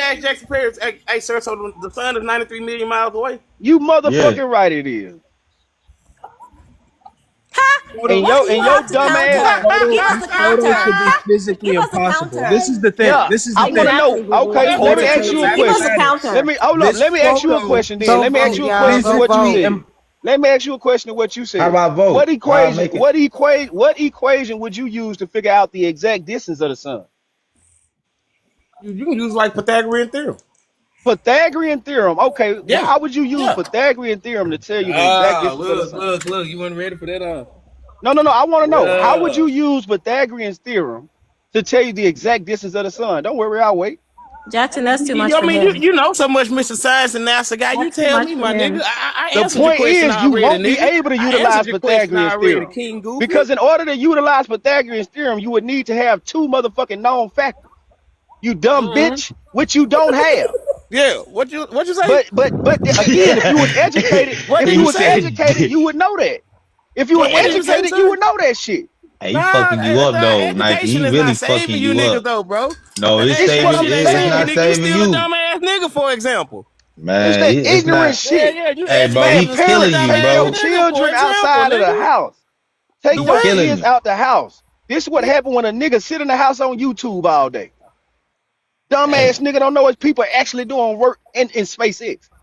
me ask Jackson Perry. Hey, sir, so the sun is 93 million miles away? You motherfucking right it is. And your dumb ass. Photo could be physically impossible. This is the thing. Yeah, this is the I thing. want to know. Okay, let me ask you a question. Let me hold up. Let me ask you a question. Then let me ask you a question. What you said. Let me ask you a question. What you said. How about vote? What equation would you use to figure out the exact distance of the sun? You can use like Pythagorean theorem. Pythagorean theorem. Okay. Yeah. How would you use Pythagorean theorem to tell you the exact distance of the sun? Look. You weren't ready for that. No. I want to know. How would you use Pythagorean theorem to tell you the exact distance of the sun? Don't worry, I'll wait. Jackson, that's too much. I mean, you know so much, Mr. Science and NASA guy. You tell me, my nigga. I the answered point your question is, you already, won't be nigga. able to I utilize answered your question Pythagorean already, theorem. King Goofy. Because in order to utilize Pythagorean theorem, you would need to have two motherfucking known factors. You dumb bitch, which you don't have. Yeah, what you say? But again, if you was educated, you would know that. If you were educated, you would know that shit. Hey, he fucking you up though, Nike. He really fucking you niggas up. though, bro. No, it's saving. It's not saving you. you. Still a dumbass nigga, for example. Man, it's ignorant not, shit. Hey, bro, he killing you, bro. Children outside of the house. Take your kids out the house. This is what happened when a nigga sit in the house on YouTube all day. Dumbass nigga don't know his people actually doing work in SpaceX.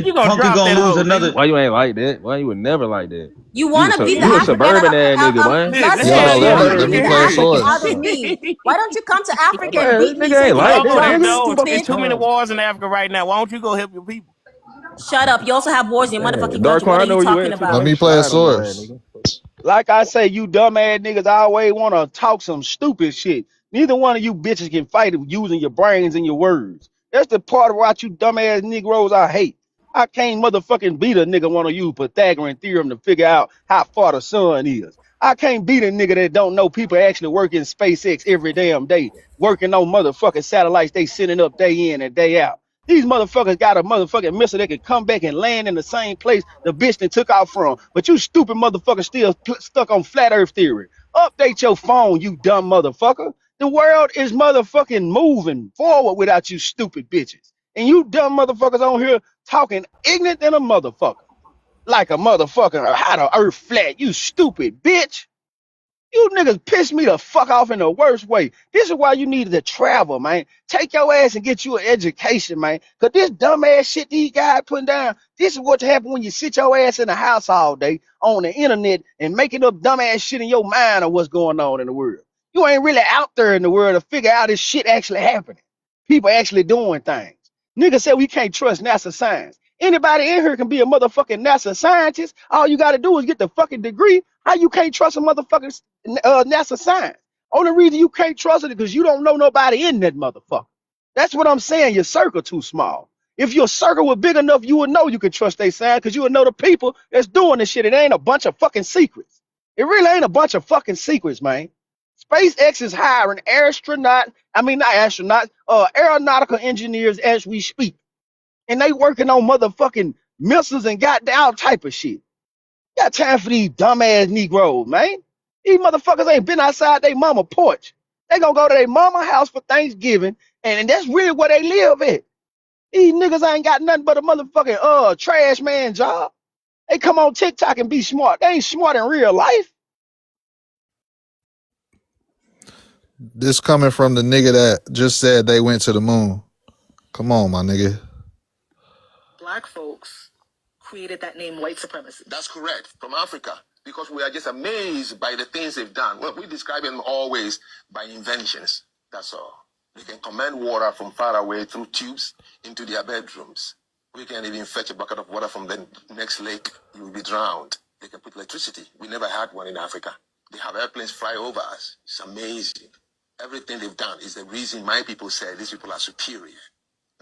Man, you gonna drop gonna that lose hoe, another. Why you ain't like that? Why you would never like that? You want to beat the You a African suburban ass nigga, man. Just Yo, say you let want to me beat the play a Africans source. out of me. Why don't you come to Africa and Man, beat this me nigga so ain't you like can that, learn, nigga. It's too many stupid? wars in Africa right now. Why don't you go help your people? Shut up. You also have wars in your Man, motherfucking country. Darkwan, What I are know you where you talking at too, Let about? man. me play a Slide on your ass, source. nigga. Like I say, you dumbass niggas always want to talk some stupid shit. Neither one of you bitches can fight it using your brains and your words. That's the part about you dumbass Negroes I hate. I can't motherfucking beat a nigga want to use Pythagorean theorem to figure out how far the sun is. I can't beat a nigga that don't know people actually work in SpaceX every damn day, working on motherfucking satellites they sending up day in and day out. These motherfuckers got a motherfucking missile that can come back and land in the same place the bitch that took off from. But you stupid motherfuckers still stuck on flat earth theory. Update your phone, you dumb motherfucker. The world is motherfucking moving forward without you stupid bitches. And you dumb motherfuckers on here talking ignorant than a motherfucker. Like a motherfucker, how the earth flat, you stupid bitch. You niggas piss me the fuck off in the worst way. This is why you needed to travel, man. Take your ass and get you an education, man. Cause this dumbass shit these guys putting down, this is what happens when you sit your ass in the house all day on the internet and making up dumbass shit in your mind of what's going on in the world. You ain't really out there in the world to figure out this shit actually happening. People actually doing things. Niggas say we can't trust NASA science. Anybody in here can be a motherfucking NASA scientist. All you gotta do is get the fucking degree. How you can't trust a motherfucking NASA science? Only reason you can't trust it is because you don't know nobody in that motherfucker. That's what I'm saying. Your circle too small. If your circle were big enough, you would know you could trust they science because you would know the people that's doing this shit. It ain't a bunch of fucking secrets. It really ain't a bunch of fucking secrets, man. SpaceX is hiring aeronautical engineers as we speak. And they working on motherfucking missiles and got all type of shit. Got time for these dumbass Negroes, man. These motherfuckers ain't been outside their mama porch. They gonna go to their mama house for Thanksgiving, and that's really where they live at. These niggas ain't got nothing but a motherfucking trash man job. They come on TikTok and be smart. They ain't smart in real life. This coming from the nigga that just said they went to the moon. Come on, my nigga. Black folks created that name white supremacy. That's correct. From Africa. Because we are just amazed by the things they've done. Well, we describe them always by inventions. That's all. We can command water from far away through tubes into their bedrooms. We can even fetch a bucket of water from the next lake. You will be drowned. They can put electricity. We never had one in Africa. They have airplanes fly over us. It's amazing. Everything they've done is the reason my people say these people are superior.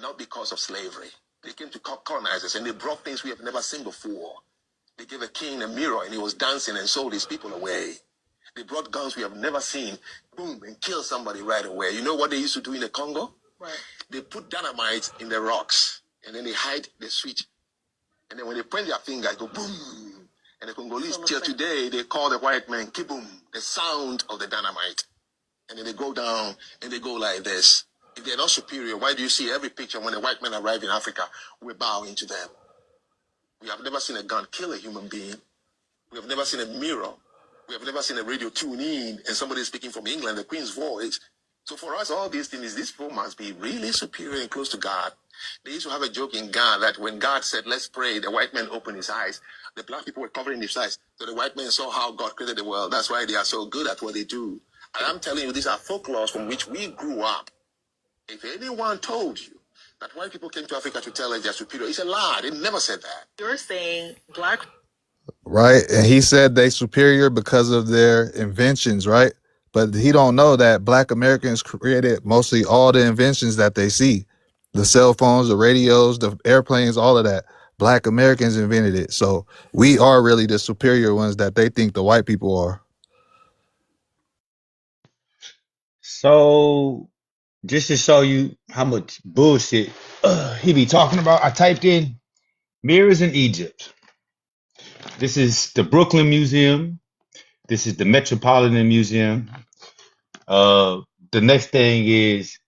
Not because of slavery. They came to colonize us and they brought things we have never seen before. They gave a king a mirror and he was dancing and sold his people away. They brought guns we have never seen, boom, and killed somebody right away. You know what they used to do in the Congo? Right. They put dynamite in the rocks and then they hide the switch. And then when they point their finger, it go boom. And the Congolese till today, they call the white man kiboom, the sound of the dynamite. And then they go down and they go like this. If they're not superior, why do you see every picture when the white men arrive in Africa, we bow into them? We have never seen a gun kill a human being. We have never seen a mirror. We have never seen a radio tune in and somebody speaking from England, the Queen's voice. So for us, all these things, these people must be really superior and close to God. They used to have a joke in Ghana that when God said, let's pray, the white man opened his eyes. The black people were covering his eyes. So the white man saw how God created the world. That's why they are so good at what they do. And I'm telling you, these are folklores from which we grew up. If anyone told you that white people came to Africa to tell us they're superior, it's a lie. They never said that. You're saying black... Right? And he said they superior because of their inventions, right? But he don't know that black Americans created mostly all the inventions that they see. The cell phones, the radios, the airplanes, all of that. Black Americans invented it. So we are really the superior ones that they think the white people are. So just to show you how much bullshit he be talking about, I typed in mirrors in Egypt. This is the Brooklyn Museum. This is the Metropolitan Museum. The next thing is,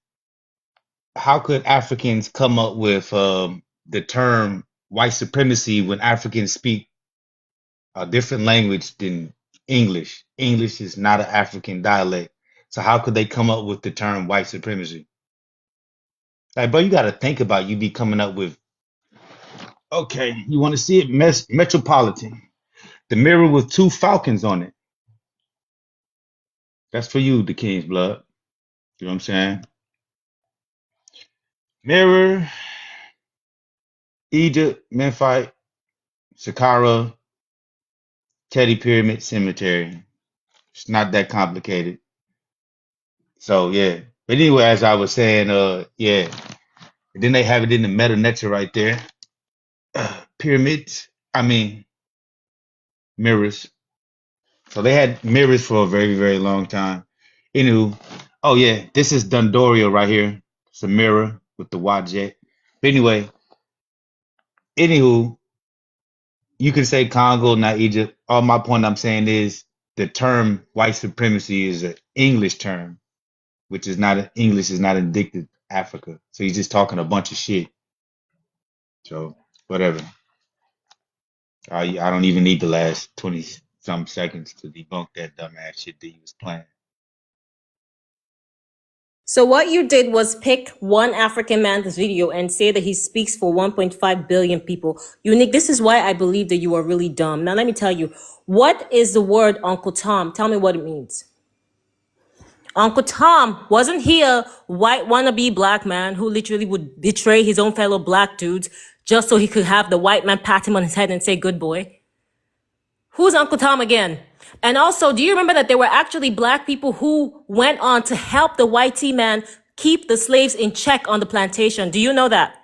how could Africans come up with the term white supremacy when Africans speak a different language than English? English is not an African dialect. So how could they come up with the term white supremacy? Like, bro, you got to think about you be coming up with, okay, you want to see it? Metropolitan. The mirror with 2 falcons on it. That's for you, the King's Blood. You know what I'm saying? Mirror, Egypt, Memphite, Saqqara, Teddy Pyramid Cemetery. It's not that complicated. So, yeah. But anyway, as I was saying, yeah. And then they have it in the Meta Nature right there. Pyramids. Mirrors. So they had mirrors for a very, very long time. Anywho, oh yeah, this is Dondoria right here. It's a mirror with the Wadjet. But anywho, you can say Congo, not Egypt. All my point I'm saying is the term white supremacy is an English term, which is not English is not indicative Africa. So he's just talking a bunch of shit. So whatever. I don't even need the last 20-some seconds to debunk that dumbass shit that he was playing. So what you did was pick one African man's video and say that he speaks for 1.5 billion people. Unique, this is why I believe that you are really dumb. Now let me tell you, what is the word Uncle Tom? Tell me what it means. Uncle Tom, wasn't he a white wannabe black man who literally would betray his own fellow black dudes just so he could have the white man pat him on his head and say, good boy? Who's Uncle Tom again? And also, do you remember that there were actually black people who went on to help the white man keep the slaves in check on the plantation? Do you know that?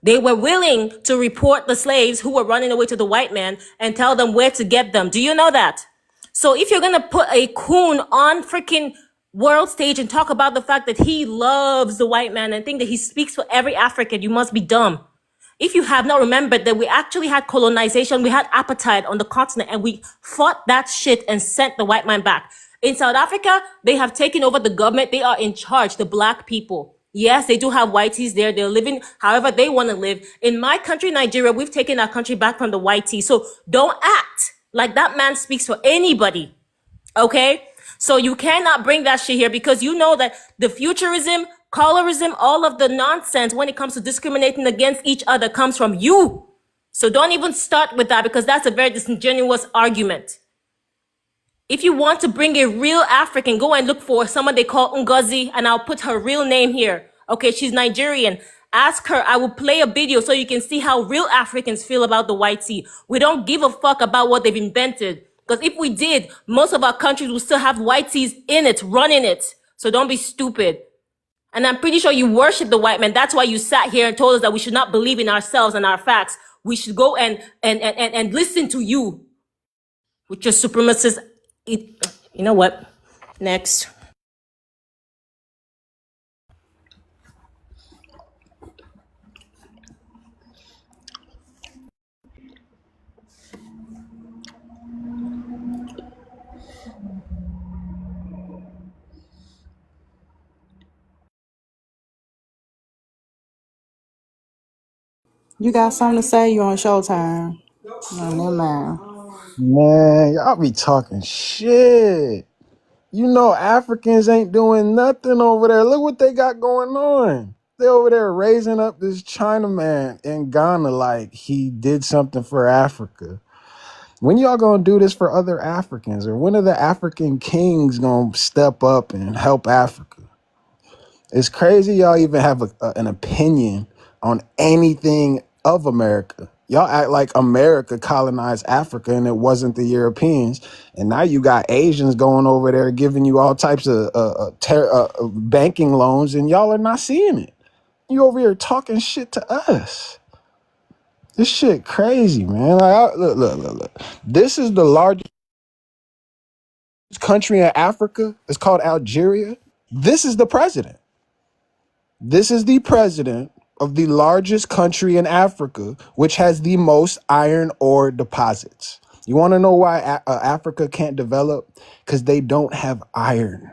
They were willing to report the slaves who were running away to the white man and tell them where to get them. Do you know that? So if you're going to put a coon on freaking world stage and talk about the fact that he loves the white man and think that he speaks for every African, you must be dumb. If you have not remembered that we actually had colonization, we had apartheid on the continent, and we fought that shit and sent the white man back. In South Africa, they have taken over the government. They are in charge, the black people. Yes, they do have whiteys there. They're living however they want to live. In my country, Nigeria, we've taken our country back from the whiteys. So don't act like that man speaks for anybody. Okay? So you cannot bring that shit here because you know that the futurism, colorism, all of the nonsense when it comes to discriminating against each other comes from you. So don't even start with that because that's a very disingenuous argument. If you want to bring a real African, go and look for someone they call Ngozi, and I'll put her real name here. Okay, she's Nigerian. Ask her. I will play a video so you can see how real Africans feel about the white tea. We don't give a fuck about what they've invented. Because if we did, most of our countries will still have white teas in it, running it. So don't be stupid. And I'm pretty sure you worship the white man. That's why you sat here and told us that we should not believe in ourselves and our facts. We should go and listen to you with your supremacist. You know what? Next. You got something to say? You on Showtime? Oh, never mind. Man, y'all be talking shit. You know Africans ain't doing nothing over there. Look what they got going on. They over there raising up this Chinaman in Ghana like he did something for Africa. When y'all gonna do this for other Africans? Or when are the African kings gonna step up and help Africa? It's crazy y'all even have an opinion on anything of America. Y'all act like America colonized Africa and it wasn't the Europeans. And now you got Asians going over there giving you all types of banking loans and y'all are not seeing it. You over here talking shit to us. This shit crazy, man. Like, look. This is the largest country in Africa. It's called Algeria. This is the president. This is the president of the largest country in Africa, which has the most iron ore deposits. You want to know why Africa can't develop? Because they don't have iron.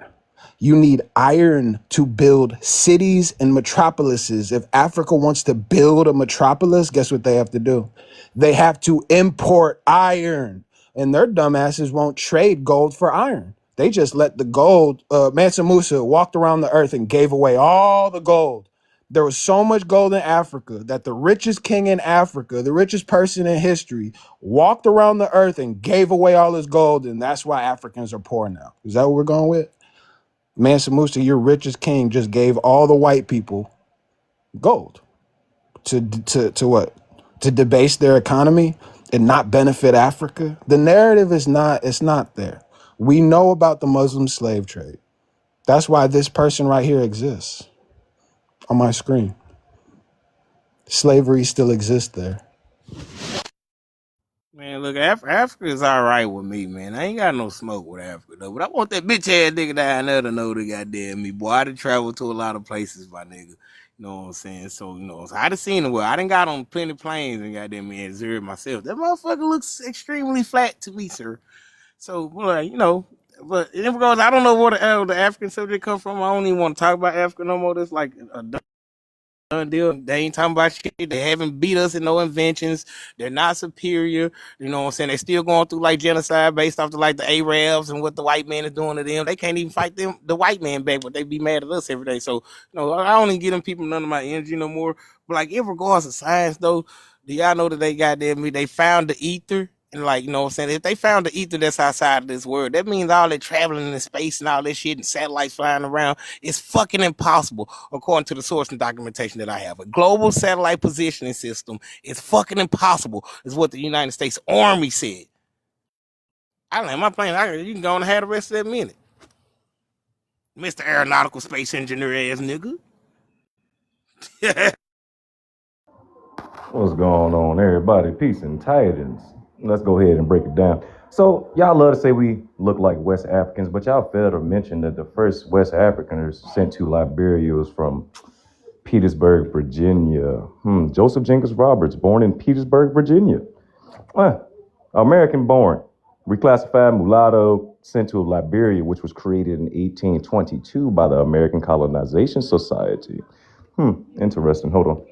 You need iron to build cities and metropolises. If Africa wants to build a metropolis, guess what they have to do? They have to import iron. And their dumbasses won't trade gold for iron. They just let the gold, Mansa Musa walked around the earth and gave away all the gold. There was so much gold in Africa that the richest king in Africa, the richest person in history, walked around the earth and gave away all his gold. And that's why Africans are poor now. Is that what we're going with? Mansa Musa, your richest king, just gave all the white people gold to what? To debase their economy and not benefit Africa. The narrative is not, it's not there. We know about the Muslim slave trade. That's why this person right here exists on my screen. Slavery still exists there. Man, look, Africa is all right with me, man. I ain't got no smoke with Africa, though. But I want that bitch ass nigga down there to know the goddamn me, boy. I done traveled to a lot of places, my nigga. You know what I'm saying? So, so I done seen the world. I done got on plenty of planes and goddamn me at Zurich myself. That motherfucker looks extremely flat to me, sir. So, well, but in regards, I don't know where the African subject come from. I don't even want to talk about Africa no more. That's like a done deal. They ain't talking about shit. They haven't beat us in no inventions. They're not superior. You know what I'm saying? They still going through like genocide based off the like the Arabs and what the white man is doing to them. They can't even fight the white man back, but they be mad at us every day. So, I don't even give them people none of my energy no more. But like in regards to science though, do y'all know that they found the ether? And like, you know what I'm saying? If they found the ether that's outside of this world, that means all that traveling in space and all that shit and satellites flying around is fucking impossible, according to the source and documentation that I have. A global satellite positioning system is fucking impossible, is what the United States Army said. I land my plane. You can go and have the rest of that minute. Mr. Aeronautical Space Engineer ass nigga. What's going on, everybody? Peace and tidings. Let's go ahead and break it down. So y'all love to say we look like West Africans, but y'all fail to mention that the first West Africaners sent to Liberia was from Petersburg, Virginia. Joseph Jenkins Roberts, born in Petersburg, Virginia. American born. Reclassified mulatto, sent to Liberia, which was created in 1822 by the American Colonization Society. Interesting. Hold on.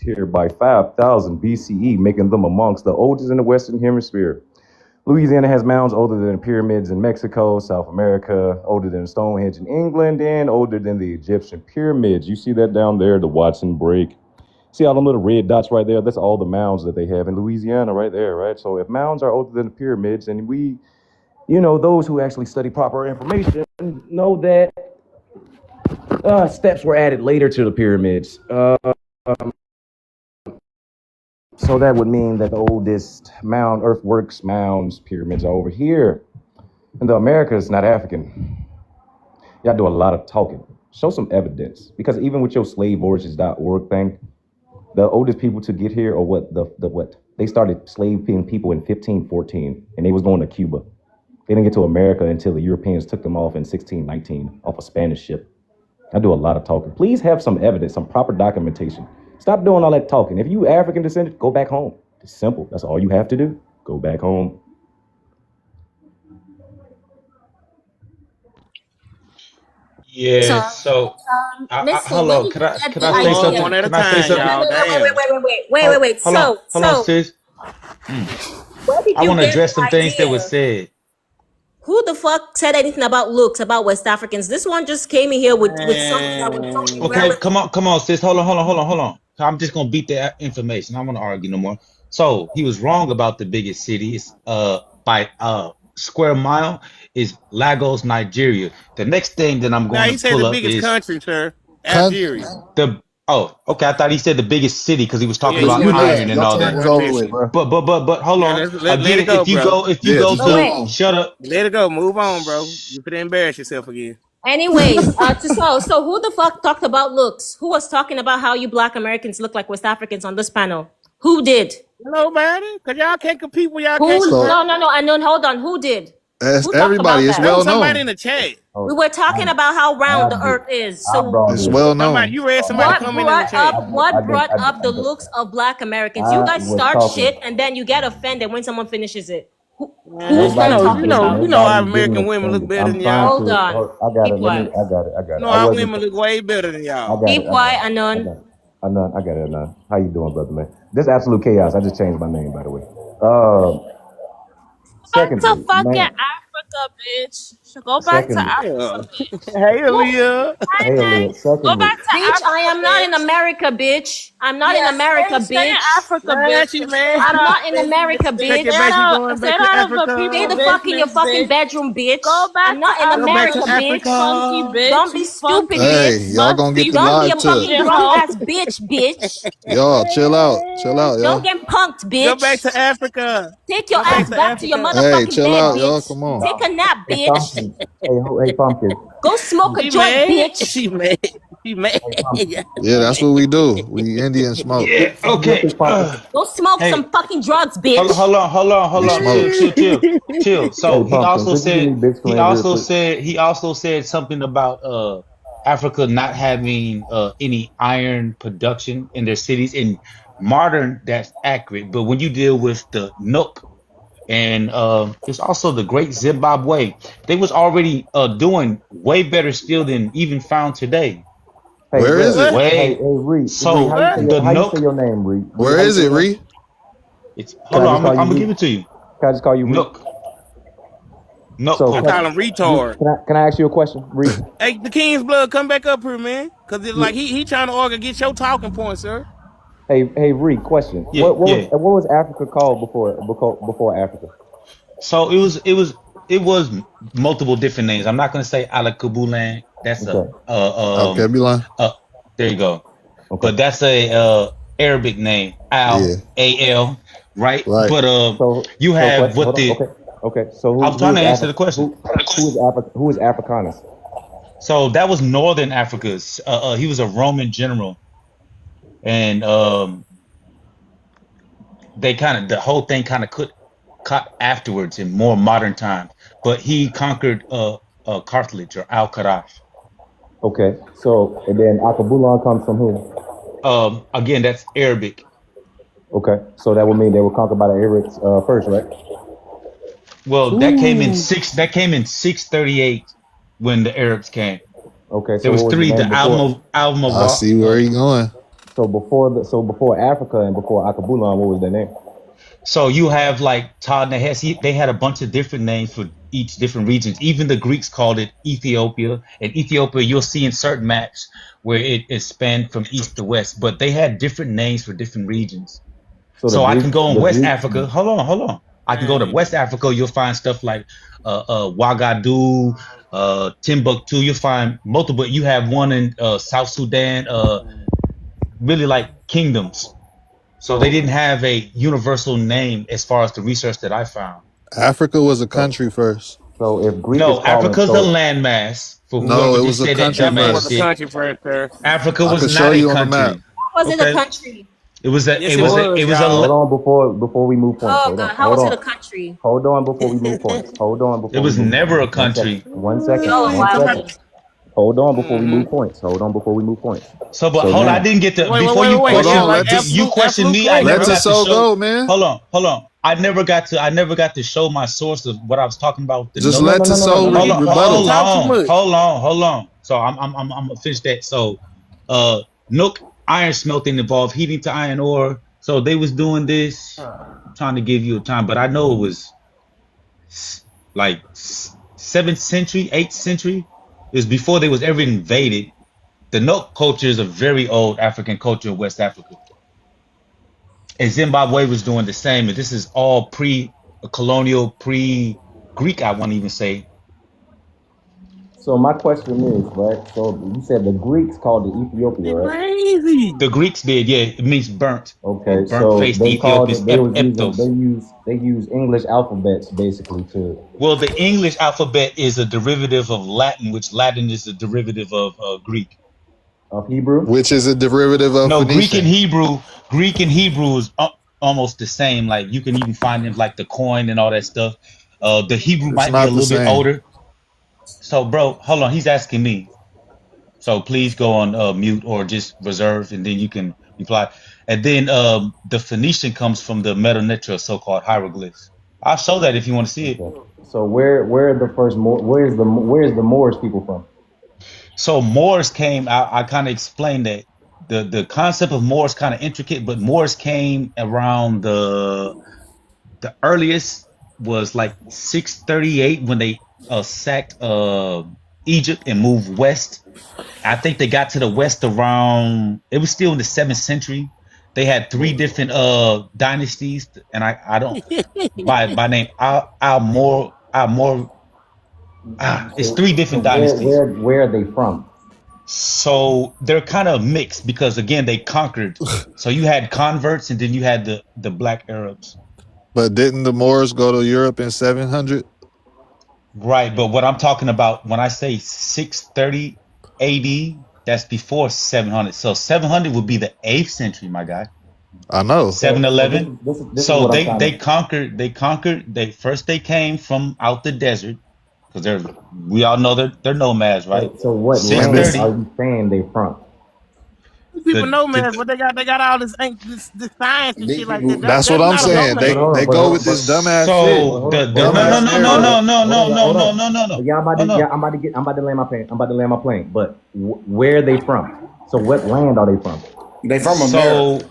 Here by 5,000 BCE, making them amongst the oldest in the Western Hemisphere. Louisiana has mounds older than the pyramids in Mexico, South America, older than Stonehenge in England, and older than the Egyptian pyramids. You see that down there, the Watson Break. See all them little red dots right there? That's all the mounds that they have in Louisiana right there, right? So if mounds are older than the pyramids, and we, those who actually study proper information know that steps were added later to the pyramids. So that would mean that the oldest mound, earthworks, mounds, pyramids are over here. And the Americas, not African. Y'all do a lot of talking. Show some evidence. Because even with your slaveorigins.org thing, the oldest people to get here, or what? They started slaving people in 1514, and they was going to Cuba. They didn't get to America until the Europeans took them off in 1619 off a Spanish ship. I do a lot of talking. Please have some evidence, some proper documentation. Stop doing all that talking. If you African descended, go back home. It's simple. That's all you have to do. Go back home. Yeah. So, hello. Can I say something? One at a Can I say time, something? y'all. Wait. Hold on, sis. Where did I you want to get address the some things that idea? was said. Who the fuck said anything about looks, about West Africans? This one just came in here with something that was totally Okay, relevant. come on, sis. Hold on. I'm just gonna beat that information. I don't want to argue no more. So he was wrong about the biggest city. It's by square mile is Lagos, Nigeria. The next thing that I'm Now going he to said pull the up biggest is country, sir. Algeria. okay. I thought he said the biggest city because he was talking Yeah, about you iron did. and all Time is that. over with, bro. But hold Yeah, on. let Again, it go, bro. if you go Just move to on. shut up. Let it go. Move on, bro. You could embarrass yourself again. Anyways, so who the fuck talked about looks? Who was talking about how you Black Americans look like West Africans on this panel? Who did? Nobody, because y'all can't compete when y'all can't Who? So compare. No. I know. Hold on. Who did? as Who talked everybody, about it's that? well Somebody in known. the chat. We were talking about how round the earth is. So It's well Somebody, known. you read somebody what comment in the brought chat. up the looks of Black Americans? You guys start shit and then you get offended when someone finishes it. Who's You done know, talking about it? our American women look better than y'all. Hold on. Keep quiet. I got it. You know, our women look way better than y'all. Keep quiet, Anon. Anon, I got it, Anon. How you doing, brother, man? This is Absolute Chaos. I just changed my name, by the way. Back to Secondly, fucking man. Africa, bitch. Go back to Secondly, Yeah. Africa, bitch. Hey, Aaliyah. Hi, hey, man. Aaliyah. Go Secondly, back to Bitch, I Africa, am not in bitch. America, bitch. I'm not in Yeah, America, stay in bitch. Africa, Man, bitch. she Stay man. I'm out not of in America, business. Take bitch. it Stay back. You out, going stay back to out of the Stay people the Africa? fuck in your business, fucking bitch. bedroom, bitch. Go back I'm to not in Go back America, to Africa, you bitch. funky Africa. bitch. Don't be You stupid, funky, Hey, bitch. y'all gonna get musty, the Don't be a live took. fucking bougie drunk hoe. ass bitch, bitch. Y'all chill out. Chill out, Don't y'all. get punked, Go back bitch. to Africa. Take your Go back ass to back to your Africa. Hey, motherfucking chill bed, out, y'all. bitch. Come on. Take a nap, hey, bitch. Pumpkin. Hey, Pumpkin. Go smoke a She joint, mad. bitch. She mad. She mad. Hey, Pumpkin. Yeah, that's what we do. We Indian smoke. Yeah. Okay. Go smoke Hey, some fucking drugs, hold bitch. We on. smoke. Chill. So Hey, Pumpkin. Could you give me big screen real quick? he also said something about Africa not having any iron production in their cities. In modern, that's accurate. But when you deal with the Nook and there's also the Great Zimbabwe, they was already doing way better still than even found today. Hey, Where is bro. it? What? Hey, Ree. So What? How you say your name, Ree? Ree, Where how you is say it, your name? Ree? It's Can hold I on, just call I'm you gonna Ree? give it to you. Can I just call you Ree? Nook. So, I call him retard. can I ask you a question, Ree? Hey, the King's blood, come back up here, man. Cause it's like he trying to argue against your talking point, sir. Hey, Ree. Question. Yeah. What was Africa called before Africa? So it was multiple different names. I'm not gonna say Alakabulan. That's Okay. Okay, be lying. there you go. Okay. But that's a Arabic name. Yeah. Al, right? Right. But you have what hold on. the Okay. Okay, so I'm trying to answer the question. Who is Africanus? So that was Northern Africa. He was a Roman general, and the whole thing kind of cut afterwards in more modern times. But he conquered Carthage or Al-Kharaj. Okay, so and then Akabulan comes from who? Again, that's Arabic. Okay, so that would mean they were conquered by the Arabs first, right? Well, that came in 638 when the Arabs came. Okay, so there was three. The album of I see where you're going. So before Africa and before Akabulan, what was their name? So you have like Ta-Nehesi. They had a bunch of different names for each different regions. Even the Greeks called it Ethiopia. And Ethiopia, you'll see in certain maps where it is spanned from east to west. But they had different names for different regions. So I can go in West Africa. Hold on. I can go to West Africa. You'll find stuff like Ouagadougou, Timbuktu. You'll find multiple. You have one in South Sudan. Really like kingdoms. So they didn't have a universal name as far as the research that I found. Africa was a country first. So if Greek Africa's a landmass. No, it was a country first. Africa was not a country. Was it a country? It was a. Yes, it was a. Hold on before we move points. Oh God, how was it a country? Hold on before we move points. Hold on before. It was never a country. One second. Oh, wow. Hold on before we move points. Hold on before we move points. So, hold on. I didn't get to before you question. You questioned me. I never got to show. Go, man. Hold on. I never got to show my source of what I was talking about. Just let the soul rebuttal. Hold on. So I'm gonna finish that. So, Nook iron smelting involved heating to iron ore. So they was doing this. I'm trying to give you a time, but I know it was like 7th century, 8th century. It was before they was ever invaded. The Nook culture is a very old African culture in West Africa. And Zimbabwe was doing the same. And this is all pre-colonial, pre-Greek, I won't even say. So my question is, right? So you said the Greeks called it Ethiopia, right? Crazy. The Greeks did, yeah. It means burnt. Okay, burnt so faced they called it. Eptos. They use English alphabets basically to. Well, the English alphabet is a derivative of Latin, which Latin is a derivative of Greek. Of Hebrew, which is a derivative of Phoenician. Greek and Hebrew is almost the same. Like you can even find them like the coin and all that stuff. The Hebrew might be a little bit older. So, bro, hold on. He's asking me. So please go on mute or just reserve, and then you can reply. And then the Phoenician comes from the Medu Neter, so-called hieroglyphs. I'll show that if you want to see it. So where are the first where's the Moors people from? So Moors came. I kind of explained that the concept of Moors kind of intricate, but Moors came around the earliest was like 638 when they sacked Egypt and moved west. I think they got to the west around. It was still in the 7th century. They had 3 different dynasties, and I don't by name Al-Mor. It's 3 different dynasties. Where are they from? So they're kind of mixed because again they conquered. So you had converts and then you had the black Arabs. But didn't the Moors go to Europe in 700? Right, but what I'm talking about when I say 630 AD, that's before 700. So 700 would be the 8th century, my guy. I know. 711. So they conquered. They first came from out the desert. Because we all know they're nomads, right? So what land are you saying they from? People nomads, but they got all this science and shit like that. That's what I'm saying. They go with this dumbass shit. No. Yeah, I'm about to land my plane. But where are they from? So what land are they from? They from America.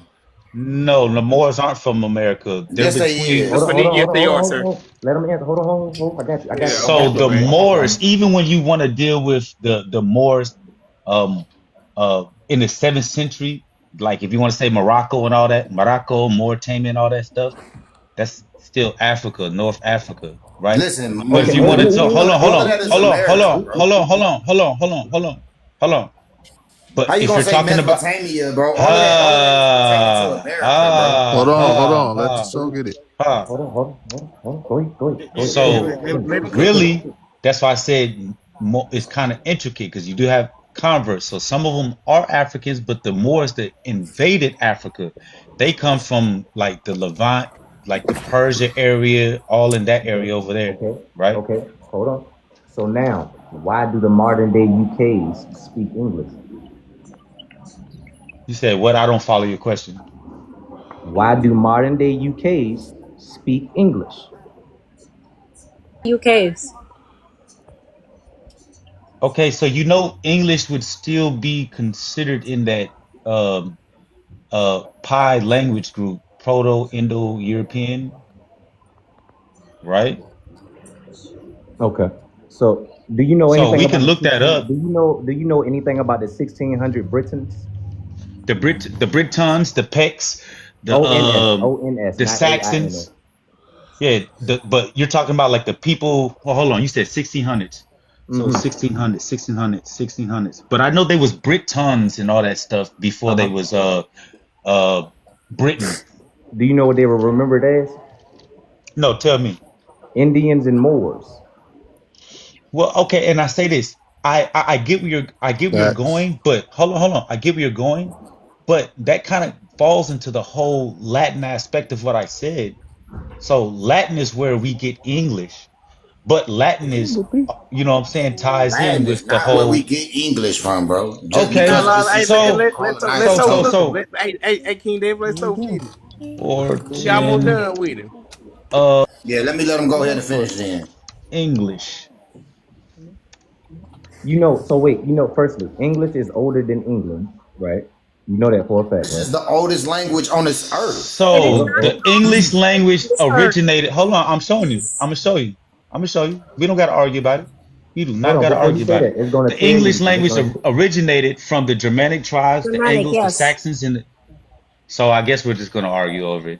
No, the Moors aren't from America. Yes, they are. Yes, they are, sir. Let them answer. Hold on. I got you. So the Moors, even when you want to deal with the Moors, in the 7th century, like if you want to say Morocco and all that, Mauritania and all that stuff, that's still Africa, North Africa, right? Listen, but if you want to talk, hold on. But how you if gonna you're say talking Mesopotamia, about, bro? Hold on. Hold on. Let the show get it. Hold on. Go ahead. So Let him cook. really, that's why I said it's kind of intricate because you do have converts. So some of them are Africans, but the Moors that invaded Africa, they come from like the Levant, like the Persia area, all in that area over there, right? Okay, hold on. So now, why do the modern day UKs speak English? You said what? I don't follow your question. Why do modern day UKs speak English? UKs. Okay, so English would still be considered in that Pi language group, Proto-Indo-European, right? Okay. So do you know So anything we about can look that up. Do you know anything about the 1600 Britons? The Britons, the Pects, ONS, the not Saxons. AINS. Yeah, but you're talking about like the people. Well, hold on, you said 1600s. So 1600s. But I know they was Britons and all that stuff before they was Britain. Do you know what they were remembered as? No, tell me. Indians and Moors. Well, okay, and I say this. I get where you're going, but hold on. I get where you're going, but that kind of falls into the whole Latin aspect of what I said. So Latin is where we get English, but Latin is, you know what I'm saying, ties Latin in with is the not whole. where we get English from, bro. Just Okay, Hey, King David, let's so get it. 14. We almost done with him. Yeah, let me let him go ahead and finish then. English. Firstly, English is older than England, right? You know that for a fact, This is the oldest language on this earth. So the English language originated. Hold on, I'm gonna show you. We don't gotta argue about it. You do not gotta argue about it. The English language originated from the Germanic tribes, the Angles, the Saxons, so I guess we're just gonna argue over it.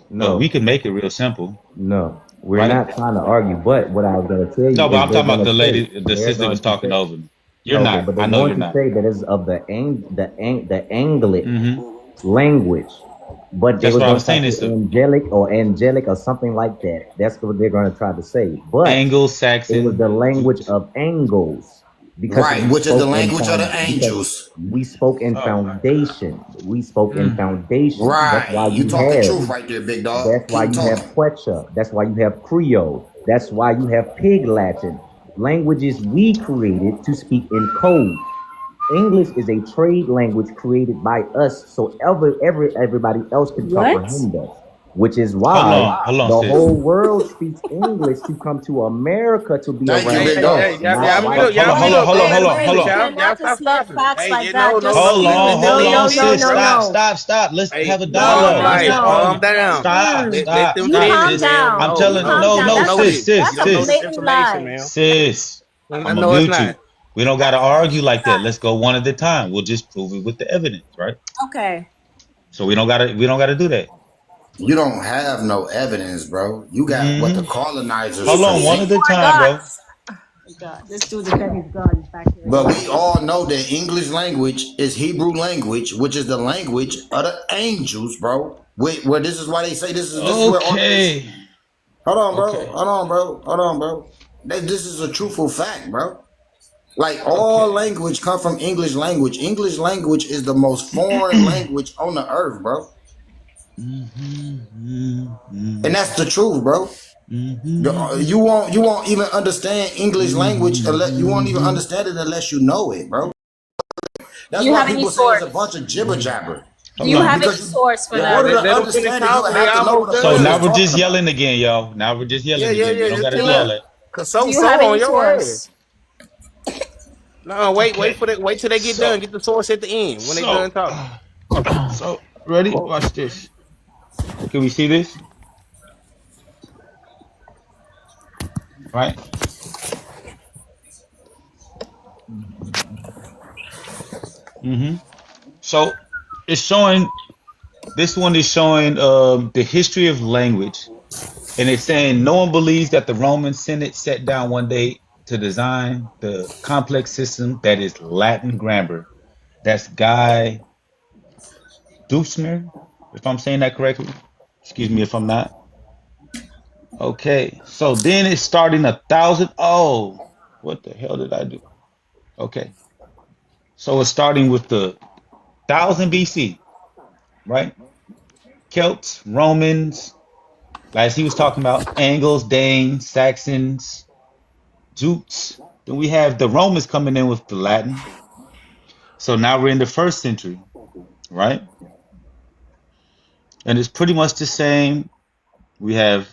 No, but we can make it real simple. No, we're not trying to argue. But what I was gonna tell you. No, but I'm talking about the sister was talking over me. You're not. But I know you're not. Say that is of the Anglic language, but that's what I was saying. Is angelic or something like that. That's what they're going to try to say. But Anglo-Saxon. It was the language of Angles, because which is the language of the angels. We spoke in foundation. Right. That's why you talk the truth right there, big dog. That's why you have Quechua. That's why you have Creole. That's why you have Pig Latin. Languages we created to speak in code. English is a trade language created by us, so everybody else can comprehend us. Which is why the whole world speaks English to come to America to be around. Hold on, sis. Stop. Let's have a dialogue. Calm down. Stop. I'm telling sis. I'm gonna mute you. We don't gotta argue like that. Let's go one at a time. We'll just prove it with the evidence, right? Okay. So we don't gotta do that. You don't have no evidence, bro. You got what the colonizers. Hold on, one at a time, bro. God, this dude is that his God is back here. But we all know that English language is Hebrew language, which is the language of the angels, bro. Where this is why they say this is okay. Hold on, bro. This is a truthful fact, bro. Like all language come from English language. English language is the most foreign language on the earth, bro. And that's the truth, bro. You won't even understand English language unless you won't even understand it unless you know it, bro. That's why people say it's a bunch of jibber jabber. Do you have any source for that? So now we're just yelling again, y'all. Now we're just yelling again. You don't gotta yell it. Cause so on your ass. No, wait till they get done. Get the source at the end when they done talking. So ready? Watch this. Can we see this? Right. So it's showing. This one is showing the history of language, and it's saying no one believes that the Roman Senate sat down one day to design the complex system that is Latin grammar. That's Guy Dewsbury, if I'm saying that correctly. Excuse me if I'm not. Okay, so then it's starting 1,000. Oh, what the hell did I do? Okay, so it's starting with the 1,000 BC, right? Celts, Romans, as he was talking about, Angles, Danes, Saxons, Jutes. Then we have the Romans coming in with the Latin. So now we're in the 1st century, right? And it's pretty much the same. We have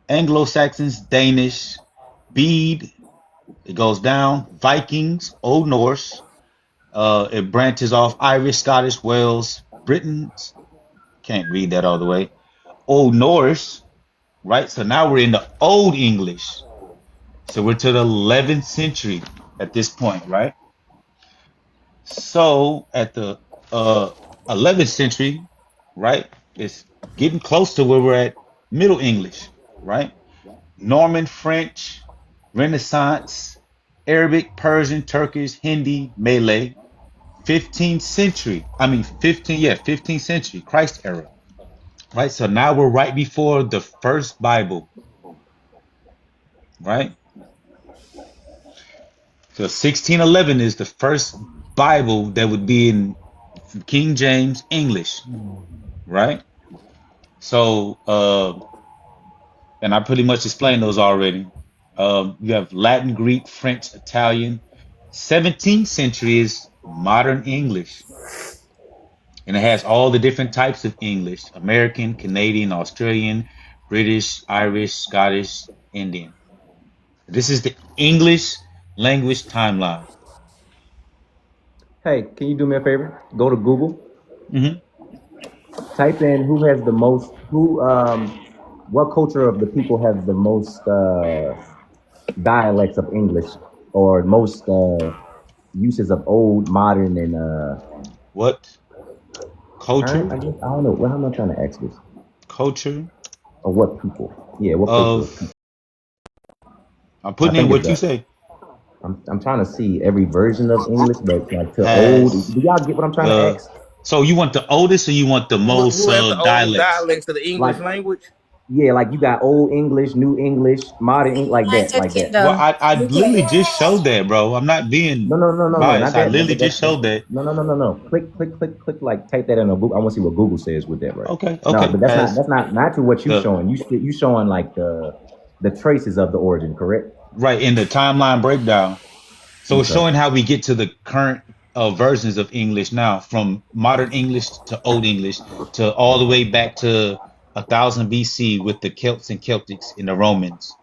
Anglo-Saxons, Danish, Bede. It goes down. Vikings, Old Norse. It branches off Irish, Scottish, Wales, Britons. Can't read that all the way. Old Norse, right? So now we're in the Old English. So we're to the 11th century at this point, right? So at the 11th century, right? It's getting close to where we're at Middle English, right? Norman, French, Renaissance, Arabic, Persian, Turkish, Hindi, Malay. 15th century, 15th century, Christ era, right? So now we're right before the first Bible, right? So 1611 is the first Bible that would be in King James English, right? So, and I pretty much explained those already. You have Latin, Greek, French, Italian. 17th century is modern English. And it has all the different types of English: American, Canadian, Australian, British, Irish, Scottish, Indian. This is the English language timeline. Hey, can you do me a favor? Go to Google. Mm-hmm. Type in what culture of the people has the most dialects of English, or most uses of old, modern, and what culture? I don't know. What am I trying to ask this? Culture? Or what people? Yeah, what people? I'm putting in what you say. I'm trying to see every version of English, but like old. Do y'all get what I'm trying to ask? So you want the oldest, or you want the most dialects of the English language? Yeah, like you got old English, new English, modern English, like that. Well, I literally just showed that, bro. I'm not being biased. I literally just showed that. No. Click. Like type that in a Google. I want to see what Google says with that, right? Okay. No, but that's not to what you're showing. You showing like the traces of the origin, correct? Right, in the timeline breakdown. So it's showing how we get to the current versions of English now, from modern English to Old English to all the way back to 1,000 BC with the Celts and Celtics and the Romans.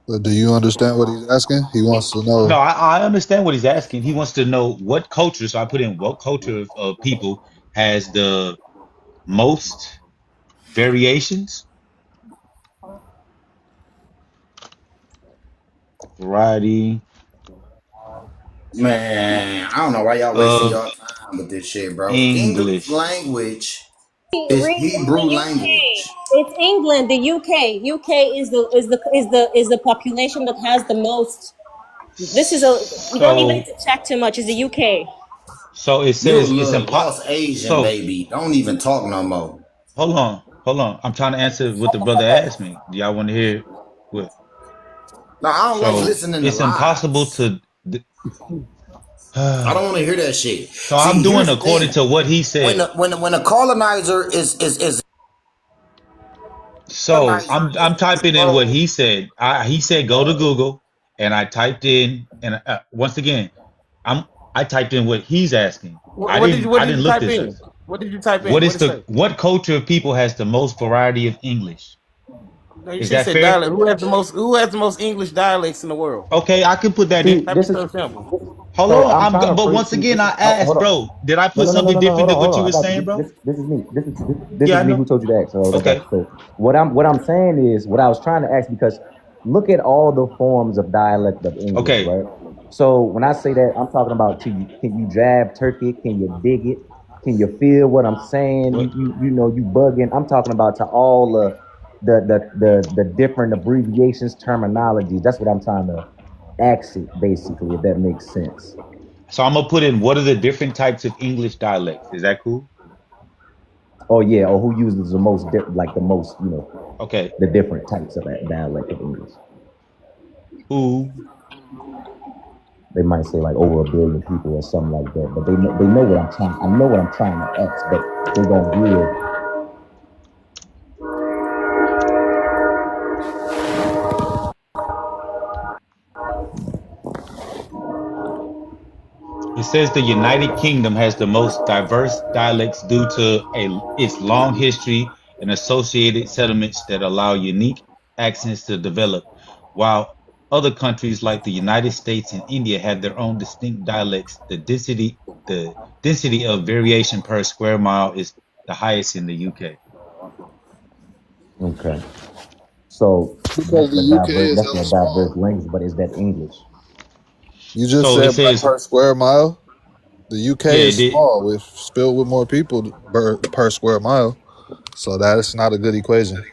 But do you understand what he's asking? He wants to know. No, I understand what he's asking. He wants to know what culture. So I put in what culture of people has the most variations. Variety. Man, I don't know why y'all wasting your time with this shit, bro. English language is Hebrew language. It's England, the UK. UK is the population that has the most. This is you don't even need to check too much. It's the UK. So it says it's impossible. Asian baby, don't even talk no more. Hold on. I'm trying to answer what the brother asked me. Do y'all want to hear what? No, I don't like listening to it's impossible to. I don't want to hear that shit. So I'm doing according to what he said. When a colonizer is. So I'm typing in what he said. He said go to Google, and I typed in, and once again, I typed in what he's asking. I didn't look this up. What did you type in? What culture of people has the most variety of English? Is that fair? Dialect. Who has the most English dialects in the world? Okay, I can put that in. This is so simple. Hold on, but once again, I asked, bro. Did I put something different than what you were saying, bro? This is me. This is me who told you to ask. Okay. So what I'm saying is what I was trying to ask, because look at all the forms of dialect of English. Okay. Right. So when I say that, I'm talking about can you jab turkey? Can you dig it? Can you feel what I'm saying? You know you bugging. I'm talking about to all the different abbreviations, terminology. That's what I'm trying to ask it, basically, if that makes sense. So I'm gonna put in what are the different types of English dialects. Is that cool? Oh yeah, or who uses the most, like the most, Okay. the different types of that dialect of English. Who? They might say like over 1 billion people or something like that, but they know what I'm trying. I know what I'm trying to ask, but they're gonna give. It says the United Kingdom has the most diverse dialects due to its long history and associated settlements that allow unique accents to develop, while other countries like the United States and India have their own distinct dialects. The density of variation per square mile is the highest in the UK. Okay, so Because the UK is that's hella a small. diverse language, but is that English? You just So it said says, per square mile. The UK yeah, is small, filled with more people per square mile. So that's not a good equation.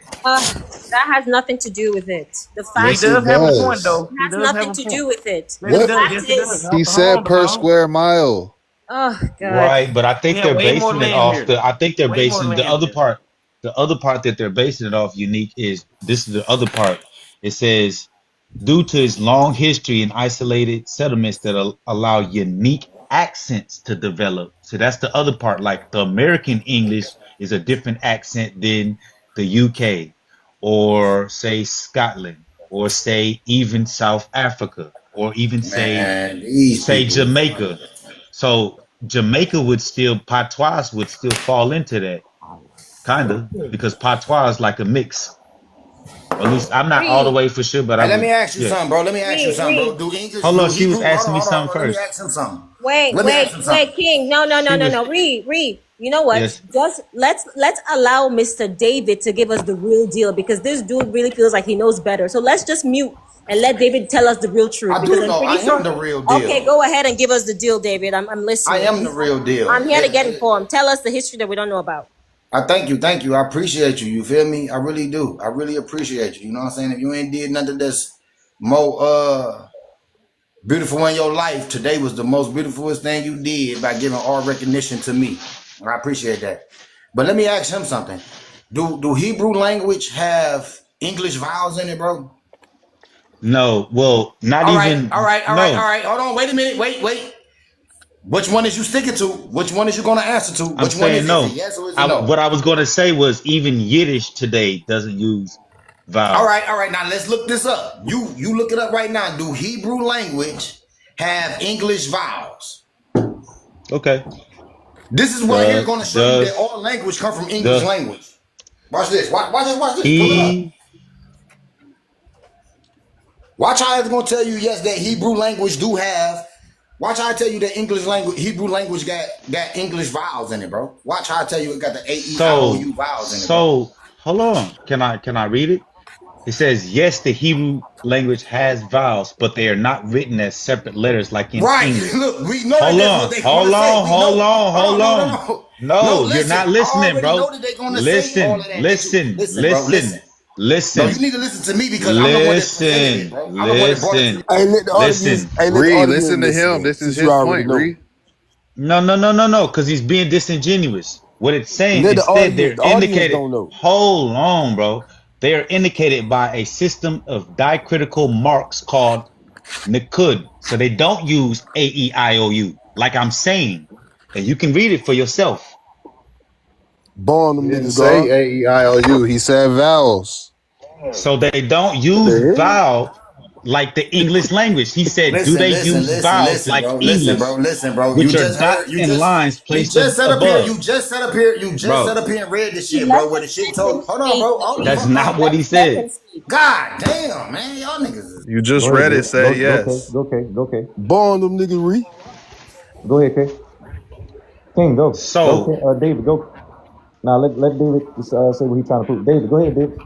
That has nothing to do with it. The He fact Yes, it does have a point, does. though. it He has does have nothing a to point. do with it. Yes, The it What? does. fact Yes, it is, does. He Hold said on, per Devon. square mile. oh god, right, but I We think have they're way more basing it land off here. I think they're Way more basing the land other here. part. The other part that they're basing it off, Unique, is this is the other part. It says, due to its long history and isolated settlements that allow unique accents to develop. So that's the other part. Like the American English is a different accent than the UK, or say Scotland, or say even South Africa, or even Man, these say people. Jamaica. So Jamaica patois would still fall into that, kind of, because patois is like a mix. Or at least I'm not all the read, way for sure, but I Hey, let me would. ask you Yeah. something, bro. Let me ask you something, bro. read. Do English, Hold on, do she was Hebrew? Hold asking on, me hold on, something bro. Let me first. ask him something. Wait, Let me ask him something. King. No, no, no, She no, was no. Read. You know what? yes. Just let's allow Mr. David to give us the real deal because this dude really feels like he knows better. So let's just mute and let David tell us the real truth I because do I'm know. I pretty am sure. the real Okay, deal. go ahead and give us the deal, David. I'm I listening. am the real deal. I'm here to get informed. Tell us the history that we don't know about. I thank you. Thank you. I appreciate you. You feel me? I really do. I really appreciate you. You know what I'm saying? If you ain't did nothing that's more beautiful in your life, today was the most beautifulest thing you did by giving all recognition to me. I appreciate that. But let me ask him something. Do Hebrew language have English vowels in it, bro? No. Well, not All right. even. All No. right. Hold on. Wait a minute. Wait. Which one is you sticking to? Which one is you going to answer to? I'm Which one saying is it? Is no. it yes or is it no? What I was going to say was even Yiddish today doesn't use vowels. All right. Now let's look this up. You look it up right now. Do Hebrew language have English vowels? Okay. This is right here going to show you that all language come from English language. Watch this. Watch this. Pull it up. Watch how it's going to tell you yes that Hebrew language do have. Watch how I tell you that Hebrew language got English vowels in it, bro. Watch how I tell you it got the A-E-I-O-U vowels in it, bro. Hold on. Can I read it? It says, yes, the Hebrew language has vowels, but they are not written as separate letters like in English. Look, we know that's what they're going to say. Hold on. No, you're not listening, bro. Listen. No, you need to listen to me because I'm the one that's saying it, bro. I'm the one that brought it to you. Hey, let the audience. Hey, let the Reed, audience listen to him. This is since his you already point, know. Reed. No, because he's being disingenuous. What it's saying, Let the instead, they're audience, the audience indicated. don't know. Hold on, bro. They are indicated by a system of diacritical marks called Nikud. So they don't use A-E-I-O-U, like I'm saying. And you can read it for yourself. Born them He didn't niggas, say God. A-E-I-O-U. He said vowels. So they don't use vowel like the English language. He said, do they use vowels like English, Listen, bro. which are dots and lines placed above? You just set up here and read this shit, bro. Where the shit told. Hold on, bro. That's not what he said. God damn, man. Y'all niggas. You just Go read ahead, it. Say Go yes. okay. Born them niggas, Reed. Go ahead, King. King, go. So, King, David, go. Now let David say what he's trying to prove. David, go ahead, David.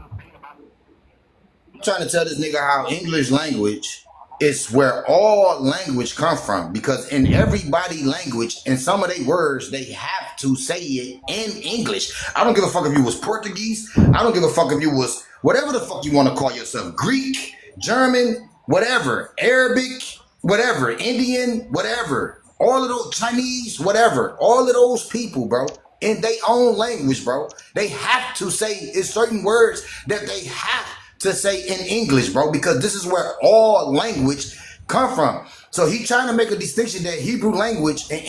I'm trying to tell this nigga how English language is where all language come from, because in everybody language, in some of their words, they have to say it in English. I don't give a fuck if you was Portuguese. I don't give a fuck if you was whatever the fuck you want to call yourself. Greek, German, whatever. Arabic, whatever. Indian, whatever. All of those Chinese, whatever. All of those people, bro. in their own language, bro. They have to say it's certain words that they have to say in English, bro, because this is where all language come from. So he trying to make a distinction that Hebrew language and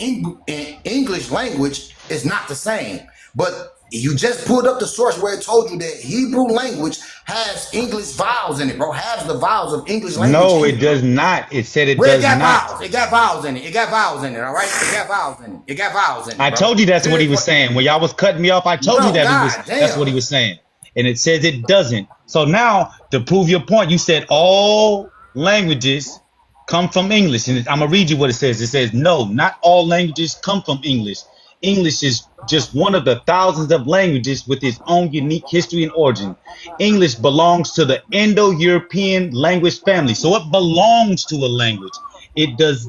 English language is not the same. But you just pulled up the source where it told you that Hebrew language has English vowels in it, bro. Has the vowels of English language. No, it does not. It said it well, does not. Vowels. It got vowels in it. It got vowels in it, all right? It got vowels in it. It got vowels in it, I bro. told you that's what he was saying. When y'all was cutting me off, I told you that that's what he was saying. And it says it doesn't. So now, to prove your point, you said all languages come from English. And I'm going to read you what it says. It says, no, not all languages come from English. English is just one of the thousands of languages with its own unique history and origin. English belongs to the Indo-European language family. So it belongs to a language. It does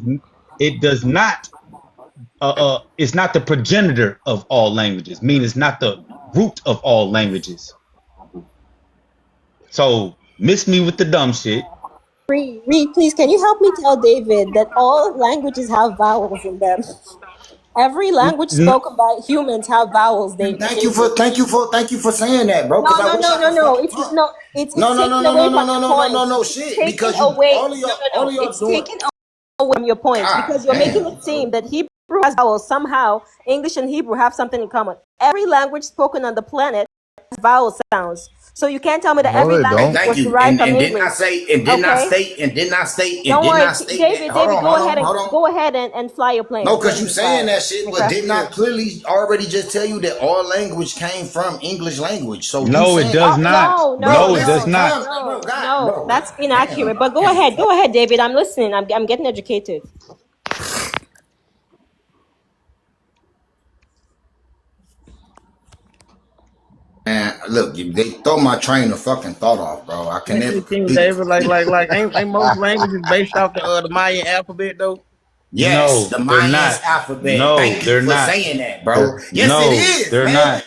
not, it's not the progenitor of all languages, meaning it's not the root of all languages. So miss me with the dumb shit. Reed, please, can you help me tell David that all languages have vowels in them? Every language spoken by humans have vowels. Thank you for saying that, bro. No. It's shit. Because all of y'all it's taking away from your point because you're making it seem that Hebrew has vowels. Somehow, English and Hebrew have something in common. Every language spoken on the planet has vowel sounds. So you can't tell me that every language was derived from English. Did not state. Don't worry, David, go ahead and fly your plane. No, because you saying that shit, but did not clearly already just tell you that all language came from English language. So no, it does not. No, it does not. No, that's inaccurate. But go ahead, David. I'm listening. I'm getting educated. Man, look, they throw my train of fucking thought off, bro. I can never. David, like, ain't most languages based off the Mayan alphabet though? Yes, no, the Mayan alphabet. No, Thank you for saying that, bro. Yes, it is. They're not.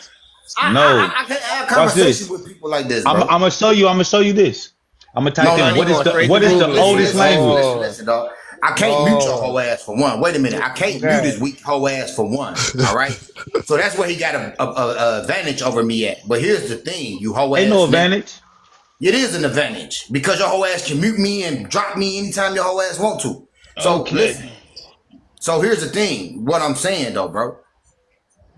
No. I can't have conversations with people like this, bro. I'm gonna show you this. I'm gonna type in what is the oldest language? Listen, dog. I can't mute your whole ass for one. Wait a minute. I can't mute his weak whole ass for one. All right. So that's where he got a advantage over me at. But here's the thing, you whole ass. Ain't no advantage. It is an advantage because your whole ass can mute me and drop me anytime your whole ass want to. So listen. So here's the thing. What I'm saying though, bro.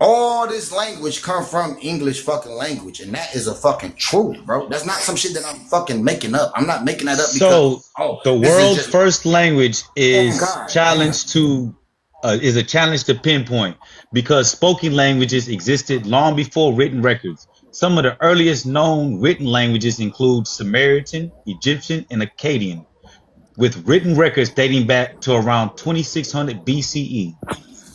All this language come from English fucking language, and that is a fucking truth, bro. That's not some shit that I'm fucking making up. I'm not making that up because the world's first language is a challenge to pinpoint because spoken languages existed long before written records. Some of the earliest known written languages include Samaritan, Egyptian, and Akkadian, with written records dating back to around 2600 BCE.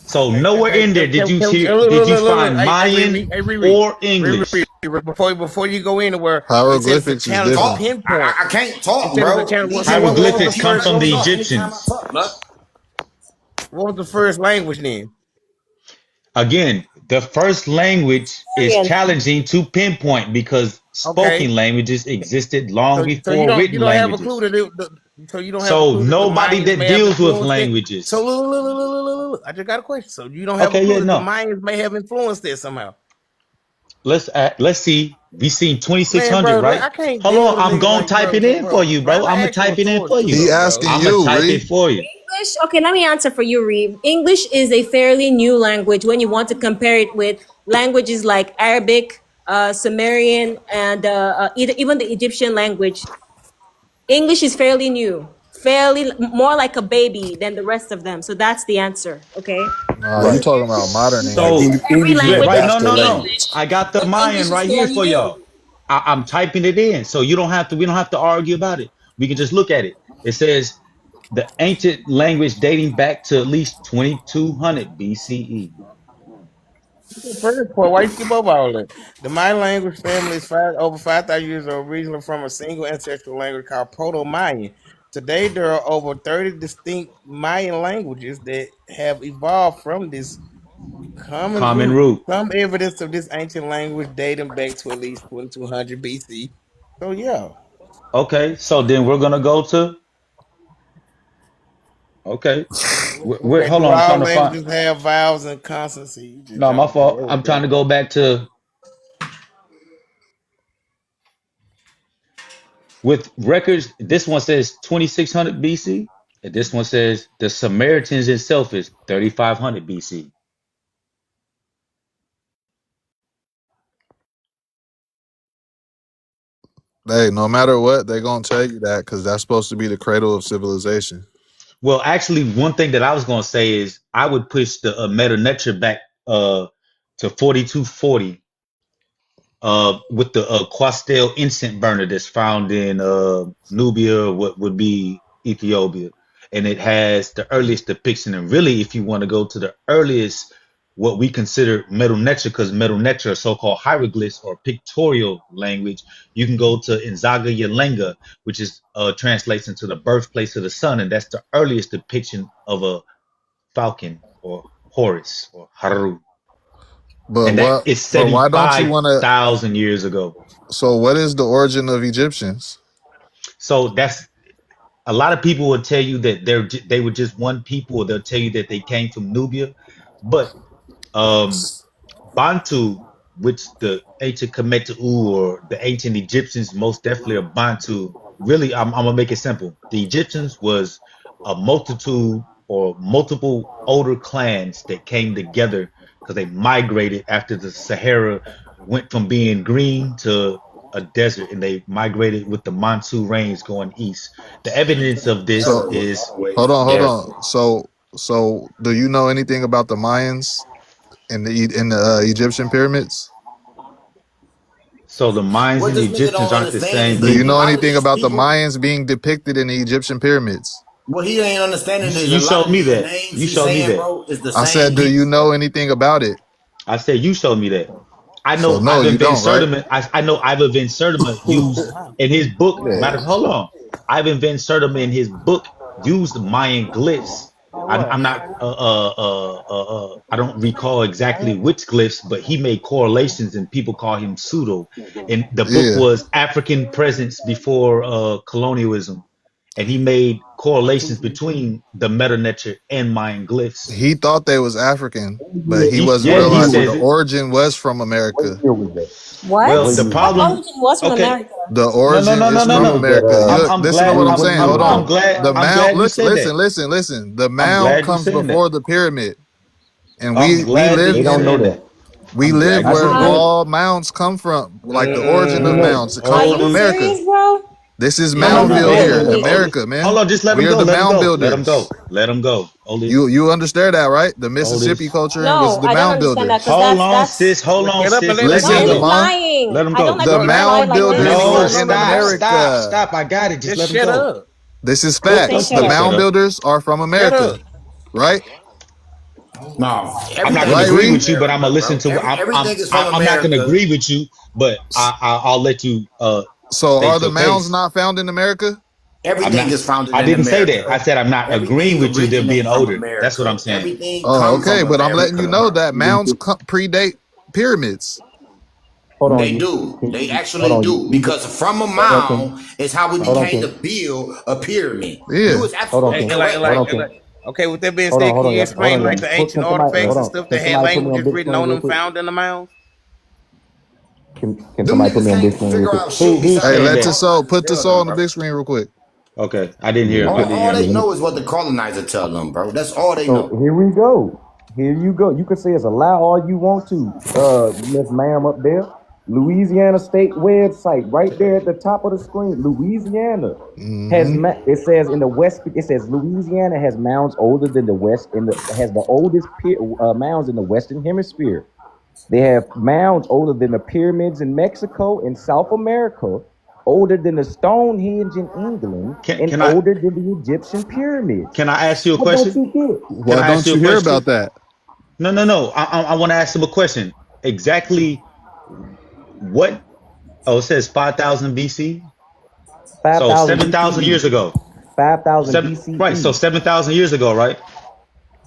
So nowhere in there did you find Mayan or English. Before you go anywhere, hieroglyphics is different. Pinpoint. I can't talk, bro. Hieroglyphics come from the Egyptians. What was the first language then? Again, the first language is challenging to pinpoint because spoken languages existed long before written languages. So nobody that deals with languages. So look, I just got a question. So you don't have a clue that the Mayans may have influenced it somehow. Let's see. We seen 2600, right? Hold on, I'm gonna type it in for you, bro. I'm gonna type it in for you. He asking you, type it for you. English, okay, let me answer for you, Reeve. English is a fairly new language when you want to compare it with languages like Arabic, Sumerian, and even the Egyptian language. English is fairly new, fairly more like a baby than the rest of them. So that's the answer, okay? You talking about modern so, English. No. I got the Mayan right here for y'all. I'm typing it in, so we don't have to argue about it. We can just look at it. It says the ancient language dating back to at least 2200 BCE. First point, why you skip over all that? The Mayan language family is over 5,000 years old, originally from a single ancestral language called Proto-Mayan. Today, there are over 30 distinct Mayan languages that have evolved from this common root. Some evidence of this ancient language dating back to at least 2200 BC. So, yeah. Okay, so then we're going to go to... Okay. Where, hold on, I'm All trying to find. languages have vowels and consonants. You just No, my jumping from fault. word I'm to trying to word. go back to with records. This one says 2600 BC, and this one says the Samaritans itself is 3500 BC. Hey, no matter what, they're gonna tell you that because that's supposed to be the cradle of civilization. Well, actually, one thing that I was going to say is I would push the Meta Nature back to 4240 with the Quastel incense burner that's found in Nubia, what would be Ethiopia, and it has the earliest depiction. And really, if you want to go to the earliest, what we consider Medu Neter, because Medu Neter are so-called hieroglyphs or pictorial language, you can go to Nzaga Yalenga, which is translates into the birthplace of the sun, and that's the earliest depiction of a falcon or Horus or Haru. But And that what? is But why don't you want to? 75,000 years ago. So, what is the origin of Egyptians? So that's a lot of people will tell you that they were just one people, or they'll tell you that they came from Nubia, but Bantu, which the ancient Kemetu or the ancient Egyptians most definitely are Bantu. Really, I'm gonna make it simple. The Egyptians was a multitude or multiple older clans that came together because they migrated after the Sahara went from being green to a desert, and they migrated with the monsoon rains going east. The evidence of this is Hold on. So, do you know anything about the Mayans in the Egyptian pyramids? so the Mayans What and the this nigga Egyptians don't aren't the understand same is Do you that a know people. lot of anything these about the people, Mayans being depicted in the Egyptian pyramids? what he ain't understanding is You a lot showed of me these that. names You he's showed me saying, that. bro, is the I same said, do you people. know anything about it? I said you showed me that. I So know no, Ivan you Van don't, right? Sertima. I know Ivan Van Sertima used in his book. Yeah. Hold on. Ivan Van Sertima in his book used Mayan glyphs. I'm not. I don't recall exactly which glyphs, but he made correlations, and people call him pseudo. And the book Yeah. was African Presence Before Colonialism, and he made correlations between the Meta Nature and Mayan glyphs. He thought they was African, but he wasn't He realizing the says it. origin was from America. What? Well, the What problem. origin was from Okay. America? The No, no, origin no, no, is no, from no. America. You look, I'm listen to glad. what I'm saying. Hold I'm on. glad. The I'm mound. glad you said that. Listen. The I'm mound glad you comes saying that. before the pyramid, and I'm we glad that live you in. saying that. We I'm live glad you where saying that. all mounds come from, like the origin of mounds. It Are comes from you America. serious, bro? This is No, no, no. Moundville Hold here in on. America, man. Hold on. Just let him We are go. the Let him mound go. Let him go. builders. Let him go. You understand that, right? The Oldest. Mississippi culture was No, the I don't mound understand that builders. because Hold on, that's sis. Hold on, Get up and sis. let Let him why him are Listen, you go. go. lying? Let him I don't go. like the when people lie mound like builders this. No, were in stop. America. I got it. Just Just let him shut go. up. This is Who say facts. shut The Don't up? shut mound up. builders are from Shut America, up. right? No, I'm not everything gonna is Right, from agree Reed? with you, but I'm America, gonna listen bro. to. Everything is from I'm not gonna America. agree with you, but I'll let you So are state the your mounds case. not found in America? I'm Everything not. is founded I in didn't say that. I America. said I'm not agreeing Everything with you. Them being originates from older. That's what I'm America. saying. Everything Oh, come okay, from but I'm letting you know America. that mounds predate pyramids. They do. They actually do. Because from a mound is how we became to build a pyramid. You Yeah. was absolutely And correct right there. like, okay, with that being said, can you explain like the ancient artifacts and stuff that had languages written on them found in the mounds? Them niggas can't figure out shit Who's besides Hey, saying what the let that? Tissot colonizers put tell Tissot them, on the bro. big screen real quick. Okay, I didn't hear him. All they know is what the colonizer tell them, bro. That's all they So know. here we go. Here you go. You can say it's a lie all you want to, Miss Ma'am up there. Louisiana State website, right there at the top of the screen. Louisiana has Mm-hmm. it says in the West. It says Louisiana has mounds older than the West. Has the oldest mounds in the Western Hemisphere. They have mounds older than the pyramids in Mexico and South America, older than the Stonehenge in England, and Can I older than the Egyptian pyramids. ask you a What don't question? you get? Can Why I ask don't you you a hear question? about that? No. I want to ask him a question. Exactly what? Oh, it says 5,000 BC. So 5,000 7,000 BCE. years ago. 5,000 Right. So BCE. 7,000 years ago, right?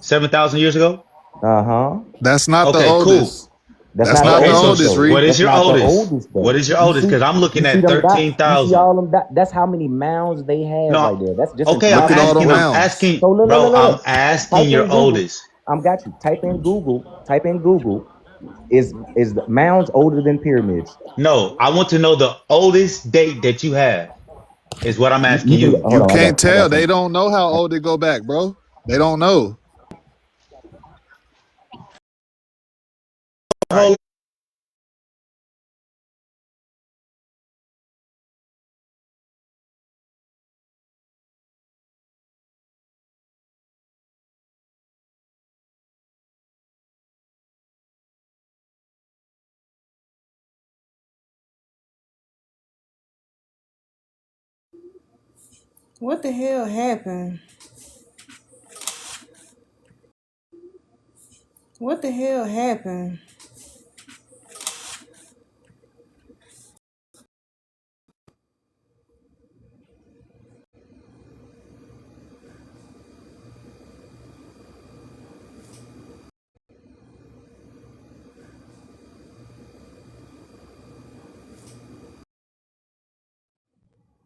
7,000 years ago. Uh-huh. That's not the Okay, cool. oldest. That's That's not the not the Okay, so oldest oldest, though. Reed. what is That's your not the oldest? oldest What though. is your You oldest? see, Because I'm looking you see at them dots. You see 13,000. all them dots. That's how many mounds they have right No, there. That's just in okay, Look at all Providence, them I'm Georgia. mounds. asking, So look, look, bro, look, look, I'm look. asking Type your in Google. oldest. Got you. Type in Google. Type in Google. Is the mounds older than pyramids? No, I want to know the oldest date that you have. Is what I'm You asking can you. hold You on. can't I got tell. They some. don't know how old they go back, bro. They don't know. Hold What the hell happened? What the hell happened?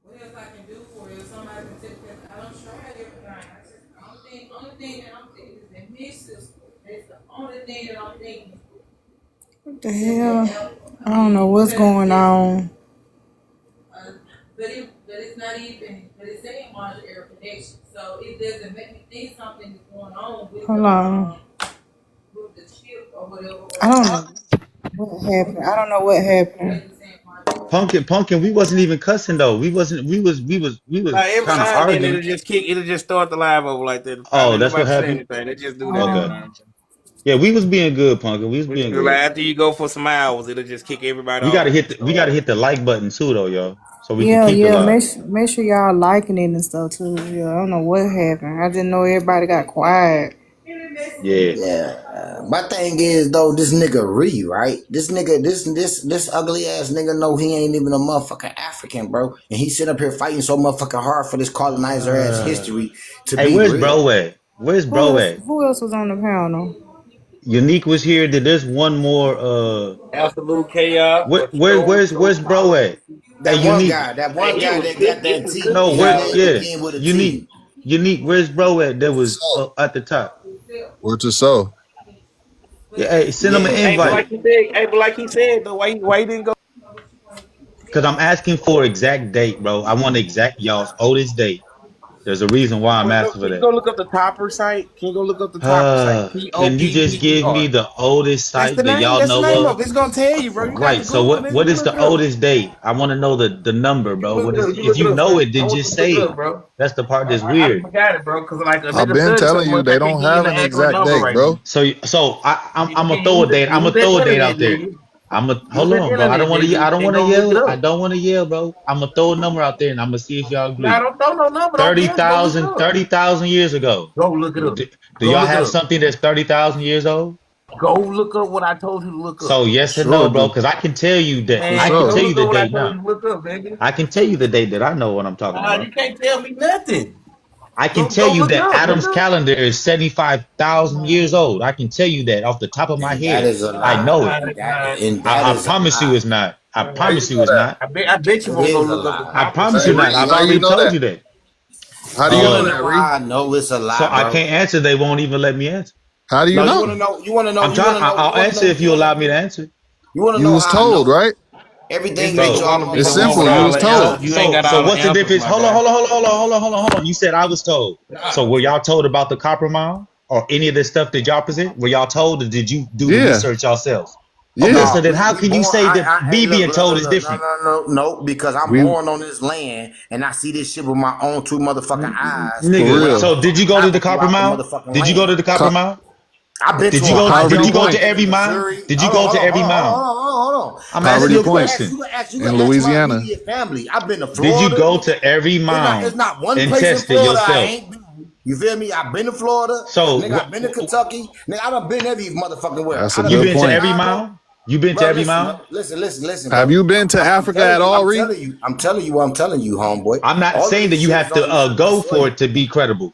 What else I can do for you? Somebody can take that. I don't try everything. I just, only thing that I'm thinking is that missus. That's the only thing that I'm thinking. What the hell? I don't know what's going on. But it's not even. But it's saying monitor air connection, so it doesn't make me think something is going on with hold on. With the chip or whatever. I don't know what happened. I don't know what happened. Pumpkin, we wasn't even cussing though. We wasn't, we was Like every kind of now and then arguing. it'll just start the live over like that. Oh, Probably that's what nobody say happened? anything. They just do that every Okay. now and then. Yeah, we was being good, Pumpkin. We was being Like good. after you go for some hours, it'll just kick everybody We gotta off. hit the like button too though, y'all. So we can Yeah, keep it yeah. live. Make sure y'all liking it and stuff too. Yeah, I don't know what happened. I didn't know everybody got quiet. Yeah. Yeah. My thing is though, this nigga Ree, right? This nigga, this ugly ass nigga know he ain't even a motherfucking African, bro. And he sit up here fighting so motherfucking hard for this colonizer ass history to Hey, be where's real. bro at? Where's bro at? Who else was on the panel? Unique was here. Did there's one more Absolute chaos. where's bro at? Hey, That one Unique. guy, that got that T No, in his where name yeah. begin with a Unique. T. Unique, where's bro at that Word to was sow. at the top? Word to sow. Yeah, hey, send him an Yeah. Hey, but invite. like he said though, why he didn't go? Cause I'm asking for exact date, bro. I want exact y'all's oldest date. There's a reason why I'm asking for Can you that. go look up the Topper site? Can you go look up the Topper site? Can you just give me TOPPER. the oldest That's site the that name. y'all That's the know name of? of it. It's gonna tell you, bro. You got Right. to So Google, nigga. what You is look the it up. oldest date? I want to know the number, You bro. look What it is up. it? You If look it you up, know bro. it, I then want you just to look say it it. up, bro. That's the part that's I weird. forgot it, bro. Because like a I've nigga been study so telling you much, they I can't don't give you have the an accurate exact number date, right now. bro. So I'm You gonna can throw a use date. it. I'm Use gonna that throw a date internet, out there. nigga. Use Hold that on, bro. I internet, don't want to. nigga, I don't and want to go look it yell. I up. don't want to yell, bro. I'm gonna throw a number out there, and I'm gonna see if y'all Nah, agree. don't throw no number. Don't guess. Go look it 30,000 up. 30,000 years ago. Go look it up. Do Go y'all look it have up. something that's 30,000 years old? Go look up what I told you to look up. So yes or Sure no, bro? do. Because I can tell you that. For I Man, can go sure. tell you look the up what I date told you now. to look up, nigga. I can tell you the date that I know what I'm talking You about. can't tell me nothing. I can tell Go you look it that up, Adam's nigga. calendar is 75,000 years old. I can tell you that off the top of my And that head. is a I lie. know it. And that I is a promise you lie. it's not. I How you promise you know it's that? not. I bet you It won't go is a look up the lie. I Topper promise Hey, you site. not. Reed, I've how you already know told that? you that. How do You you wanna know Uh, know that, Reed? why I know it's a so lie, I bro? can't answer. They won't even let me answer. How do you No, you know? wanna know, you wanna know, I'm you trying. wanna know, you I'll wanna answer know, if you you wanna allow know, me to answer, you wanna You know was how I told, know right? everything This that nigga bro. y'all wanna be It's the motherfuckers one with simple. say You all was is the true. told. answers. You ain't got all the What's the answers, difference? my Hold on, guy. hold on, hold on, hold on, hold on, hold on, hold on. You said I was told. So were y'all told about the Copper Mile or any of the stuff that y'all present? Were y'all told, or did you do the Yeah. research yourselves? Okay, Yeah. so No, then how we can you born. say that Hey, me look, being look, told look, is look. No, different? no, no, no. Because I'm We born on this land and I see this shit with my own two motherfucking eyes. for When Nigga, I'm real. so did you go to the travel Copper throughout the Mile? motherfucking Did you go to land. the Copper Co- Mile? I've been to Did you a go? high Did Poverty you go to Point. point every in mile? Missouri. Did you Hold on, go hold to on, every hold on, hold mile? on, hold on, hold on. I'm asking Poverty you a You can Point ask, question. you can ask, you can in ask my Louisiana. immediate family. I've been to Did you Florida. go to every It's mile not one and place in test it Florida I yourself? ain't been. You feel me? I've been to Florida, So nigga. I've been to Kentucky, nigga. I done been every motherfucking where. That's I a done you been good to been to point. every Chicago, mile? You been to bro. every Listen, mile? listen, Have bro. you been to Africa at all, Reed? I'm telling you, homeboy. I'm not All of saying that this you shit have is on to display go for for you. it to be credible.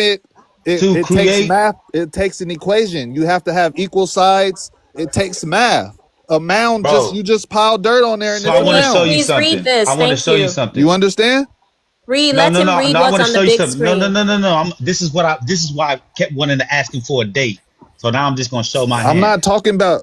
pyramid, it takes math. It takes an equation. You have to have equal sides. It takes math. A mound, you just pile dirt on there and So it's I a want to show mound. you Please something. read this. I want to Thank show you you. something. You understand? Read. Let him read I what's want on to the show you big something. screen. No. This is why I kept wanting to ask him for a date. So now I'm just gonna show my I'm hand. not talking about.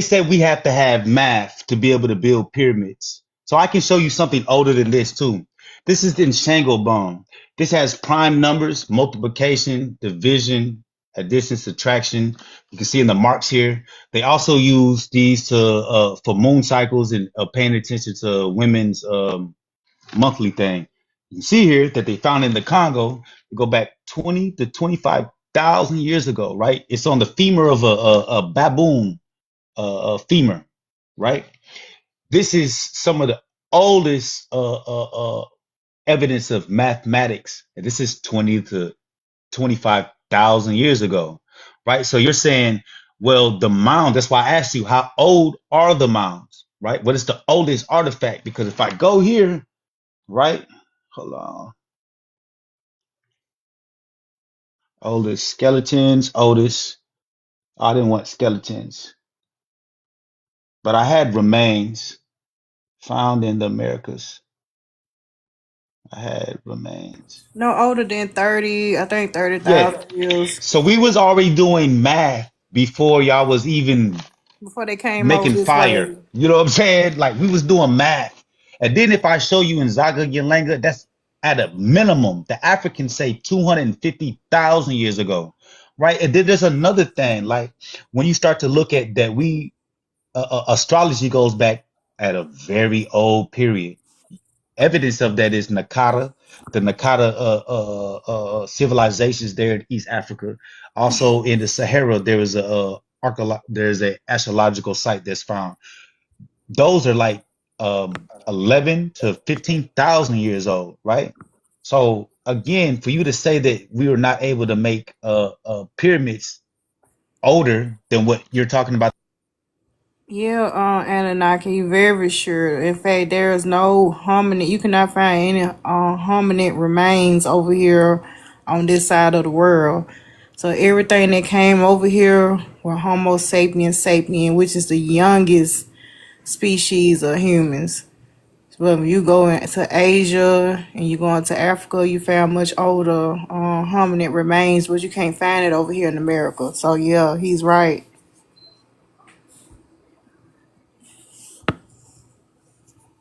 they said we have to have math to be able to build pyramids. So I can show you something older than this too. This is in Shango bone. This has prime numbers, multiplication, division, addition, subtraction. You can see in the marks here. They also use these to for moon cycles and paying attention to women's monthly thing. You can see here that they found in the Congo, go back 20 to 25,000 years ago, right? It's on the femur of a baboon, femur, right? This is some of the oldest evidence of mathematics. And this is 20 to 25,000 years ago, right? So you're saying, well, the mound, that's why I asked you, how old are the mounds, right? What is the oldest artifact? Because if I go here, right? Hold on. Oldest skeletons, oldest. I didn't want skeletons, but I had remains found in the Americas. I had remains. No older than 30, I think Yeah. 30,000 years So we was already doing math before y'all was even before they came over making this fire. way. You know what I'm saying? Like we was doing math. And then if I show you in Zaga Yalanga, that's at a minimum. The Africans say 250,000 years ago, right? And then there's another thing, like when you start to look at that, we astrology goes back at a very old period. Evidence of that is Nakata, the Nakata civilizations there in East Africa. Also in the Sahara, there is there's a astrological site that's found. Those are like 11 to 15,000 years old, right? So again, for you to say that we were not able to make pyramids older than what you're talking about. Yeah, Anunnaki, very sure. In fact, there is no hominid. You cannot find any hominid remains over here on this side of the world. So everything that came over here were Homo sapiens sapien, which is the youngest species of humans. But when you go into Asia and you go into Africa, you found much older hominid remains, but you can't find it over here in America. So yeah, he's right.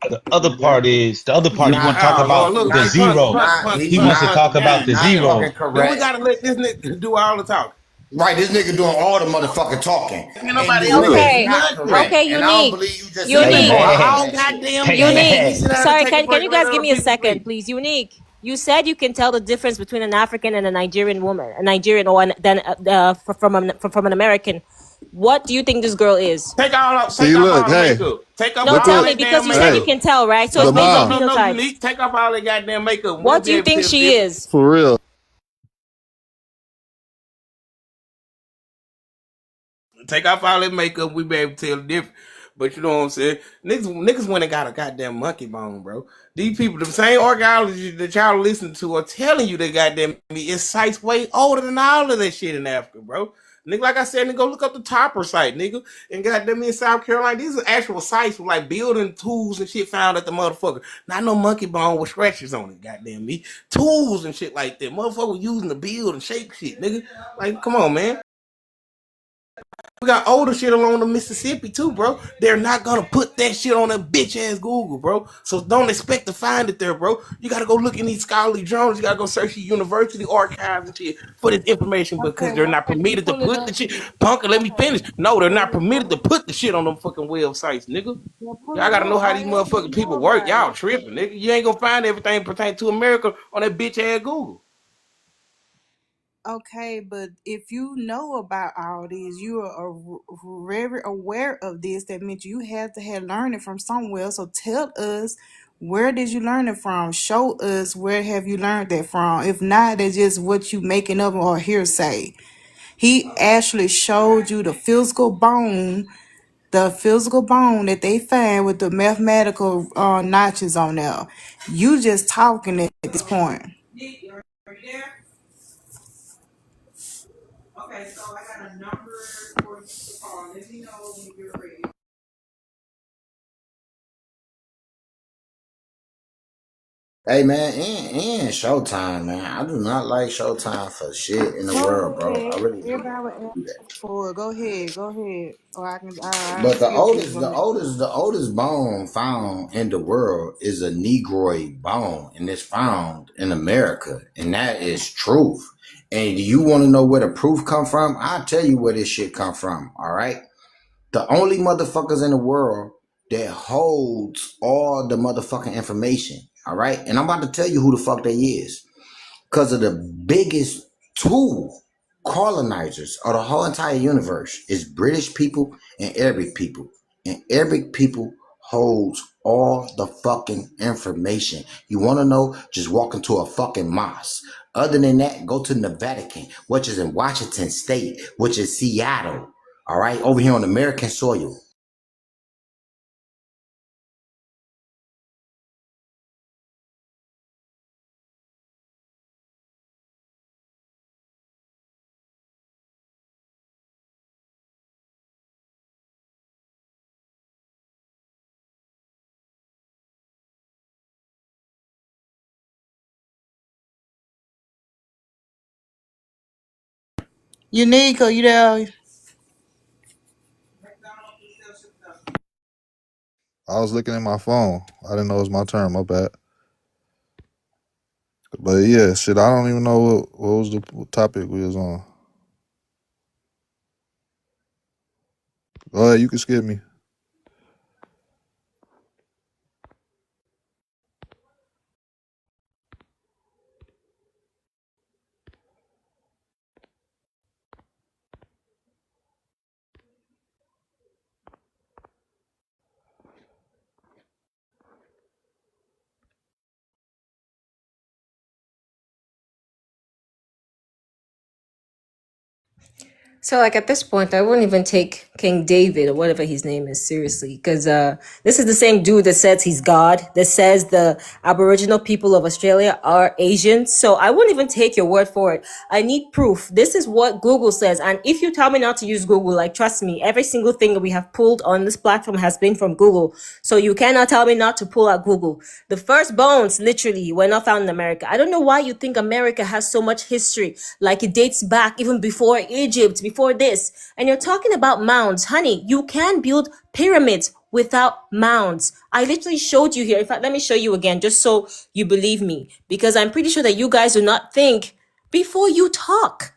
The other part he Not want to talk no, Oh about Lord, look, the hey, not punter, zero. punter, not punter, he He punter, wants to punter. talk not about God the not damn. fucking zero. Then we correct. gotta let this nigga do all the talking. Right, this nigga doing all the motherfucking talking, Ain't and nobody this else nigga saying is Okay, not nothing. correct. okay, And I don't unique, believe you just sitting Hey there Nigga going going unique, off of all man. that shit. goddamn Hey day. Can you unique. sit man. down and Sorry, take a can break you and let guys other give me a people second, speak? please? Unique. You said you can tell the difference between an African and a Nigerian woman, a Nigerian or from an American. What do you think this girl is? See, Take off look, all the hey, makeup. Take off No, look all tell what, me that because damn you said you hey, makeup. can tell, right? So No, it's no, based no, on Lamar, no, no, phenotypes. unique. Take off all that goddamn makeup. We'll What do be you able to think tell the she difference. is? for real. Take off all that makeup, we be able to tell the difference. But you know what I'm saying? Niggas went and got a goddamn monkey bone, bro. These people, the same archaeology that y'all listen to are telling you they goddamn me. It's sites way older than all of that shit in Africa, bro. Nigga, like I said, nigga, go look up the Topper site, nigga. And goddamn me in South Carolina, these are actual sites with like building tools and shit found at the motherfucker. Not no monkey bone with scratches on it, goddamn me. Tools and shit like that. Motherfucker using to build and shape shit, nigga. Like, come on, man. We got older shit along the Mississippi too, bro. They're not gonna put that shit on a bitch ass Google, bro. So don't expect to find it there, bro. You gotta go look in these scholarly journals. You gotta go search the university archives and shit for this information because Okay, they're why not can't you permitted to pull it put the up? shit. Punker, let me Okay, finish. No, they're not well, permitted to put the shit on them fucking websites, nigga. pull Y'all it gotta know up. how Why these else do motherfucking you know people work. about Y'all it? tripping, nigga. You ain't gonna find everything pertaining to America on that bitch ass Google. Okay, but if you know about all this, you are very aware of this. That means you have to have learned it from somewhere. So tell us, where did you learn it from? Show us where have you learned that from. If not, it's just what you making up or hearsay. He actually showed you the physical bone that they found with the mathematical notches on there. You just talking at this point. Okay, so I got a number for you to call. Let me know when you're ready. Hey man, and Showtime, man. I do not like Showtime for shit in the Go world, bro. I ahead. really do Everybody will do that. ask for it. Go ahead. Go ahead. Or I But the skip you. oldest, Go the ahead. oldest, the oldest bone found in the world is a Negroid bone, and it's found in America, and that is truth. And do you want to know where the proof come from? I'll tell you where this shit come from. All right, the only motherfuckers in the world that holds all the motherfucking information. All right, and I'm about to tell you who the fuck they is. Because of the biggest two colonizers of the whole entire universe is British people and Arabic people. And Arabic people holds all the fucking information. You want to know? Just walk into a fucking mosque. Other than that, go to the Vatican, which is in Washington State, which is Seattle. All right, over here on American soil. Unique, are you there? I was looking at my phone. I didn't know it was my turn. My bad. But yeah, shit. I don't even know what was the topic we was on. Go ahead. You can skip me. So, like at this point, I wouldn't even take King David or whatever his name is seriously, because this is the same dude that says he's God, that says the Aboriginal people of Australia are Asians. So, I wouldn't even take your word for it. I need proof. This is what Google says, and if you tell me not to use Google, like trust me, every single thing that we have pulled on this platform has been from Google. So, you cannot tell me not to pull out Google. The first bones, literally, were not found in America. I don't know why you think America has so much history, like it dates back even before Egypt, before this. And you're talking about mounds. Honey, you can build pyramids without mounds. I literally showed you here. In fact, let me show you again, just so you believe me, because I'm pretty sure that you guys do not think before you talk.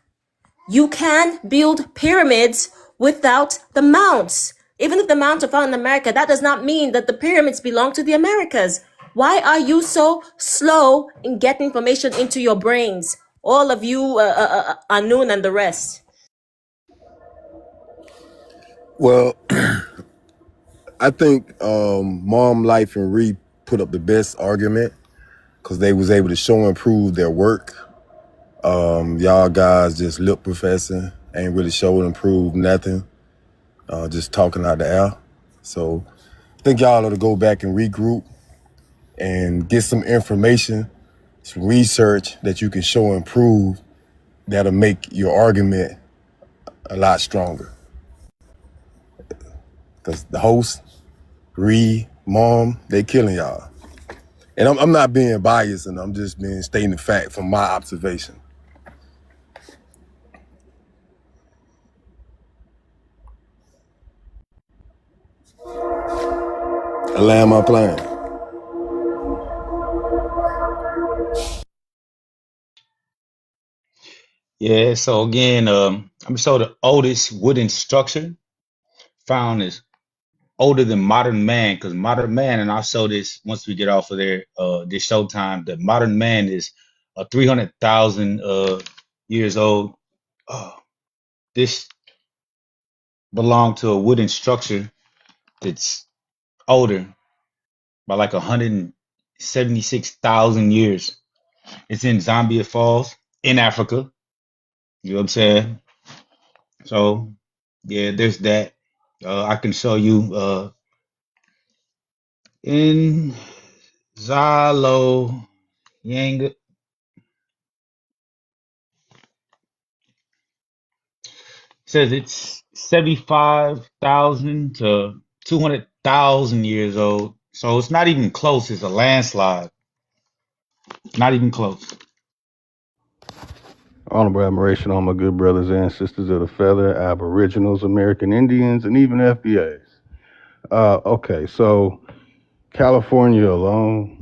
You can build pyramids without the mounds. Even if the mounds are found in America, that does not mean that the pyramids belong to the Americas. Why are you so slow in getting information into your brains? All of you, Anun and the rest. Well, I think Mom Life and Ree put up the best argument because they was able to show and prove their work. Y'all guys just lip professing, ain't really showed and proved nothing, just talking out the air. So I think y'all ought to go back and regroup and get some information, some research that you can show and prove that'll make your argument a lot stronger. Because the host, Ree, Mom, they killing y'all. And I'm not being biased, and I'm just stating the fact from my observation. I land my plane. Yeah, so again, I'm gonna show the oldest wooden structure found is older than modern man, because modern man, and I'll show this once we get off of there, this showtime, the modern man is 300,000 years old. This belonged to a wooden structure that's older by like 176,000 years. It's in Zambia Falls in Africa. You know what I'm saying? So yeah, there's that. I can show you in Zalo Yang. Says it's 75,000 to 200,000 years old. So it's not even close. It's a landslide. Not even close. Honorable admiration on my good brothers and sisters of the feather, Aboriginals, American Indians, and even FBAs. Okay, so California alone,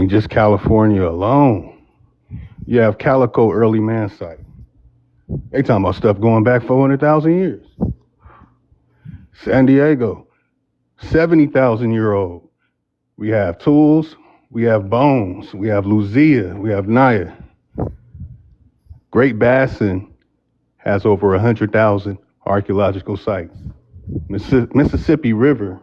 just California alone, you have Calico early man site. They talking about stuff going back 400,000 years. San Diego, 70,000-year-old. We have tools, we have bones, we have Lucia, we have Naya. Great Basin has over 100,000 archaeological sites. Mississippi River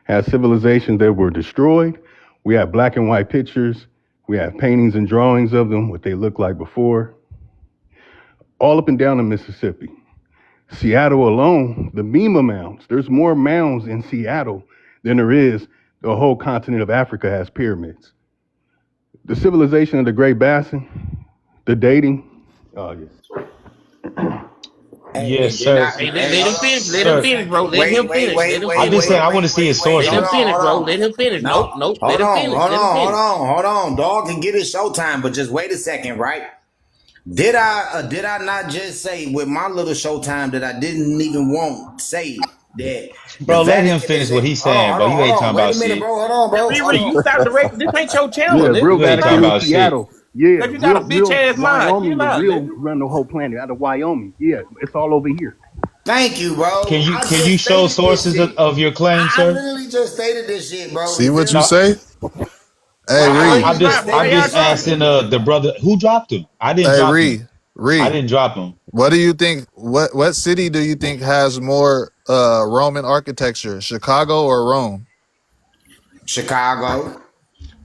has civilizations that were destroyed. We have black and white pictures. We have paintings and drawings of them, what they looked like before. All up and down the Mississippi. Seattle alone, the Mima Mounds, there's more mounds in Seattle than there is the whole continent of Africa has pyramids. The civilization of the Great Basin, the dating, yes, sir. Hey, let him finish. Let him finish, bro. Let him finish. I just said I want to see his sources. Let him finish, bro. Let him finish. Nope. Let him finish. Hold on. Dog can get his showtime, but just wait a second, right? Did I not just say with my little showtime that I didn't even want to say that? Bro, let him finish what he's saying, bro. You ain't talking about shit. Hold on, bro. You stop directing. This ain't your channel. Yeah, real You ain't talking about Seattle. shit. Yeah, you got a bitch ass mind. Wyoming, run the whole planet out of Wyoming. Yeah, it's all over here. Thank you, bro. Can you show sources of your claim, sir? I literally just stated this shit, bro. See what you say? Hey, Reed. I'm just asking the brother who dropped him. I didn't drop him. Reed. I didn't drop him. What do you think? What city do you think has more Roman architecture, Chicago or Rome? Chicago.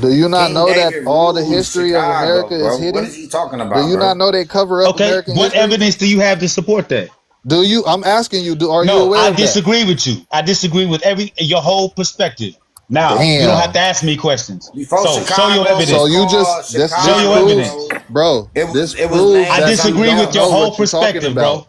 Do you not King know that David all the ruled history of Chicago, America is bro. What hidden? is he talking Do about, you bro? not know they cover up Okay, American what history? evidence do you have to support that? Do you? I'm asking you. Are you No, aware I of that? disagree with you. I disagree with your whole perspective. Now, you don't have Damn. to ask me questions. Before So show your Chicago So evidence. was you called just this Show this your Chicago, proves, evidence. bro. bro. It This it was proves I named that you something disagree with don't your know else. whole what you're talking perspective, about. bro.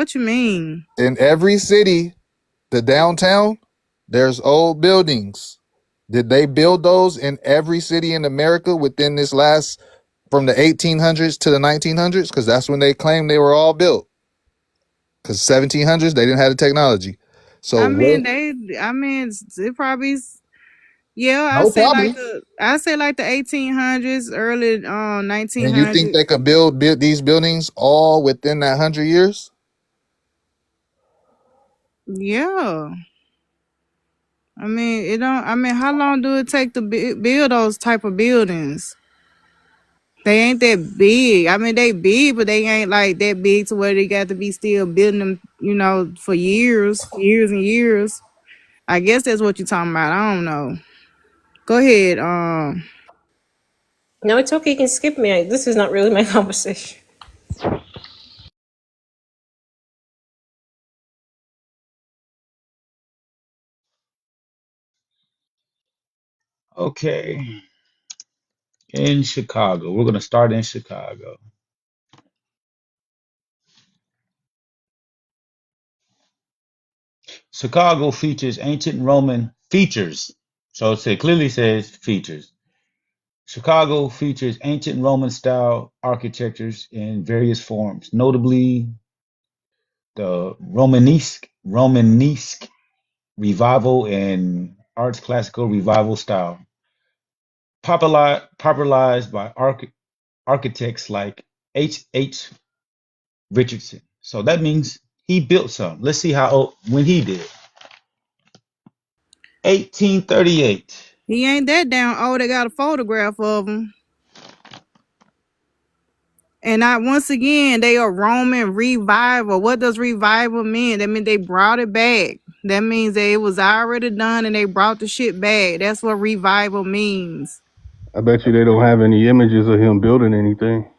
What you mean? In every city, the downtown, there's old buildings Did they build those in every city in America within this last, from the 1800s to the 1900s? Because that's when they claimed they were all built. Because 1700s, they didn't have the technology. So I mean, what? it probably, yeah, No, probably. I say like the 1800s, early And you think 1900s. they could build these buildings all within that 100 years? Yeah. I mean, how long do it take to build those type of buildings? They ain't that big. I mean, they big, but they ain't like that big to where they got to be still building them, for years and years. I guess that's what you're talking about. I don't know. Go ahead. No, it's okay. You can skip me. This is not really my conversation. Okay. In Chicago. We're going to start in Chicago. Chicago features ancient Roman features. So it clearly says features. Chicago features ancient Roman style architectures in various forms, notably the Romanesque revival and Arts Classical revival style, popularized by architects like H. Richardson. So that means he built some. Let's see when he did. 1838. He ain't that damn old. They got a photograph of him. And once again, they are Roman revival. What does revival mean? That means they brought it back. That means that it was already done and they brought the shit back. That's what revival means. I bet you they don't have any images of him building anything.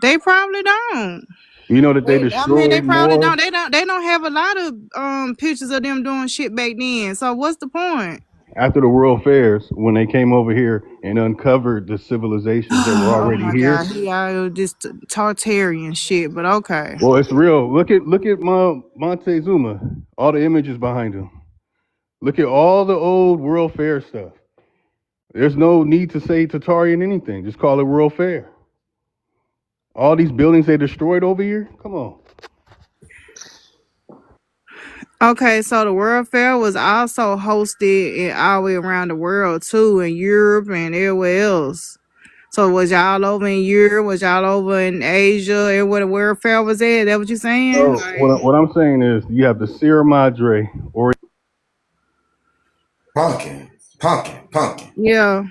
They probably don't. You know that they destroyed they probably more. don't. They don't have a lot of pictures of them doing shit back then. So what's the point? After the World Fairs, when they came over here and uncovered the civilizations that were already here. God, he out just Tartarian shit, but okay. Well, it's real. Look at Montezuma. All the images behind him. Look at all the old World Fair stuff. There's no need to say Tartarian anything. Just call it World Fair. All these buildings they destroyed over here. Come on. Okay, so the World Fair was also hosted all the way around the world too, in Europe and everywhere else. So was y'all over in Europe? Was y'all over in Asia? And where the World Fair was at? That what you saying? So what I'm saying is, you have the Sierra Madre or Pumpkin. Yeah.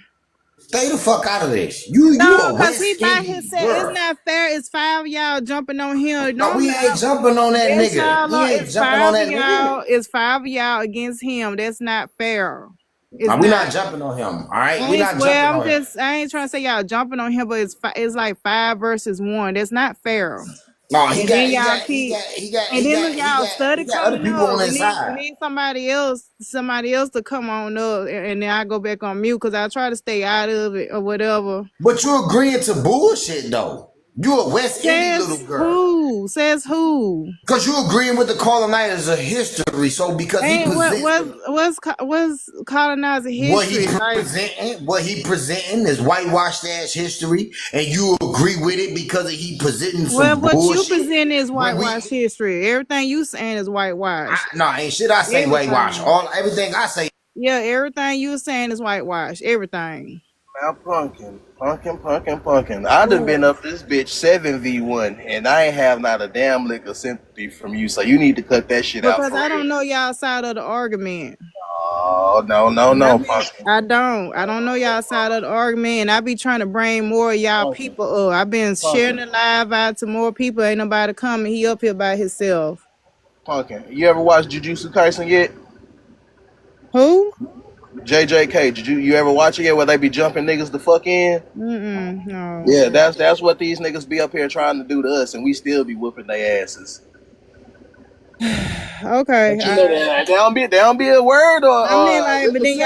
Stay the fuck out of this. You because he by himself. It's not fair. It's five of y'all jumping on him. No, we ain't jumping on that nigga. We ain't jumping on that nigga. It's five of y'all against him. That's not fair. We not jumping on him. All right, we not jumping on him. I ain't trying to say y'all jumping on him, but it's like 5 versus 1. That's not fair. No, he got y'all study other people on his side. We need somebody else to come on up, and then I go back on mute because I try to stay out of it or whatever. But you agreeing to bullshit though. You a West Indian little girl. Says who? Because you agreeing with the colonizers of history. So because what's colonizer history? What he presenting is whitewashed ass history, and you agree with it because he presenting some bullshit. What you presenting is whitewashed history. Everything you saying is whitewashed. Ain't shit I say whitewash. Everything I say. Yeah, everything you saying is whitewash. Everything. Now pumpkin. I done been up this bitch 7v1, and I ain't have not a damn lick of sympathy from you, so you need to cut that shit out. Because I don't know y'all side of the argument. Oh, no, pumpkin. I don't know y'all side of the argument, and I be trying to bring more of y'all people up. I've been sharing the live out to more people. Ain't nobody coming. He up here by himself. Pumpkin, you ever watch Jujutsu Kaisen yet? Who? JJK, did you ever watch it yet where they be jumping niggas the fuck in? No. Yeah, that's what these niggas be up here trying to do to us, and we still be whooping their asses. Okay. But you know that they don't be a word or. But then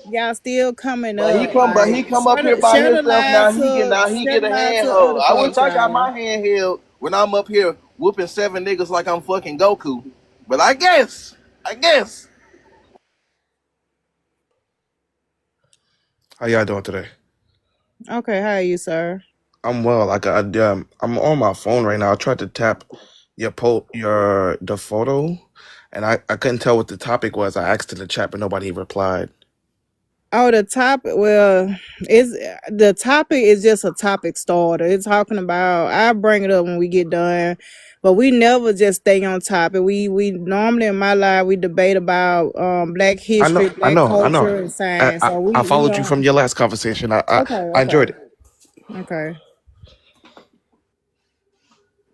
y'all still coming up. But he come up here by himself now. He get a handhold. I wish I got my hand held when I'm up here whooping 7 niggas like I'm fucking Goku. But I guess. How y'all doing today? Okay, how are you, sir? I'm well. I'm on my phone right now. I tried to tap the photo, and I couldn't tell what the topic was. I asked in the chat, but nobody replied. Oh, the topic. Well, the topic is just a topic starter. It's talking about. I bring it up when we get done, but we never just stay on topic. We normally in my life we debate about Black history, Black culture, and science. I followed you from your last conversation. I enjoyed it. Okay.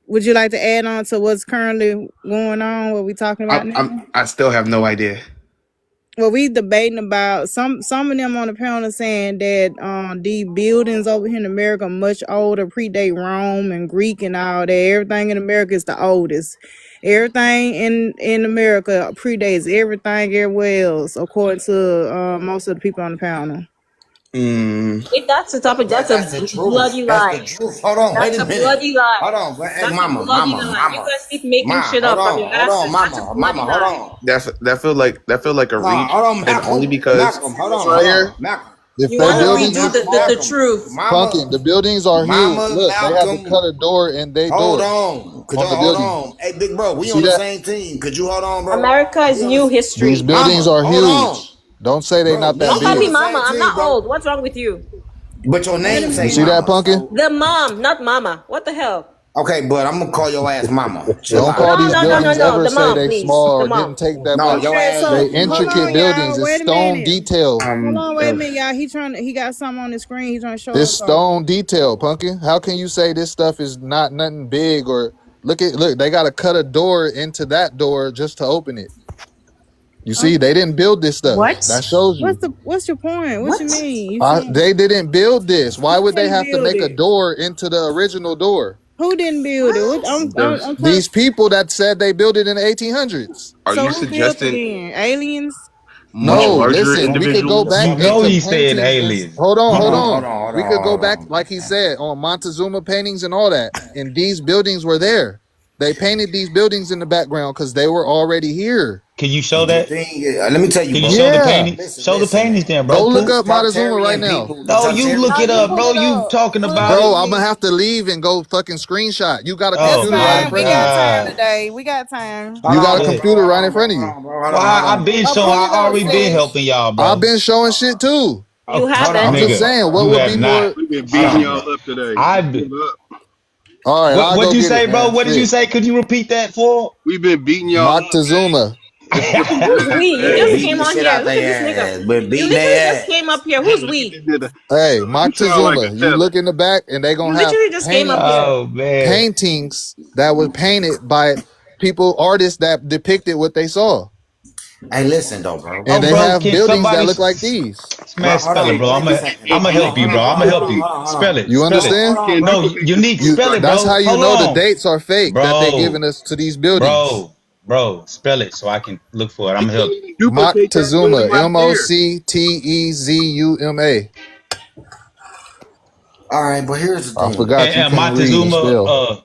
Would you like to add on to what's currently going on? What we talking about now? I still have no idea. Well, we debating about some of them on the panel saying that the buildings over here in America are much older, predate Rome and Greek and all that. Everything in America is the oldest. Everything in America predates everything everywhere else, according to most of the people on the panel. If that's the topic, that's a bloody lie. That's the truth. Hold on, wait a minute. Bloody lie. Hold on, That's mama. You guys keep making shit up. Hold on, mama. Hold on. That feel like a reach. Hold on, and only because Malcolm, hold on, Malcolm. You want to redo the truth. Pumpkin, the buildings are huge. Look, they have to cut a door in their door. Hold on. Hold on. Hey, big bro, we on the same team. Could you hold on, bro? America is new history. These buildings are huge. Don't say they're not that Don't big. call me mama. I'm not old. What's wrong with you? But your name say you see that, Pumpkin? The mom, not mama. What the hell? Okay, but I'm gonna call your ass mama. Don't call these buildings ever The say mom, they please. small The or mom. didn't take that No, much. your ass. They intricate buildings. It's stone detail. Hold on, wait a minute, y'all. He got something on the screen. He's trying to show This us. stone detail, Pumpkin. How can you say this stuff is not nothing big? Or look, they got to cut a door into that door just to open it. You see, they didn't build this stuff. What? That shows you. What's your point? What you mean? They didn't build this. Why would they have to build make a it? door into the original door? Who didn't build it? I'm These people that said they built it in the 1800s. Are you suggesting aliens? No, listen, we could go back. You know into he said paintings. aliens. Hold on. We could go back, like he said, on Montezuma paintings and all that. And these buildings were there. They painted these buildings in the background because they were already here. Can you show that? Let me tell you. Can you bro. show the paintings? Show the paintings then, bro. Go look Pooh. up Montezuma right now. No, you look it up, bro. You talking about Bro, it? I'm gonna have to leave and go fucking screenshot. You got a Oh, computer right in We front got of time you. today. We got time. You got a computer right in front of you. Well, I've been showing. I already been helping y'all, bro. I've been showing shit too. You haven't. I'm just saying, what You would have be not. more? We've been beating y'all up today. I've been. All right, I'll What'd go you get say, it, bro? man. What did you Shit. say? Could you repeat that for? We've been beating y'all up. Montezuma. Who's we? You just beating came the on shit here. out Look at their this ass. nigga. We're You beating literally their just ass. came up here. Who's we? Hey, sound Montezuma. like a You tether. look in the back, and they You gonna have literally just came up here. Oh man. paintings that was painted by artists that depicted what they saw, Hey, listen though, bro. and they bro, have can buildings that somebody look like these. Smash Hold spell on, it, bro. wait a second. I'm gonna help you, bro. I'm gonna help you. Spell it. You Spell understand? it. No, unique. Spell it, bro. That's how you Hold know on. the dates are fake that they're giving us to these buildings. Bro, spell it so I can look for it. I'm gonna help you. Montezuma, Moccuzuma. All right, but here's the thing. I forgot you And can't read and spell. Montezuma,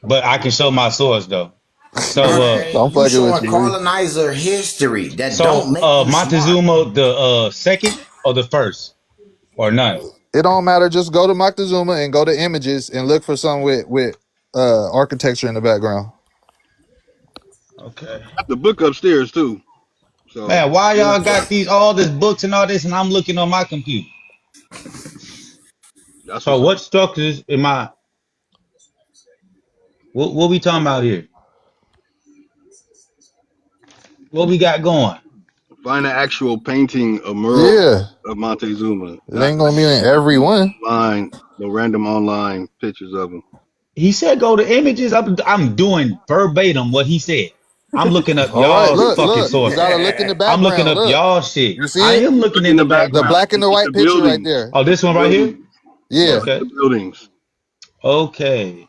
but I can show my source though. So I'm you fucking showing with you. colonizer history that don't make you Montezuma, the second or the first, or none? It don't matter. Just go to Montezuma and go to images and look for something with architecture in the background. Okay. Got the book upstairs too. So Man, why y'all got all this books and all this, and I'm looking on my computer? So what structures am I? What we talking about here? What we got going? find an actual painting, a mural of Montezuma. It ain't gonna be in every one. No random online pictures of him. He said go to images. I'm doing verbatim what he said. I'm looking up y'all's fucking source. You gotta look in the background. I'm looking up y'all shit. You see I it? am looking in the background. The black and the white picture right there. Oh, this one right here? Yeah. Okay. The buildings. Okay.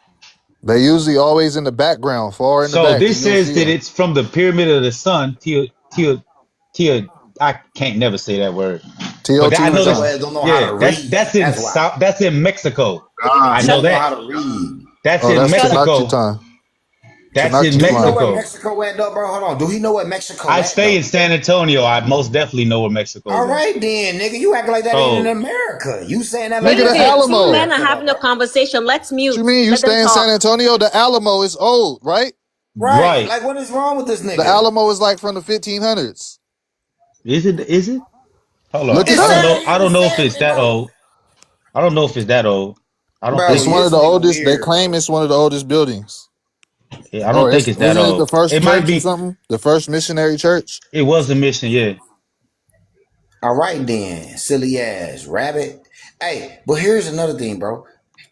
They usually always in the background, far in the back. So this says that it's from the Pyramid of the Sun, I can't never say that word. But I know that's in Mexico. I know that. That's in Mexico. That's in Do you know where Mexico. Mexico at, though, bro? Hold on. Do he know where Mexico I at, stay though? in San Antonio. I most definitely know where Mexico All is at. right, then, nigga. You act like that ain't in So America. You saying that like Nigga, that's the in David, two Alamo. men are America, though, having a bro. conversation. Let's What you mute. mean? You Let them stay in San talk. Antonio? The Alamo is old, right? Right. right. Like, what is wrong with this The nigga? Alamo is like from the 1500s. Is it? Is it? Hold Look on. it It I don't up. know. said, I it don't know if said, it's that bro. old. I don't know if it's that old. I don't Bro, It's think one it. of this the nigga oldest. They weird, claim bro. it's one of the oldest buildings. Yeah, I Or don't think it's that isn't it the old. first It might church or be. something? The first missionary church? It was a mission. Yeah. All right, then, silly ass rabbit. Hey, but here's another thing, bro.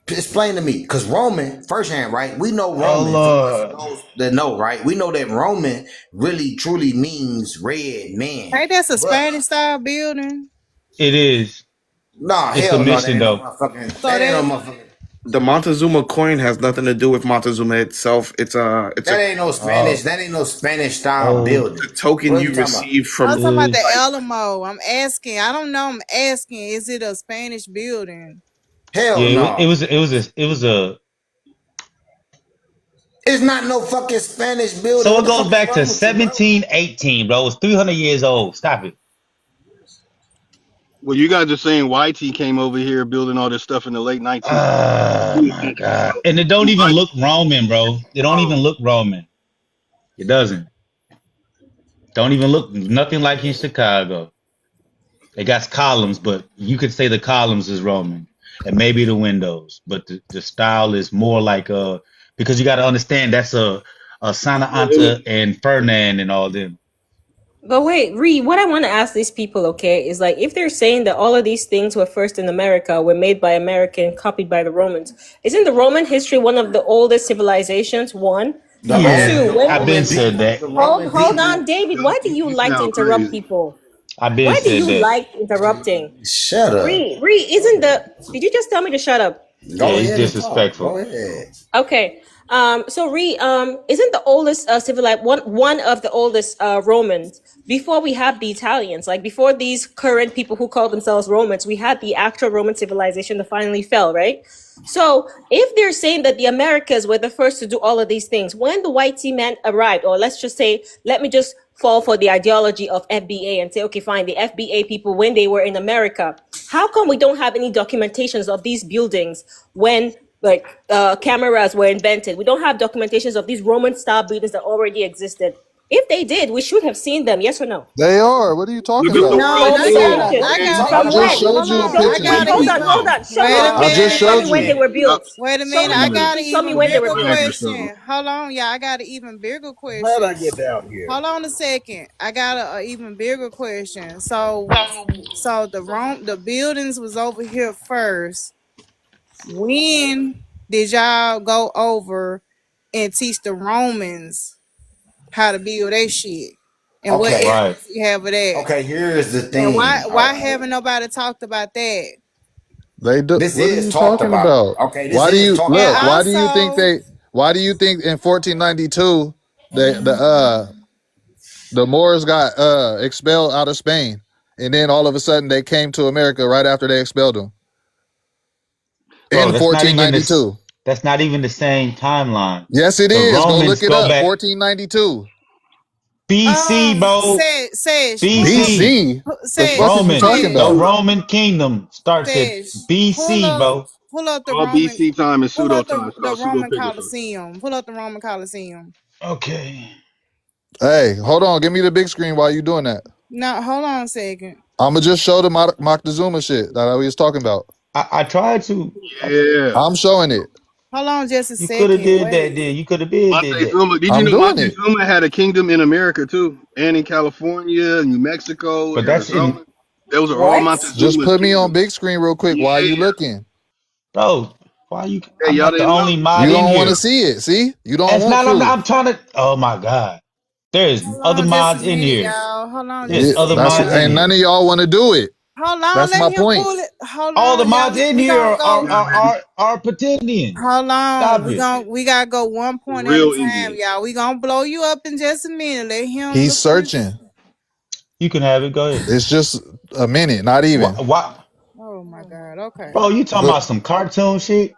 Explain to me, because Roman, firsthand, right? We know Oh Roman, for Lord. those that know, right? We know that Roman really truly means red man. Hey, that's a But Spanish style building. It is. nah, It's a hell no, that mission ain't no though. motherfucking, So that ain't no that motherfucking, The Montezuma coin has nothing to do with Montezuma itself. It's that ain't no Oh. Spanish, that ain't no Spanish style Oh. building. a token What are you you talking about? receive I'm from talking about Uh, the like Alamo. I'm asking. I don't know. I'm asking. Is it a Spanish building? Hell yeah. It no. was. It was. It was a. It's not no fucking Spanish building. So What it the goes fuck is back to wrong with you, bro? 1718, bro. It's 300 years old. Stop it. Well, you guys are saying YT came over here building all this stuff in the late 19th. Oh my God. And it don't even Right. look Roman, bro. It don't even look Roman. It doesn't. Don't even look nothing like in Chicago. It got columns, but you could say the columns is Roman. And maybe the windows. But the style is more like because you gotta understand that's a Santa Anta and Ferdinand and all them. But wait, Ree, what I want to ask these people, okay, is like if they're saying that all of these things were first in America, were made by American, copied by the Romans, isn't the Roman history one of the oldest civilizations? One. Number Yeah, two, when I've been said that. hold on, David, why do you You like to sound interrupt crazy. people? I've been Why do said you that. like interrupting? Shut up. Ree, isn't the did you just tell me to shut up? Yeah, Go he's ahead and talk. Go disrespectful. ahead. Okay. So Ree, isn't the oldest civilized one of the oldest Romans before we have the Italians, like before these current people who call themselves Romans, we had the actual Roman civilization that finally fell, right? So if they're saying that the Americas were the first to do all of these things, when the white man arrived, or let's just say, let me just fall for the ideology of FBA and say, okay, fine, the FBA people, when they were in America, how come we don't have any documentations of these buildings when like cameras were invented? We don't have documentations of these Roman style buildings that already existed. If they did, we should have seen them. Yes or no? They are. What are you Look talking at the about? No, world I tour. gotta, I What are you gotta, talking I From about? just when? showed hold you a on. I Show, picture. wait, gotta hold even, on, hold on. Show wait me a the I just picture. minute. Tell showed me when they you. were built. Wait a Show minute. me the I Look got picture. an Show me even when they were bigger built. at yourself. question. Hold on, yeah. I got an even bigger How'd I question. get down here? Hold on a second. I got a even bigger question. So the buildings was over here first. When did y'all go over and teach the Romans how to build their shit? And what Okay. Right. evidence you have of that? Okay, here's the And thing. why haven't nobody talked about that? They do. This What are is you talked talking about. about? Okay, this Why do is you talked And look? about. Why do you think also, they? Why do you think in 1492 the Moors got expelled out of Spain, and then all of a sudden they came to America right after they expelled them in Bro, that's not even this. 1492? That's not even the same timeline. Yes, it The is. Go Romans look it go up. back 1492 BC, bro. Sesh, BC. BC. The Sesh, fuck is you talking The about? Roman kingdom starts at Sesh, BC, bro. pull up the All Roman, BC time is pull pseudo up time. It's the called pseudo Roman pegasus. Colosseum. Pull up the Roman Colosseum. Okay. Hey, hold on. Give me the big screen while you doing that. No, hold on a second. I'ma just show the Moctezuma shit that I was talking about. I tried to. Yeah. I'm showing it. Hold on just a You could have second. did that, Wait. then. You could have did that. Montezuma. Did you I'm know doing it. Montezuma had a kingdom in America too, and in California, New Mexico, But that's in, Arizona? Those are all What? Just Montezuma's put me on kingdoms. big screen real quick while Yeah. you looking. bro. Why you? Hey, I'm y'all not the didn't know? only mod You in don't want to here. see it. See? You don't It's want not. proof. I'm trying to. Oh my God. There's Hold other on just a mods in minute, here. y'all. Hold on There's just a Yeah, other that's second. mods in and none here. of y'all want to do it. Hold on, That's let my him point. pull it. Hold All the on, y'all. mods in We here gonna go. are Pretendians. Hold on. Stop it. We gotta go one point at a Real time, Indians. y'all. We gonna blow you up in just a minute. Let him He's look for his. searching. You can have it. Go ahead. It's just a minute, not even. What? Oh my God. Okay. Bro, you talking Look, about some cartoon shit?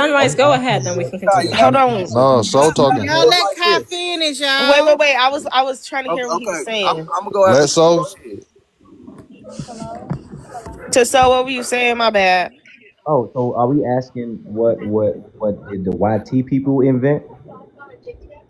Sunrise, go ahead, then we can continue. Hold on. No, Soul talking. Y'all let Kai finish, y'all. Wait. I was trying to hear what he was saying. I'm gonna go Let after. Soul. So what were you saying? My bad. Oh, so are we asking what did the YT people invent?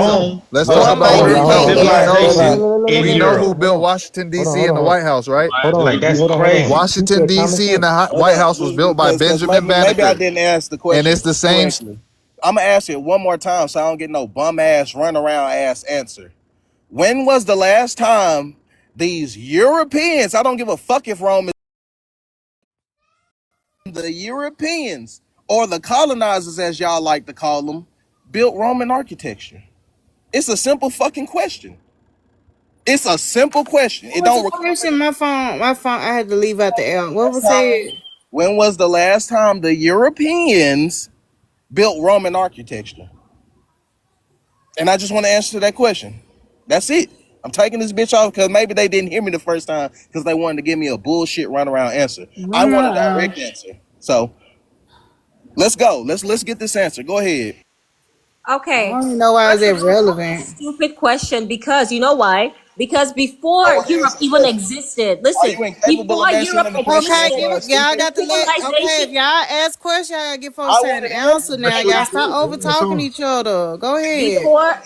Rome Let's Hold talk on, about what started we baby. a know. Hold on. civilization in We know who Europe. built Washington D.C. and the White House, right? Like that's crazy. Washington D.C. and the Hold White up, House was built by because Benjamin maybe I Banneker, didn't ask the and it's question the same. correctly. I'm gonna ask it one more time so I don't get no bum ass run around ass answer. When was the last time these Europeans? I don't give a fuck if Rome is the Europeans or the colonizers, as y'all like to call them, built Roman architecture. It's a simple fucking question. It's a simple question. It What was don't the require. question? My phone. I had to leave out the L. What was it? When was the last time the Europeans built Roman architecture? And I just want to answer that question. That's it. I'm taking this bitch off because maybe they didn't hear me the first time because they wanted to give me a bullshit runaround answer. I want a direct answer. So let's go. Let's get this answer. Go ahead. I Okay. don't even know why is First that of all, relevant. stupid question, because you know why? Because before Oh, Europe answer the even question. existed, Are listen, you incapable before of answering Europe the question? Okay, That's existed, why give it's y'all stupid. got to let. Okay, if civilization. y'all ask questions, y'all gotta give folks I time wanted to to answer answer. the Now, y'all question. stop over talking each other. Go ahead.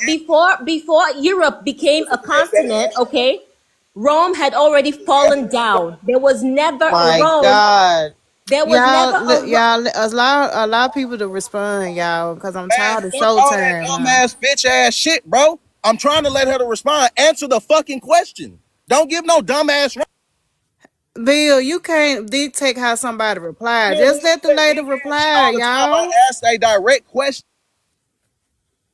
Before Europe became a continent, okay, Rome had already fallen down. There was never a My Rome. God. There was Y'all, never a y'all allow people to respond, y'all, because I'm Man, tired of fuck all that showtime now. dumbass bitch ass shit, bro. I'm trying to let her to respond. Answer the fucking question. Don't give no dumbass. Bill, you can't dictate how somebody reply. Man, Just let the lady shit reply, all the time. I y'all. asked a direct question.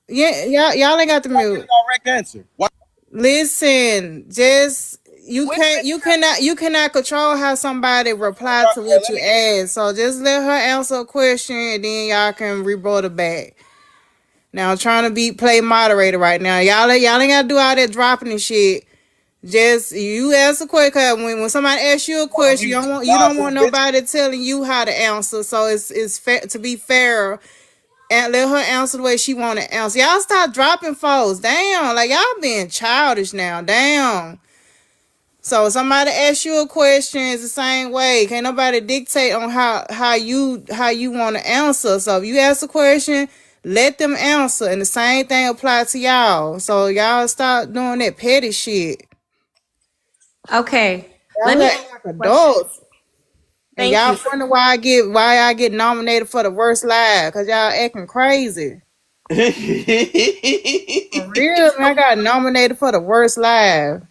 Yeah, y'all ain't got the I get a mute. direct answer. Why? Listen, just you cannot control how somebody reply to Hey, what let you me. ask. So just let her answer a question and then y'all can rebut it back. Now I'm trying to play moderator right now. Y'all ain't gotta do all that dropping and shit. Just you ask a question. 'Cause when somebody asks you a question, you don't want nobody telling you how to answer. So it's fair to be fair and let her answer the way she want to answer. Y'all stop dropping folks. Damn, like y'all being childish now. Damn. So somebody asks you a question, it's the same way. Can't nobody dictate on how you want to answer. So if you ask a question, let them answer, and the same thing apply to y'all. So y'all stop doing that petty shit. Okay. Y'all Let me act ask like a question. adults. And Thank y'all you. wonder why I get nominated for the worst live, cause y'all acting crazy. For real, man, I got nominated for the worst live.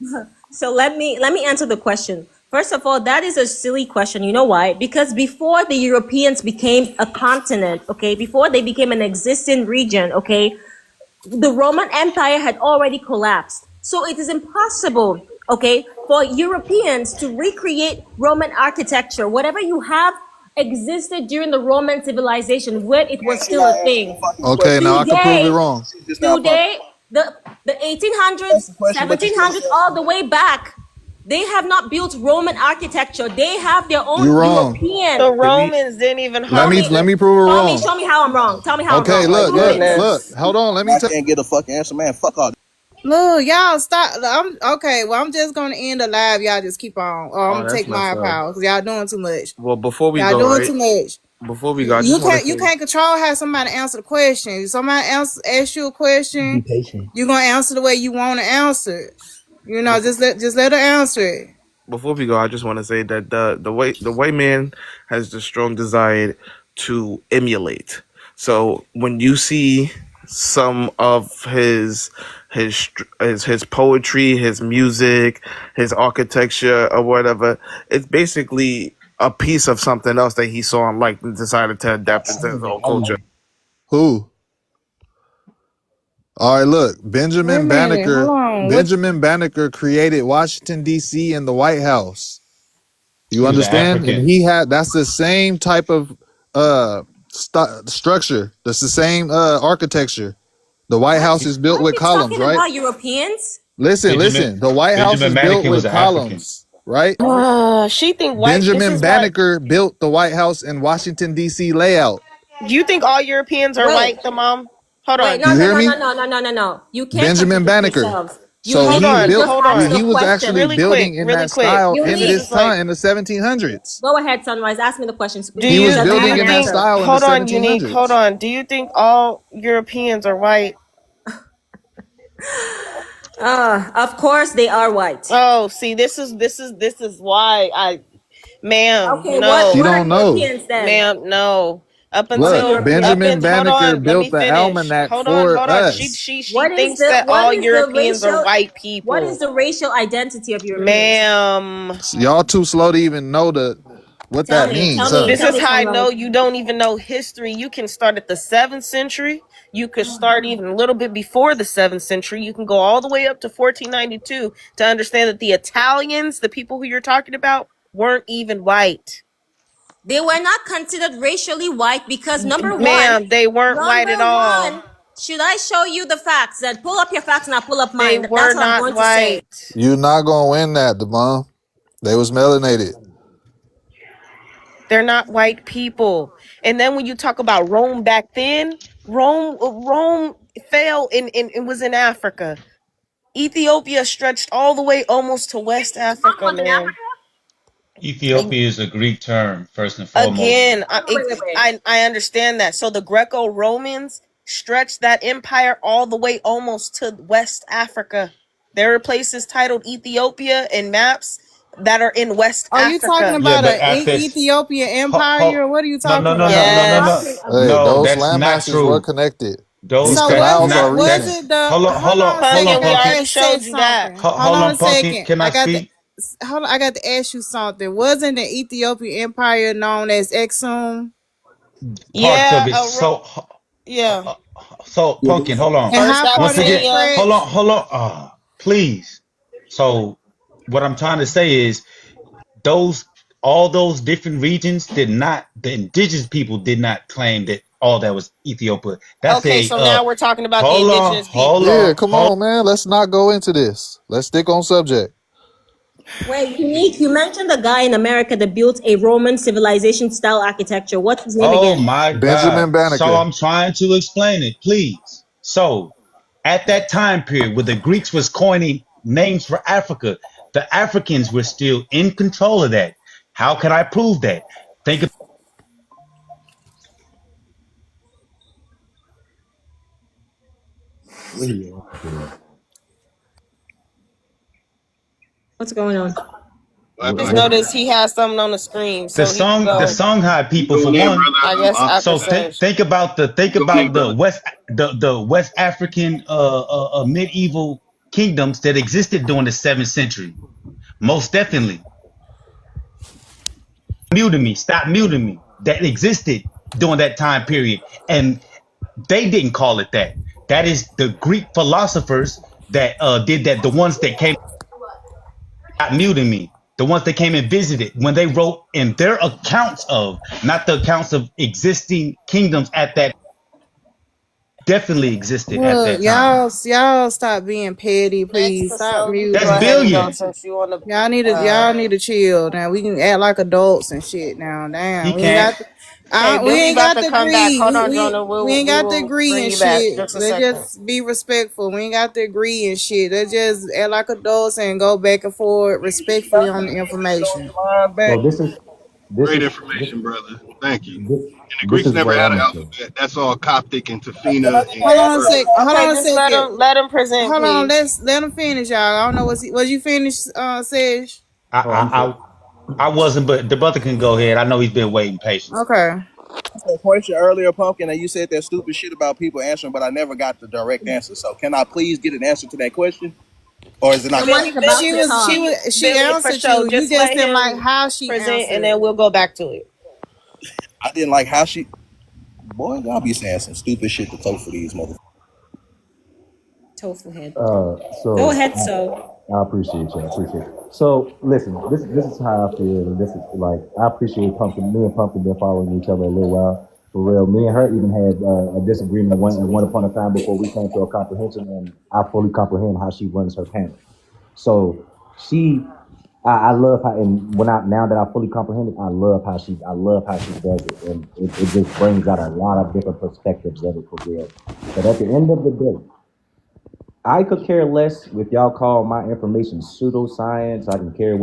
So let me answer the question. First of all, that is a silly question. You know why? Because before the Europeans became a continent, okay, before they became an existing region, okay, the Roman Empire had already collapsed. So it is impossible, okay, for Europeans to recreate Roman architecture. Whatever you have existed during the Roman civilization when it was She still a not answering the thing. fucking Okay, question. now I can prove it Today, wrong. She's just not fucking today, the 1800s, answer the question, but you still 1700s, saying all the way back, they have not built Roman architecture. They have their You're own wrong. European. The Let me Romans didn't even let Show harm. me me, let me prove it wrong. show me how I'm wrong. Tell me how I'm Okay, wrong. My look, Show me look, this. look. goodness. Hold on. Let me I tell. can't get a fucking answer, man. Fuck all. Look, y'all stop. I'm okay. Well, I'm just gonna end the live. Y'all just keep on. Or I'm Oh, gonna that's take my messed up. power because y'all doing too much. Well, before we Y'all go, doing right? too much. Before we go, I You just want to can't say, control how somebody answer the question. If somebody ask you a question, Be patient. you're gonna answer the way you want to answer it. You know, before, just let her answer it. before we go, I just want to say that the white man has the strong desire to emulate. So when you see some of his poetry, his music, his architecture, or whatever, it's basically a piece of something else that he saw and liked and decided to adapt into his own culture. Who? All right, look. Wait a minute, hold on. What? Benjamin Banneker created Washington D.C. and the White House. You He was an understand? And African. that's the same type of structure. That's the same architecture. The White What? House is built Aren't with you columns, talking right? about Europeans? Listen, Benjamin listen. The White House Benjamin is built Mannequin was with an African. columns, right? She think white. This Benjamin is why. Banneker built the White House in Washington D.C. layout. Do you think all Europeans are Wait, white? The mom. Hold wait, on. no, You no, hear no, no, me? no, no, no, no, no. You can't Benjamin contradict Banneker. yourselves. You So Hold need he to on. built. just Hold ask on. He your was actually question. Really quick. building in Really that quick. style You in need this This is like. time in the 1700s. go ahead, Sunrise. Ask me the question. Do He You was you just do building ask you in and that think? answer. style in the Hold on, Unique. Hold 1700s. on. Do you think all Europeans are white? Of course they are white. Oh, see, this is why ma'am, Okay, what no, She what are don't know. Europeans then? ma'am, no. Up What are Look, until Europeans? Benjamin hold Banneker on, let me built the finish. almanac Hold on, for hold on. She us. she she thinks that What all is the Europeans are racial white what is people, the racial identity of Europeans? ma'am. Y'all too slow to even know what Tell that me, tell means, me, huh? This tell is me, how I Sunrise. know you don't even know history. You can start at the 7th century. You could start even a little bit before the 7th century. You can go all the way up to 1492 to understand that the Italians, the people who you're talking about, weren't even white. They were not considered racially white because Ma'am, they weren't white number at one, all. Should I show you the facts? Then pull up your facts and I'll pull up They mine. were That's what I'm not going to say. white. You're not gonna win that, Devon. They was melanated. They're not white people. And then when you talk about Rome back then, Rome fell and was in Africa. Ethiopia stretched all the way almost to West Africa, man. Ethiopia is a Greek term, first and foremost. Again, Wait. I understand that. So the Greco-Romans stretched that empire all the way almost to West Africa. There are places titled Ethiopia in maps that are in West Are Africa. you talking about an Ethiopian empire? What are you talking about? Yes. Hey, No, those that's not landmasses true. were connected. Those So canals was are it, was regions. it the Hold on, Pumpkin, we already Let's say showed you that. something. Hold on, a Pumpkin. second. Can I got speak? Hold on, I got to ask you something. Wasn't the Ethiopian empire known as Exum? Parts of it. Yeah. So Pumpkin, hold on. And how far Once did it again, stretch? hold on. Please. So what I'm trying to say is all those different regions the indigenous people did not claim that all that was Ethiopia. That's Okay, so now we're talking about the hold indigenous people. Yeah, come on, man. Let's not go into this. Let's stick on subject. Wait, Unique, you mentioned the guy in America that built a Roman civilization style architecture. What's his name Oh again? my Benjamin God. Banneker. So I'm trying to explain it, please. So at that time period where the Greeks was coining names for Africa, the Africans were still in control of that. How can I prove that? Think of What's going on? Just notice he has something on the screen. So the Songhai people for one. I guess So think about the West African medieval kingdoms that existed during the 7th century. Most definitely. Stop muting me. That existed during that time period. And they didn't call it that. That is the Greek philosophers that did that. The ones that came, stop muting me. The ones that came and visited when they wrote in their accounts of, not the accounts of existing kingdoms at that, definitely existed at Look, that time. y'all stop being petty, please. Stop muting. That's billions. Y'all need to chill. Now we can act like adults and shit. Now, damn, He we can't. ain't got to agree. Hold on, Jonah. We ain't got to agree bring and you back. shit. Just a Let's second. just be respectful. We ain't got to agree and shit. Let's just act like adults and go back and forth respectfully on the information. So this is Great information, brother. Thank you. this, And the this Greeks is never what had I'm an gonna say. alphabet. That's all Coptic and Tafina. And Hold on a sec. Hold on a just second. let him present. Hold on. Please. Let him finish, y'all. I don't know was you finished, Sedge? I wasn't, but the brother can go ahead. I know he's been waiting patiently. Okay. A question earlier, Pumpkin, and you said that stupid shit about people answering, but I never got the direct answer. So can I please get an answer to that question? Or is it not? Somebody's about She to talk. answered you. You just didn't like how she present, answered. and then we'll go back to it. I didn't like how she. Boy, y'all be saying some stupid shit to talk for these motherfuckers. Tofu head. So Go ahead, so. I appreciate you. I appreciate it. So listen, this is how I feel. And this is like I appreciate Pumpkin. Me and Pumpkin been following each other a little while. For real. Me and her even had a disagreement one upon a time before we came to a comprehension, and I fully comprehend how she runs her panel. So I love how, and now that I fully comprehend it, I love how she does it, and it just brings out a lot of different perspectives of it for real. But at the end of the day, I could care less if y'all call my information pseudoscience. I can care if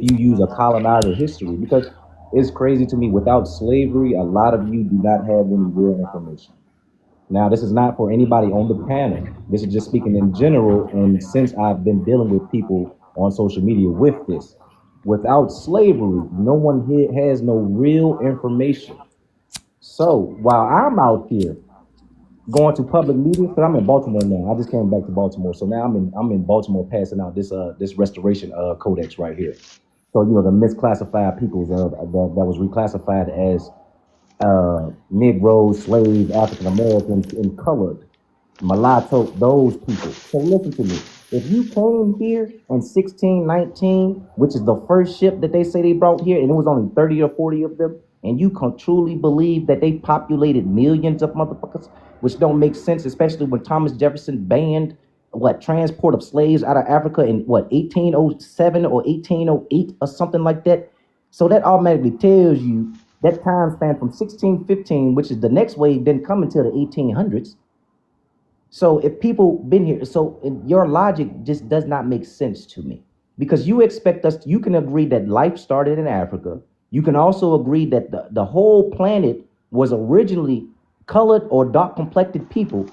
you use a colonizer history, because it's crazy to me. Without slavery, a lot of you do not have any real information. Now, this is not for anybody on the panel. This is just speaking in general. And since I've been dealing with people on social media with this, without slavery, no one here has no real information. So while I'm out here going to public meetings, because I'm in Baltimore now. I just came back to Baltimore, so now I'm in Baltimore passing out this restoration codex right here. So the misclassified peoples that was reclassified as Negroes, slaves, African Americans, and colored, mulatto, those people. So listen to me. If you came here in 1619, which is the first ship that they say they brought here, and it was only 30 or 40 of them, and you can truly believe that they populated millions of motherfuckers, which don't make sense, especially when Thomas Jefferson banned transport of slaves out of Africa in 1807 or 1808 or something like that. So that automatically tells you that time span from 1615, which is the next wave, didn't come until the 1800s. So if people been here, so your logic just does not make sense to me, because you expect us, you can agree that life started in Africa. You can also agree that the whole planet was originally colored or dark complected people,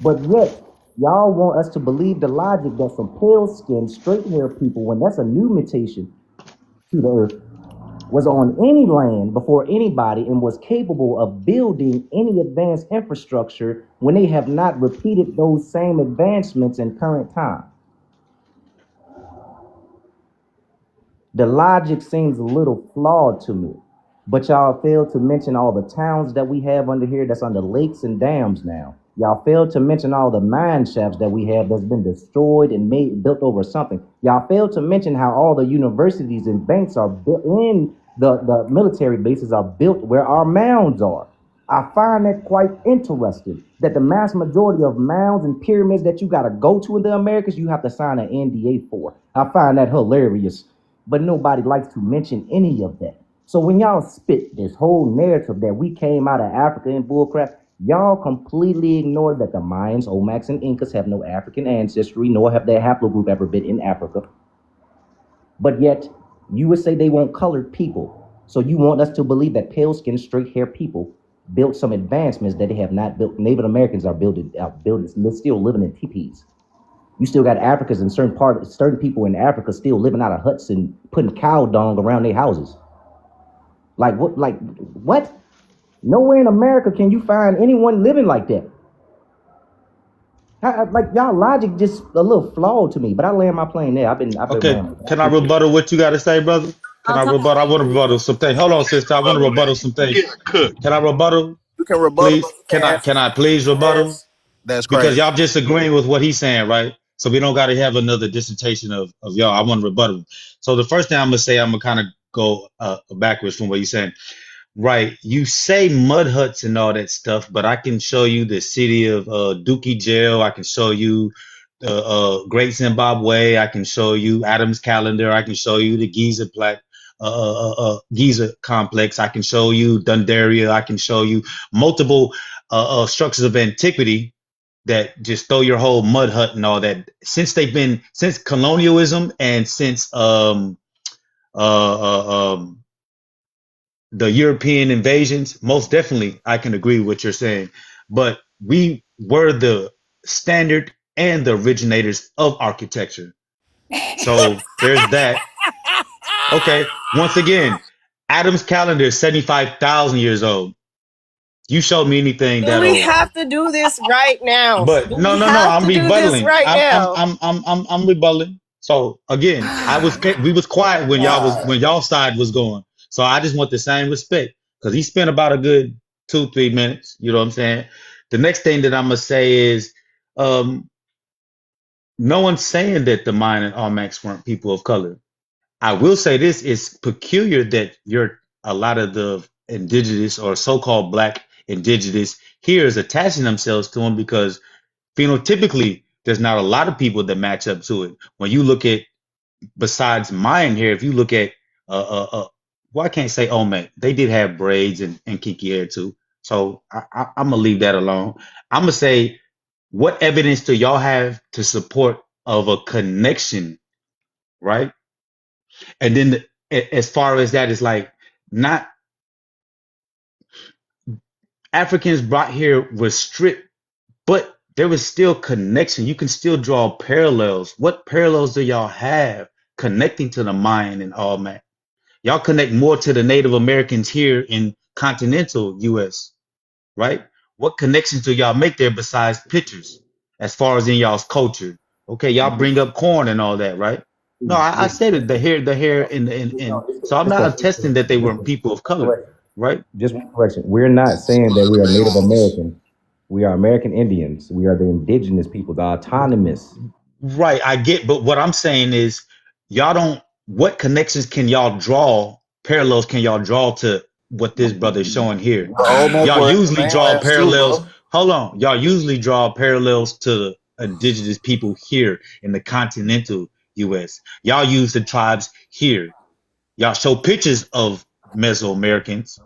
but yet y'all want us to believe the logic that some pale skinned, straight haired people, when that's a new mutation to the earth, was on any land before anybody and was capable of building any advanced infrastructure when they have not repeated those same advancements in current time. The logic seems a little flawed to me, but y'all failed to mention all the towns that we have under here that's under lakes and dams now. Y'all failed to mention all the mine shafts that we have that's been destroyed and built over something. Y'all failed to mention how all the universities and banks are built in the military bases are built where our mounds are. I find that quite interesting that the mass majority of mounds and pyramids that you got to go to in the Americas, you have to sign an NDA for. I find that hilarious, but nobody likes to mention any of that. So when y'all spit this whole narrative that we came out of Africa in bullcrap, y'all completely ignore that the Mayans, Olmecs, and Incas have no African ancestry, nor have their haplogroup ever been in Africa. But yet, you would say they want colored people. So you want us to believe that pale-skinned, straight-haired people built some advancements that they have not built. Native Americans are building, they're still living in teepees. You still got Africans in certain people in Africa still living out of huts and putting cow dung around their houses. Like what? Nowhere in America can you find anyone living like that. Y'all logic just a little flawed to me, but I land my plane there. I've been okay. Can I rebuttal what you got to say, brother? Can I rebuttal? I want to rebuttal some things. Hold on, sister. I want to rebuttal some things. Can I rebuttal? You can rebuttal. Please? Can I please rebuttal? That's crazy. Because y'all just agreeing with what he's saying, right? So we don't got to have another dissertation of y'all. I want to rebuttal. So the first thing I'm gonna say, I'm gonna kind of go backwards from what you're saying. Right, you say mud huts and all that stuff, but I can show you the city of Dookie Jail. I can show you the Great Zimbabwe. I can show you Adams Calendar. I can show you the Giza Giza complex. I can show you Dundaria. I can show you multiple structures of antiquity that just throw your whole mud hut and all that. Since colonialism and since the European invasions, most definitely I can agree with what you're saying. But we were the standard and the originators of architecture. So there's that. Okay, once again, Adam's calendar is 75,000 years old. You show me anything that we have to do this right now. But no, I'm rebutting. I'm rebutting. So again, we was quiet when y'all side was going. So I just want the same respect, because he spent about a good 2-3 minutes. You know what I'm saying? The next thing that I'm gonna say is, no one's saying that the Mayan and Olmecs weren't people of color. I will say this: it's peculiar that a lot of the indigenous or so-called black indigenous here is attaching themselves to them, because phenotypically there's not a lot of people that match up to it. When you look at, besides Mayan here, if you look at well, I can't say Olmec. They did have braids and kinky hair too. So I'm gonna leave that alone. I'm gonna say, what evidence do y'all have to support of a connection, right? And then as far as that, it's like, not Africans brought here was stripped, but there was still connection. You can still draw parallels. What parallels do y'all have connecting to the Mayan and Olmec? Y'all connect more to the Native Americans here in continental U.S., right? What connections do y'all make there besides pictures, as far as in y'all's culture? Okay, y'all bring up corn and all that, right? No, I said it, the hair, and so I'm not attesting that they weren't people of color, right? Just one correction. We're not saying that we are Native American. We are American Indians. We are the indigenous people, the autonomous. Right, I get, but what I'm saying is, y'all don't, what connections can y'all draw, parallels can y'all draw to what this brother is showing here. The Olmec Y'all were usually draw landmass too, parallels. bro. Hold on. Y'all usually draw parallels to the indigenous people here in the continental US. Y'all use the tribes here. Y'all show pictures of Mesoamericans.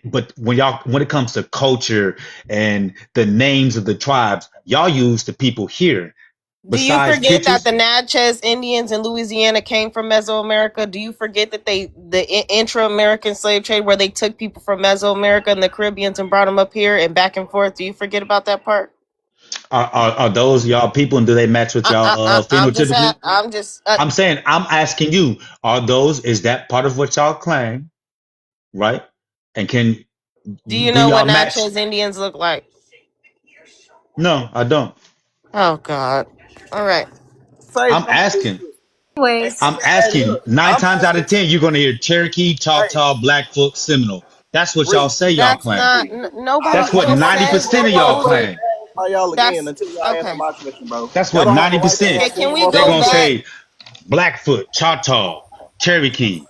But when it comes to culture and the names of the tribes, y'all use the people here. Do you Besides forget that pictures, the Natchez Indians in Louisiana came from Mesoamerica? Do you forget that the intra-American slave trade where they took people from Mesoamerica and the Caribbeans and brought them up here and back and forth? Do you forget about that part? are those y'all people, and do they match with y'all phenotypically? I'm saying, I'm asking you, is that part of what y'all claim, right? And do you do know y'all what match? Natchez Indians look like? No, I don't. Oh God. All right. I'm asking. Anyways, I'm Hey, asking. look, 9 I'm times out asking. of 10, you're gonna hear Cherokee, Hey, Choctaw, Blackfoot, Seminole. That's what y'all Bree, say y'all That's claim. not I, nobody That's I what don't just want to 90% said of I don't y'all those. want to claim. badmouth y'all again That's until y'all answer okay. my question, bro. That's Y'all what don't have the right to 90%. Okay, ask can any we They're go gonna motherfucking back? say Blackfoot, Choctaw, Cherokee.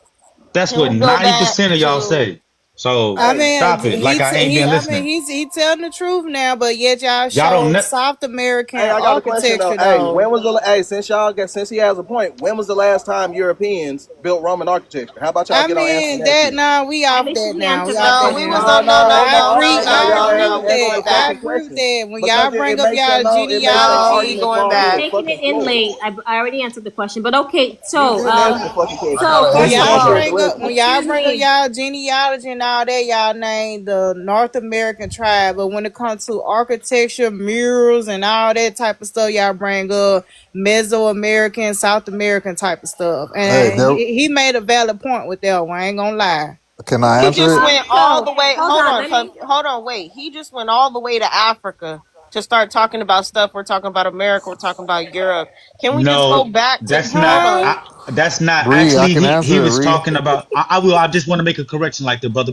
That's Can what we go back 90% of y'all to say. So I hey, mean, stop it. Like I ain't been listening. he telling the truth now, but yet y'all Y'all don't show know. South American hey, I got a question though. architecture Hey, though. when was the hey since he has a point, when was the last time Europeans built Roman architecture? How about y'all I get on answering mean that that shit? now we I off think that he now. We answered off that no, that we question. was now. No, no no no, no I no no. agree. no Now no I y'all agree no. with We that. going answering I back. fucking agree with questions that. When y'all because bring it up makes y'all it makes your genealogy, argument You're fall to the taking fucking it in floor. late. I already answered the question, but okay. You So, didn't answer the fucking I question. gotta when Answer answer the it y'all question though. bring up directly. when y'all excuse bring up me. y'all genealogy and all that, y'all name the North American tribe. But when it comes to architecture, murals, and all that type of stuff, y'all bring up Mesoamerican, South American type of stuff. Hey, And there, he made a valid point with that one. I ain't gonna lie. can I He answer just it? went all So, the way. hold on. Hold on, wait. He just went all the way to Africa to start talking about stuff. We're talking about America. We're talking about Europe. Can we just go No, back to? that's Hold not. on. That's not Bree, I actually. can He answer it, was Bree. talking about. I just want to make a correction, like the brother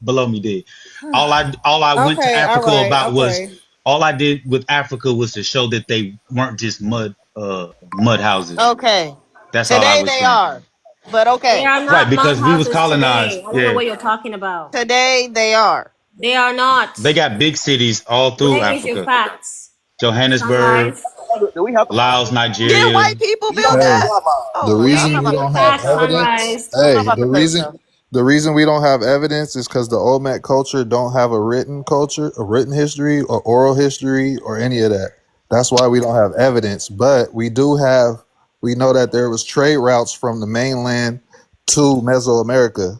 below me did. All I went to Okay, all Africa right, about was okay. all I did with Africa was to show that they weren't just mud houses. Okay. That's all I Today was they saying. are, but they okay. are Right, not mud because we was houses colonized. today. I don't know Yeah, what you're talking about. Today they are. They are not. they got big cities all through Today is your Africa. facts. Johannesburg, Sunrise. Do we have to? Laos, Did Nigeria. white people build Hey, that? Oh the well, y'all reason not we about to don't play have with Facts. stuff. evidence, Sunrise. Y'all not hey, about to play with stuff. the reason we don't have evidence is because the Olmec culture don't have a written culture, a written history, or oral history, or any of that. That's why we don't have evidence. But we do have. We know that there was trade routes from the mainland to Mesoamerica.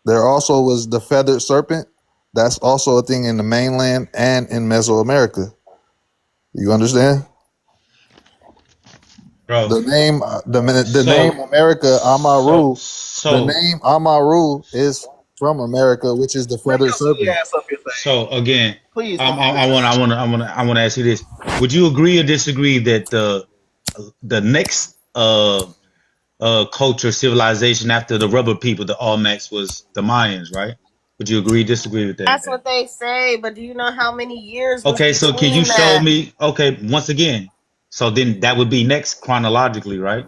There also was the feathered serpent. That's also a thing in the mainland and in Mesoamerica. You understand? Bro. The name So, America so, Amaru, the so, name Amaru is from America, which is the Bring feathered your silly serpent. ass up here, thing. so again, Please come on. I want to ask you this: would you agree or disagree that the next culture civilization after the rubber people, the Olmecs, was the Mayans, right? Would you agree, disagree with that? That's what they say, but do you know how many years was Okay, so can you between show that? me? Okay, once again, so then that would be next chronologically, right?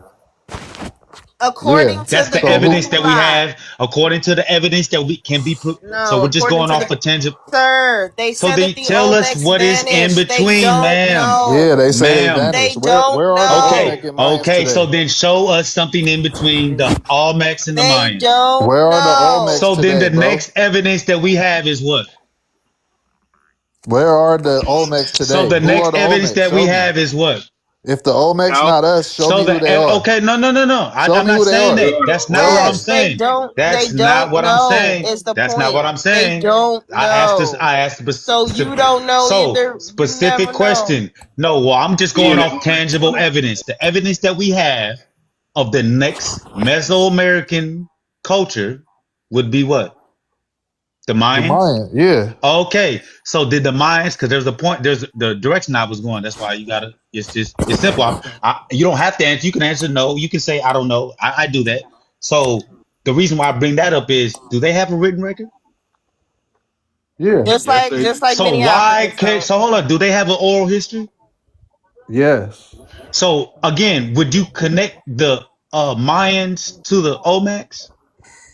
Yeah. According to That's the the So evidence who? that we Qumran. have, according to the evidence that we can be put. So No, we're just according going to off the a tangent. sir, they So said that they the tell us Olmecs what is in vanished. They between, don't ma'am. Yeah, know. they say they Ma'am. They vanished. Where don't where are the Okay, know. Olmec and Mayans okay. So today? then show us something in between the Olmecs and the They Mayans. don't Where are the know. Olmecs So then today, the bro? next evidence that we have is what? Where are the Olmecs So today? the Who are next the evidence Olmecs? that we Show me. have is what? If the Olmecs Now, not us, show So me who they are. okay, no. Show I'm me not who they saying are. that. That's Where not what are I'm they? Yes, saying. they That's not don't what I'm know saying. is the That's not point. what I'm They saying. don't I asked this. know. I asked So you don't know so either. You specific never know. question. No, well, I'm just we going in the off tangible evidence. The evidence that we have of the next Mesoamerican culture would be what? The The Mayans? Mayan. Yeah. Okay. So did the Mayans, because there's a point, there's the direction I was going. That's why you gotta, it's simple. You don't have to answer. You can answer no. You can say, I don't know. I do that. So the reason why I bring that up is, do they have a written record? Yeah. yes, they Just like So many why Africans can, don't. so hold on. Do they have an oral history? Yes. So again, would you connect the Mayans to the Olmecs?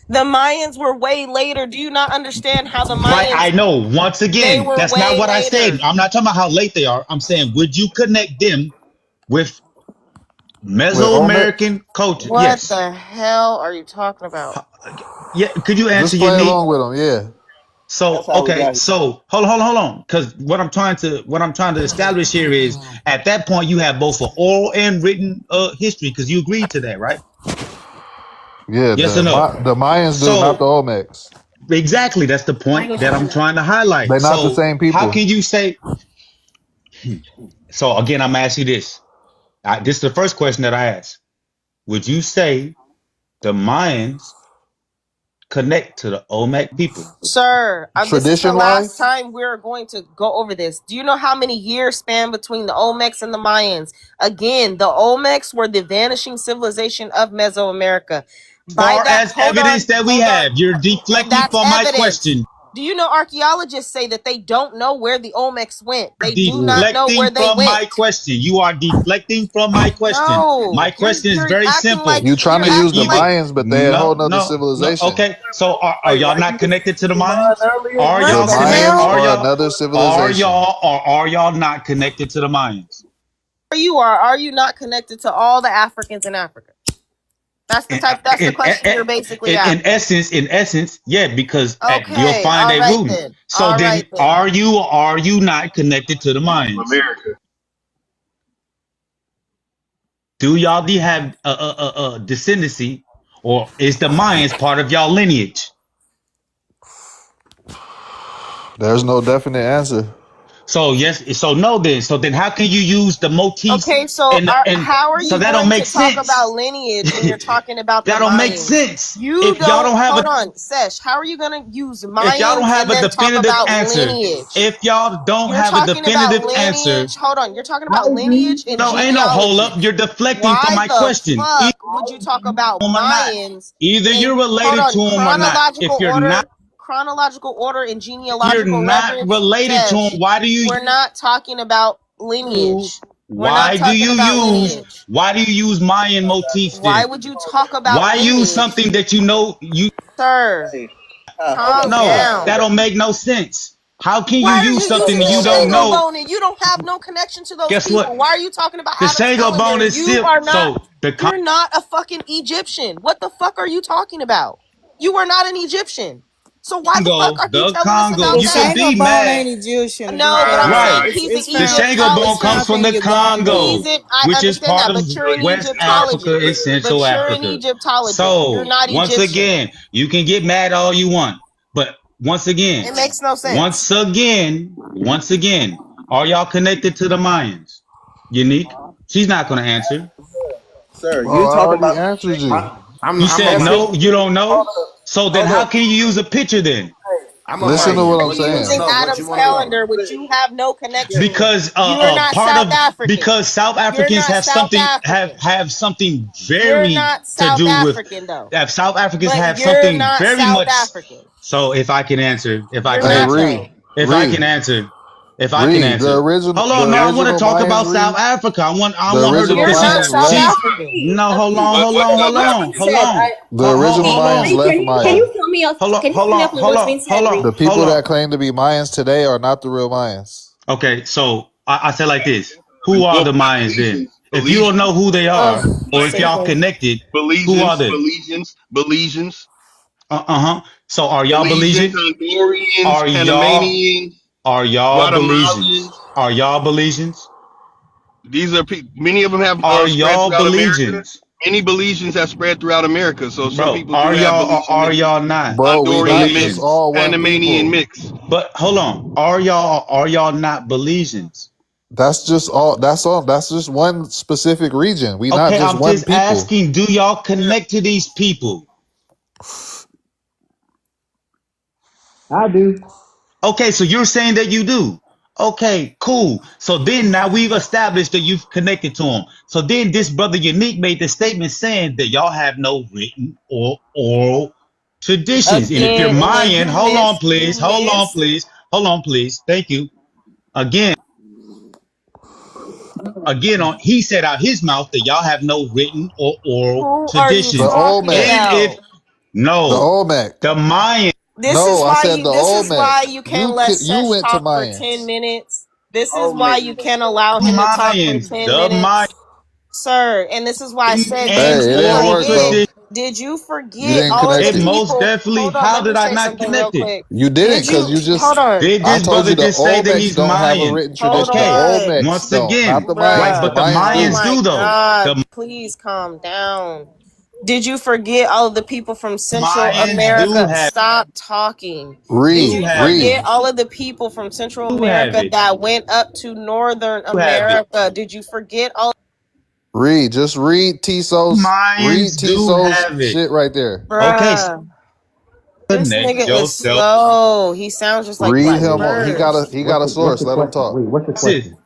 The Mayans were way later. Do you not understand how the Mayans? Right, I know. Once again, that's not what I said. I'm not talking about how late they are. I'm saying, would you connect them with Mesoamerican culture? What Yes. the hell are you talking about? Yeah. Could you answer Just your play need? along with them. Yeah. So okay, so hold on, because what I'm trying to establish here is at that point you have both an oral and written history because you agreed to that, right? Yeah. Yes or no? The Mayans do, not the Olmecs. Exactly, that's the point that I'm trying to highlight. They're not the same people. How can you say? So again, I'm asking you this. This is the first question that I asked. Would you say the Mayans connect to the Olmec people? Sir, this is the Tradition-wise? last time we're going to go over this. Do you know how many years span between the Olmecs and the Mayans? Again, the Olmecs were the vanishing civilization of Mesoamerica. Far as evidence that we have, you're deflecting from my question. Do you know archaeologists say that they don't know where the Olmecs went? They do not know where they Deflecting from went. my question. You are deflecting from my question. No, My question is very simple. You're trying to use the Mayans, but they're a whole nother civilization. Okay, so are y'all not connected to the Mayans? Are y'all The connected? Mayans Are are y'all another civilization. are y'all not connected to the Mayans? Are you not connected to all the Africans in Africa? That's the question you're basically asking. In essence, yeah, because Okay, you'll find all a right root. then. So All then, right then. are you not connected to the Mayans? America. Do y'all have a descendancy, or is the Mayans part of y'all lineage? There's no definite answer. So yes, so no. Then how can you use the motifs? Okay, so how are you so that going don't make to talk sense. about lineage when you're talking about the That don't make Mayans? sense. You If y'all don't have hold a- on, Sesh. How are you going to use Mayans If y'all don't have and a then talk definitive about answer, lineage? if y'all don't You're have a talking about definitive answer, lineage. Hold on, you're talking about lineage and no, genealogy. ain't no hold up. You're deflecting Why from my the question. fuck would you talk about Mayans? Either in- you're related hold to on, them or not. If you're not, chronological order and you're genealogical not records. related to Sesh, them. Why do you? We're not talking about lineage. We're Why not do talking you about use? lineage. Why do you use Mayan motifs Why then? would you talk about Why lineage? use something that you know you? Sir, calm No, down. that don't make no sense. How can you Why are you use something using that the you don't Shango know? bone and you don't have no connection to those Guess people? what? Why are you talking about The Adam's Shango calendar? bone is You still are not. so the You're not a fucking Egyptian. What the fuck are you talking about? You are not an Egyptian. So why the fuck are you the telling us Congo. about The You can that? be Shango bone mad, ain't Egyptian. No, but I'm right? saying he's It's an The found. Shango bone It's comes Egyptologist. found from in the Congo, Uganda. I which is understand part that, of but you're an West Africa and Egyptologist. Central But you're an Africa. Egyptologist. You're So not once Egyptian. again, you can get mad all you want, but once again, It makes no sense. once again, are y'all connected to the Mayans? Unique. She's not going to answer. Sir, Bro, you I talk already about. answered you. I'm You said already. no, you don't know. So then, Hold how up. can you use a picture then? I'm Listen to already. what I'm What do you want to saying. know? Using What Adam's you want to know? calendar, which you have no connection with. Because You're not South African. because South Africans not have South something African. have something You're very not to South do with African, though. that South Africans But have you're something not very South much. African. So if I can answer, You're Hey, not Ree, though. if I Ree, can answer, The original, Hold on, no, I want to talk Mayans, about Ree. South Africa. I want The her to original You're not Mayans South left. African. No, hold on, The original Mayans left Can Maya. you fill me up? Can you fill me up on what's being said, Bree? The people that claim to be Mayans today are not the real Mayans. Okay, so I said like this: Who are the Mayans then? If you don't know who they Ugh, are, or if same y'all thing. connected, who are they? Belizeans, So are y'all Belizean? Hondurians, Are Panamanians, y'all Belizeans? Guatemalans. Are y'all Belizeans? These are many of them have Are spread y'all throughout America. Belizeans? Many Belizeans have spread throughout America, so some Bro, people do have or Belizean are mixes. y'all not Bro, we not Hondurian just mix, Belizeans? all one Panamanian people. mix. But hold on, are y'all not Belizeans? That's just all. That's just one specific region. We not Okay, just I'm one just people. asking, do y'all connect to these people? I do. Okay, so you're saying that you do. Okay, cool. So then now we've established that you've connected to them. So then this brother Unique made the statement saying that y'all have no written or oral traditions. And if you're Again, and then Mayan, you missed. hold on, please. Thank you. Again, he said out his mouth that y'all have no written or oral Who are you traditions. The talking Olmecs. And if about? The Olmec. The Mayans. This No, is I why said you. the This is Olmec. why you can't let You Sesh went to talk for 10 Mayans. minutes. This is Oh why man. you can't allow him to talk for 10 The minutes, sir. And this is why I said, Hey, did it you didn't work, bro. forget? Did you You forget didn't all of connect the It it. most people? definitely. Hold on, How let me did I say not something real connect it? quick. You didn't, Did because you? you just. Hold on. Did I this told brother you the just say that Olmecs he's don't have a Mayan? written Hold tradition. The Okay. on. Olmecs Once don't, not again, the right? Mayans. The Bruh. But the Mayans Oh do. Mayans my do though. God. The Please calm down. Did you forget all of the people from Central Mayans do America? have Stop talking. Did Read, you read. forget all of the people from Central do have America it. that went up to Northern Do have it. America? Did you forget all? Read. Just read Tiso's. Read Mayans do Tiso's have it. shit right there. Okay. So Bruh. This connect nigga is yourself. slow. He sounds just like Read Black him. He got a. First. He got a What's source. the Let him question? talk. Wait, what's the Sis. question?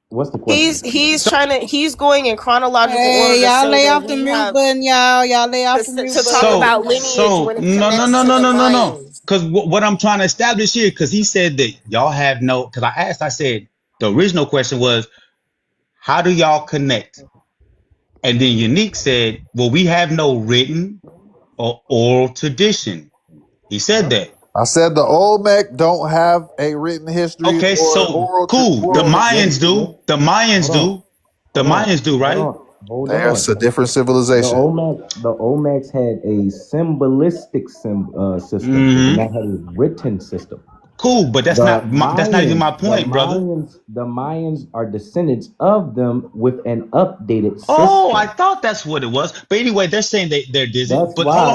What's the He's question? he's So trying to he's going in chronological order Hey, to y'all say lay that off the we mute have button, y'all. Y'all lay off the mute to talk so about button. lineage when it no no connects no to no the no no no. Mayans. Because what I'm trying to establish here, because he said that y'all have no. Because I asked, I said the original question was, how do y'all connect? And then Unique said, well, we have no written or oral tradition. He said that. I said the Olmec don't have a written history Okay, or so cool. The oral Mayans tradition. do. The Mayans do. The Mayans do, right? Hold That's a on. different The civilization. Olmecs had a symbolistic system. They did Mm-hmm. not have a written system. Cool, but that's not even my point, brother. The Mayans are descendants of them with an updated Oh, I system. thought that's what it was. But anyway, they're saying they're dizzy. That's But why.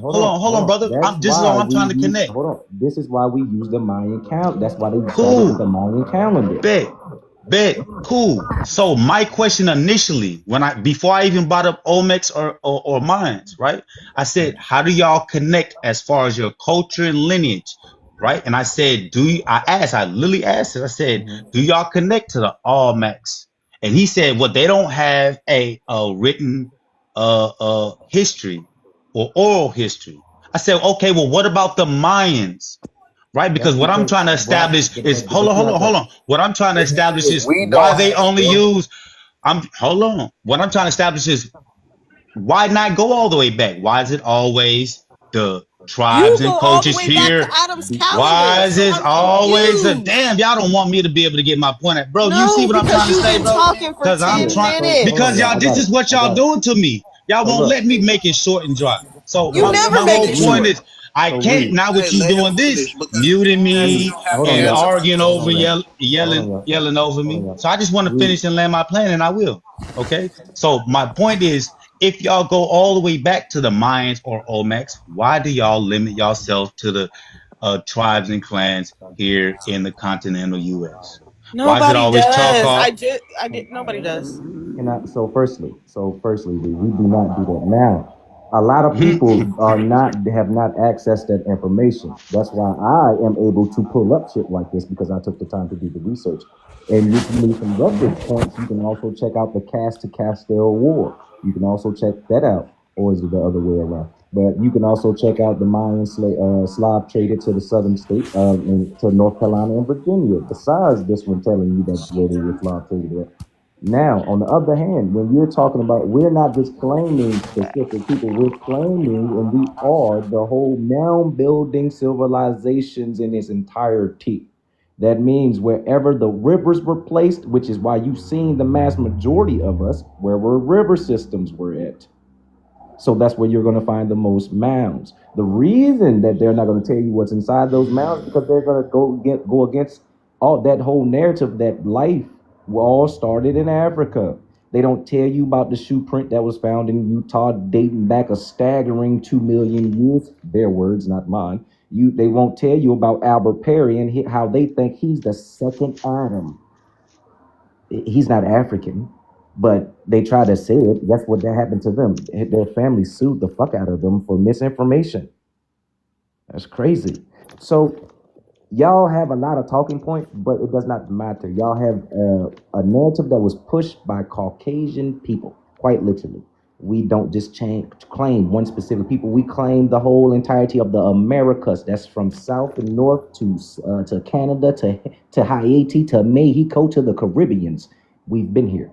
Hold hold on, on. brother. That's This is all why I'm we trying to use. connect. Hold on. This is why we use the Mayan count. That's why they started with the Cool, Mayan calendar. bet, cool. So my question initially, before I even brought up Olmecs or Mayans, right? I said, how do y'all connect as far as your culture and lineage, right? And I said, I literally asked it. I said, do y'all connect to the Olmecs? And he said, well, they don't have a written history or oral history. I said, okay, well, what about the Mayans? Right? Because That's what I'm because trying to why? establish is But that's not the. What I'm trying to establish is We why don't they have it, only bro. use hold on. What I'm trying to establish is why not go all the way back? Why is it always the You tribes go and all the cultures way back to here? Adam's calendar, Why is so it I'm always a confused. damn? Y'all don't want me to be able to get my point at, bro. You see No, what I'm because trying to you've say, been bro? talking for Because I'm 10 trying So hold on, because minutes. y'all. y'all this is what I y'all got it. doing to me. Y'all So won't look. let me make it short and dry. So You never my make whole it point Read. short. is I So can't read. now Hey, with you let him doing this, finish because muting answers me you have Hold to on, and answer y'all. for arguing Hold over on, yourself. y'all. Hold on, yelling y'all. yelling over Hold on, me. y'all. So I just want to Read. finish and land my plane and I will. Okay. So my point is if y'all go all the way back to the Mayans or Olmecs, why do y'all limit yourself to the tribes and clans here in the continental US? Why is it Nobody always chalk does. off? I did. Nobody does. So firstly, we do not do that now. A lot of people have not accessed that information. That's why I am able to pull up shit like this because I took the time to do the research. And if you need some reference points, you can also check out the Cast to Castile War. You can also check that out, or is it the other way around? But you can also check out the Mayan Slav traded to the southern state, to North Carolina and Virginia. Besides this one telling you that where they were Slav traded at. Now, on the other hand, when you're talking about, we're not just claiming specific people, we're claiming, and we are the whole mound building civilizations in its entirety. That means wherever the rivers were placed, which is why you've seen the mass majority of us, where were river systems were at. So that's where you're going to find the most mounds. The reason that they're not going to tell you what's inside those mounds because they're going to go against all that whole narrative that life all started in Africa. They don't tell you about the shoe print that was found in Utah dating back a staggering 2 million years. Their words, not mine. They won't tell you about Albert Perry and how they think he's the second Adam. He's not African, but they try to say it. That's what that happened to them. Their family sued the fuck out of them for misinformation. That's crazy. So y'all have a lot of talking points, but it does not matter. Y'all have a narrative that was pushed by Caucasian people, quite literally. We don't just claim one specific people. We claim the whole entirety of the Americas. That's from south and north to Canada to Haiti to Mexico to the Caribbeans. We've been here.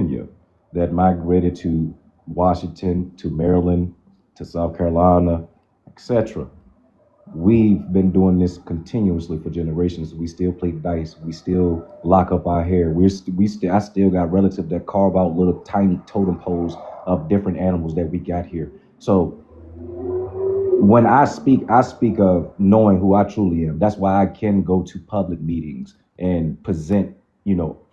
Virginia that migrated to Washington, to Maryland, to South Carolina, etc. We've been doing this continuously for generations. We still play dice. We still lock up our hair. I still got relatives that carve out little tiny totem poles of different animals that we got here. So when I speak of knowing who I truly am. That's why I can go to public meetings and present,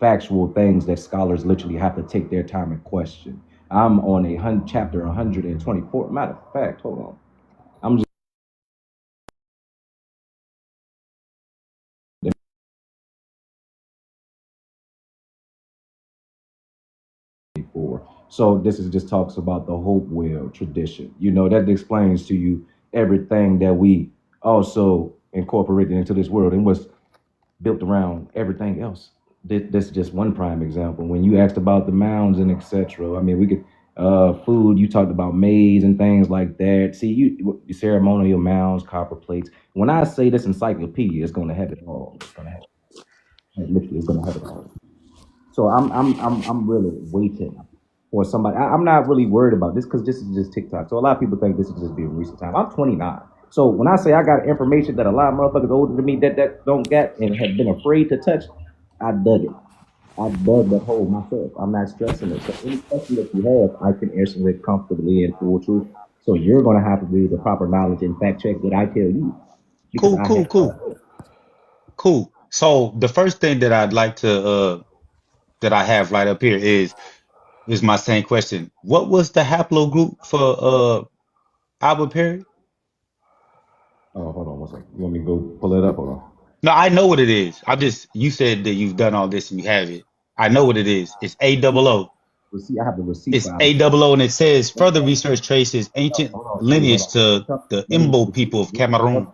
factual things that scholars literally have to take their time and question. I'm on chapter 124. Matter of fact, hold on. I'm just So this is just talks about the Hopewell tradition. You know, that explains to you everything that we also incorporated into this world and was built around everything else. This is just one prime example. When you asked about the mounds and etc., I mean, we could food. You talked about maize and things like that. See, you ceremonial mounds, copper plates. When I say this encyclopedia, it's going to have it all. It's going to have literally, it's going to have it all. So I'm really waiting for somebody. I'm not really worried about this because this is just TikTok. So a lot of people think this is just being recent time. I'm 29. So when I say I got information that a lot of motherfuckers older than me that don't get and have been afraid to touch, I dug it. I dug that hole myself. I'm not stressing it. So any question that you have, I can answer it comfortably and full truth. So you're gonna have to do the proper knowledge and fact check that I tell you. Cool. So the first thing that I'd like to that I have right up here is my same question. What was the haplogroup for Albert Perry? Oh, hold on one second. You want me to go pull it up? Hold on. No, I know what it is. You said that you've done all this and you have it. I know what it is. It's AOO. I have the receipt. It's AOO, and it says further research traces ancient lineage to the Imbo people of Cameroon.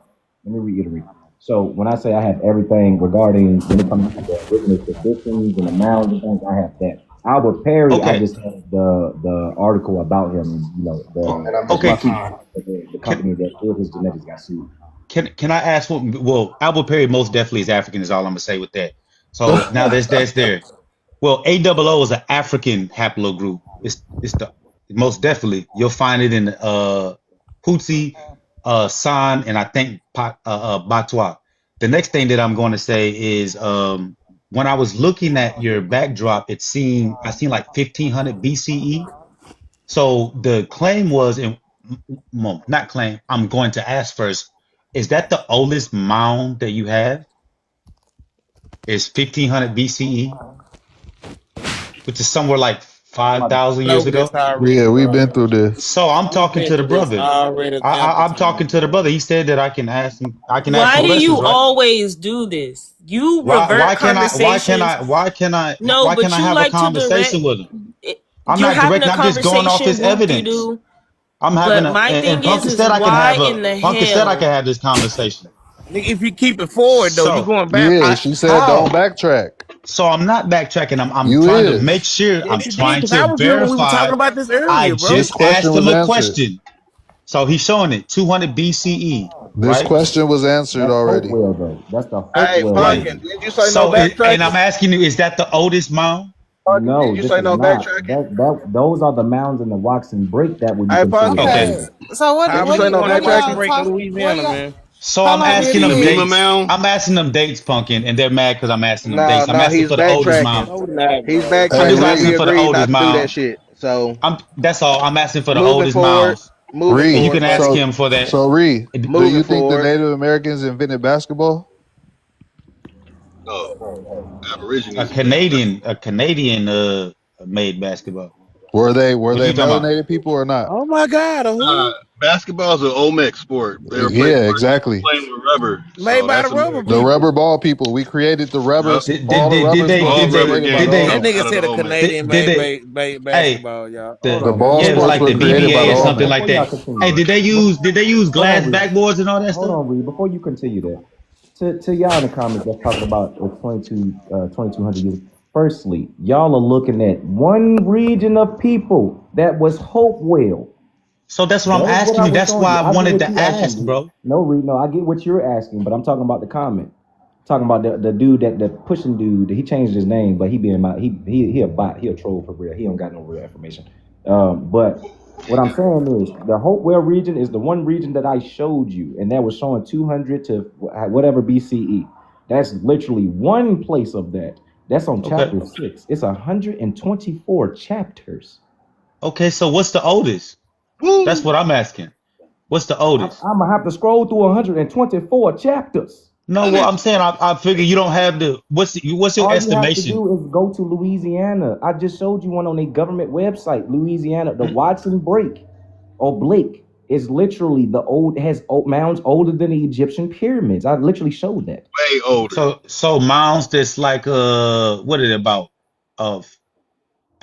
Let me reiterate. So when I say I have everything regarding when it comes to the original traditions and the mounds and things, I have that. Albert Perry, I just have the article about him. You know, the company that built his genetics got sued. Can I ask what? Well, Albert Perry most definitely is African. Is all I'm gonna say with that. So now that's there. Well, AOO is an African haplogroup. It's the most definitely you'll find it in Hutsi, San, and I think Batwa. The next thing that I'm going to say is when I was looking at your backdrop, I seen like 1500 BCE. So the claim was, not claim. I'm going to ask first. Is that the oldest mound that you have? Is 1500 BCE, which is somewhere like 5,000 years ago? Yeah, we've been through this. So I'm talking to the brother. I'm talking to the brother. He said that I can ask him. I can ask him. Why do you right? always do this? You revert conversations. Why can I have a conversation with him? I'm You're not directing. I'm just going off his evidence. I'm having and Punker said I can have this conversation. If you keep it forward though, you're going back. Yeah, she said don't backtrack. So I'm not backtracking. I'm trying to make sure. I'm trying to verify. We were talking about this earlier, I bro. just asked him a question. So he's showing it 200 BCE. This question was answered already. That's the Pumpkin, did you say no backtracking? And I'm asking you, is that the oldest mound? No, did you say no backtracking? Those are the mounds in the wax and break that would be Pumpkin. considered. So what I'm what saying no y'all backtracking. talk- Louisiana, man. So I'm asking them dates. I'm asking them dates, Punkin, and they're mad because I'm asking them dates. I'm asking for the oldest mound. He's backtracking. I'm just asking for the oldest Do mound. that shit. So that's all. I'm asking for the oldest mounds. Reed, you can ask him for that. So Reed, do you think the Native Americans invented basketball? Aborigines. A Canadian made basketball. Were they melanated people or not? Oh my God! Basketball is an Olmec sport. They were exactly. Playing with rubber. Made by the rubber. The rubber ball people. We created the rubber. Did they? That nigga said a Canadian made basketball, y'all. The ball sports like were the created by NBA or the something Olmec. like that. Hey, did they use glass backboards and all that stuff? Hold on, Reed. Before you continue that, to y'all in the comments that's talking about 2200 years. Firstly, y'all are looking at one region of people that was Hopewell. So that's what I'm asking you. That's why I wanted to ask, bro. No, Reed, no, I get what you're asking, but I'm talking about the comment. Talking about the dude the pushing dude. He changed his name, but he a bot. He a troll for real. He don't got no real information. But what I'm saying is the Hopewell region is the one region that I showed you, and that was showing 200 to whatever BCE. That's literally one place of that. That's on chapter 6. It's 124 chapters. Okay, so what's the oldest? That's what I'm asking. What's the oldest? I'm gonna have to scroll through 124 chapters. No, well, I'm saying I figure you don't have the what's your estimation? All you have to do is go to Louisiana. I just showed you one on a government website. Louisiana, the Watson Break or Blake is literally has mounds older than the Egyptian pyramids. I literally showed that. Way older. So mounds that's like what are they about?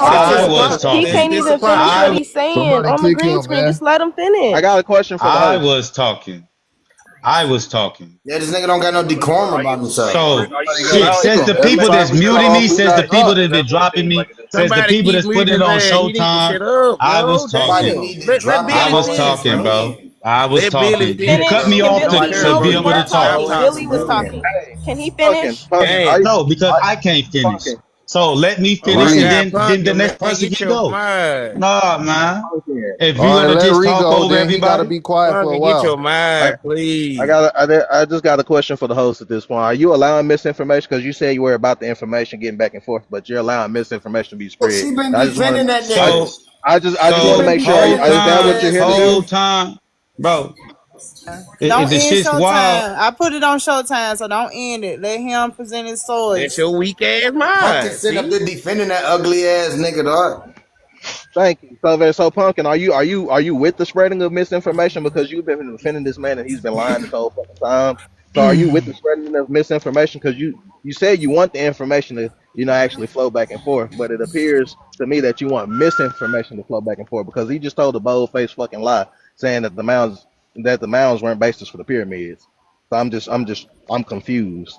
Texas talking. is was surprised. He talking. can't It's even finish surprised. what he's saying Somebody on the kick green him, screen. man. Just let him finish. I got a question for the I host. was talking. I was talking. Yeah, this nigga don't got no decorum about himself. So Somebody shit, says the kick him. people That's that's why we cut muting off me, who says the got people caught. that been dropping me, says the Somebody people keep that's putting muting it his on ass. He need to shut Showtime. up, I bro. was Somebody talking. need Damn. to Let drop I Billy him, was man, finish, talking, bro. bro. bro. I was Let Billy talking. You finish, cut Finish. me bro. Can off Don't Billy? let to her No, be bro you able were to just talk. stop talking. Billy talking, was bro. talking. Hey, Can he Pumpkin, finish? Pumpkin, are Damn. you? No, because Are, I can't finish. Pumpkin, So let me Oh my finish, and God, Read. then the Pumpkin, man, next person get can your go. mind. Nah, man. Pumpkin. If All you're right, gonna let just Reed talk go. over Then he got to everybody, be quiet for a Pumpkin, get your while. I, mind, please. I just got a question for the host at this point. Are you allowing misinformation? Because you said you were about the information getting back and forth, but you're allowing misinformation to be Well, spread. she been And I just want defending to, that I, nigga. so I just want She to so been make sure. whole defending Is that that what nigga you're time, ass, here to nigga. whole do? time, bro. Don't The end shit's wild. Showtime. I put it on Showtime, so don't end it. Let him present his That's source. your weak ass Pumpkin mind. sitting up See? there defending that ugly ass nigga, dog. Thank you. So Pumpkin, are you with the spreading of misinformation because you've been defending this man and he's been lying this whole fucking time? So are you with the spreading of misinformation because you say you want the information to actually flow back and forth, but it appears to me that you want misinformation to flow back and forth because he just told a bold faced fucking lie saying that the mounds weren't basis for the pyramids. So I'm confused.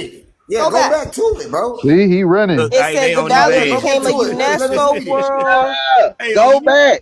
it. Yeah, go back to it, bro. See, he running. It said the valley became a UNESCO World. Go back.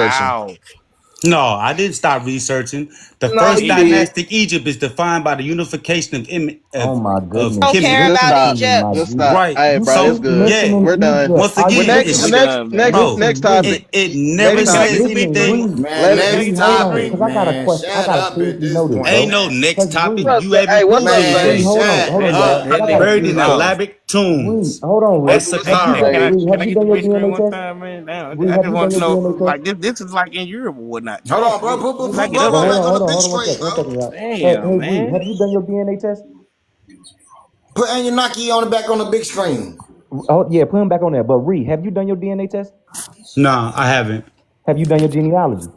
researching. How? No, I didn't stop researching. The No, first you did. dynastic Egypt is defined by the unification Oh my of goodness. Don't Kemet. care Just about stop. Egypt. Just stop. Right. Hey, bro, So it's good. yeah, We're done. once again, Next topic. it never Next says topic. anything. Man, Let next it, topic, Because I got a question. I Shut got a up seriously at this notice, point. Ain't bro. no next Because topic. Bree, You haven't Hey, what's up, proven Zay? Bree, hold on, Shut y'all. up, I got a buried in serious an notice. elaborate Reed, tunes. hold on, Reed. That's Have Sakari. you done, Reed, Can have I you get the done your big screen DNA one test? time, man? Now, Reed, I have just you want done to your know, DNA test? like this is like in Europe or whatnot. Hold on, bro. Can I get Put up Well, there? back on the hold big on one screen, second, bro. y'all. Hey, Damn, Reed, man. have you done your DNA test? Put Anunnaki on the back on the big screen. Oh, yeah, put him back on there. But Reed, have you done your DNA test? Nah, I haven't. Have you done your genealogy?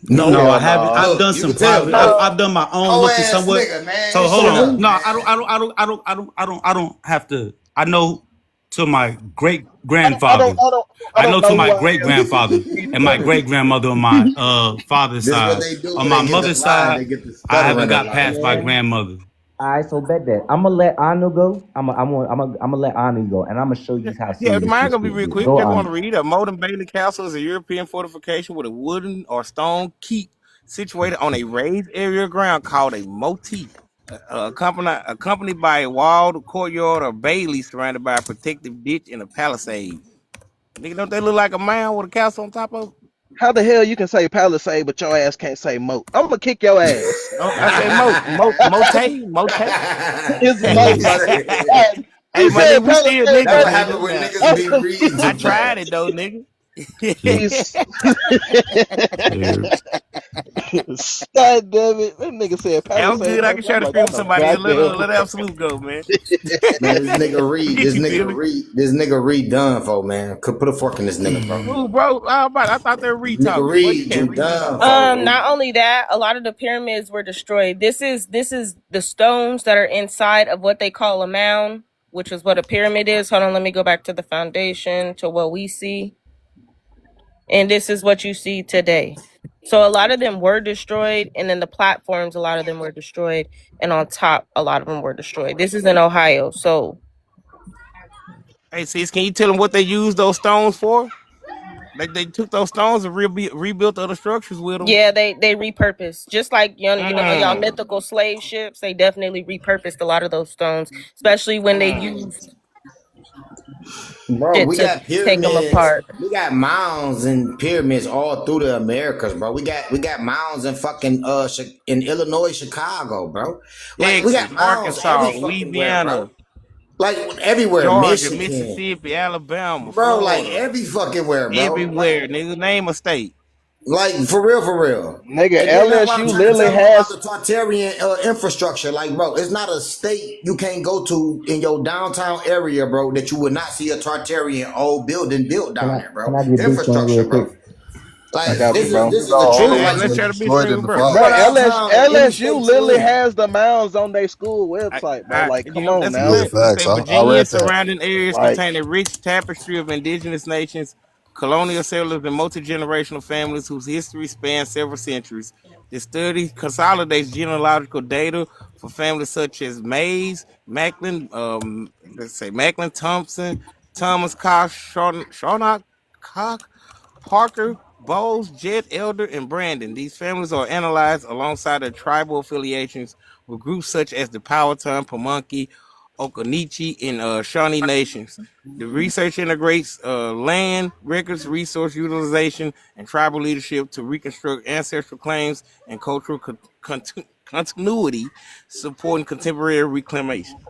No, No, I Hell haven't. no. I've look, done you some can tell, private. look, I've done my own hoe looking ass somewhat. nigga, man. So This hold shit on. up, No, man. I don't have to. I know to my great I grandfather. I I know don't to know who my I great am grandfather and my either. great grandmother on my father's This is what side. they do On when my they get the mother's line. side, They get the I haven't stuttering a got lot. past my Yeah. grandmother. All right, so bet that. I'm gonna let Anu go. I'm gonna let Anu go, and I'm gonna show you how Yeah, serious mine this gonna be shit real is. quick. Go Just want to Anu. read a Modern Bailey Castle is a European fortification with a wooden or stone keep situated on a raised area of ground called a motte. Accompanied by a walled courtyard or bailey surrounded by a protective ditch and a palisade. Nigga, don't they look like a mound with a castle on top of it? How the hell you can say palisade but your ass can't say moat? I'm gonna kick your ass. Oh, I say motte. It's moat. Hey, Hey, You my said nigga, we still palisade, That's niggas, what brother. happened nigga. when Now, niggas I'm be reading I too confused. tried fast. it though, nigga. He's yeah. God damn it. That nigga said Hey, I'm palisade good. I first. can I'm share the like, screen I with know somebody and goddamn. let Absolute go, man. Man, this nigga Reed, Forget you, Billy. This nigga Reed done for, man. Could put a fork in this nigga, bro. Ooh, bro. I thought they were This nigga re-talking. Boy, you Reed, can't you read me done talking. for, bro. Not only that, a lot of the pyramids were destroyed. This is the stones that are inside of what they call a mound, which is what a pyramid is. Hold on, let me go back to the foundation to what we see. And this is what you see today. So a lot of them were destroyed, and then the platforms, a lot of them were destroyed, and on top, a lot of them were destroyed. This is in Ohio. So Hey, sis, can you tell them what they used those stones for? Like they took those stones and rebuilt other structures with them. yeah, they repurposed, just like y'all mythical slave ships. They definitely repurposed a lot of those stones, especially when they used Bro, shit we to got take them pyramids. apart. We got mounds and pyramids all through the Americas, bro. We got mounds in fucking in Illinois, Chicago, bro. Like we Texas, got mounds every Arkansas, fucking where, Louisiana, bro. Like everywhere, Georgia, Michigan, Mississippi, Alabama, bro. Like Florida, every fucking where, bro. everywhere, nigga. Name a state. Like for real, for real. Nigga, And then that's what I'm LSU trying to literally tell them about has the Tartarian infrastructure. Like, bro, it's not a state you can't go to in your downtown area, bro, that you would not see a Tartarian old building built Can down there, I bro. get big screen Infrastructure, real quick? bro. Like I got you, bro. this is the truth. Hey, Like let's you, share the big Destroyed screen in with the bro. you fire. go Bro, downtown, any LSU state you literally in. has the mounds on their school website, bro. Like, come on That's a now. Yeah, fact. It facts. said I Virginia and read that. surrounding areas Like, contain a rich tapestry of indigenous nations, colonial settlers, and multi-generational families whose history spans several centuries. This study consolidates genealogical data for families such as Mays, Macklin, Macklin, Thompson, Thomas Koch, Shawnock, Cock, Parker, Bowles, Jett, Elder, and Brandon. These families are analyzed alongside their tribal affiliations with groups such as the Powhatan, Pamunkey, Occaneechi, and Shawnee nations. The research integrates land, records, resource utilization, and tribal leadership to reconstruct ancestral claims and cultural continuity, supporting contemporary reclamation.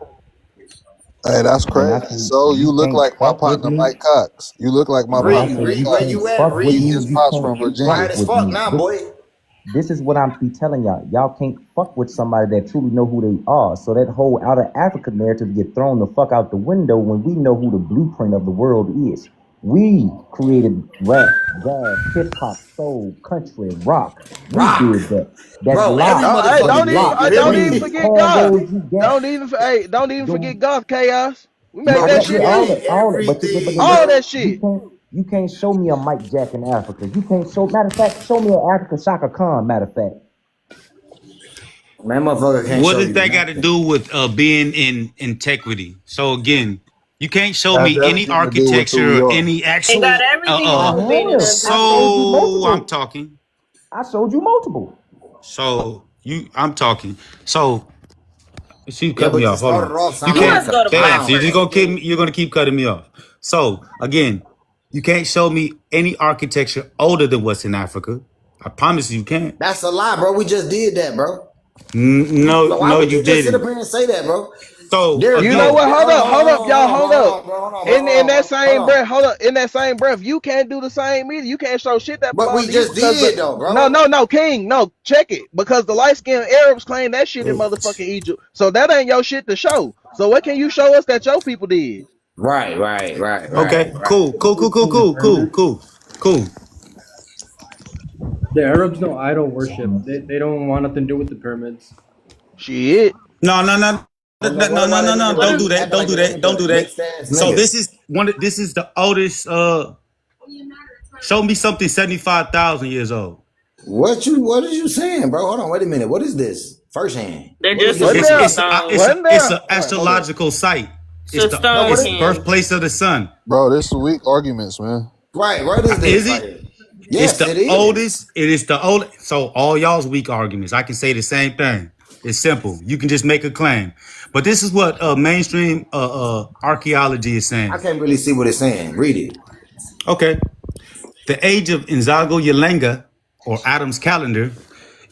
Hey, that's And I crazy. say So you you look can't like my fuck with partner me. Mike Cox. You look like my When I Reed, partner say Mike you where Cox. you can't at, fuck with He Reed? me, gets you pops can't from You Virginia. fuck quiet as with fuck me. now, boy. This is what I'm be telling y'all. Y'all can't fuck with somebody that truly know who they are. So that whole out of Africa narrative get thrown the fuck out the window when we know who the blueprint of the world is. We created rap, jazz, hip hop, soul, country, rock. We Rock. did that. That Bro, every lock, hey, that motherfucking day. lock, You hear don't even me? Reed, forget Goth. cornrows you got. Don't even The forget Goth Chaos. We made Bro, that we shit created too. all that, but everything, All bro. that shit. you can't show me a Mike Jack in Africa. You can't show. Matter of fact, show me an African Shaka Khan. Matter of fact, Man, motherfucker can't What show does you that got to nothing. do with being in integrity? So again, you can't show Has me any everything to do with who architecture we or are. any It got actual. everything to do with being in I showed you So I'm multiple. talking. I showed you multiple. I'm talking. So she Yeah, cut me but you off. Hold started on. off You sounding You like can't must a go to say that. Black So you're clown. just Friends, gonna keep. dude. You're gonna keep cutting me off. So again, you can't show me any architecture older than what's in Africa. I promise you can't. That's a lie, bro. We just did that, bro. No, But why no, would you you just sit up didn't. here and say that, bro? So There, You know again, what? Hold up, y'all. Hold up. In that hold same on. breath, hold up. In that same breath, you can't do the same either. You can't show shit that But belong we to you just because the did though, no, bro. no, no, King, no. Check it because the light skinned Arabs claim that shit in motherfucking Egypt. So that ain't your shit to show. So what can you show us that your people did? Right. okay, cool. The Arabs don't idol worship. They don't want nothing to do with the pyramids. Shit. No. Why that nigga Don't do be that. acting Don't like do a that. Don't do that. mixed ass So nigga? this is the oldest. Show me something 75,000 years old. What is you saying, bro? Hold on, wait a minute. What is this? First-hand. They're What is just this? a Wasn't stepping there? stone. It's an All right, hold up. astrological site. It's a No, what It's is Stonehenge. birthplace of the sun. Bro, this is weak arguments, man. right? What is Is this right it? here? It's Yes, the it is. oldest. It is the old. So all y'all's weak arguments, I can say the same thing. It's simple. You can just make a claim. But this is what mainstream archaeology is saying. I can't really see what it's saying. Read it. Okay. The age of Nzago Yalenga, or Adam's calendar,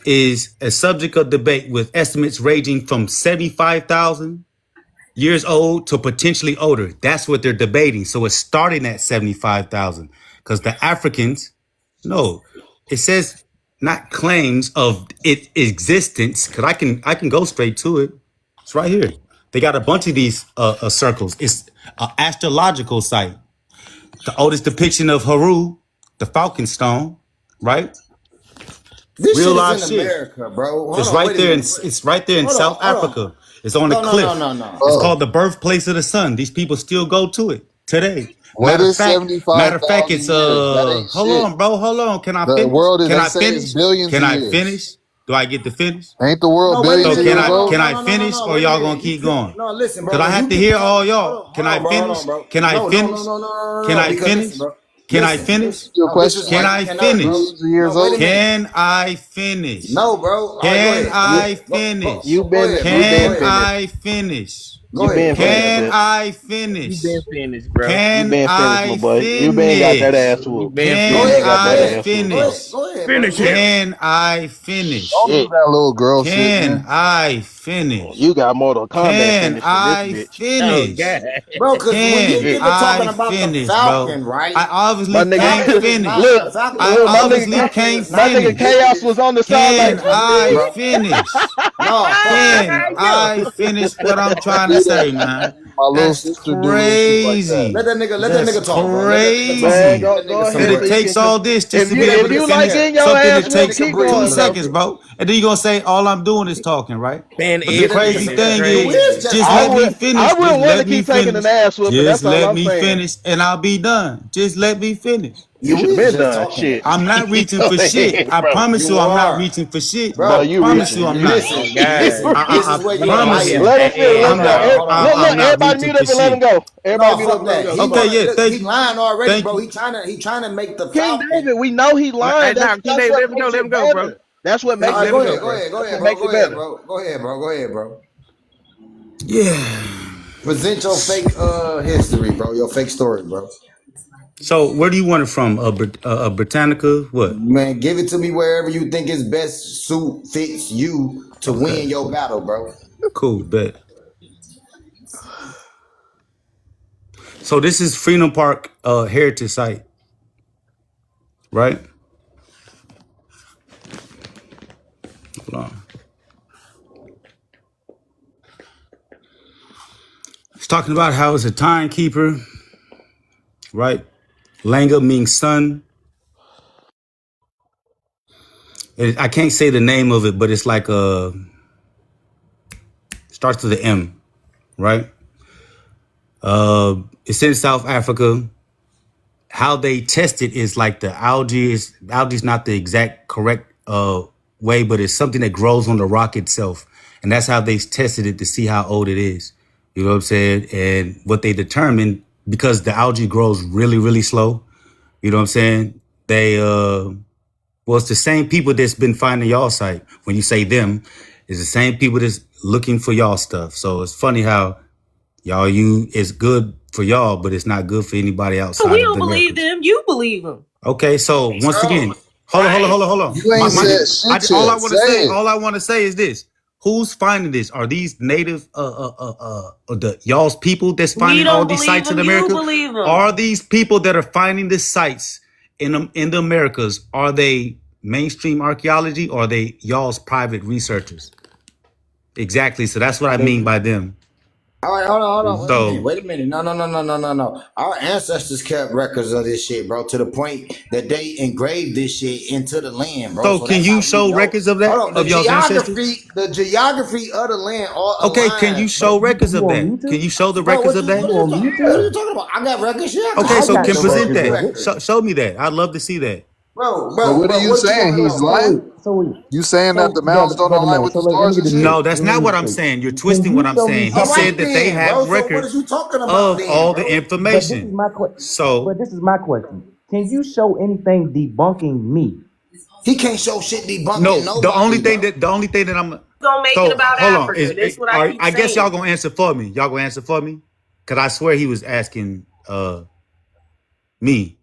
is a subject of debate with estimates ranging from 75,000 years old to potentially older. That's what they're debating. So it's starting at 75,000 because the Africans, no, it says not claims of its existence. Because I can go straight to it. It's right here. They got a bunch of these circles. It's an astrological site. The oldest depiction of Haru, the Falcon Stone, right? This Real shit life is in shit. America, bro. Hold It's on, right wait a there in minute. it's right there in Hold on, South hold on. Africa. It's on a No. cliff. It's Bro, called the birthplace of the sun. These people still go to it today. what is Matter of fact, 75,000 it's years? That ain't hold shit. on, bro. Hold on. Can I The finish? world is, Can they I say it's finish? billions Can of I years. finish? Do I get to finish? Ain't the world No, wait a billions So of minute. years old? can I finish or Wait a y'all minute. gonna keep going? No, listen, bro. Cause I When have you to keep hear talking, all y'all. Can I bro. Hold finish? on, bro. Can I finish? Can I Because finish? listen, bro. Can I Listen. finish? Your No, this question is Can why you I cannot, finish? bro. billions of years No, wait a old? minute. Can I finish? No, bro. All right, go Can ahead. I Go finish? ahead, bro. You Go been Can ahead. finished. I finish? Go You ahead. been Go finished, ahead. Can bitch. I You finish? been finished, bro. You Can been finished, my I boy. You been got that finish? ass You whooped. been Go Can You been finished. got that I ahead. ass Go whooped. ahead. finish? Go ahead, bro. Finish Go him. ahead. Can I finish? Don't do Shit. that little girl shit, Can man. I finish? You got Mortal Kombat Can finished in this I bitch. Oh finish? God. Bro, because when you Can Shit. get to talking I about the finish, bro? Falcon, right? I My obviously can't nigga, Falcon is finish. not look, the Falcon. I look, my obviously nigga, can't Falcon is not my nigga finish. Chaos was on the side like, Can I bro. finish? No, fuck that. Can I finish what I'm trying to Do that. say, man? My little That's sister do little shit like that. crazy. Let that That's nigga talk, bro. Let that nigga talk, man, bro. crazy. Give go that nigga go some That ahead it so break. you takes can. all this just to be If able to you like finish getting your something ass that Give that whooped, takes nigga keep break. 2 going, bro. seconds, bro. And then you're gonna say all I'm doing is talking, right? Man, But the crazy editing is thing You is, crazy. is just just I let me would talking. I finish. Just wouldn't want to let me keep taking an finish. ass whooping. Just That's all let I'm me saying. finish, and I'll be done. Just let me finish. You You should have is been just done. talking, Shit. bro. I'm not reaching Go for shit. ahead, I bro. promise You you, I'm not are. reaching for shit. Bro, I Bro, you promise you, reaching. I'm You not. Oh reaching. listen, You God. listen. This is reaching. where I you're He over promise here you, lying. Let him fit. bad, Let I'm him go. not. dog. Hold on, Look, hold look. I'm on. not Everybody reaching mute for up and let him shit. go. Everybody No, mute up fuck and let him that. go. He Okay, wanna yeah, look, thank he you, lying already, thank bro. you. He trying to make the King Falcon. David, we know he Hey, lying. nah, King That's David, what let him go, makes let him it go, bro. better. That's what All makes right, it go better. ahead, go ahead, go That's ahead, what bro. makes Go it ahead, better. bro. Go ahead, bro. Go ahead, bro. Yeah. Present your fake history, bro. Your fake story, bro. So where do you want it from? Britannica? What? Man, give it to me wherever you think is best fits you to Okay. win your battle, bro. Cool. Bet. So this is Freedom Park Heritage Site, right? Hold on. It's talking about how it's a timekeeper, right? Langa means sun. I can't say the name of it, but it's like starts with an M, right? It's in South Africa. How they test it is like the algae's not the exact correct way, but it's something that grows on the rock itself. And that's how they tested it to see how old it is. You know what I'm saying? And what they determined, because the algae grows really, really slow, you know what I'm saying? Well, it's the same people that's been finding y'all site. When you say them, it's the same people that's looking for y'all stuff. So it's funny how it's good for y'all, but it's not good for anybody outside We of don't the believe Americas. them. You believe them. Okay, so once Bro, again, hold on. You ain't said shit All I yet. want to say, Say it. all I want to say is this: Who's finding this? Are these native the y'all's people that's We finding all don't these believe sites in them. You America? believe them. Are these people that are finding the sites in the Americas, are they mainstream archaeology or are they y'all's private researchers? Exactly. So that's what I mean by them. All right, hold on. So Wait a minute. No. Our ancestors kept records of this shit, bro, to the point that they engraved this shit into the land, bro. so So can that's you how we show know. records of that? Hold on, Of y'all's ancestors? the geography of the land all Okay, can you aligns, show bro. records of that? Can you show the Bro, records what of you, that? what, you what are you talking about? I got records. Yeah, I Okay, got so can records. present that. Records. Show me that. I'd love to see that. Bro, But what are you what you saying? want to He's know? lying? You saying that the mounds don't align with the stars and shit? No, that's not what I'm saying. You're twisting what I'm saying. He All right said that they then, have bro. So what records is you talking about of then, all bro? the But this is information. my question. So But this is my question. Can you show anything debunking me? He can't show shit debunking no, nobody. the only thing bro. that I'm Don't make so it about hold on. Africa. This is what I keep I guess saying. y'all gonna answer for me. Y'all gonna answer for me? Cause I swear he was asking me.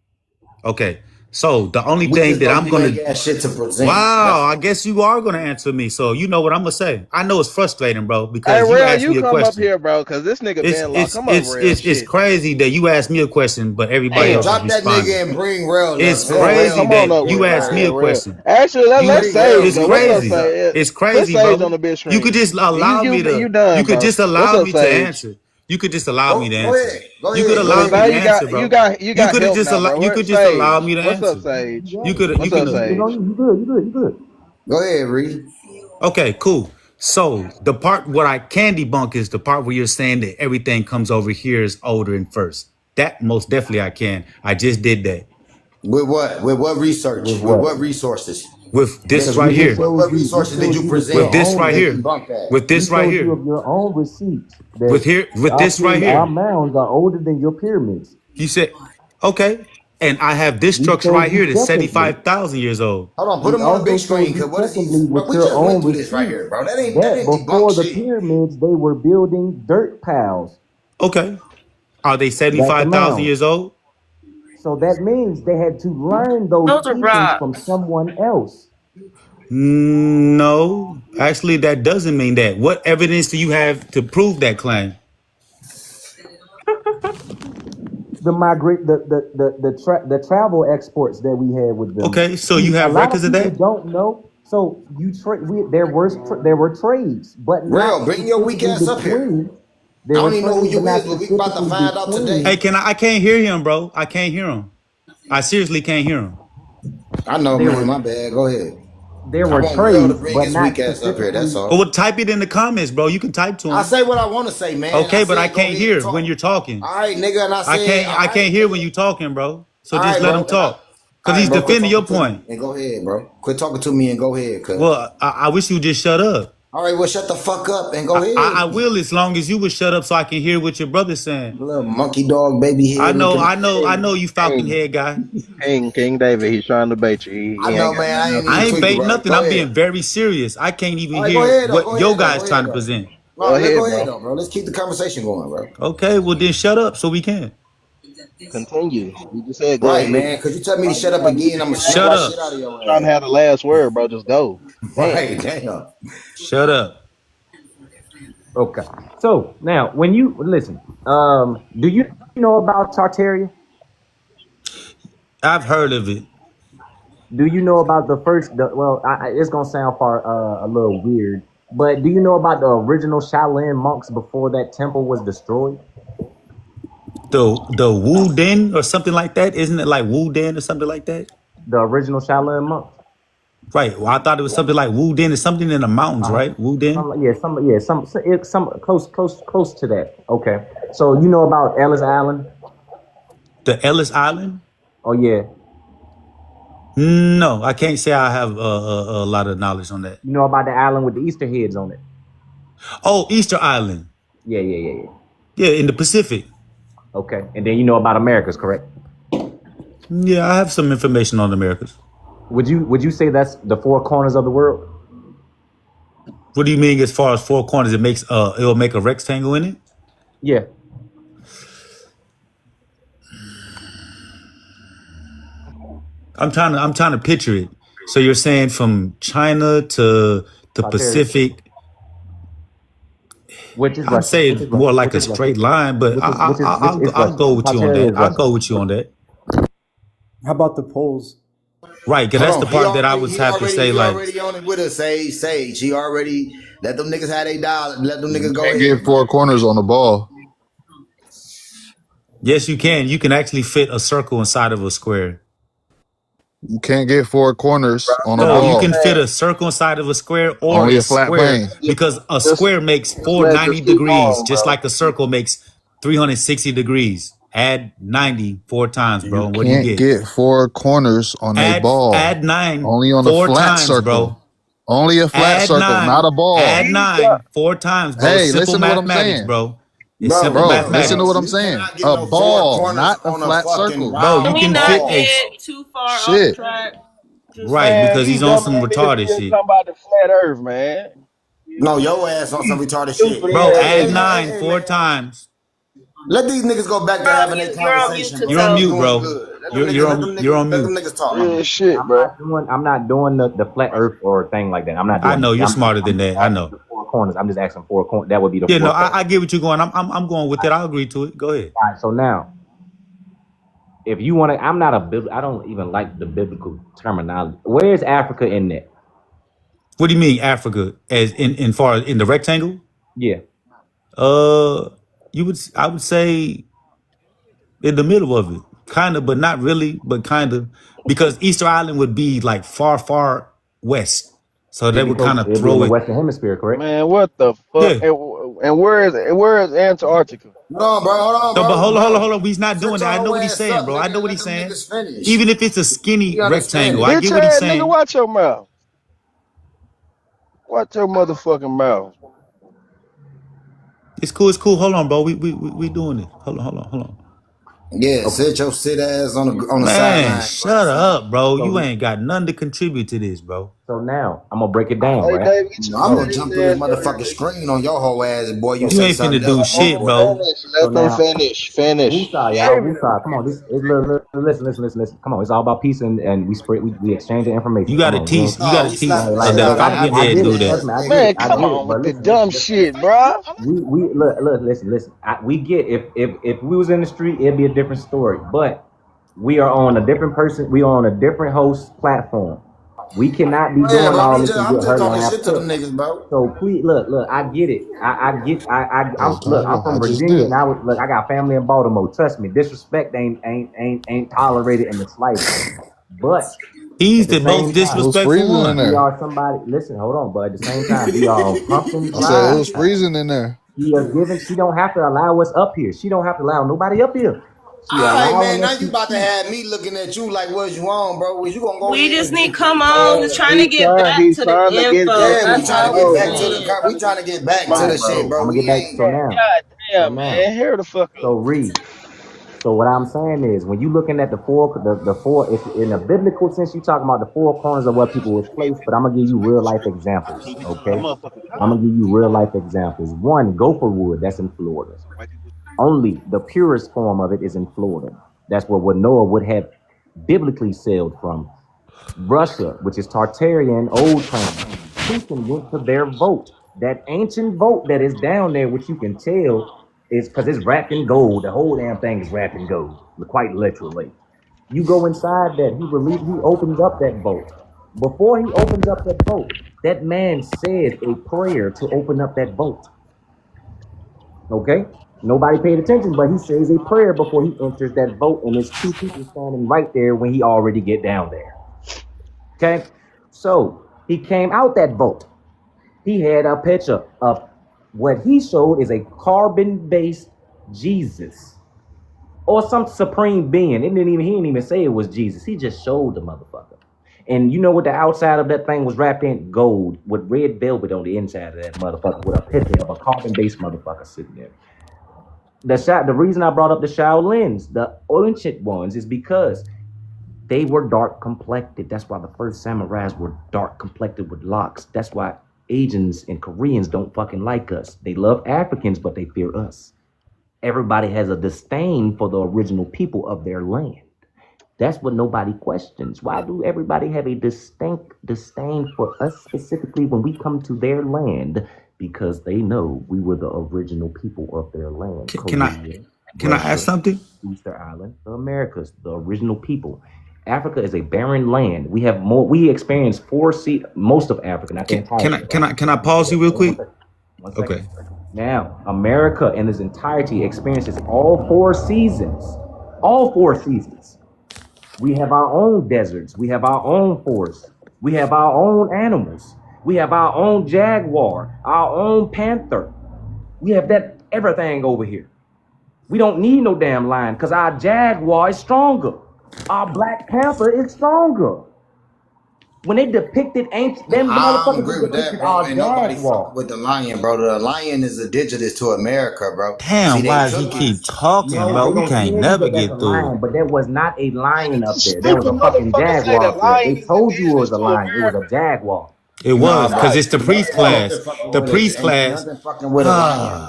Okay. So the only We thing just that know I'm you gonna ain't got shit to present. wow, I guess you are gonna answer me. So you know what I'm gonna say. I know it's frustrating, bro, Hey, because you Real, asked you me a come up question. here, bro, because this nigga It's been locked. it's Come up, it's Real. it's it's Shit. crazy that you asked me a question, but everybody Hey, else is drop that responding. nigga and bring Real up. It's Tell crazy Come Real. on up, that you asked me a Real. question. Actually, let's Bring Real. Sage, It's though. Bring What's up, Real crazy. up. Sage? It's Put crazy, Sage on bro. the big You could screen. just allow me You to. done, You could bro. just What's allow up, me to Sage? answer. You could just allow me to Go answer. ahead. Go You could ahead. Go allow Cause ahead. now me to you answer, got bro. you got Have help just now, bro. you Where could just allow Sage? me to What's up, answer. Sage? You could What's up, Sage? You good. Go ahead, Reed. Okay, cool. So the part what I can debunk is the part where you're saying that everything comes over here is older and first. That most definitely I can. I just did that With what? With what research? With With what? what resources? with this Because right we here. What showed you resources did you of present With your this own right that here. debunk that? With we this right showed you here. of your own receipts With that here. With this right our here. mounds are older than your pyramids. You said, okay. And I have this We structure right showed here you that's secondly. 75,000 years old. Hold on, put We him on the big also screen. showed Cause you what is he? secondly Bro, with we your just went own through this right receipts here, bro. That that didn't debunk before the shit. pyramids they were building dirt piles. Okay. Are they That's the 75,000 mound. years old? So that means they had to learn those Those are teachings from rocks. someone else. No. Actually, that doesn't mean that. What evidence do you have to prove that claim? The travel exports that we had with them. Okay, so See, you a have lot of records of people that? don't know. So there were trades, but not Real, bring your weak specifically ass up here. between. I There don't were even know who trades, but you not is, but we about to specifically find out Hey, today. between. I can't hear him, bro. I can't hear him. I seriously can't hear him. I know, There man. were My bad. Go ahead. there I were want Real to trades, bring but his not weak ass up here. That's specifically. Or all. well, type it in the comments, bro. You can type to I him. say what I want to say, man. I Okay, but I said go can't ahead and hear when talk. you're talking. All right, nigga. And I said, all I right, can't hear when nigga. you're talking, bro. So All just right, let bro. him talk. All Cause right, he's bro. Quit defending your talking to me point. and go ahead, bro. Quit talking to me and go ahead, cuz. Well, I wish you would just shut up. All right, well, shut the fuck up and go I ahead. will as long as you would shut up so I can hear what your brother's saying. Little monkey dog, baby head looking. I King, know you Falcon King, Head guy. King David, he's trying to bait you. He I ain't know, got man. nothing I else ain't to I even do. ain't tweaking, baiting bro. nothing. I'm Go ahead. being very serious. I can't even All right, go hear ahead, though. what Go your ahead, though. guy's Go trying ahead, to though. present. No, Go let's ahead, go ahead, bro. though, bro. Let's keep the conversation going, bro. Okay, well then shut up so we can. Continue. You just said go Right, ahead. man. Cause you tell me to shut up You again, I'm gonna smack Shut the up. shit out of your trying to ass. have the last word, bro. Just go. Damn. Right, damn. Shut up. Okay. So now, when you listen, do you know about Tartaria? I've heard of it. Do you know about the first? Well, it's gonna sound a little weird, but do you know about the original Shaolin monks before that temple was destroyed? The Wu Den or something like that. Isn't it like Wu Den or something like that? The original Shaolin monks. Right. Well, I thought it was something like Wu Den. It's something in the mountains, right? Wu Den. Close to that. Okay. So you know about Ellis Island? The Ellis Island? Oh yeah. No, I can't say I have a lot of knowledge on that. You know about the island with the Easter heads on it? Oh, Easter Island. Yeah. Yeah, in the Pacific. Okay. And then you know about Americas, correct? Yeah, I have some information on the Americas. Would you say that's the four corners of the world? What do you mean as far as four corners? It'll make a rectangle in it? Yeah. I'm trying to picture it. So you're saying from China to the Tartaria. Pacific Which is I'd Russia? say Which is more Russia? like Which a is Russia? straight line, but Which is I'll Russia? go with you on Tartaria that. is I'll Russia. go with you on that. How about the Poles? Right, because Hold that's the on, part that I would have to say. he Like, already on it with us. Sage. He already let them niggas have their dollar. Let them You niggas go can't ahead, get bro. four corners on the ball. yes, you can. You can actually fit a circle inside of a square. You can't get four corners on a No, you ball. can fit a circle inside of a square or Only a a flat square plane. because a Just square makes let 490 Rasheed degrees, Ball, just bro. like a circle makes 360 degrees. Add 90 4 times, bro. You And what do you can't get? get four corners on a Add ball. 9 Only on a 4 flat times, circle. bro. Only a flat Add circle, not 9. a ball. Add 9 4 times, bro. Hey, Simple listen to what I'm mathematics, saying. bro. It's simple Bro, listen to what mathematics. I'm You saying. cannot get A no four ball, corners not a on a flat fucking circle. Bro, you Can round we can not fit ball. a get too far off Shit. track? Just right Man, because these he's on dumb some ass niggas retarded still shit. talking about the flat earth, man. No, your ass on some retarded shit. Stupid Bro, ass add niggas. 9 Hey, 4 man. times. Let these niggas go back to having their You're on mute, conversation, bro. You're on We Tato. mute, doing bro. good. Let them niggas, You're on let them mute. niggas talk. Real shit, bro. I'm not doing the flat Earth or thing like that. I'm not I doing know it. you're smarter than I'm just that. I asking know. the four corners. I'm just asking four corners. That would be the Yeah, no, four corners. I get what you're going. I'm going with it. I agree to it. Go ahead. All right. So now, if you want to, I'm not I don't even like the biblical terminology. Where is Africa in that? What do you mean Africa as in far in the rectangle? Yeah. I would say in the middle of it, kind of, but not really, but kind of, because Easter Island would be like far west, so they It'd be would kind close. of It'd be in throw the it. Western Hemisphere, correct? Man, what the fuck? Yeah. And where is Antarctica? Hold on, bro. No, but hold Bro. on. He's not doing Shut that. I your know whole what he's ass saying, up, bro. I know nigga. what Let he's them saying. niggas finish. Even if it's a skinny You understand rectangle, it. I Bitch get what he's ass nigga, saying. watch your mouth. Watch your motherfucking mouth. It's cool. Hold on, bro. We doing it. Hold on. Yeah, Okay. sit your sit ass on the Man, sideline, bro. shut up, bro. You So ain't got nothing to contribute to this, bro. now I'm gonna break it down, Hey, right? David, get You know, your I'm fat gonna jump through this ass down here, motherfucking nigga. screen on your whole ass, boy. You You say ain't finna something do else, boy. shit, bro. So Let them now, finish. Wusa, y'all. Wusa, come on. Listen. Come on. It's all about peace and we exchange the You information. Come gotta on. We teach. ain't, You gotta No, teach hey, that look, Falcon I Head get do it. that. Trust me, I get Man, it. I come get it. on But with the listen. dumb shit, bro. We listen. We get if we was in the street, it'd be a different story. But we are on a different person. We are on a different host platform. We cannot be yeah, doing bro. all this and I'm get just her talking laugh shit to them quick. niggas, bro. So please look. I get it. I'm I from just Virginia did. and I got family in Baltimore. Trust me, disrespect ain't tolerated in the slightest. But He's at the the most same It time, was disrespectful freezing in one. we there. are somebody. Listen, hold on. But at the same time, we are on Pumpkin I said it Drive. was freezing in there. She don't have to allow us up here. She don't have to allow nobody up here. She All right, allowing man. Now us you to about to speak. have me looking at you like, what you on, bro? Was you gonna go We ahead just and need just come talk? on. Just trying to get back He's to the trying to get info. back Yeah, to we That's the trying to all get we back to info. the saying. we trying to get back to Right, the bro. shit, I'm bro. gonna get We back. ain't. So now, God so damn, now, man. Here the fuck so up. read. So what I'm saying is, when you looking at the four, if in a biblical sense, you talking about the four corners of where people was placed. But I'm gonna give you real life examples. Okay, I'm gonna give you real life examples. One, gopher wood. That's in Florida. Only the purest form of it is in Florida. That's what Noah would have biblically sailed from. Russia, which is Tartarian old time. Putin went to their vote. That ancient vote that is down there, which you can tell is because it's wrapped in gold. The whole damn thing is wrapped in gold, quite literally. You go inside that, he opens up that vote. Before he opens up that vote, that man says a prayer to open up that vote. Okay? Nobody paid attention, but he says a prayer before he enters that vote, and there's two people standing right there when he already get down there. Okay? So he came out that vote. He had a picture of what he showed is a carbon-based Jesus or some supreme being. He didn't even say it was Jesus. He just showed the motherfucker. And you know what the outside of that thing was wrapped in? Gold with red velvet on the inside of that motherfucker with a picture of a carbon-based motherfucker sitting there. The reason I brought up the Shaolins, the ancient ones, is because they were dark complected. That's why the first samurais were dark complected with locks. That's why Asians and Koreans don't fucking like us. They love Africans, but they fear us. Everybody has a disdain for the original people of their land. That's what nobody questions. Why do everybody have a distinct disdain for us specifically when we come to their land? because they know we were the original people of their land. Can I ask something? Easter Island, the Americas, the original people. Africa is a barren land. We have more. We experience most of Africa. Not the entire. Can I pause you real quick? One second. Okay. Now, America in its entirety experiences all 4 seasons. All 4 seasons. We have our own deserts. We have our own forests. We have our own animals. We have our own jaguar, our own panther. We have that everything over here. We don't need no damn lion because our jaguar is stronger. Our black panther is stronger. When they depicted ancient, them I don't motherfuckers agree with that, depicted bro. our Ain't nobody jaguar. fuck with the lion, bro. The lion is indigenous to America, bro. Damn, why does he keep talking, bro? We can't never get through it. But there was not a lion up there. There was Stupid a fucking motherfuckers say jaguar the up there. lion They is told you it was indigenous a to lion. It was America. a jaguar. It was because it's the priest class. The priest Ain't class. nothing fucking with a lion.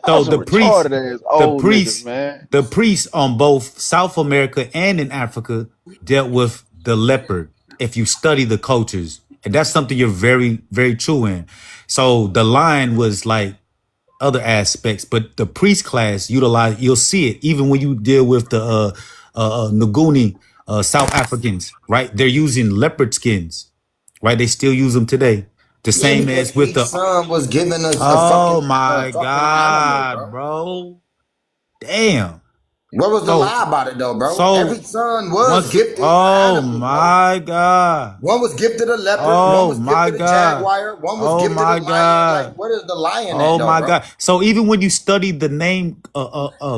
So Some retarded ass old niggas, man. the priests on both South America and in Africa dealt with the leopard. If you study the cultures, and that's something you're very, very true in. So the lion was like other aspects, but the priest class utilize. You'll see it even when you deal with the Nguni South Africans, right? They're using leopard skins, right? They still use them today. The same as with the son was giving us oh a my fucking God, animal, bro. Damn. What was the lie about it though, bro? So Every son was gifted. oh animal, my God. One was gifted a leopard. Oh one was my gifted God. a jaguar. One was Oh gifted my a lion. God. Like, what is the lion Oh at though, my bro? God. So even when you study the name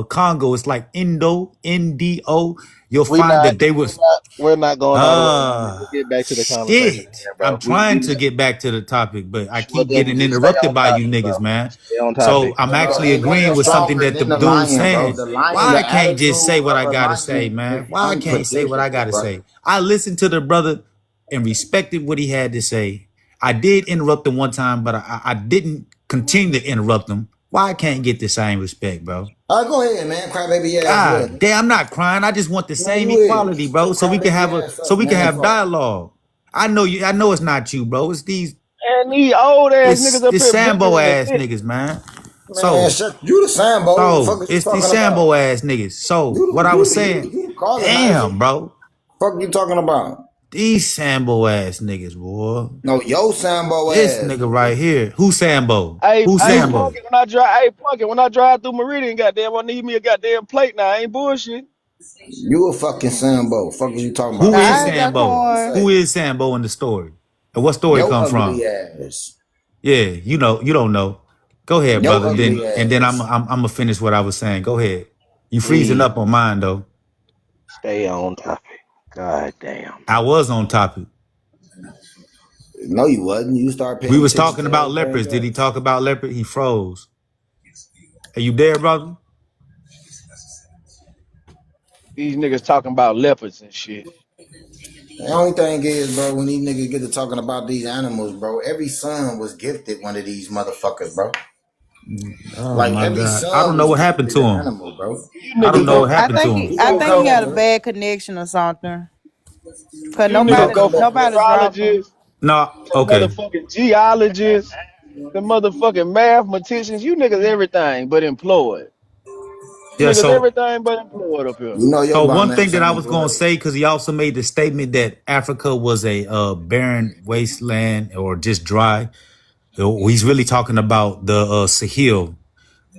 Congo, it's like N-D-O, you'll find that they was We're not going all the way. We'll get back to the conversation, shit. man, bro. I'm trying to get back to the topic, but I Well, keep then getting just stay interrupted on by topic, you niggas, bro. man. Stay on So topic. I'm actually Ain't agreeing nothing with something stronger that the than the dude's lion, bro. saying. The lion, Why the I can't just say attitude what of I a gotta lion say, man? is Why I can't say what I gotta unpredictable, bro. say? I listened to the brother and respected what he had to say. I did interrupt him one time, but I didn't continue to interrupt him. Why I can't get the same respect, bro? All right, go ahead, man. Crybaby ass God nigga. damn, I'm not crying. I just want the No, same you equality, is. bro. Shut So we can crybaby have ass up, man. Fuck. dialogue. I know you. I know it's not you, bro. It's these. And these old ass niggas up It's here Sambo bigger than ass this. niggas, man. Man, shut you the Sambo. What the fuck is you It's the talking Sambo about? ass niggas. So You what I was saying, the colonizer. damn, bro. Fuck you talking about? These Sambo ass niggas, boy. No, yo Sambo This ass. nigga right here. Who Sambo? Hey, Who hey, Sambo? Punky, when I drive through Meridian, goddamn, I need me a goddamn plate now. I ain't bullshit. You a fucking Sambo. Fuck is you talking Who about? is I got Sambo? corn. Who is Sambo in the story? And what story Yo come ugly from? ass. Yeah, you know, you don't know. Go ahead, Yo brother. ugly And then ass. I'm gonna finish what I was saying. Go ahead. You freezing up on mine though. Stay on topic. God damn. I was on topic. No, you wasn't. You start paying We was attention talking to about everything leopards. Did he else. talk about leopard? He froze. Are you there, brother? These niggas talking about leopards and shit. The only thing is, bro, when these niggas get to talking about these animals, bro, every son was gifted one of these motherfuckers, bro. Oh Like my every God. I don't son know was what happened gifted to an him. animal, bro. I don't know what I happened to think him. he got a bad connection or something. Cause You niggas go from nobody dropped him. neurologists No, to okay. motherfucking geologists, the motherfucking mathematicians. You niggas everything but employed. You Yeah, niggas so everything but employed up here. You know your so bum one thing ass that I ain't was gonna employed. say, because he also made the statement that Africa was a barren wasteland or just dry. He's really talking about the Sahel.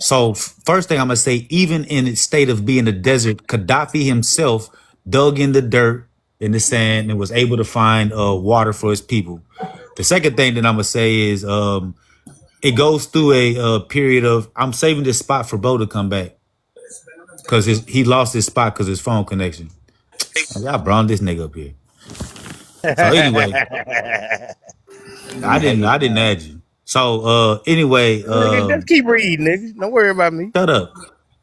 So first thing I'm gonna say, even in its state of being a desert, Gaddafi himself dug in the dirt, in the sand, and was able to find water for his people. The second thing that I'm gonna say is it goes through a period of I'm saving this spot for Bo to come back because he lost his spot because his phone connection. Y'all brought this nigga up here. So anyway, I didn't add you. So anyway, Nigga, just keep reading, nigga. Don't worry about me. shut up.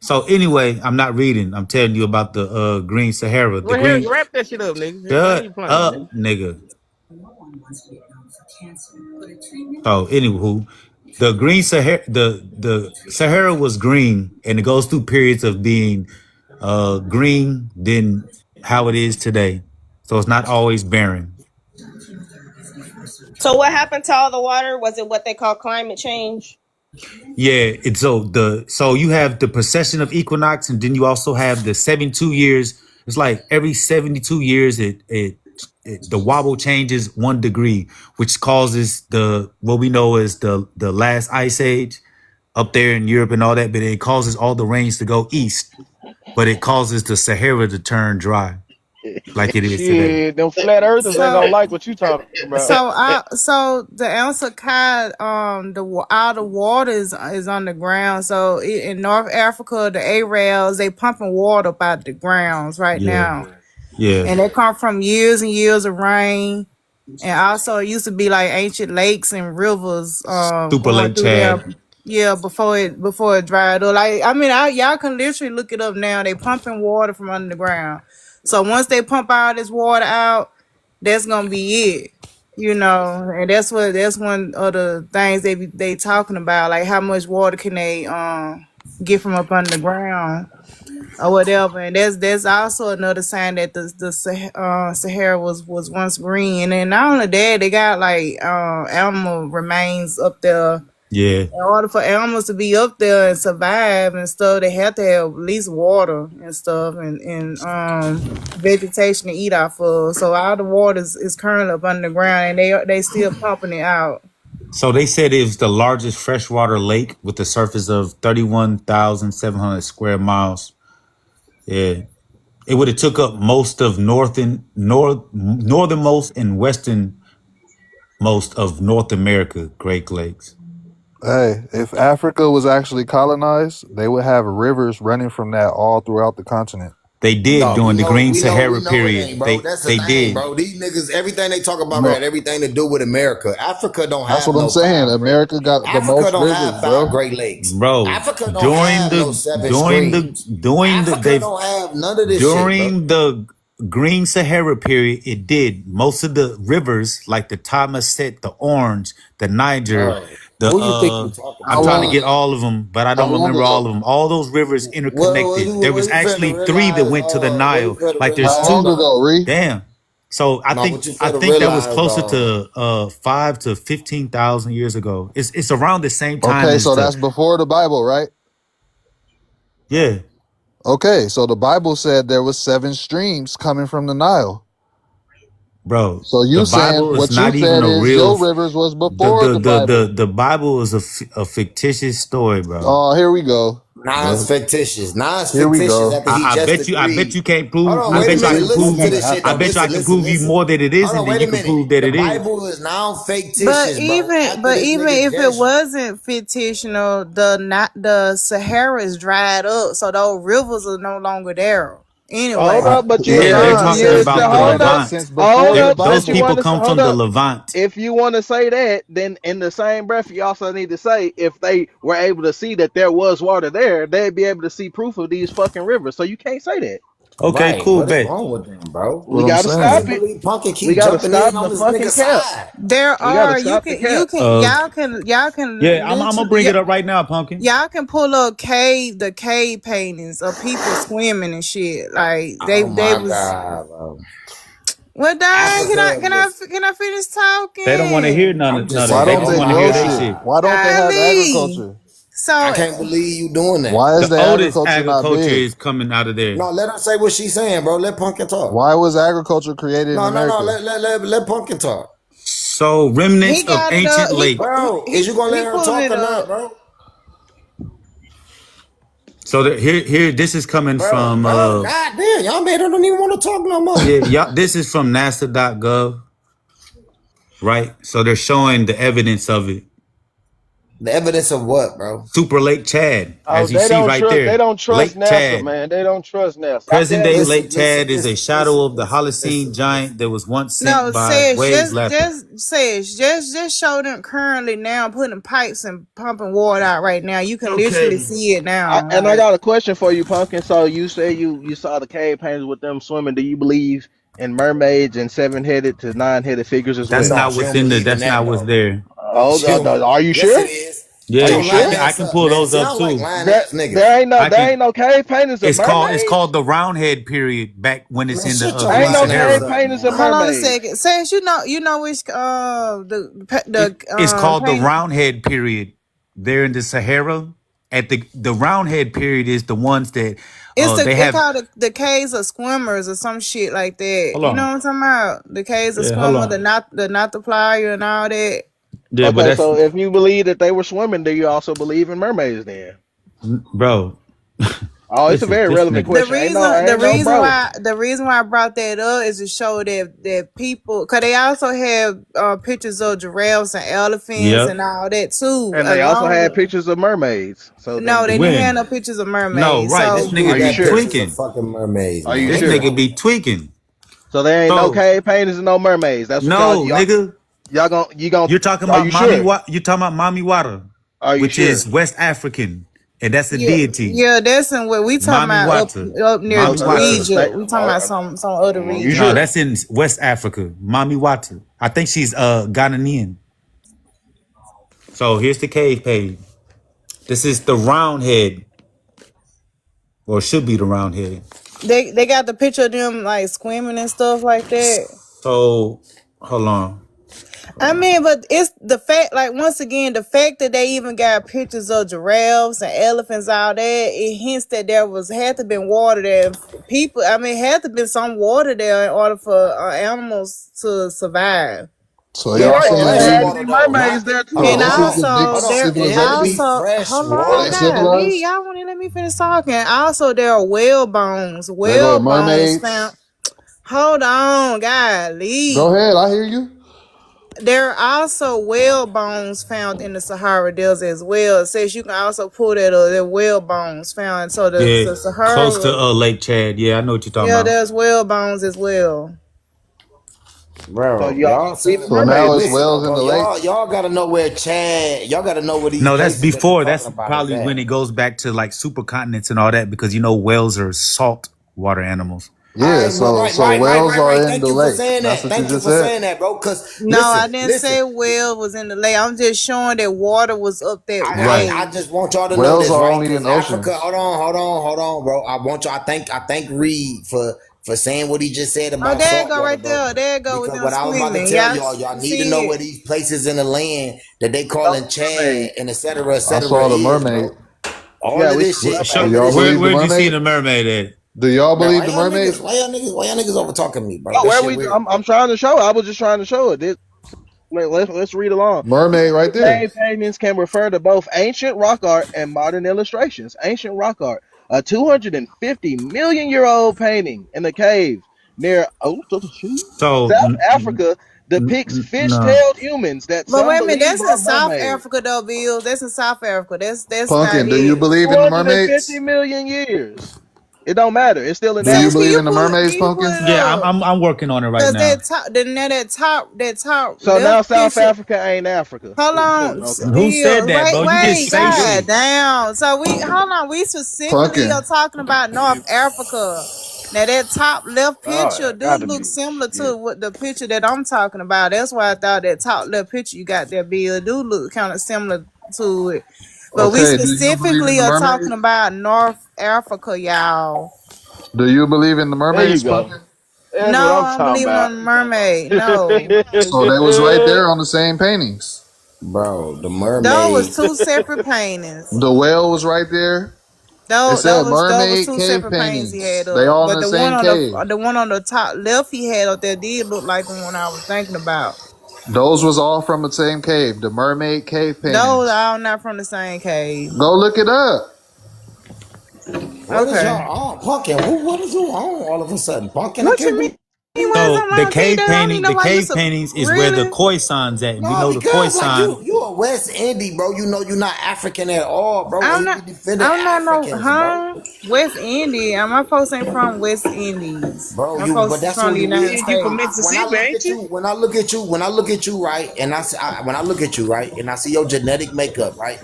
So anyway, I'm not reading. I'm telling you about the Green Sahara. The Well, here, Green wrap that shit up, nigga. Why Shut you playing, up, nigga? nigga. Oh, anywho, the Green Sahara, the Sahara was green, and it goes through periods of being green than how it is today. So it's not always barren. So what happened to all the water? Was it what they call climate change? Yeah, it's so you have the precession of equinox, and then you also have the 72 years. It's like every 72 years, the wobble changes 1 degree, which causes what we know as the last ice age up there in Europe and all that. But it causes all the rains to go east, but it causes the Sahara to turn dry, like it is today. Shit, them flat earthers ain't gonna So like what you talking about. so the answer, Kai, all the water is underground. So in North Africa, the Arabs, they pumping water up out the grounds right now, Yeah. and they come from years and years of rain. And also, it used to be like ancient lakes and rivers Super going Lake through there. Chad. Yeah, before it dried up. Like, I mean, y'all can literally look it up now. They pumping water from under the ground. So once they pump all this water out, that's gonna be it. You know, and that's one of the things they talking about. Like, how much water can they get from up under the ground or whatever. And that's also another sign that the Sahara was once green. And not only that, they got like animal remains up there. Yeah. In order for animals to be up there and survive and stuff, they have to have at least water and stuff and vegetation to eat off of. So all the water is currently up underground, and they still pumping it out. So they said it was the largest freshwater lake with a surface of 31,700 square miles. Yeah. It would have took up most of northernmost and westernmost of North America, Great Lakes. Hey, if Africa was actually colonized, they would have rivers running from that all throughout the continent. They did No, during the Green we Sahara know it period. ain't, bro. That's the thing, did. bro. These niggas, everything they talk about No, got everything to do with America. Africa don't that's have what I'm no saying. 5 great. America got the Africa most don't have rivers, 5 bro. Great Lakes. Bro, Africa don't during have no the 7 during the streams. during the Africa they don't have none of this shit, bro. during the Green Sahara period, it did. Most of the rivers, like the Tamaset, the Orange, the Niger, Bro, who you think you talking I'm about? trying to get all of them, but I How don't long remember all ago? of them. All those rivers interconnected. There was What you actually finna 3 that realize, went to the what you Nile. finna Like there's How realize, long 2. ago, Ree? Damn. So I no, think what you I finna think that was realize, closer to 5 to 15,000 years ago. It's around the same time Okay, as so that's before the Bible, right? yeah. Okay, so the Bible said there was 7 streams coming from the Nile. Bro, So you the saying Bible is what you not even said a is real. your rivers was The before the the the Bible. the, the Bible is a fictitious story, bro. Oh, here we go. nah, it's fictitious. Nah, it's Here we fictitious go. after he I just bet you. I bet agreed. you can't Hold prove. on, I wait a bet you I minute. can Listen prove to you. this shit, I though. bet you I Listen, can prove you listen. more that it Hold isn't on, than wait you a can minute. prove that The it is. Bible is now But fictitious, bro. even After this even nigga if it just wasn't fictional, the Sahara is dried up, so those rivers are no longer there Hold anyway. up, but you Yeah, they're He talking said listen, it's about been the like hold that up, Levant. since before the Those since you Bible. people want to come hold from the up. Levant. If you want to say that, then in the same breath, you also need to say if they were able to see that there was water there, they'd be able to see proof of these fucking rivers. So you can't say that. Okay, right. cool, What is bet. wrong with them, bro? We What I'm gotta I stop can't saying. it. believe Pumpkin We keep gotta jumping stop in on the this fucking nigga's cap. side. There We gotta are stop the cap. y'all can Yeah, I'm gonna bring literally it up right now, Pumpkin. y'all can pull up the cave paintings of people swimming and shit. Like Oh they my was god, bro. well, dang, Africa was. can I finish They don't want to hear talking? I'm just none of Why that. saying. They don't Oh just they want to my hear grow their shit? shit. god. Why don't they have Golly. agriculture? I So can't believe you doing that. Why is The the oldest agriculture not agriculture big? is coming out of there. No, let her say what she's saying, bro. Let Pumpkin talk. Why was agriculture created in No, no, no. America? Let Pumpkin talk. So he remnants of got it ancient up. lake. Bro, is you gonna let He her pulled talk it or not, up. bro? So here this is coming from God damn, y'all made her don't even want to talk no more. yeah, this is from NASA.gov, right? So they're showing the evidence of it. The evidence of what, bro? Super Lake Chad, Oh, as you they see don't right trust. They there. don't trust Lake NASA, Chad. man. They don't trust NASA. Present day Listen, Lake Chad is a shadow of the Holocene listen. giant that was once No, sent by Waves Lapper. just show them currently now putting pipes and pumping water out right now. You can literally Okay. see it now. And I Like, got a question for you, Pumpkin. So you say you saw the cave paintings with them swimming. Do you believe in mermaids and 7-headed to 9-headed figures as That's well? No, not she what's don't in the. believe in That's that not what's though. there. Oh, She don't. are you Yes, sure? it is. Yeah, Are you lying I ass can up, pull man? those See, I up don't like too. lying ass There niggas. ain't no I there can. ain't no cave paintings of It's mermaids. called the Roundhead period back when it's Man, in the shut your Ain't no lying ass cave Sahara. up, paintings of man. Hold on a mermaids. second. Says you know which It's called the paint. Roundhead period. They're in the Sahara. At the Roundhead period is the ones that they They have. call it the caves of swimmers or some shit like that. Hold You know on. what I'm talking about? The caves of Yeah, hold swimmer, on. the not the plier and all that. Yeah, but Okay, that's so if you believe that they were swimming, do you also believe in mermaids then? bro. Oh, it's a Listen, very this relevant nigga. question. Ain't no bro. The reason why I brought that up is to show that people, cause they also have pictures of giraffes and elephants Yep. and all that too. And they also had pictures of mermaids. So No, then they didn't have When? no pictures of No, mermaids. right. This So This dude are nigga you be got sure? pictures of tweaking. fucking mermaids, Are you man. This sure? nigga be tweaking. So there ain't no So cave paintings and no mermaids. That's what no, nigga. you gon' You're talking are about you sure? You're talking about Mami Wata, Are you which sure? is West African, and that's a yeah, deity. yeah, that's in what we talking Mami about Wata. up near Mami So that's a Wata. state. Egypt. We talking about some other You No, region. sure? that's in West Africa. Mami Wata. I think she's Ghanaian. So here's the cave page. This is the round head, or should be the round head. They got the picture of them like swimming and stuff like that. So hold on. I mean, but it's the fact, like, once again, the fact that they even got pictures of giraffes and elephants out there, it hints that had to been water there. People, I mean, had to been some water there in order for animals to survive. So You're Yeah, y'all right. but And saying there fresh had to we be water though. mermaids Not there hold too. on, And this is the big also, it had to be civilization? fresh hold Are on, they water. God, Lee, civilized? y'all want to let me finish talking. Also, there are whale bones. There go Whale bones found. mermaids. Hold on, God, Go Lee. ahead, I hear you. There are also whale bones found in the Sahara Desert as well. It says you can also pull that there whale bones found. So Yeah, the close to Sahara, Lake Chad. Yeah, I know what you're talking yeah, about. there's whale bones as well. So Bro, y'all y'all don't believe saying, in So now mermaids it's then? listen though, wells in bro. the lake. Y'all gotta know where Chad, y'all gotta know where these No, that's places that we before. talking That's about is probably at. when it goes back to like supercontinents and all that, because whales are salt water animals. Yeah, Well, so whales are right. in Thank the you for lake. saying That's that. what you Thank you just for said. saying that, bro. Cause No, I didn't listen. say whale was in the lake. I'm just showing that water was up that Right. I way. just want y'all to know Whales this, are right? only Because in Africa, oceans. hold on, bro. I want y'all. I thank Reed for saying what he just said Oh, about there you go saltwater, right bro. there. There you go with Because them what I was about to swimming. tell Y'all y'all need to know see where it. these places in the land that they Those calling are Chad mermaids. and et I cetera saw the is, mermaid. bro. All Yeah, of we this we shit, Do all of y'all this Where shit. believe the where'd you see mermaid? the mermaid at? Do y'all Man, believe the mermaid? why y'all niggas over talking me, bro? oh That where shit we weird. I'm trying to show. I was just trying to show it. Let's read along. Mermaid right there. Cave paintings can refer to both ancient rock art and modern illustrations. Ancient rock art, a 250 million year old painting in the cave near So South Africa depicts no. fish-tailed humans that But some wait a minute, believe that's in are South mermaids. Africa though, Bill. That's in South Africa. That's not Pumpkin, do you it. believe in the 250 mermaids? million years. It don't matter. It's still in Do you Says, Africa. believe in the mermaids, can you pull Pumpkin? it Yeah, up? I'm working on it right Cause now. that top So now left South picture. Africa ain't Africa. Hold on, Okay. Who said Bill. that, bro? You just Wait, say God shit. damn. So hold on. We specifically Pumpkin. are talking about North Africa. Now that top left Oh, picture I do gotta look be. similar Yeah. to what the picture that I'm talking about. That's why I thought that top left picture you got there, Bill, do look kind of similar to it. But we Okay, do you believe in specifically the are talking mermaid? about North Africa, y'all. Do you believe in the There you mermaids, go. Pumpkin? That's what No, I'm I don't talking believe in about. on the mermaid. No. So they was right there on the same paintings. Bro, the Those was mermaid. two separate paintings. The whale was right there. It said Those was mermaid two cave separate paintings he paintings. had They up. all in But the same cave. the one on the top left he had up there did look like the one I was thinking about. Those was all from the same cave. The mermaid cave Those paintings. are all not from the same cave. Go look it up. What is Okay. y'all on? Pumpkin, what is you on all of a sudden? Pumpkin, I What can't you believe. mean? Why So somebody think that? I don't even know the why you cave so paintings is where the really? Khoisan's at, and we No, know the because like Khoisan. you a West Indian, bro. You know you're not African at all, bro. And I'm you not be defending I'm not no Africans, bro. West Indian. My folks ain't from West Indies. Bro, My but folks is that's from who the you United is. You from States. When I Mississippi, look ain't at you? you, when I look at you, right, and when I look at you, right, and I see your genetic makeup, right,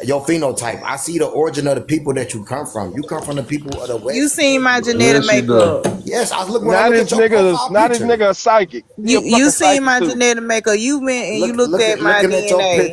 your phenotype, I see the origin of the people that you come from. You come from the people of the You West seen my Indies. genetic Yes, you do. makeup. Yes, when I Now look this at your nigga, profile now this picture. nigga a psychic. He a You fucking seen psychic my too. genetic makeup. You went and you looked at my Looking at your DNA.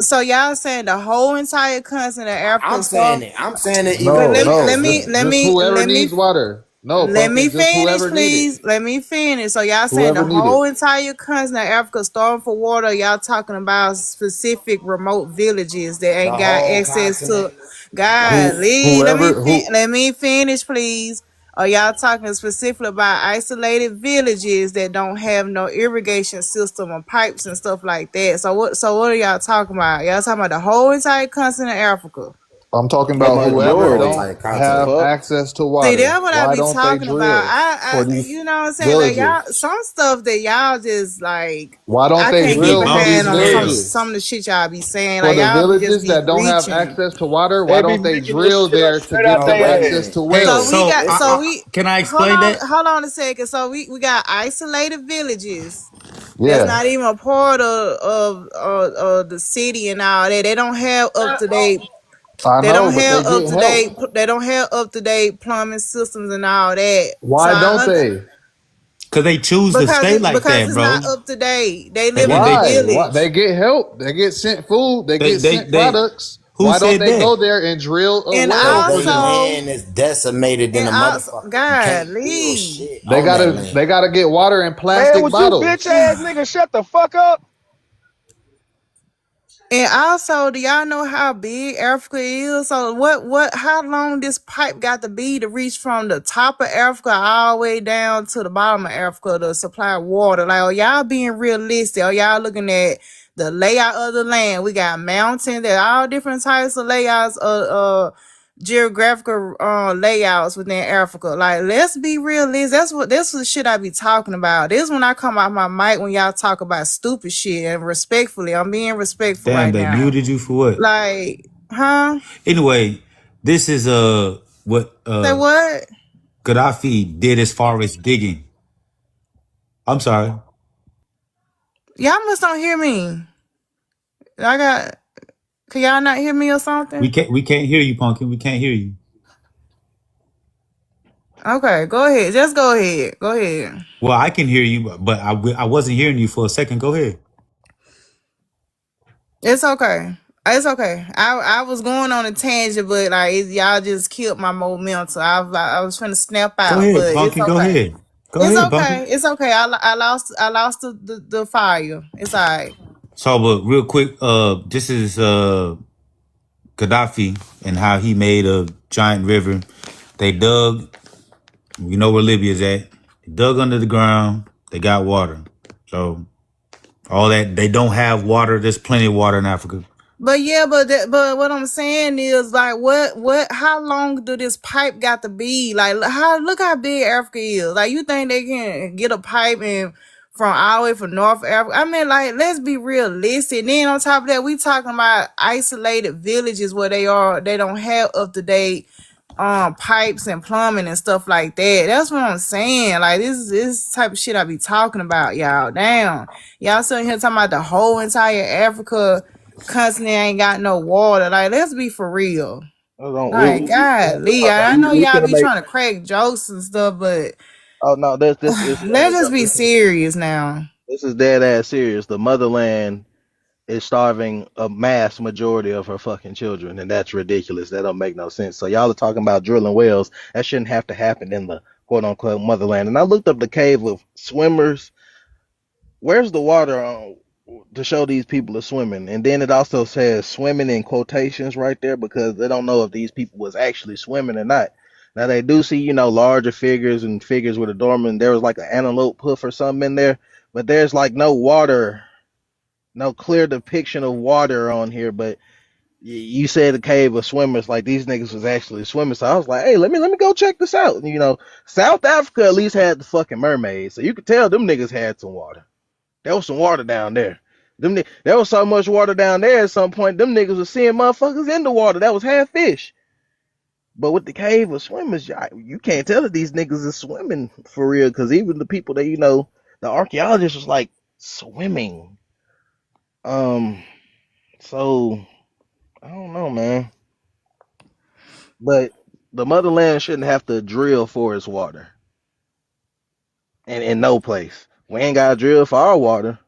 So y'all saying the whole entire continent of Africa I'm is soft? saying it. I'm saying it. No, But no. let Just whoever me needs water. No, Let me Pumpkin, just finish, whoever needed. please. Let me finish. So y'all saying the Whoever whole needed. entire continent of Africa starving for water? Y'all talking about specific remote villages that The ain't got whole access to? continent. God, Lee, Whoever who let me finish, please. Are y'all talking specifically about isolated villages that don't have no irrigation system or pipes and stuff like that? So what are y'all talking about? Y'all talking about the whole entire continent of Africa? I'm talking We're about talking about the whoever whole don't entire The continent. have fuck? access to See, water. that's what I Why be don't they talking about. drill for these You know what I'm saying? Like y'all, villages? some stuff that y'all just like, Why don't I they can't get drill for behind these on villages? some of the shit y'all be saying. For Like the y'all be just villages be that don't have reaching. access to water, why They be don't they making this drill shit up there to straight get out No, them their wait a ass. access minute. to Hey, So we wells? so got, can I explain that? hold on a second. So we got isolated villages that's Yeah, not even a part of the city and all that. They don't have up to date. I They know, don't but they have up get to help. date. They don't have up to date plumbing systems and all that. So Why don't they? Because they choose to stay like because that, it's not bro. up to date. They live in And a they Why? Why village. they get help? They get sent food. They get sent they products. who Why don't said they that? go there and drill a And well Cause for they them? also, land is decimated in a motherfucker. You can't build golly. shit They on that gotta land. they gotta get water in Man, plastic would you bitch bottles. ass nigga shut the fuck up? And also, do y'all know how big Africa is? So how long this pipe got to be to reach from the top of Africa all the way down to the bottom of Africa to supply water? Like, are y'all being realistic? Are y'all looking at the layout of the land? We got mountains. There are all different types of layouts of geographical layouts within Africa. Like, let's be realistic. That's the shit I be talking about. This when I come out my mic when y'all talk about stupid shit, and respectfully, I'm being respectful Damn, right they now. muted you for what? Like, huh? Anyway, this is what Say what? Gaddafi did as far as digging. I'm sorry. Y'all must don't hear me. Can y'all not hear me or something? We can't hear you, Pumpkin. We can't hear you. Okay, go ahead. Just go ahead. Go ahead. Well, I can hear you, but I wasn't hearing you for a second. Go ahead. It's okay. It's okay. I was going on a tangent, but like y'all just killed my momentum. I was trying to snap Go out, ahead, but it's Pumpkin. Go okay. ahead. Go It's ahead, okay. Pumpkin. It's okay. I lost the fire. It's alright. So, but real quick, this is Gaddafi and how he made a giant river. They dug. You know where Libya's at. They dug under the ground. They got water. So all that they don't have water. There's plenty of water in Africa. But yeah, but what I'm saying is like how long do this pipe got to be? Like look how big Africa is. Like you think they can get a pipe and from all the way from North Africa? I mean, like, let's be realistic. Then on top of that, we talking about isolated villages where they don't have up to date pipes and plumbing and stuff like that. That's what I'm saying. Like this type of shit I be talking about, y'all. Damn. Y'all sitting here talking about the whole entire Africa continent ain't got no water. Like, let's be for real. Hold on, Like, God, Lee, I know we y'all finna be make. trying to crack jokes and stuff, but Oh no, this is let's just be serious now. this is dead ass serious. The motherland is starving a mass majority of her fucking children, and that's ridiculous. That don't make no sense. So y'all are talking about drilling wells. That shouldn't have to happen in the quote unquote motherland. And I looked up the cave of swimmers. Where's the water on to show these people are swimming? And then it also says swimming in quotations right there because they don't know if these people was actually swimming or not. Now they do see, larger figures and figures with a dormant. There was like an antelope hoof or something in there, but there's like no water, no clear depiction of water on here. But you said the cave of swimmers, like these niggas was actually swimming. So I was like, hey, let me go check this out. South Africa at least had the fucking mermaids, so you could tell them niggas had some water. There was some water down there. There was so much water down there at some point, them niggas was seeing motherfuckers in the water that was half fish. But with the cave of swimmers, you can't tell if these niggas is swimming for real, because even the people that, the archaeologists was like, swimming. So, I don't know, man. But the motherland shouldn't have to drill for its water. And in no place. We ain't got to drill for our water.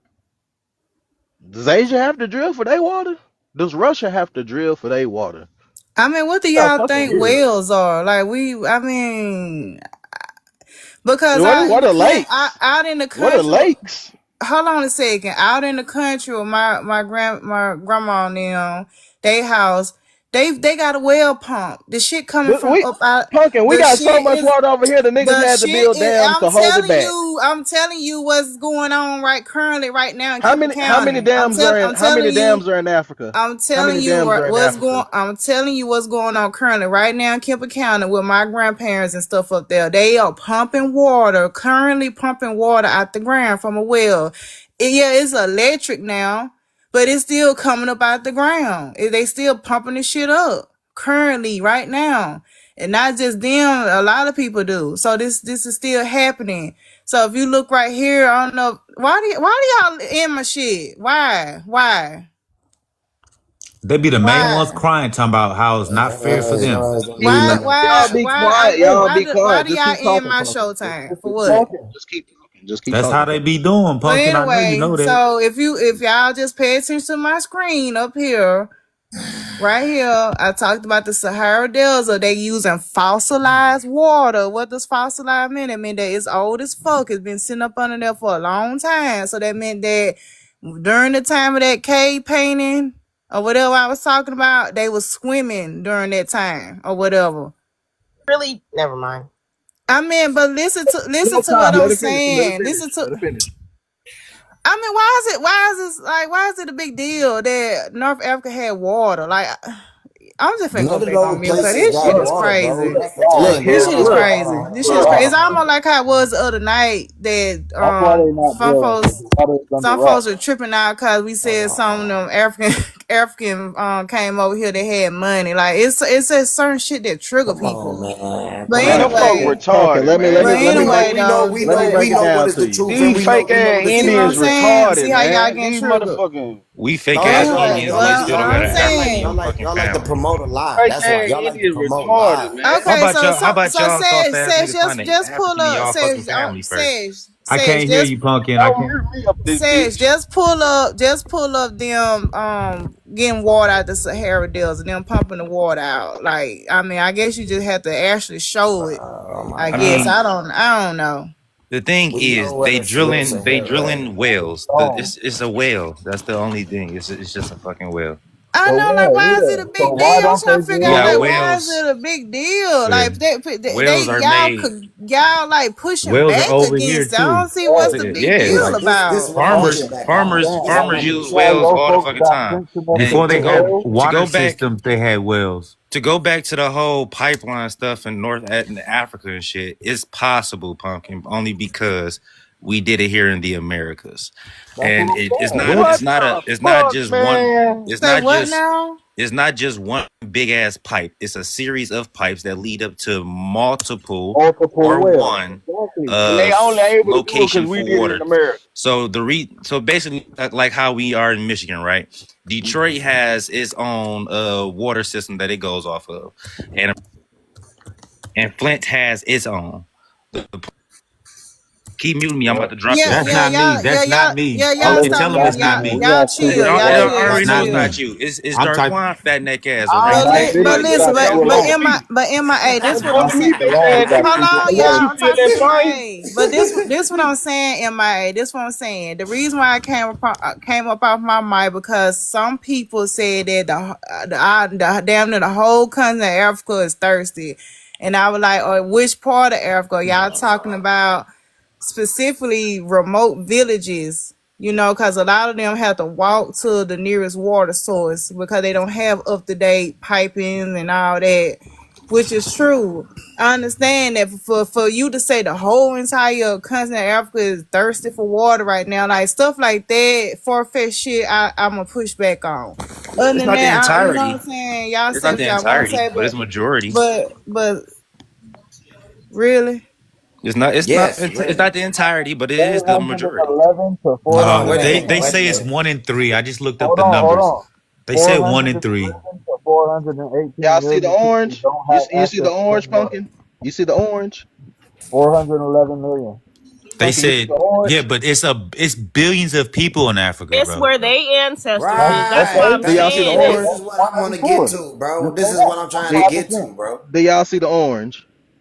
Does Asia have to drill for their water? Does Russia have to drill for their water? I mean, what do That's y'all fucking think weird. whales are? Like, I mean, Because What are lakes? out in the What are country. lakes? Hold on a second. Out in the country with my grandma and them, they house, they got a well pump. The shit coming from We up out. Pumpkin, we The got so shit much is water over here. The niggas the had to shit build is. dams to hold it back. I'm telling you what's going on currently right now in How Kemper many how many County. dams are in how many dams are in Africa? I'm How telling many you dams are in what's going. Africa? I'm telling you what's going on currently right now in Kemper County with my grandparents and stuff up there. They are currently pumping water out the ground from a well. Yeah, it's electric now, but it's still coming up out the ground. They still pumping the shit up currently right now, and not just them. A lot of people do. So this is still happening. So if you look right here, I don't know why do y'all in my shit? Why? They be the main ones Why? crying, talking about how it's not fair for them. Y'all be quiet. Y'all be Why quiet. do Just keep y'all end talking, my Pumpkin. showtime? For what? Just keep talking. Just keep That's talking. how they be doing, But Pumpkin. I know you anyway, know that. so if y'all just pay attention to my screen up here, right here, I talked about the Sahara Desert. They using fossilized water. What does fossilized mean? It mean that it's old as fuck. It's been sitting up under there for a long time. So that meant that during the time of that cave painting or whatever I was talking about, they was swimming during that time or whatever. Really? Never mind. I mean, but listen to what I'm saying. Listen to. I mean, why is it a big deal that North Africa had water? Like, I'm just finna go None of back on those mute because places this shit got is water, crazy. bro. That's the thing, This shit is bro. crazy. This shit is crazy. It's almost like how it was the other night that some folks are tripping out because we said some of them African came over here that had money. Like it's just certain shit that trigger people. Man. But Man, them folk anyway, retarded. Let me though, We break it know down what is to the you. truth, and These we know fake ass the see what I'm Indians secret. saying? See retarded, how y'all man. getting These triggered? motherfucking We fake Y'all ass like, Indians and they still don't got I'm an saying. African fucking y'all like to family. promote a lie. fake That's why ass y'all like to Indians promote retarded, lies. man. Okay, How about y'all soft ass Sage, niggas find an just pull African in up, y'all fucking family first? I Sage, can't hear you, Pumpkin. I Don't can't. mute me up this Sage, bitch. just pull up them getting water out the Sahara Desert, them pumping the water out. Like, I mean, I guess you just have to actually show it. I I guess mean, I don't know. the thing We is, know what the they Sahara is. drilling wells. It's a whale. That's the only thing. It's just a fucking whale. I know, like, why is it a big deal? I'm trying to figure You out, got like, why is whales. it a big deal? Like, Whales are made. y'all like pushing Whales are back over here against it. I too. don't see what's the big Yes, deal Like this about. is what I'm pushing back on. farmers use whales all the fucking time. Before And they had to water go back systems, they had wells. to go back to the whole pipeline stuff in in Africa and shit, it's possible, Pumpkin, only because we did it here in the Americas, and it's not What the it's not fuck, just one man? Say what now? it's not just one big ass pipe. It's a series of pipes that lead up to multiple or one And they only able to do it because location we for did it water. in America. So so basically, like how we are in Michigan, right? Detroit has its own water system that it goes off of, and Flint has its own. Keep muting me. I'm about to drop you. That's not me. That's not me. Y'all You can stop tell them it's muting. not me. Y'all chill. It already That's knows not about me. you. It's I'm Dark type. One, fat neck ass. All right. But listen, but in my A, this what I'm saying. Hold on, y'all. I'm talking in my A. But this what I'm saying in my A. This what I'm saying. The reason why I came up off my mic because some people said that the damn near the whole continent of Africa is thirsty, and I was like, or which part of Africa y'all talking about? Specifically remote villages, because a lot of them have to walk to the nearest water source because they don't have up-to-date piping and all that, which is true. I understand that for you to say the whole entire continent of Africa is thirsty for water right now, like stuff like that, far-fetched shit, I'm gonna push back on. Other It's than not the that, you know entirety. what I'm saying? Y'all It's say not what the y'all want to entirety, say, but it's majority. but really? It's not. Yes, It's not the entirety, but it is the majority. They say it's 1 in 3. I just looked up the numbers. They say 1 in 3. Y'all see the orange? You see the orange, Pumpkin? You see the orange? They said, yeah, but it's billions of people in Africa, It's bro. where they ancestors live. Right. That's what I'm Do y'all see the saying. orange? This is what I want to get to, bro. This is what I'm trying to get to, bro. Do y'all see the orange?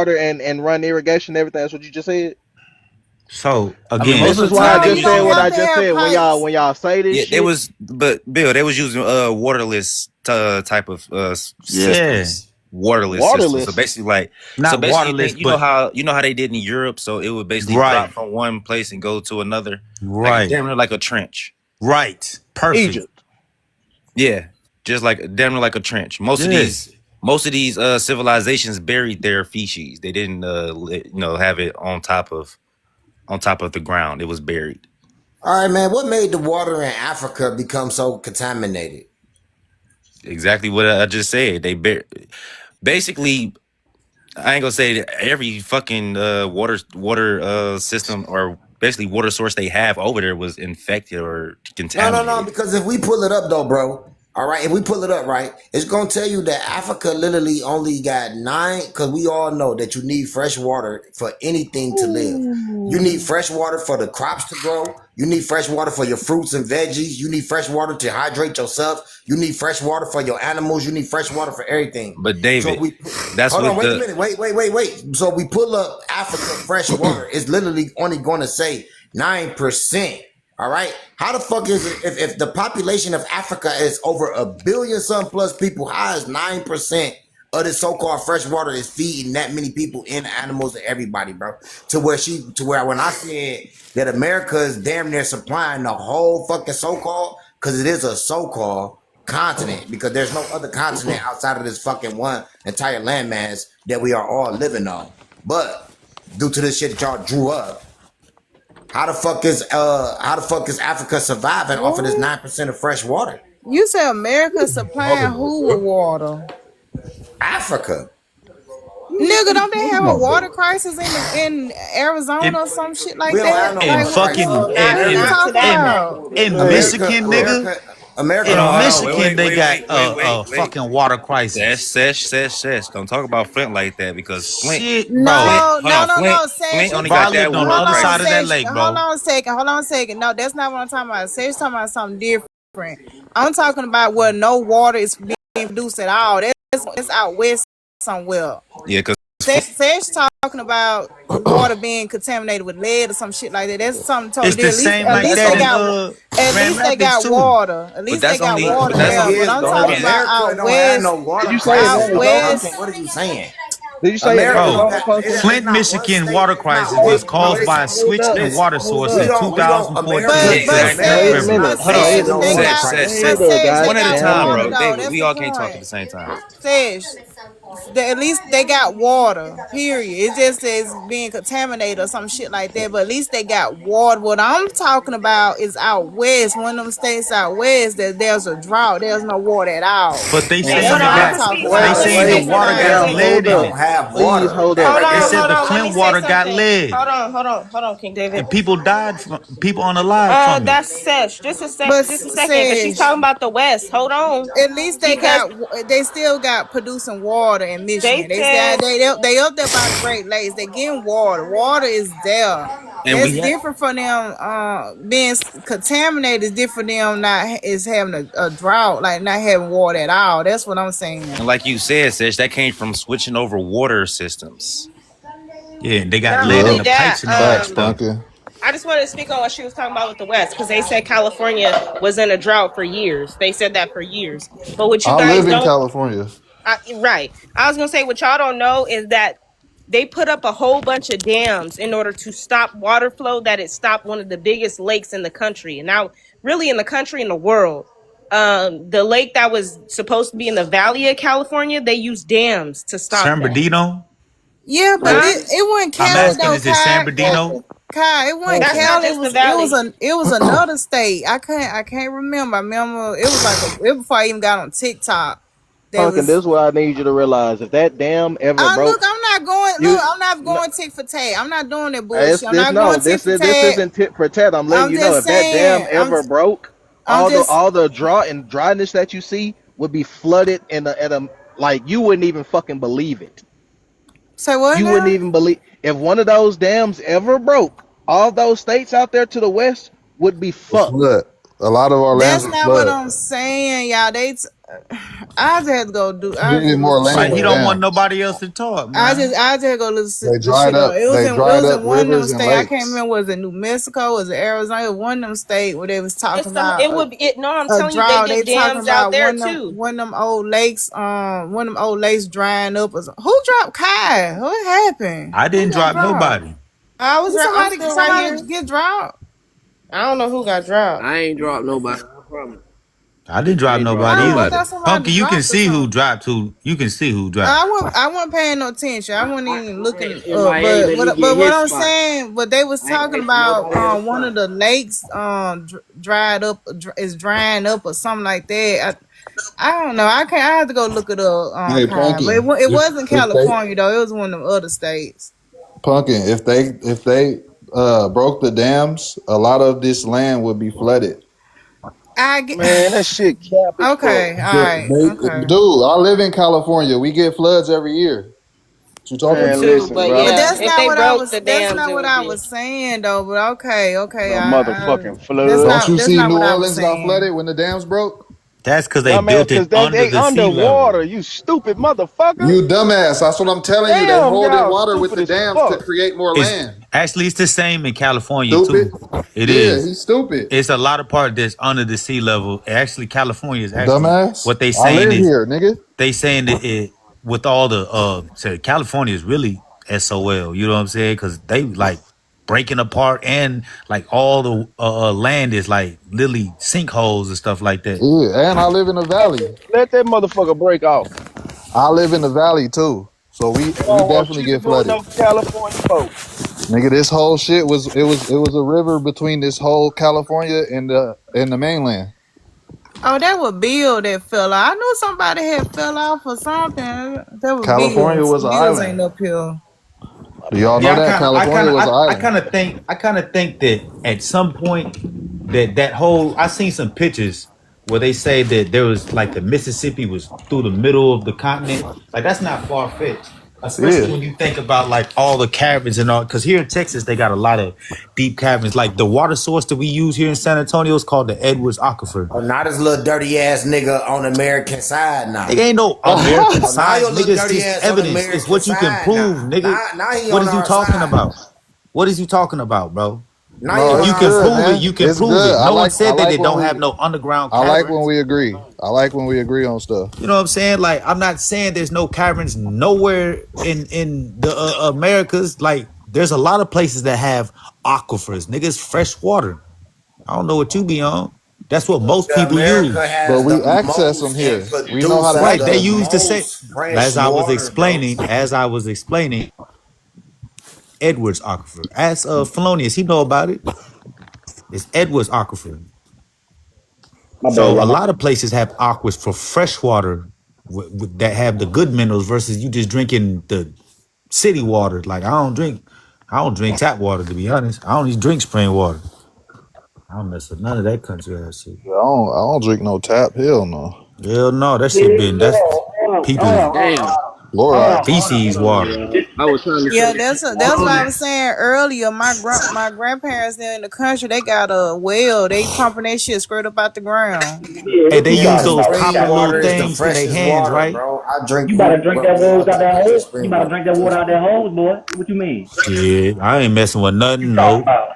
water and run irrigation and everything. That's what you just said. So I mean, again, most This of is the why I time they just was said what I have to just have said pipes. when y'all say this yeah, they shit. was, but Bill, they was using waterless type of yeah, systems. Waterless systems. So Waterless. basically, like, not waterless, you know but how they did in Europe. So it would basically right, drop from one place and go to another, like right, damn near like a trench. right, perfect. Egypt. Yeah, just like damn near like a trench. Most of Yes. these most of these civilizations buried their feces. They didn't have it on top of the ground. It was buried. All right, man. What made the water in Africa become so contaminated? Exactly what I just said. They basically. I ain't gonna say that every fucking water system or basically water source they have over there was infected or contaminated. No. Because if we pull it up though, bro. All right, if we pull it up, right, it's gonna tell you that Africa literally only got 9. Because we all know that you need fresh water for anything to live. You need fresh water for the crops to grow. You need fresh water for your fruits and veggies. You need fresh water to hydrate yourself. You need fresh water for your animals. You need fresh water for everything. But David, Hold on, wait a minute. Wait. So we pull up Africa fresh water. It's literally only going to say 9%. All right. How the fuck is it if the population of Africa is over 1 billion some plus people? How is 9% of the so-called fresh water is feeding that many people and animals and everybody, bro? To where when I said that America is damn near supplying the whole fucking so-called, because it is a so-called continent, because there's no other continent outside of this fucking one entire landmass that we are all living on. But due to this shit that y'all drew up, how the fuck is Africa surviving off of this 9% of fresh water? You said America supplying who with water? Africa. Nigga, don't they have a water crisis in Arizona or some shit like that? And fucking in Michigan, nigga. America, in Michigan, they got a fucking water crisis. Sesh. Don't talk about Flint like that because Flint. Shit, Flint only got that on the other side of that lake, bro. Hold on a second. No, that's not what I'm talking about. Sesh talking about something different. I'm talking about where no water is being produced at all. That's out west somewhere. Yeah, because Sesh talking about water being contaminated with lead or some shit like that. That's something totally different. It's the same like that. At least they got water. At least they got water there. But I'm talking about out west. Out west. What are you saying? Did you say Flint, Michigan water crisis was caused by a switch in water source in 2014. One at a time, bro. David, we all can't talk at the same time. At least they got water, period. It just says being contaminated or some shit like that, but at least they got water. What I'm talking about is out west, one of them states out west, that there's a drought, there's no water at all. But they say the water got lead in it. Please hold on. They said the Flint water got lead. Hold on, King David. And people died from people on the live from it. That's Sesh. Just a second, because she's talking about the West. Hold on. At least they still got producing water in Michigan. They up there by the Great Lakes. They getting water. Water is there. And it's different for them being contaminated. Is different for them having a drought, like not having water at all. That's what I'm saying. And like you said, Sesh, that came from switching over water systems. Yeah, they got lead in the pipes and all that stuff. I just wanted to speak on what she was talking about with the West, because they said California was in a drought for years. They said that for years. But what you guys live in California. Right. I was going to say, what y'all don't know is that they put up a whole bunch of dams in order to stop water flow, that it stopped one of the biggest lakes in the country. And now, really in the country, in the world. The lake that was supposed to be in the Valley of California, they used dams to stop San Bernardino? Yeah, but it wasn't count. I'm asking, is it San Bernardino? Kai, it wasn't count. It was another state. I can't remember. I remember it was like before I even got on TikTok. This is what I need you to realize. If that dam ever broke, look, I'm not going tick for tat. I'm not doing that bullshit. This isn't tit for tat. I'm letting you know if that dam ever broke, all the drought and dryness that you see would be flooded at a like you wouldn't even fucking believe it. Say what? You wouldn't even believe if one of those dams ever broke. All those states out there to the west would be fucked. Look, a lot of our land. That's not what I'm saying, y'all. I just had to go do. He don't want nobody else to talk. Man. I just had to go listen. They dried up. It was in one of them states. I lakes. can't remember. Was it New Mexico? Was it Arizona? It was one of them states where they was talking about. I'm telling you, they get dams out there too. One of them old lakes. Drying up. Who dropped Kai? What happened? I didn't drop nobody. Somebody get dropped. I don't know who got dropped. I ain't dropped nobody. I promise. I didn't drop ain't dropped nobody I either. nobody. thought somebody Punky, you can dropped or see who something. dropped who. You can see who dropped. I wasn't paying no attention. I wasn't even looking In up. Miami, let me But get what his I'm spot. saying, but they was I ain't talking wasting about nobody else's one of spot. the lakes dried up is drying up or something like that. I don't know. I have to go look it up. Hey, Kai. But Punky, it wasn't if they California though. It was one of the other states. Punkin, if they broke the dams, a lot of this land would be flooded. I get Man, that shit cap as fuck. okay. All right. Okay. Dude, I live in California. We get floods every year. What you talking Me Man, about? too, listen, but But bro. yeah, that's if not they what I broke was. the That's dams, not it what would I be. was saying though. But okay. A motherfucking That's flood. Don't not. you That's see not New what I was Orleans got saying. flooded when the dams broke? That's because they Dumbass, built cause it they under the sea underwater, level. you stupid motherfucker. You dumbass. That's what I'm telling you. They Damn, hold in y'all water with stupid the as dams to fuck. create more It's land. actually it's the same in California Stupid. too. It Yeah, is. he's stupid. It's a lot of part that's under the sea level. Actually, California is actually Dumbass. what they I saying live is here, nigga. they saying that it with all the so California is really SOL. You know what I'm saying? Because they like breaking apart and like all the land is like literally sinkholes and stuff like that. Yeah, and I live in the valley. Let that motherfucker break off. I live in the valley too. So we I don't want definitely shit to get do with flooded. no California folks. Nigga, this whole shit was a river between this whole California and the mainland. Oh, that was Bill that fell off. I knew somebody had fell off or something. That was California Bills. was an Bills island. ain't up here. Do y'all know Yeah, that California was an I island? kind of think that at some point that whole I seen some pictures where they say that there was like the Mississippi was through the middle of the continent. Like that's not far fetched, Yeah. especially when you think about like all the caverns and all. Because here in Texas they got a lot of deep caverns. Like the water source that we use here in San Antonio is called the Edwards Aquifer. Oh, not this little dirty ass nigga on the American side now. It ain't no American Oh, now side, your nigga. little It's dirty just ass on the evidence. It's American what you can side prove, now. nigga. Now he What on is you our talking side. about? What is you talking about, bro? Now No, you on If you it's our can good, side. prove it, man. you can It's prove good. it. I No one like said that they when don't have we no underground I like when caverns. we agree. I like when we agree on stuff. You know what I'm saying? Like, I'm not saying there's no caverns nowhere in the Americas. Like, there's a lot of places that have aquifers. Niggas, fresh water. I don't know what you be on. That's what most The people America use. But has we the access them most and here. We know how to produces Right? They the access them. use the same. most fresh water, bro. As I was explaining, Edwards Aquifer. Ask Felonius, he know about it. It's Edwards Aquifer. My bad, So a y'all. lot of places have aquas for fresh water that have the good minerals versus you just drinking the city water. Like I don't drink tap water to be honest. I don't even drink spring water. I don't mess with none of that country ass shit. I don't drink no tap. Hell no. Hell no, that shit been that's people Damn. Fluoride. feces water. I was trying to Yeah, say. that's what I was saying earlier. My grandparents there in the country, they got a well. They pumping that shit straight up out the ground. Yeah, Hey, what they you use talking those about? copper Spring little water is the things in their freshest hands, water, right? bro. I drink You better drink that all water out types that of hose. You spring better water. drink that water out that hose, boy. What you mean? Shit, I ain't messing with What you nothing. talking No, about?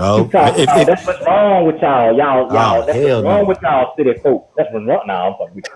What you no. talking about? If That's what's wrong with y'all. oh That's what's hell wrong with no. y'all city folks. That's what's wrong. Nah, I'm fucking with you.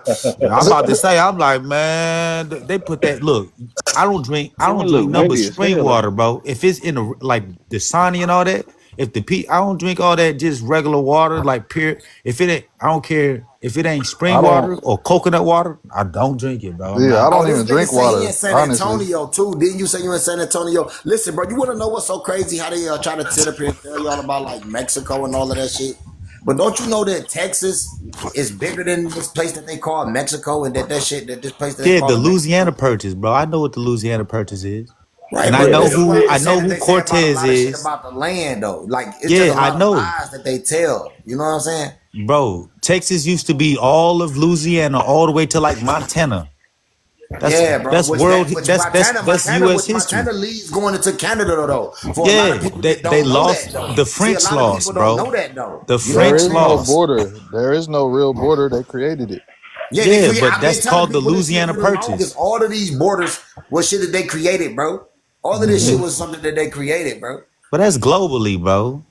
I'm about to say, I'm like, man, they put that. Look, I don't drink Man, look nothing but windy as spring hell out water, here. bro. If it's in the like the Dasani and all that, if the I don't drink all that just regular water, like pure. If it ain't, I don't care if it ain't spring I don't. water or coconut water. I don't drink it, bro. I'm Yeah, I not. Oh, don't this even nigga drink say he water. in San Honestly. Antonio too. Didn't you say you in San Antonio? Listen, bro, you want to know what's so crazy? How they try to sit up here and tell y'all about like Mexico and all of that shit. But don't you know that Texas is bigger than this place that they call Mexico, and that this place that they Yeah, the call Louisiana Mexico? Purchase, bro. I know what the Louisiana Purchase is, Right, and but Yeah. this is what I'm I saying know that who they say about a Cortez lot of shit is. about the land though. Like it's just Yeah, a I lot of know, lies that they tell. You know what I'm saying? bro. Texas used to be all of Louisiana, all the way to like Montana. Yeah, bro. That's world. Which That's U.S. history. Montana leads going into Canada though. For a lot Yeah, of people that they don't know that lost though. the See, a French lot of people lost, don't bro. know that though. The You know what There I'm French is saying? no lost. border. There is no real border. They created it. Yeah, they Yeah, create. but I've been that's telling called the people this shit Louisiana for the longest. Purchase. All of these borders was shit that they created, bro. All of this shit Yeah, was something that they created, bro. but that's globally, bro.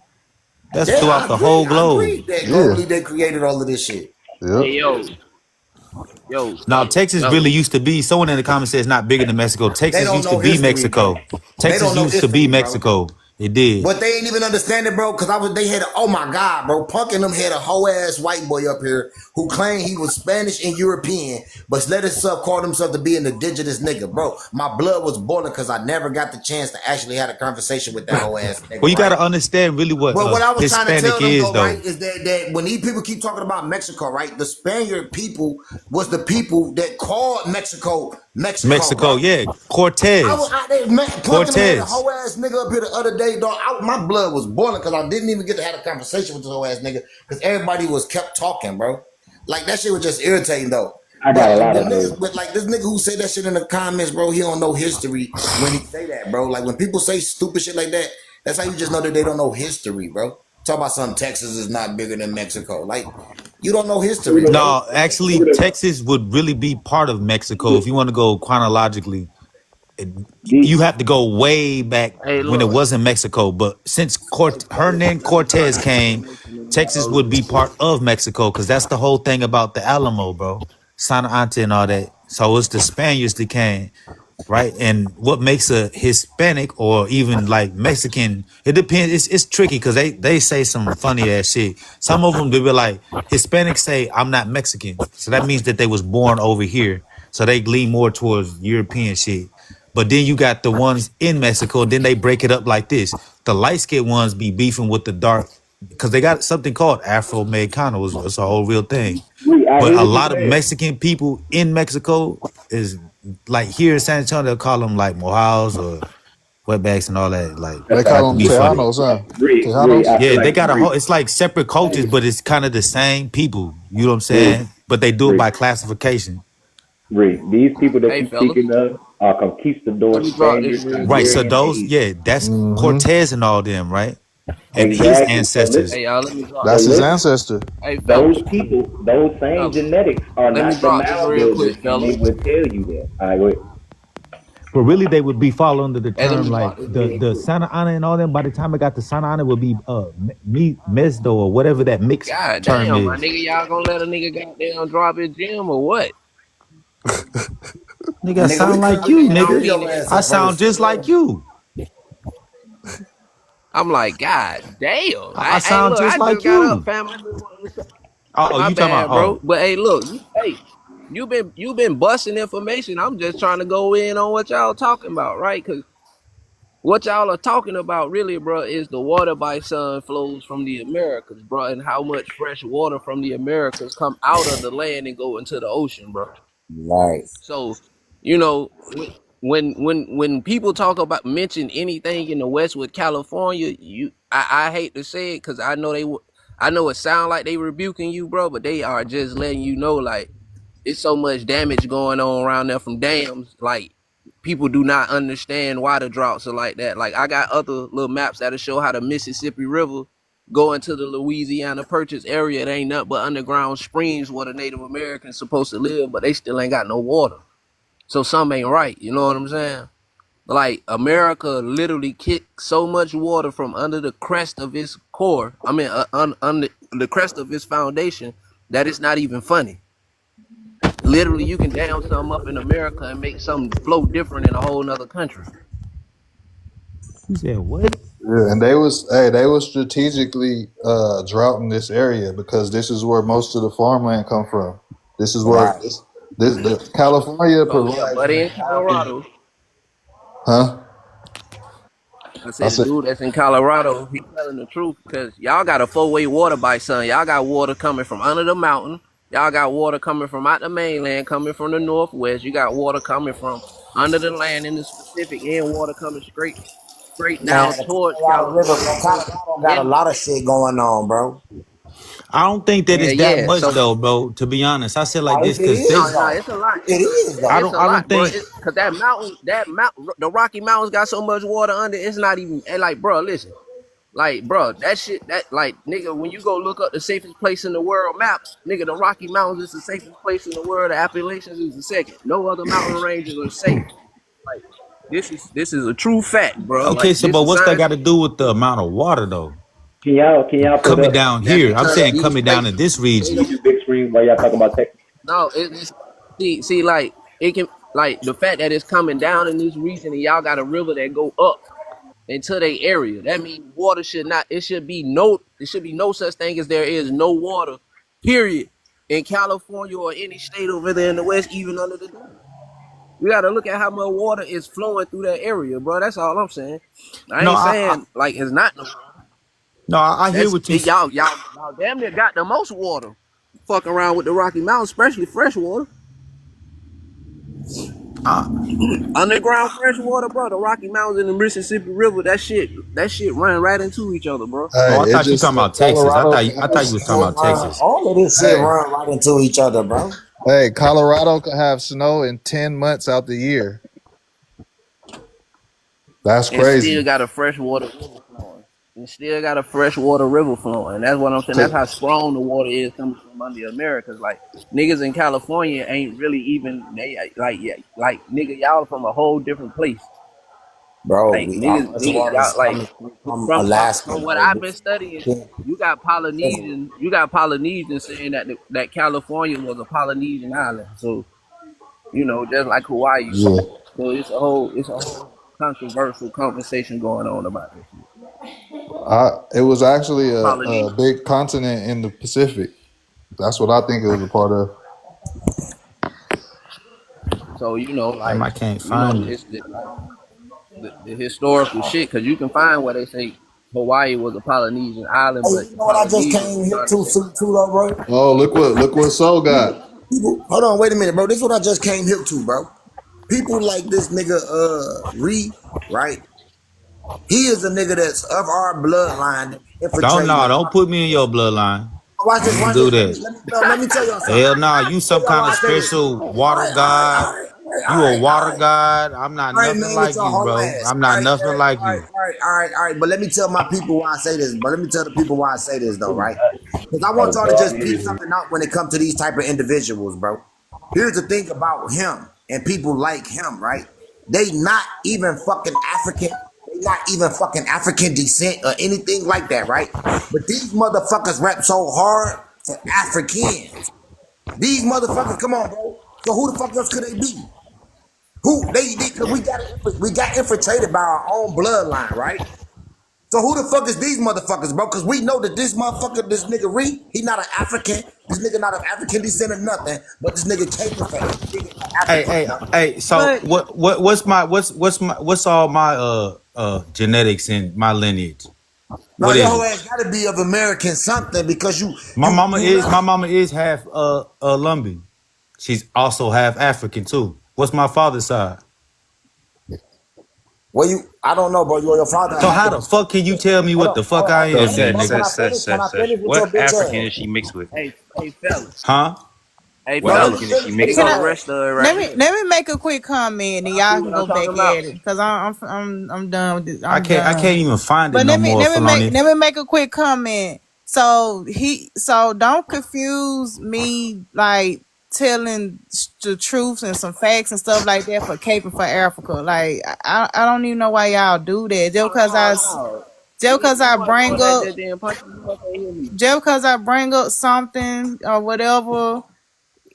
That's Yeah, throughout the whole I agree globe. that Yeah. globally they created all of this shit. Yep. Hey, yo, Now, fellas, Texas really fellas. used to be. Someone in the comments says not bigger than Mexico. They Texas don't used to know be history, Mexico. bro. They Texas don't know used to be history, bro. Mexico. It did. But they ain't even understand it, bro. Cause they had oh my God, bro. Punk and them had a whole ass white boy up here who claimed he was Spanish and European, but let himself call himself to be an indigenous nigga, bro. My blood was boiling because I never got the chance to actually have a conversation with that whole ass nigga. Well, you got to right? understand really what But what I was trying to Hispanic tell them is, though, right, is that when these people keep talking about Mexico, right, the Spaniard people was the people that called Mexico, Mexico, bro. yeah, Cortez. I was out there, man, had a Cortez. whole ass nigga up here the other day, dog. My blood was boiling because I didn't even get to have a conversation with this whole ass nigga because everybody was kept talking, bro. Like that shit was just irritating though. I got a lot of those. But like this nigga who said that shit in the comments, bro, he don't know history when he say that, bro. Like when people say stupid shit like that, that's how you just know that they don't know history, bro. Talk about something Texas is not bigger than Mexico. Like you don't know history, bro. No, actually, Texas would really be part of Mexico if you want to go chronologically. You have to go way back when it wasn't Mexico. But since Hernan Cortez came, Texas would be part of Mexico because that's the whole thing about the Alamo, bro. Santa Anna and all that. So it's the Spaniards that came, right? And what makes a Hispanic or even like Mexican, it depends. It's tricky because they say some funny ass shit. Some of them, they be like, Hispanics say, I'm not Mexican. So that means that they was born over here. So they lean more towards European shit. But then you got the ones in Mexico, then they break it up like this. The light-skinned ones be beefing with the dark, because they got something called Afro-Americano. It's a whole real thing. But a lot of Mexican people in Mexico is, like here in San Antonio, they'll call them like Mojaos or wetbacks and all that. Like They call them Tejanos, huh? Tejanos? Yeah, they got a whole, it's like separate cultures, but it's kind of the same people. You know what I'm saying? But they do it by classification. These people that you speaking of are conquistadors, Spaniards. Right, so those, yeah, that's Cortez and all them, right? And his Exactly. ancestors. Hey, y'all, let me drop That's this. his ancestor. Hey, those people, those same genetics are Let me not the drop this mound real builders, quick, and they fellas. would tell you that. All right, go ahead. But really, they would be fall under the Hey, let term me like drop this real the quick. Santa Ana and all them. By the time I got to Santa Ana, would be Mesdo or whatever that mixed God term damn, my is. nigga, y'all gonna let a nigga goddamn drop his gym or what? Nigga, I sound like you, nigga. I sound just like you. I'm like, God damn. I sound Look, just I like just got you. up, fam. I just wanted to say, Oh, my you talking bad, about? bro. Oh, But hey, look, you been busting information. I'm just trying to go in on what y'all talking about, right? Because what y'all are talking about, really, bro, is the water bison flows from the Americas, bro, and how much fresh water from the Americas come out of the land and go into the ocean, bro. Right. So, you know, when people talk about mention anything in the Westwood, California, I hate to say it because I know I know it sound like they rebuking you, bro, but they are just letting you know like it's so much damage going on around there from dams. Like people do not understand why the droughts are like that. Like I got other little maps that'll show how the Mississippi River go into the Louisiana Purchase area. It ain't nothing but underground springs where the Native Americans supposed to live, but they still ain't got no water. So something ain't right. You know what I'm saying? Like America literally kicked so much water from under the crest of its core. I mean, under the crest of its foundation that it's not even funny. Literally, you can dam something up in America and make something flow different in a whole nother country. you said what? Yeah, and they was strategically droughting this area because this is where most of the farmland come from. This is where the California Oh yeah, provides. buddy in Colorado. Huh? I said the dude that's in Colorado, he telling the truth because y'all got a 4-way water bison. Y'all got water coming from under the mountain. Y'all got water coming from out the mainland, coming from the northwest. You got water coming from under the land in the Pacific, and water coming straight Man, down the towards Colorado River, California. bro. Colorado got a lot of shit going on, bro. I don't think that Yeah, it's that yeah. much So though, bro. To be honest, I said like this It because is, they. no, though. it's a lot. It is, though. I It's a don't lot, bro. think. Cause that mountain, the Rocky Mountains got so much water under. It's not even. And like, bro, listen. Like, bro, that shit, that, like, nigga, when you go look up the safest place in the world map, nigga, the Rocky Mountains is the safest place in the world. The Appalachians is the second. No other mountain ranges are safe. Like, this is a true fact, bro. Okay, Like, so this but is what's that science. got to do with the amount of water though? Can y'all put Coming up? down That's here, I'm because saying these coming down places, in this region. Can you do big screen while y'all talking about Texas? no, see, like, it can, like, the fact that it's coming down in this region and y'all got a river that go up. into their area. That means water should not. It should be no such thing as there is no water. Period. In California or any state over there in the West, even under the dome. We got to look at how much water is flowing through that area, bro. That's all I'm saying. I No, ain't saying like it's not no. I hear what you. Y'all damn near got the most water. Fuck around with the Rocky Mountains, especially fresh water. Underground fresh water, bro. The Rocky Mountains and the Mississippi River, that shit run right into each other, bro. Hey, I thought you talking about Texas. I thought you was talking about Texas. All of this shit run right into each other, bro. Hey, Colorado could have snow in 10 months out the year. That's And crazy. still got a freshwater river flowing. And still got a freshwater river flowing. That's what I'm saying. That's how strong the water is coming from under Americas. Like niggas in California ain't really even like nigga, y'all from a whole different place. Bro, Like niggas y'all, like Alaska. from what I've been studying, you got Polynesians saying that California was a Polynesian island. So, you know, just like Hawaii. Yeah. So it's a whole controversial conversation going on about this shit. It was actually a Polynesian. big continent in the Pacific. That's what I think it was a part of. So, you know, like I can't find it. it's the historical shit, because you can find where they say Hawaii was a Polynesian island, Hey, but you know what I just came here to though, bro? Oh, look what Soul got. People, hold on, wait a minute, bro. This is what I just came here to, bro. People like this nigga, Reed, right? He is a nigga that's of our bloodline. Don't put me in your bloodline. Watch this, Don't do that. Let me tell y'all something. Hell no, you some kind of special water god. You a water god. I'm not nothing like you, bro. I'm not nothing like you. All right. But let me tell my people why I say this. But let me tell the people why I say this, though, right? Because I want y'all to just pick something out when it comes to these type of individuals, bro. Here's the thing about him and people like him, right? They not even fucking African. They not even fucking African descent or anything like that, right? But these motherfuckers rap so hard for Africans. These motherfuckers, come on, bro. So who the fuck else could they be? Who they cause we got infiltrated by our own bloodline, right? So who the fuck is these motherfuckers, bro? Cause we know that this motherfucker, this nigga Reed, he not an African. This nigga not of African descent or nothing, but this nigga caping for everything. Hey. So what's all my genetics and my lineage? No, What your is whole it? ass gotta be of American something because My mama is half Lumbi. She's also half African too. What's my father's side? Well, I don't know, bro. Your father. So how the fuck can you tell me what the fuck I am? So, nigga? what African is she mixed with? Hey, fellas. Huh? Hey, What fellas. African is she mixed Can with? I- The rest of it right Let me make a quick comment and y'all can go back at it because I'm done with this. I can't even find it But no let more. me make a quick comment. So don't confuse me like telling the truth and some facts and stuff like that for caping for Africa. Like I don't even know why y'all do that. Just because I bring up something or whatever,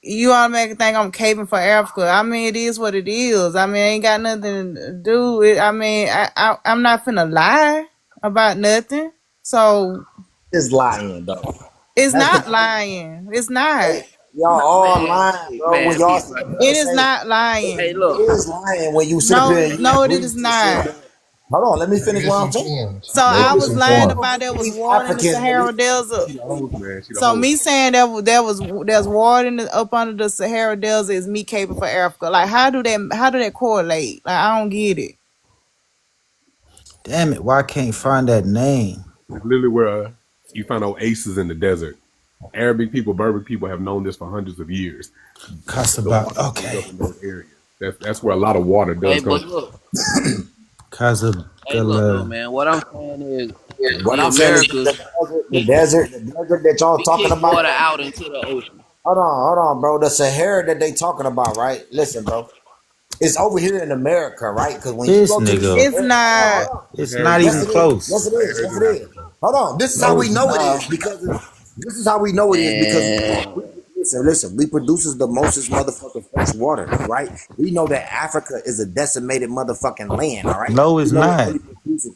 you automatically think I'm caping for Africa. I mean, it is what it is. I mean, it ain't got nothing to do with. I mean, I'm not finna lie about nothing. So It's lying, though. it's not lying. It's not. Y'all all lying, bro. When y'all It is not lying. Hey, look. It is lying when you sit up here. and No, it you is not. Hold on, let me finish what I'm saying. So I was lying about there was water in the Sahara Desert. So me saying there's water up under the Sahara Desert is me caping for Africa. Like how do that correlate? Like I don't get it. Damn it! Why I can't find that name? It's literally where you find oases in the desert. Arabic people, Berber people have known this for hundreds of years. Kasabah. Okay. In those areas. That's where a lot of water does Hey, but come. look. Kasabah. Hey, look, man. What I'm saying is, What the I'm saying is Americas, the desert that y'all we talking kick about. water out into the ocean. Hold on, bro. The Sahara that they talking about, right? Listen, bro. It's over here in America, right? Because when This you go to nigga. It's not. It's not even close. Yes, it is. Yes, it is. Hold on. This is how we know it is because this is how we know it is because listen. We produces the mostest motherfucking fresh water, right? We know that Africa is a decimated motherfucking land, all right? No, it's We know not. that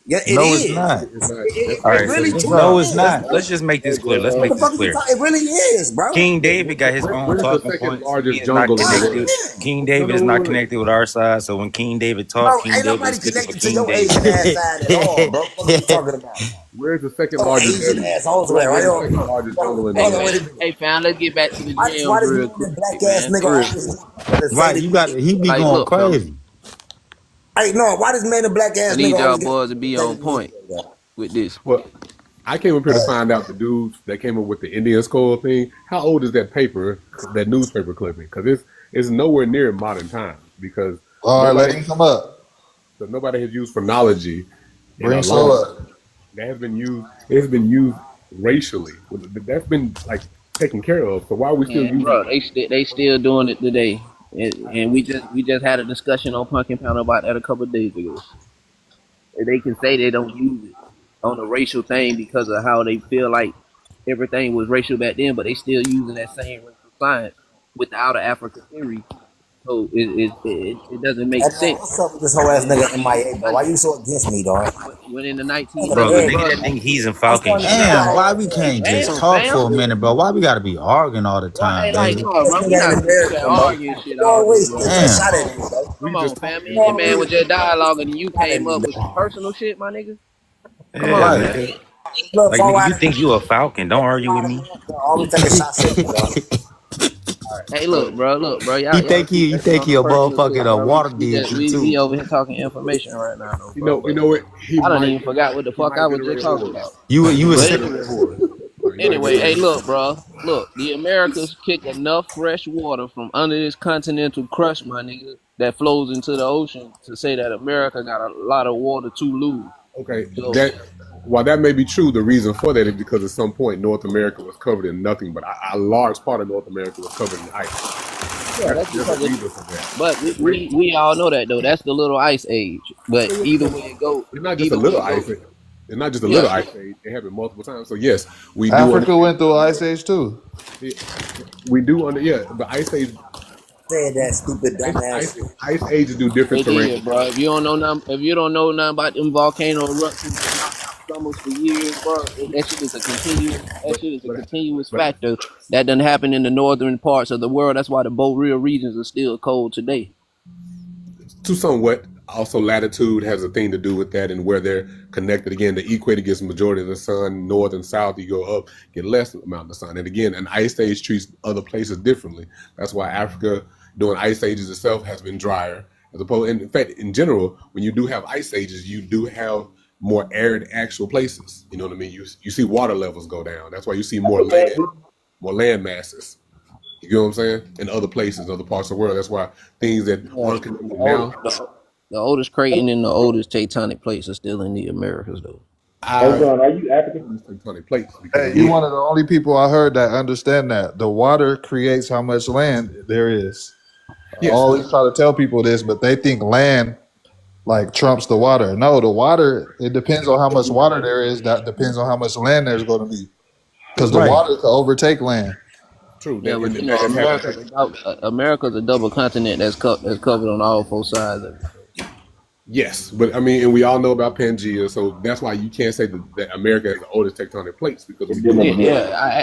Yeah, it No, it's is. not. It's not. It, That's All not it the right. really second truly No, largest. it's is, not. bro. Let's just make this clear. Let's Hey, make What the this fuck are you clear. talking? It really is, bro. King David got his own Where's the talking second points. He largest is not jungle in the Right. connected. world? King No, David no, is wait, not wait, wait. connected with our side. So when King David talk, Bro, King ain't David is nobody speaking for connected to King your David. Asian ass side at all, bro. What are you talking about? Where's the second Oh, largest Asian desert? assholes, Where's right? the Hold second on, largest jungle in the Hey hold on, world? wait a man, minute. hey fam, let's get back to the Why jams this real man, quick, black ass man. nigga, For real. always want to say Right, that he be Like, going look, fellas, crazy. Hey, no, why this man, the black I ass nigga, need y'all always get boys to be say on that this point with this. Well, I came up here to find out the dudes that came up with the Indian skull thing. How old is that paper, that newspaper clipping? Because it's nowhere near modern times. Because All right, let nobody him come up. nobody has used phrenology in a Bring slow long up. time. That has been used. It's been used racially. That's been like taken care of. So why are we still And using bro, it? they still doing it today. And we just had a discussion on Pumpkin Panel about that a couple of days ago. They can say they don't use it on a racial thing because of how they feel like everything was racial back then, but they still using that same racial science with the outer Africa theory. So it doesn't Hey, make man, sense. what's up with this whole ass When nigga in the MIA, bro? Why 1900s, you so against me, dog? when in the Bro, the 1900s, nigga bro. that think he's in I'm Falcon starting to shit. figure Damn, out why why we this nigga can't just Damn, talk fam. for a minute, bro? Why we gotta be arguing all the Bro, time, hey, like, baby? no, this bro, we nigga not ain't finna do that American, bro. arguing shit You all day, always bro. take a Damn. shot Come at me, on, bro. We come just on, talking fam. You And man always was take just a dialoguing and you shot at came me, up with some dog. personal shit, my nigga. Come Yeah, on, Right. man. nigga. Look, Like, for nigga, you what? think you a Falcon? Don't argue with me. Always take a shot at me, dog. Hey, so look, bro. He Y'all think keep he that shit think on he the a personal motherfucking tip, bro. water We just deity we too. over here talking information right now, though, you bro. know, you But know what? I don't even forgot what the He fuck I might was just generate talking horror. about. You He was might But saying generate anyway, horror. He might anyway, generate hey, horror. look, bro. Look, the Americas kick enough fresh water from under this continental crust, my nigga, that flows into the ocean to say that America got a lot of water to lose. Okay, So that while that may be true, the reason for that is because at some point North America was covered in nothing, but a large part of North America was covered in ice. yeah, that's There's a because reason for that. but we, Great. we we all know that though. That's the little ice age. But It's not just a either way little it go, ice. It's not just a little yeah. ice age. It happened multiple times. So yes, we do Africa went through an ice age too. we do under yeah, but ice age Said that stupid dumbass shit. ice ages do different They terrain. did, bro. If you don't know nothing about them volcano eruptions that knocked out summers for years, bro, that shit is a continuous. That But shit is a but continuous but factor that doesn't happen in the northern parts of the world. That's why the boreal regions are still cold today. to somewhat also latitude has a thing to do with that and where they're connected. Again, the equator gets the majority of the sun. North and south, you go up, get less amount of the sun. And again, an ice age treats other places differently. That's why Africa during ice ages itself has been drier. As opposed, and in fact, in general, when you do have ice ages, you do have more arid actual places. You know what I mean? You see water levels go down. That's why you see more land masses. You know what I'm saying? In other places, other parts of the world. That's why things that Yeah, aren't connected now. the oldest craton and the oldest tectonic plates are still in the Americas, though. Are you African? Tectonic plates because Hey, you again, one of the only people I heard that understand that the water creates how much land there is. I yes, always try to tell people this, but they think land like trumps the water. No, the water, it depends on how much water there is. That depends on how much land there's going to be. Because the Right. water could overtake land. true. Yeah, That, but and you know, that has happened. America's a double continent that's covered on all four sides of it. Yes, but I mean, and we all know about Pangea, so that's why you can't say that America has the oldest tectonic plates because we do.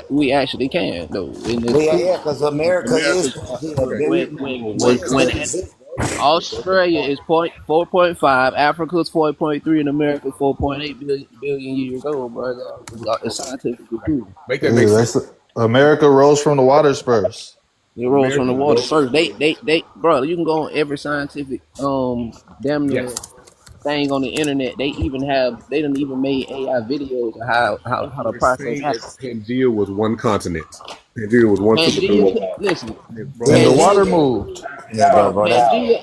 We actually can though, and it's Yeah, true. yeah, because America is America's Pangea, okay. baby. One When continent. Australia is 4.5, Africa's 4.3, and America's 4.8 billion years old, bro. It's scientifically proven. Make that make Yeah, sense. America rose from the water spurs. It rose from America the water rose. first. Bro. You can go on every scientific damn near Yes, thing on the internet. They done even made AI videos of how the we're process saying that happens. Pangea was one continent. Pangea was one supercontinent. Listen, And it broke And the apart. water Pangea, moved. Yeah, bro, that's Pangea.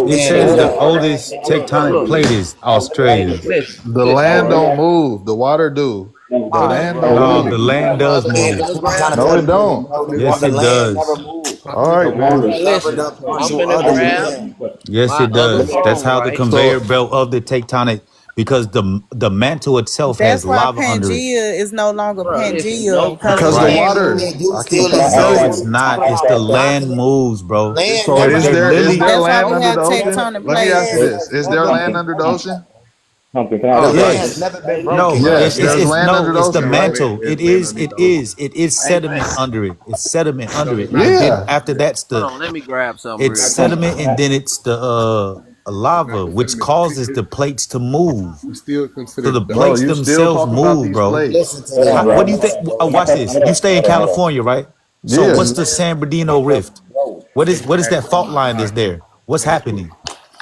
It man. says the Look, oldest tectonic Look, plate is Australia. The listen, land bro. don't move. The water do. The Nah, land bro. don't No, move. the land does man, move. that's what I'm trying to No, tell it you, nigga, don't. bro. Yes, The it land does. never moved. All Continental right, The water man. Man, covered listen, up I'm onto finna other grab land. Yes, my it other does. That's phone, how the right? conveyor So belt of the tectonic, because the mantle itself has That's why lava under it. Pangea is no longer Bro, listen, Pangea no because the because the Right. land water, They moved. do I keep still trying to No, tell exist. it's you. What you not. talking It's about? the The land continent, moves, bro. land So never is They're there moved. is literally there That's why land we under have the ocean? tectonic Let me ask you plates. this: is there land under the ocean? Pumpkin, can I The ask you a earth Yes. has question? never been No, broken. Yes, it's there's land under the it's the ocean, right? mantle. It is sediment under it. It's sediment No, under there's it, and not. then Yeah. after that's Hold the on, let me grab something it's real quick. sediment, and then it's the It's not lava, the which sediment. causes the plates to move. We still So consider the the Bro, plates you still themselves talking about move, these bro. plates. Listen to him, What do you bro. think? Watch this. You stay in California, right? So Yeah. what's the San Bernardino Rift? What is that fault line that's there? What's happening?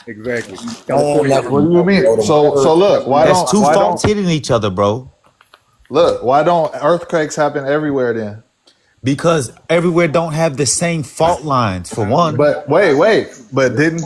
exactly. Don't let What him do you mean? go to So look, That's two faults hitting each other, bro. why don't earthquakes happen everywhere then? Because everywhere don't have the same fault lines, for one. But wait, but wasn't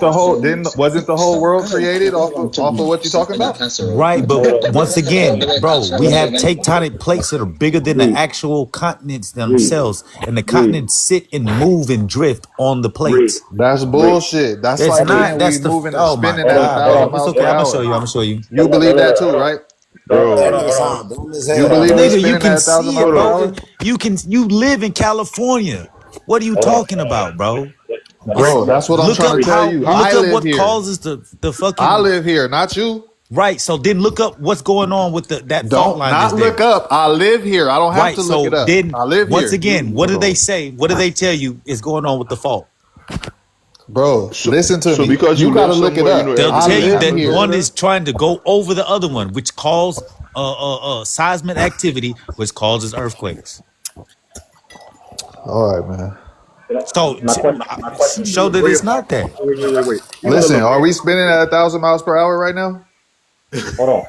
the whole world created off of what you're talking about? Right, but once again, bro, we have tectonic plates that are bigger than the actual continents themselves, and the continents sit and move and drift on the plates. That's bullshit. That's It's like not. saying That's we the. moving and Oh my spinning at god, 1,000 bro! It's miles okay. per I'm gonna hour. show you. You believe that too, right? Bro, dumb as You hell, believe bro. we Nigga, you spinning can at 1,000 see miles it, per hour? bro. You live in California. What are you talking about, bro? Bro, that's what I'm Look trying up to tell how. you. Look I up live what here. causes the fucking. I live here, not you. Right. So then look up what's going on with that fault Don't line. not That's there. look up. I live here. I don't have Right. to look So it up. then, I live once here. again, what do they say? What do they tell you is going on with the fault? Bro, listen to me. because you gotta live look it somewhere, up. you know They'll I tell you live that here. one is trying to go over the other one, which causes seismic activity, which causes earthquakes. All right, man. So show that it's not that. Wait. Listen, are we spinning at 1,000 miles per hour right now? Hold on.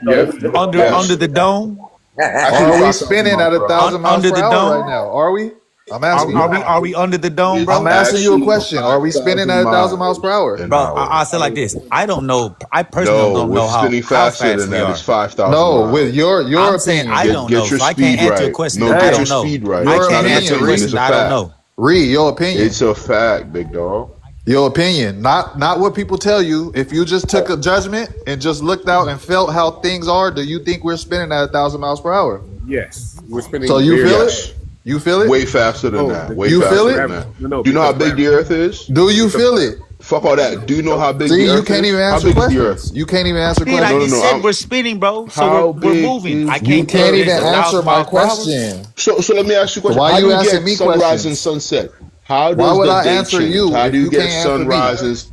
Yes. Under the dome. Are we spinning at 1,000 miles Under per the hour dome? right now? Are we? I'm asking you. Are we under the dome, bro? I'm asking you a question. Are we spinning at 1,000 miles per hour? Bro, I say like this. I don't know. I personally don't know how fast we are. It's 5,000. No, with your I'm saying opinion. I don't know, so I can't answer your question. No, I get don't your know. speed right. I Your can't opinion, answer your Reed. question. I don't know. Reed, your opinion. It's a fact, big dog. Your opinion, not what people tell you. If you just took a judgment and just looked out and felt how things are, do you think we're spinning at 1,000 miles per hour? Yes. We're spinning. So you feel Yes. it? You feel it? Way faster than that. Way You faster feel it? than that. No, Do you know how because big the Earth is? Do you feel it? Fuck all that. Do you know how big See, the Earth you can't is? even How answer big is the questions. Earth? You can't even answer See, like questions. you No, said, I'm- we're spinning, bro. So How we're big moving. is- I You can't tell can't you even it's 1,000 answer my miles per hour. question. So let me ask you a question. Why How you do you asking get me sunrise questions? and sunset? How Why does would the I day answer change? you How if do you you get can't answer me? sunrises?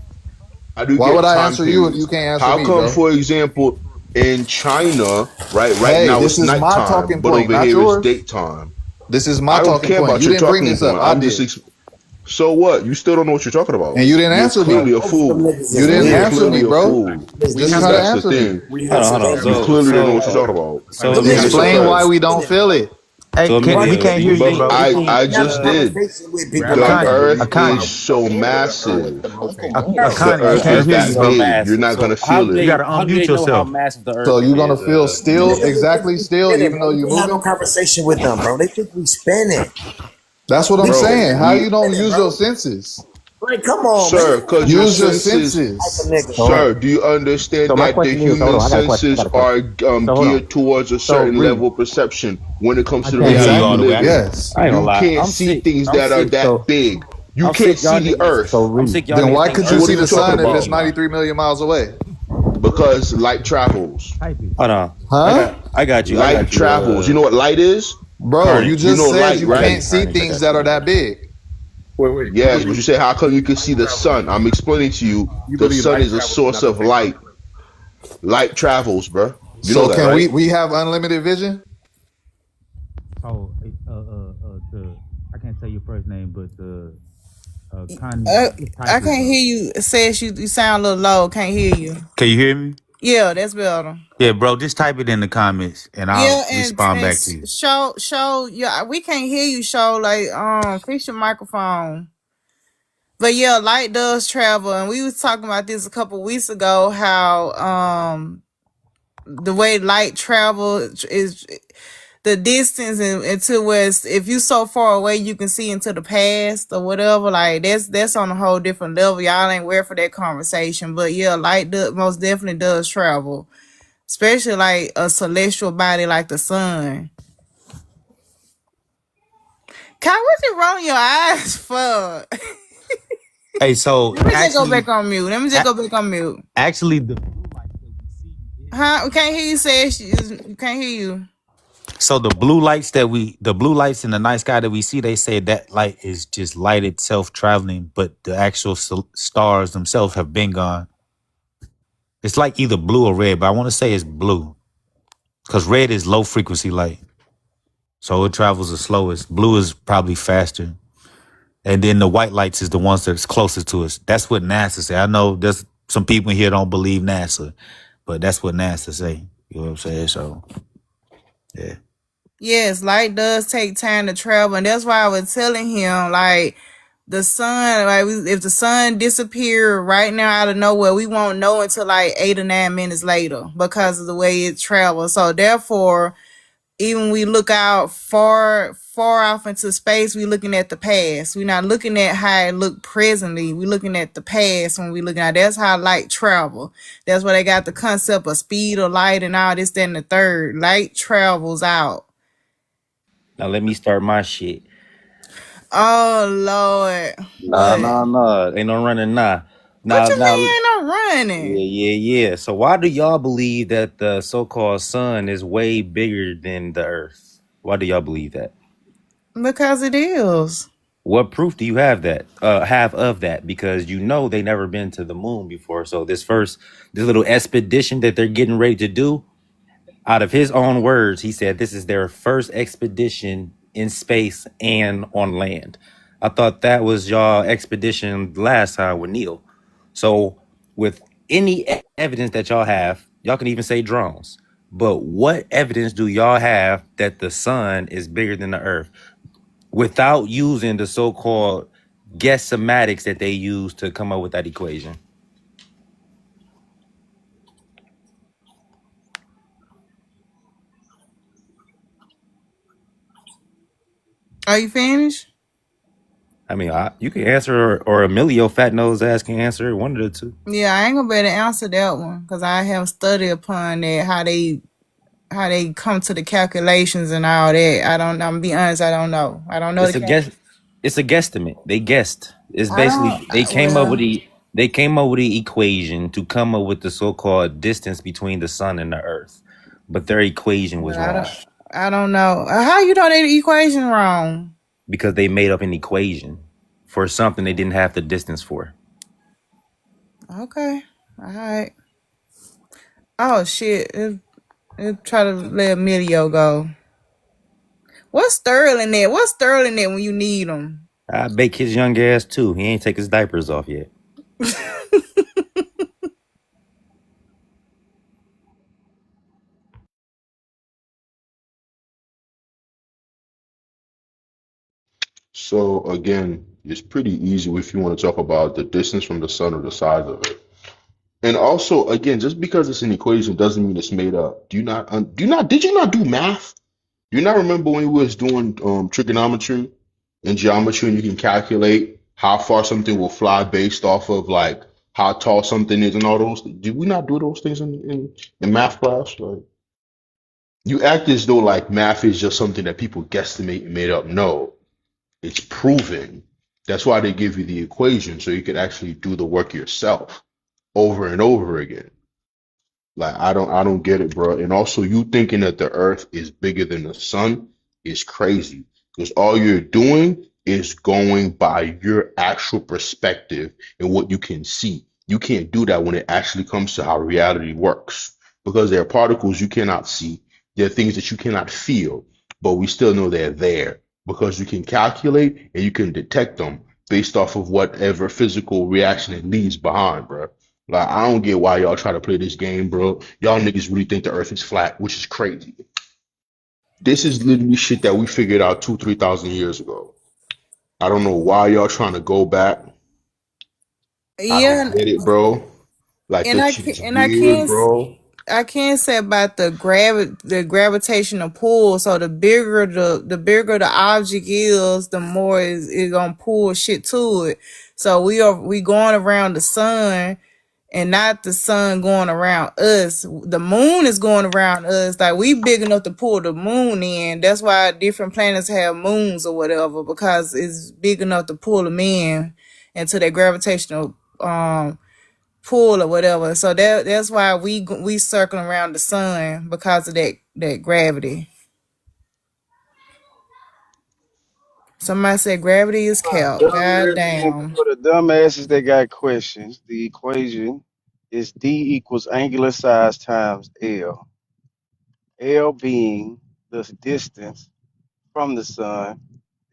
How do you Why get would I time answer you if periods? you can't answer How me, come, bro? for example, in China, right Hey, now this it's is my nighttime, talking but point, over not here yours. it's daytime. This is my I don't talking care point. about You your didn't bring talking this up. point. I I'm just. did. So what? You still don't know what you're talking about. And you didn't You're answer me. clearly a fool. You didn't You're answer clearly me, a bro. fool. Just try to That's the answer me. thing. Hold on. You clearly don't know what you're talking about. So It's a Explain fact. why we don't feel it. Hey, we can't hear you, bro. I just did. The Earth is so massive. The Earth is that big. You're not gonna feel You it. gotta unmute yourself. So you're gonna feel still, exactly still, even though you're We have no moving. conversation with them, bro. They think we spinning. That's what I'm Bro, saying. How you don't we- use your senses? Like, come on, Sir, man. because your Use your senses. senses. Sir, do you understand So my that the question is, hold human on, I got a question, senses I got a are So hold on. geared towards a certain Reed. level of perception when it comes to the can't hear reality you all we the way. live in? Yes. I ain't gonna You lie. can't I'm see sick. things I'm that are sick, that so- big. You I'm can't sick, y'all see the niggas- Earth So I'm Reed. sick, y'all Then niggas why think could I'm you What see are the you sun talking if about? it's 93 million miles away? because light travels. Hold on. Huh? I got you. Light travels. You know what light is? Bro, Current. you just You know said light, you right? can't see things that are that big. Wait. Yes, but you say how come you can see the sun? I'm explaining to you. You The believe sun light is a travels, source not of the same light. Light travels, bro. You So know that, can right? we have unlimited vision? Oh, I can't tell your first name, but Connie. I can't hear you. Says you sound a little low. Can't hear you. Can you hear me? Yeah, that's better. Yeah, bro. Just type it in the comments, and I'll Yeah, respond back to you. show. Yeah, we can't hear you. Show fix your microphone. But yeah, light does travel, and we was talking about this a couple weeks ago. How the way light travel is the distance and to where if you so far away you can see into the past or whatever. Like that's on a whole different level. Y'all ain't ready for that conversation, but yeah, light most definitely does travel, especially like a celestial body like the sun. Kai, what you rolling your eyes for? Hey, so Let me just go actually, back on mute. Actually, the blue light that we see Huh? We can't hear you. Say we can't hear you. So the blue lights in the night sky that we see, they say that light is just light itself traveling, but the actual stars themselves have been gone. It's like either blue or red, but I want to say it's blue because red is low frequency light. So it travels the slowest. Blue is probably faster. And then the white lights is the ones that's closest to us. That's what NASA say. I know there's some people here don't believe NASA, but that's what NASA say. You know what I'm saying? So, yeah. Yes, light does take time to travel, and that's why I was telling him, like, the sun, like, if the sun disappeared right now out of nowhere, we won't know until like 8 or 9 minutes later because of the way it travels. So therefore, even we look out far off into space, we looking at the past. We're not looking at how it looked presently. We're looking at the past when we looking at. That's how light travel. That's why they got the concept of speed of light and all this, that, and the third. Light travels out. Now let me start my shit. Oh Lord. Nah. Ain't no running nah. What you Now mean ain't no running? yeah. So why do y'all believe that the so-called sun is way bigger than the earth? Why do y'all believe that? Because it is. What proof do you have of that? Because you know they never been to the moon before. So this little expedition that they're getting ready to do, out of his own words, he said this is their first expedition in space and on land. I thought that was y'all expedition last time with Neil. So with any evidence that y'all have, y'all can even say drones. But what evidence do y'all have that the sun is bigger than the earth without using the so-called guesstimatics that they use to come up with that equation? Are you finished? I mean, you can answer, or Emilio Fat Nose Ass can answer, one of the two. Yeah, I ain't gonna be able to answer that one because I have studied upon that, how they come to the calculations and all that. I don't know. I'm gonna be honest, I don't know. I don't know It's the a guess. It's a guesstimate. They guessed. It's I basically don't they came up well with the equation to come up with the so-called distance between the sun and the earth, but their equation was wrong I don't know. How you know the equation wrong? because they made up an equation for something they didn't have the distance for. Okay. All right. Oh shit. It try to let Emilio go. What's Sterling at? What's Sterling at when you need him? I bake his young ass too. He ain't take his diapers off yet. So again, it's pretty easy if you want to talk about the distance from the sun or the size of it. And also, again, just because it's an equation doesn't mean it's made up. Did you not do math? Do you not remember when we was doing trigonometry and geometry and you can calculate how far something will fly based off of like how tall something is and all those? Did we not do those things in math class? Like, you act as though like math is just something that people guesstimate and made up. No, it's proven. That's why they give you the equation so you could actually do the work yourself over and over again. Like I don't get it, bro. And also you thinking that the earth is bigger than the sun is crazy because all you're doing is going by your actual perspective and what you can see. You can't do that when it actually comes to how reality works because there are particles you cannot see. There are things that you cannot feel, but we still know they're there because you can calculate and you can detect them based off of whatever physical reaction it leaves behind, bro. Like, I don't get why y'all try to play this game, bro. Y'all niggas really think the earth is flat, which is crazy. This is literally shit that we figured out 2,000-3,000 years ago. I don't know why y'all trying to go back. I Yeah, don't get it, bro. Like, and that I shit is and I weird, can't bro. I can't say about the gravitational pull. So the bigger the object is, the more it gonna pull shit to it. So we going around the sun and not the sun going around us. The moon is going around us. Like we big enough to pull the moon in. That's why different planets have moons or whatever, because it's big enough to pull them in into their gravitational pull or whatever. So that's why we circling around the sun because of that gravity. Somebody said gravity is cap. God And damn. for the dumbasses that got questions, the equation is D equals angular size times L. L being the distance from the sun,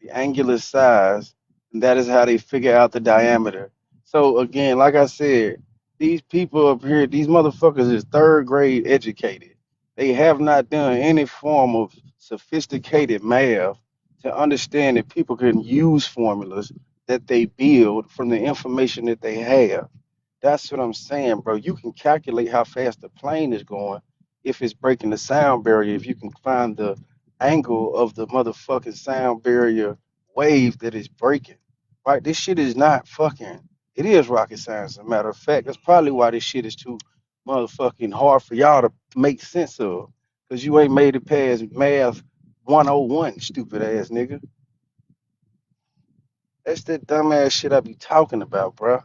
the angular size, and that is how they figure out the diameter. So again, like I said, these people up here, these motherfuckers is third grade educated. They have not done any form of sophisticated math to understand that people can use formulas that they build from the information that they have. That's what I'm saying, bro. You can calculate how fast the plane is going if it's breaking the sound barrier, if you can find the angle of the motherfucking sound barrier wave that is breaking. Right? This shit is not fucking, it is rocket science, as a matter of fact. That's probably why this shit is too motherfucking hard for y'all to make sense of. Because you ain't made it past math 101, stupid ass nigga. That's that dumbass shit I be talking about, bruh.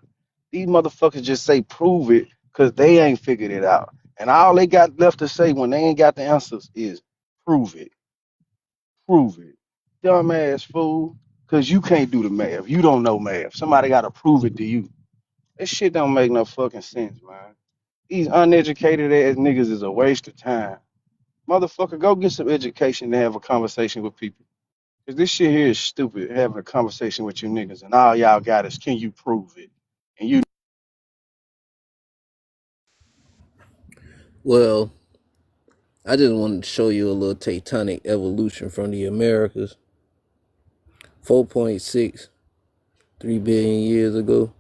These motherfuckers just say prove it because they ain't figured it out. And all they got left to say when they ain't got the answers is prove it. Prove it. Dumbass fool. Because you can't do the math. You don't know math. Somebody got to prove it to you. This shit don't make no fucking sense, man. These uneducated ass niggas is a waste of time. Motherfucker, go get some education and have a conversation with people. Cause this shit here is stupid. Having a conversation with you niggas, and all y'all got is, can you prove it? And you Well, I just wanted to show you a little tectonic evolution from the Americas. 4.63 billion years ago,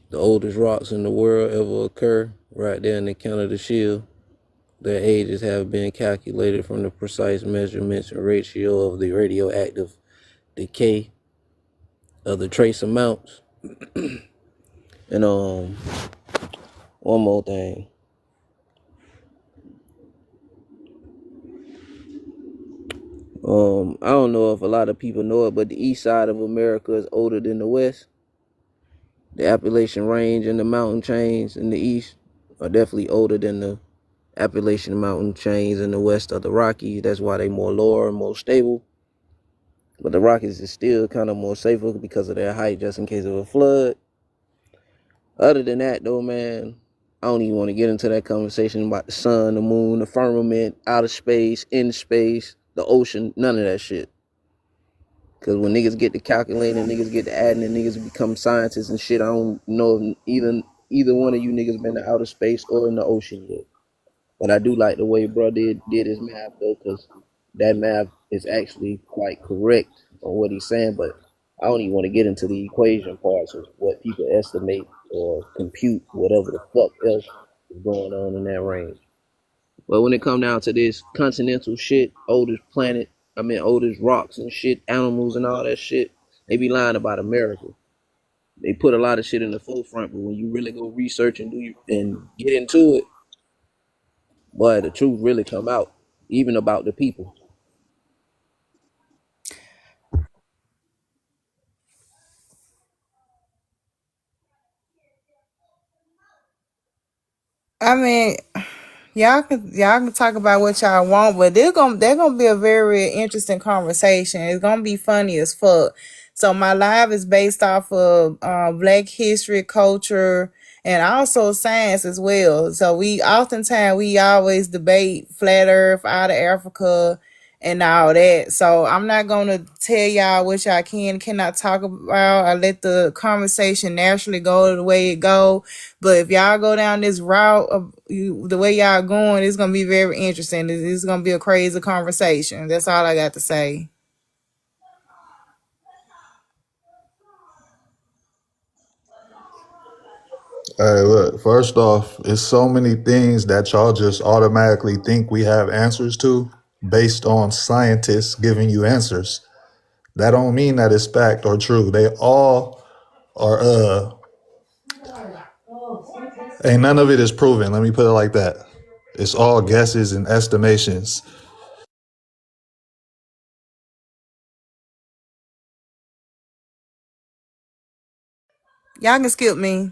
the oldest rocks in the world ever occur, right there in the Canada Shield. Their ages have been calculated from the precise measurements and ratio of the radioactive decay of the trace amounts. And one more thing. I don't know if a lot of people know it, but the east side of America is older than the west. The Appalachian Range and the mountain chains in the east are definitely older than the Appalachian mountain chains in the west of the Rockies. That's why they more lower and more stable. But the Rockies is still kind of more safer because of their height, just in case of a flood. Other than that, though, man, I don't even want to get into that conversation about the sun, the moon, the firmament, outer space, in space, the ocean, none of that shit. Because when niggas get to calculating, niggas get to adding, and niggas become scientists and shit, I don't know if either one of you niggas been to outer space or in the ocean yet. But I do like the way bro did his math, though, because that math is actually quite correct on what he's saying. But I don't even want to get into the equation parts of what people estimate or compute, whatever the fuck else is going on in that range. But when it come down to this continental shit, oldest rocks and shit, animals and all that shit, they be lying about America. They put a lot of shit in the forefront, but when you really go research and and get into it, boy, the truth really come out, even about the people. I mean, y'all can talk about what y'all want, but they're gonna be a very interesting conversation. It's gonna be funny as fuck. So my live is based off of Black history, culture, and also science as well. So we always debate flat Earth, out of Africa, and all that. So I'm not gonna tell y'all what y'all cannot talk about. I let the conversation naturally go the way it go. But if y'all go down this route of the way y'all going, it's gonna be very interesting. It's gonna be a crazy conversation. That's all I got to say. Hey, look, first off, it's so many things that y'all just automatically think we have answers to based on scientists giving you answers. That don't mean that it's fact or true. They all are ain't none of it is proven. Let me put it like that. It's all guesses and estimations. Y'all can skip me.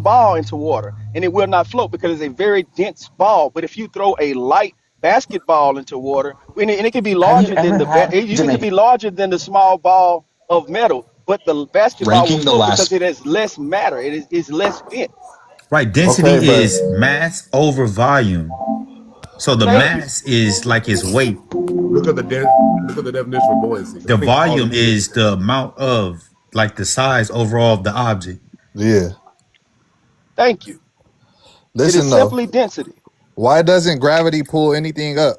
ball into water and it will not float because it's a very dense ball. But if you throw a light basketball into water, and it can be Have you larger than ever had it can Jermaine be larger than the small ball of metal, but the basketball will ranking the float because last? it has less matter. It's less dense. Right. Density Okay, but is mass over volume. So the Thank you. mass is like its weight. Look at the definition for buoyancy. 'Cause The I think all volume of you. is the amount of like the size overall of the object. Yeah. Thank you. It is Listen though, simply density. why doesn't gravity pull anything up?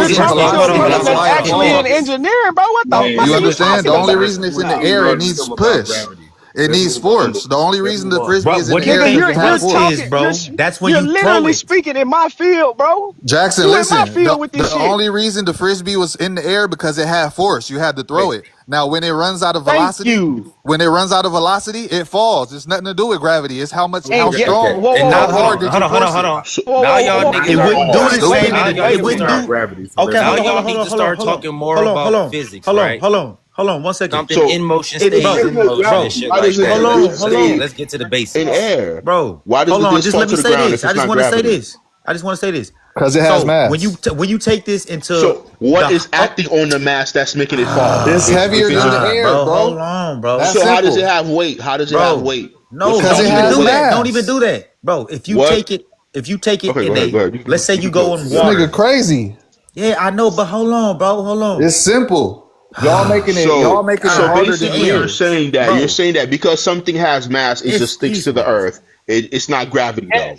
motion talking to a velocity brother is that's light actually in falls. engineering, bro. What the Man, fuck You are you understand? The talking only about? reason it's in the air, it needs push. It needs force. The only reason the frisbee is in What the do you air is think because it force has force. is, bro? That's when You're you throw literally it. speaking in my field, bro. Jackson, You in my listen. field with this The shit. only reason the frisbee was in the air because it had force. You had to throw it. Now, when it runs out of Thank velocity, you. it falls. It's nothing to do with gravity. It's how And get strong whoa, and whoa, how whoa, hard whoa. did you force it. So, Now y'all It niggas are wouldn't do the Stupid. same. now y'all It niggas wouldn't are do. gravity. Okay, now hold on, y'all hold on, need to hold start on, talking more hold on, about hold on, physics, hold on, right? hold on, 1 second. Something in motion stays Bro, in motion bro, and shit why like does it that. hold Let's on, get stay let's get to the in basics. air? bro. Why does Hold the on, disc just fall let to me the say ground this. if I it's just not want to say gravity? this. I just want to say this. Because it has So when mass. you take this into So what the is acting on the mass that's making it fall? It's heavier If it's than the not, air, bro, hold bro. on, bro. That's so how does it simple. have weight? How does it have Bro, weight? no, What's Because don't it causing even the has do weight? that. Don't even mass. do that, bro. If you What? take it Okay, in go ahead. Go a, ahead. let's say you go in This nigga water. crazy. Yeah, I know, but hold on, bro. Hold on. It's simple. Y'all making So it God harder than it basically, you're damn, is. saying that bro. because something has mass, it just sticks Excuse to the me. earth. It's not gravity, though.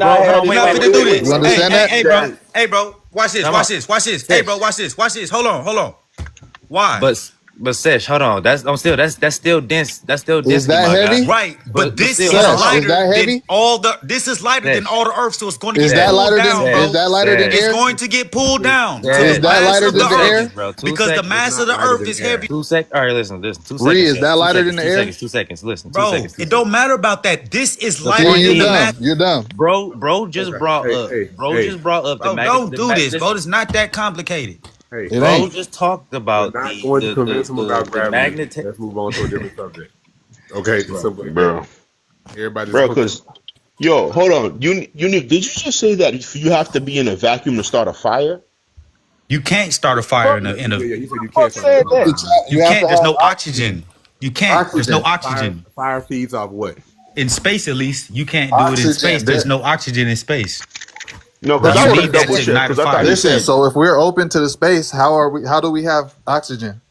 not hold have on, this You're not finna do conversation this. You with me. understand that? Hey, bro. Watch this. Come Watch on. this. Watch this. Hey, Sesh. bro. Watch this. Watch this. Hold on. Why? But Sesh, hold on. That's still dense. That's still Is density, that my heavy? guy. Right, but this still, is hold on, Sesh, hold on. is that lighter than heavy? all the. This is lighter than Sesh. all the Earth, so it's going to Is get that pulled lighter than down, bro. is that lighter than It's air? going to get pulled down to Sesh. the Is that mass lighter of than the the Earth air? Bro, 2 because the seconds. mass of the lighter Earth than is air. heavy. 2 sec. All right, listen. 2 seconds. Ree, is Sesh. that 2 lighter seconds. than the 2 air? seconds. 2 seconds. Listen. 2 Bro, seconds. 2 it don't seconds. matter about that. This is The lighter point See, than you're the is, mass. dumb. You're dumb. bro just Okay. brought up. Bro just brought up the Bro, magnet. don't do this, bro. Listen, It's not that complicated. Hey, It bro ain't. just talked we're about not going to convince him about the gravity. magnet. Let's move on to a different subject. Okay, Bro. simple as that. bro. Everybody's Bro, hooked. because yo, hold on. Unique, did you just say that if you have to be in a vacuum to start a fire? You can't start a fire in a. Yeah, he said you Fuck can't. said that. You You have can't. to There's have no oxygen. You can't. There's no Oxygen. oxygen. Fire feeds off what? In space, at least, you can't do it in space. Oxygen. There's no oxygen in space. No, because You I want need to that double to check. ignite a Because I thought fire. you Listen, said. so if we're open to the space, how do we have oxygen?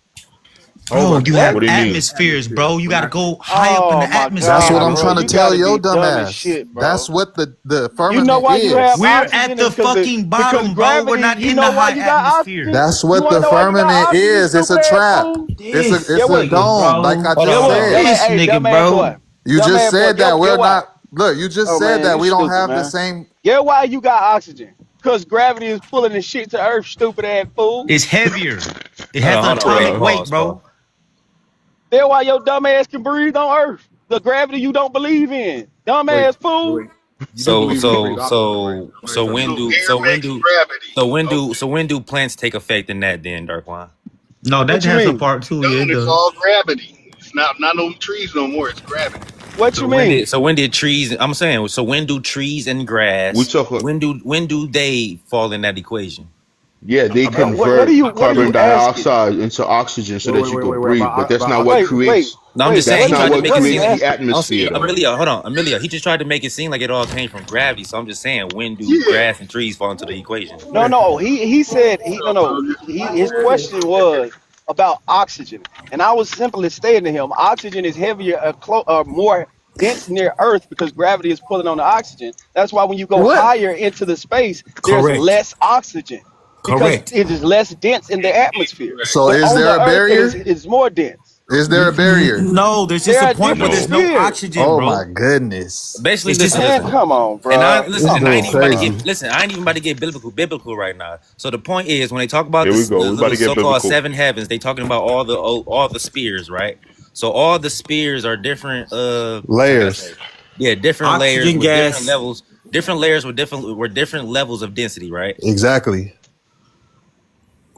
Bro, you have What do you mean? atmospheres, bro. You got to go high up in Oh the my atmosphere. That's what God, I'm bro, trying to you tell gotta your be dumb as dumbass. shit, bro. That's what the You firmament know why you have is. We're oxygen at is the 'cause fucking because bottom, bro. We're gravity. not You in know the why high you got atmosphere. oxygen? That's You what wanna the know why you got firmament oxygen? is. It's a Stupid ass trap. fool. It's Get a what? dome, like I Get just what? said. This Hey, nigga, dumbass bro. boy. You Dumbass just boy. said that Get we're why? not. Look, you just Oh said man, that you we don't stupid, have the man. same. Get why you got oxygen? Cause gravity is pulling the shit to Earth. Stupid ass fool. It's heavier. It Hold has on, an hold on. Wait, atomic weight, pause, pause. bro. That's why your dumb ass can breathe on Earth. The gravity you don't believe in. Wait, Dumbass fool. wait. You do believe we breathe oxygen, right? So when do plants take effect in that then, Darkwan? No, that What you has a mean? part too. Yeah, it It's does. all gravity. It's not no trees no more. It's gravity. What you mean? When did trees? I'm saying. So when do trees and We grass? talk. When do they fall in that equation? Yeah, they What are convert you carbon asking? dioxide into oxygen so that you can Wait. breathe. But that's not About what Wait, creates. No, I'm just saying. That's He not tried to what make it seem creates like the atmosphere, though. Amelia. Hold on, Amelia. He just tried to make it seem like it all came from gravity. So I'm just saying, when do Yeah. grass and trees fall into the equation? No. He said his question was about oxygen, and I was simply stating to him, oxygen is heavier, more dense near Earth because gravity is pulling on the oxygen. That's why when you go What? higher into the space, there's Correct. less oxygen because Correct. it is less dense in the atmosphere. So But is on there the a Earth, barrier? it's more dense. Is there a barrier? No, there's just There a are point where different there's no spheres. oxygen, Oh bro. my goodness. Basically, It's just Man, come on, bro. And I This listen. I dude ain't even about to crazy. get. Listen, I ain't even about to get biblical right now. So the point is, when they talk about Here we this, go. the We about little to get so-called biblical. seven heavens, they talking about all the spheres, right? So all the spheres are different. How can I Layers. say? Yeah, different layers oxygen with different gas. levels. Different layers with different levels of density, right? Exactly.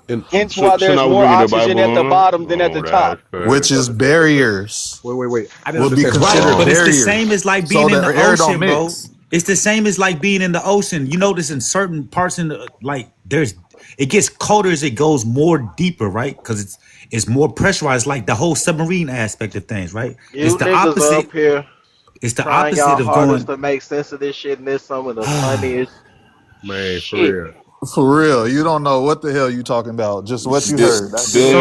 And Hence So, why so there's now we're more bringing the oxygen Bible at the on. bottom than at the top. Which is barriers. wait. I didn't Will be understand. considered Right, but it's the barriers. same as like So being in the the air don't ocean, bro. mix. It's the same as like being in the ocean. You notice in certain parts in the it gets colder as it goes more deeper, right? Because it's more pressurized, like the whole submarine aspect of things, right? You It's the niggas opposite. up here It's the trying y'all opposite of hardest going. to make sense of this shit, and this some of the funniest Man, for shit. real. For real. You don't know what the hell you talking about. Just what you This, heard. That's it.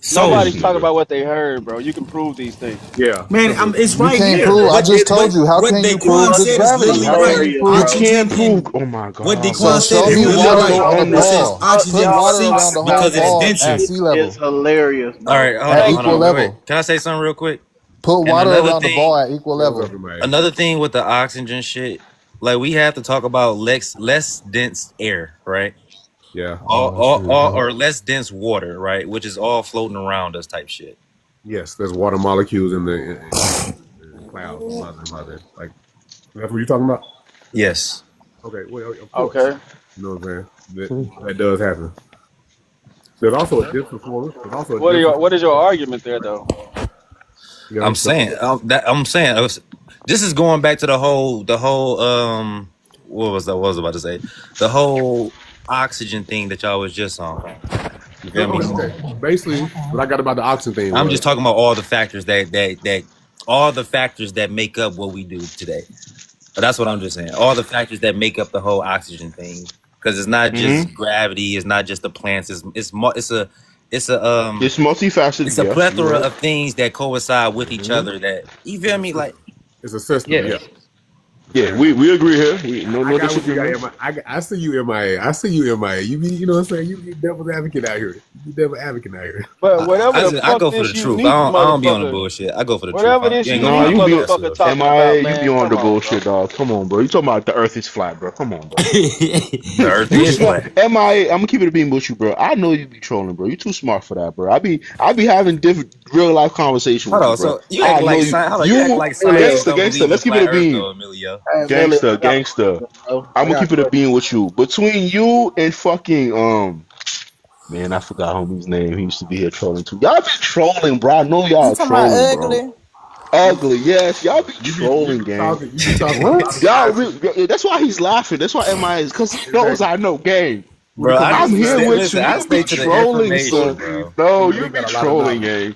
So Nobody's this talking nigga. about what they heard, bro. You can prove these things. Yeah. Man, it's You right can't here. prove. I What just they- told you. How what can you Daquan prove this said is gravity? literally How right. can you prove? You Oxygen can't and prove. Oh my god. what So Daquan said show is me literally water right. on the It says ball. oxygen Put water around sinks the whole because it's ball denser. at sea level. It's hilarious, bro. All right, hold At on, equal wait. level. Can I say something real quick? Put And water another around the thing, ball at equal What's level. up, man? another thing with the oxygen shit, like we have to talk about less dense air, right? Yeah. Or less dense water, right? Which is all floating around us type shit. Yes, there's water molecules in the clouds. Like that's what you're talking about. Yes. Okay. Well, of course. Okay. You know what I'm saying? That does happen. There's also a different form. There's also a What is your argument there, though? You know, I'm saying this is going back to the whole what was I about to say? The whole oxygen thing that y'all was just on. You feel me? Okay. Basically, what I got about the oxygen thing I'm was just talking about all the factors that make up what we do today. But that's what I'm just saying. All the factors that make up the whole oxygen thing, because it's not just gravity, it's not just the plants. It's multifaceted. It's a plethora of things that coincide with each other. That you feel me? Like it's a system. Yeah. Yeah, we agree here. No I got what you disagreement. got, I see you, MIA. I see you, MIA. You know what I'm saying? You be devil's advocate out here. You be devil's advocate out here. But whatever I the go fuck for this the truth. unique I don't be on the motherfucker, bullshit. I go for the whatever truth. this You ain't unique gonna you be motherfucker talking MIA, about, you man. be on the Come on, bullshit, bro. dog. Come on, bro. You talking about the earth is flat, bro. Come on, bro. The earth You is smart. flat. MIA, I'm gonna keep it a beam with you, bro. I know you be trolling, bro. You too smart for that, bro. I be having different real life conversations Hold with on, you, bro. so you act like science don't Gangster. believe Let's in keep it a flat earth beam. though, Emilio. Gangster. I'm gonna keep it a beam with you. Between you and fucking man, I forgot homie's name. He used to be here trolling too. Y'all be trolling, bro. I know y'all You talking about trolling, bro. ugly? Ugly, yes. Y'all be trolling, gang. Y'all really, that's why he's laughing. That's why MI is, because he knows I know, gang. Bro, I'm here with you. I You stay be to the trolling, information, son. bro. No, you be trolling, gang.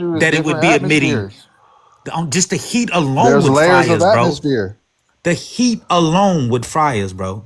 you, it's that it would different be emitting. atmospheres. Just the heat alone There's would fry layers of us, bro. atmosphere. The heat alone would fry us, bro.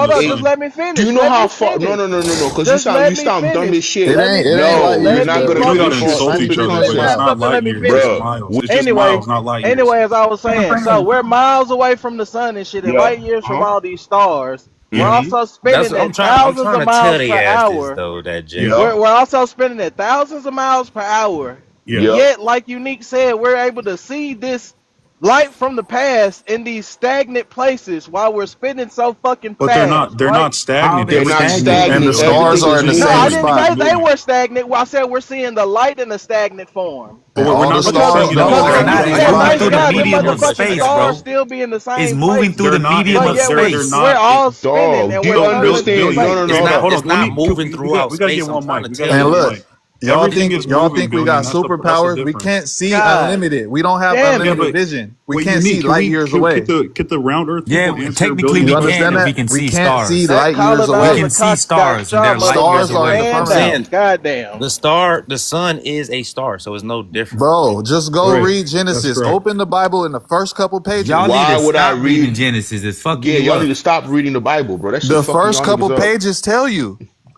hold on. Hey, Just let me finish. do you know Let how me far? No, finish. no, no, no, no. Because Just you let me sound dumb finish. as shit. Let me No, finish. you're Let not me gonna We go gotta this finish. far insult simply each other, because but it's Let not light me years. It's finish. bruh. miles. It's just Anyway, miles, not light years. anyway, as I was saying, so we're miles away from the sun and shit, and Yeah. light years from all these stars. We're Mm-hmm. also That's spinning what at I'm thousands trying of to tell miles per they ass this hour. though, that Jay. Yeah. We're also spinning at thousands of miles per hour. Yeah. Yeah. Yet, like Unique said, we're able to see this light from the past in these stagnant places while we're spinning so fucking But fast, they're right? not stagnant. They're not Everything And the stagnant. is stars Everything are is in the No, I same moving. didn't spot. say they moving. were stagnant. Well, I said we're seeing the light in a stagnant form. But And we're all the not really Because stars seeing it don't in a No, because it's if you not. stagnant see It's that moving night form. through the sky, them medium of motherfucking space, stars bro. still be in the It's same moving through place. the They're not in medium But the. of yet They're space. we're not. all spinning Dog, and do we're you traveling through understand? No, Billion. no, space. no. It's Hold not. on. Hold It's on. Let not me. moving throughout We gotta get space. I'm one trying mic. to We gotta tell get And you one look, mic. this. Everything is y'all moving, think we Billion. got That's the superpowers? We difference. can't see God unlimited. We don't have damn Yeah, it. unlimited but vision. We wait, can't see unique. Can light we years get away. the round Earth Yeah, people answer technically Do Billion's you we question? can understand if we that? can We see can't see stars. That light years We colonizer away. can see cock got stars and they're y'all light years Stars are in motherfuckers the away. man firmament. down. Saying God damn. the sun is a star, so it's no different. Bro, just go Right. read That's Genesis. correct. Open the Bible in the first couple Y'all pages. need Why to would I stop reading read? Genesis. It's fucking Yeah, you y'all need up. to stop reading the Bible, bro. That shit The fucking first y'all niggas couple up. pages tell you.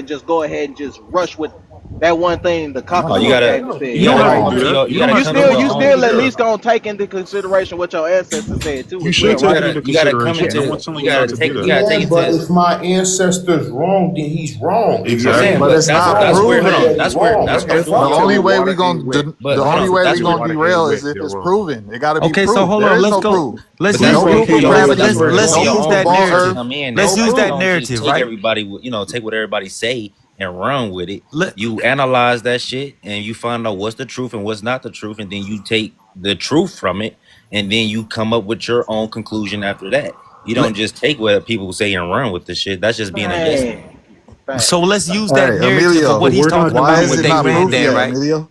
and just go ahead and just rush with that one thing the Oh, conqueror you gotta, came and said. you gotta, don't have to do that. you You don't gotta have come to to do your You that. own. still at least gonna take into consideration what your ancestors said too, You as should well, take right? it into You gotta come consideration. No into. one's telling You you not gotta to take. do You that. gotta Yeah, take it but to. if my ancestor's wrong, then he's wrong. I'm Exactly. saying, But but it's not that's where. proven. Hold on. That's where. That's where. The only way we Water gonna ain't wet. But the hold only on. way That's we where. gonna derail is if it's proven. It got to be Okay, so proof. hold There on. is Let's no go. proof. Let's But use that's No where proof you of know. But let's that's gravity. where let's No your use proof own of that ball conclusion narrative. earth. come in. Let's That No use you that proof. don't just narrative, take right? everybody. Take what everybody say and run with it. Let You analyze that shit and you find out what's the truth and what's not the truth, and then you take the truth from it, and then you come up with your own conclusion after that. You let don't just take what people say and run with the shit. That's just being a yes man. Bang, bang, so let's bang. use that Hey, narrative of Emilio, what But he's we're not talking why about is with it debating they not proof anything. granddad, yet, right? Emilio?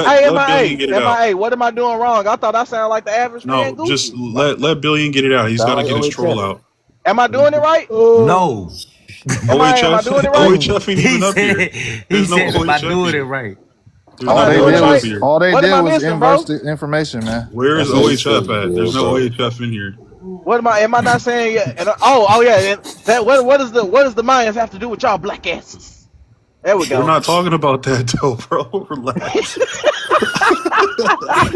let Billion get it out. MIA, what am I doing wrong? I thought I sounded like the average man. No, just let Billion get it out. He's got to get his troll out. Am I doing it right? No. Am I doing it right? OHF ain't even up here. He said, am I doing it right? All they What did am I was missing, inverse bro? the information, man. Where is OHF at? There's no OHF in here. What am I not saying yet? And, yeah. And that what does the Mayans have to do with y'all black asses? There we go. We're not talking about that though, bro. Relax.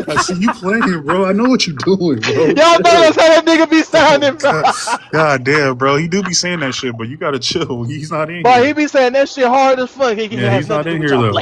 I see you playing, bro. I know what you're doing, bro. Y'all know that's how that nigga be sounding, bro. God damn, bro. He do be saying that shit, but you gotta chill. He's not in Boy, here. he be saying that shit hard as fuck. He's not in here though.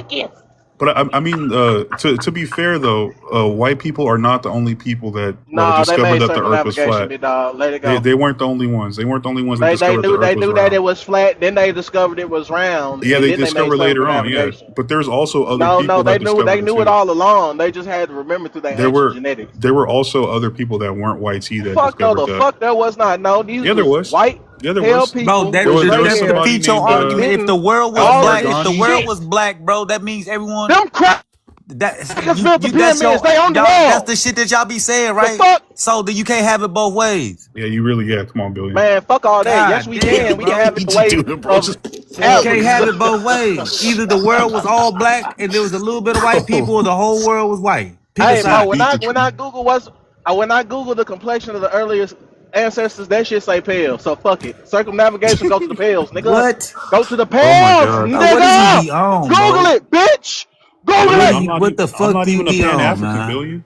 But I mean, to be fair though, white people are not the only people that discovered that the Earth was flat. Let it go. They weren't the only ones. They weren't the only ones that They discovered the Earth was knew round. that it was flat. Then they discovered it was round. Yeah, and they then discovered made later on. Yeah, circumnavigation. but there's also other people No, that they knew it too. all along. They just had to remember through their ancient genetics. There were also other people that weren't white too that Fuck no, discovered the that. fuck there was not. No, these Yeah, there was. white. Yeah, there Hell was. people. Bro, that There was somebody defeats your named, argument. If the world was all black, of if the this world shit. was black, bro, that means everyone. Them crap. That's Niggas built the that's pyramids, they on the y'all- wall. That's the shit that y'all be saying, right? fuck? So that you can't have it both ways. Yeah, you really. Yeah, come on, Billion. Man, fuck all that. God Yes, we damn, can. We bro. can have it the What way you doing, bro? of You can't have it both ways. Either the world was all black and there was a little bit of white people, or the whole world was white. Pick a Hey, side. bro, when I Google the complexion of the earliest ancestors, that shit say pale. So fuck it. Circumnavigation, go to the pales, nigga. What? Go to the Oh pales, God. nigga. What is he on, Google bro? it, bitch. Google Billion, it. I'm not What the I'm fuck not do you even a be on, Pan-African, man? Billion.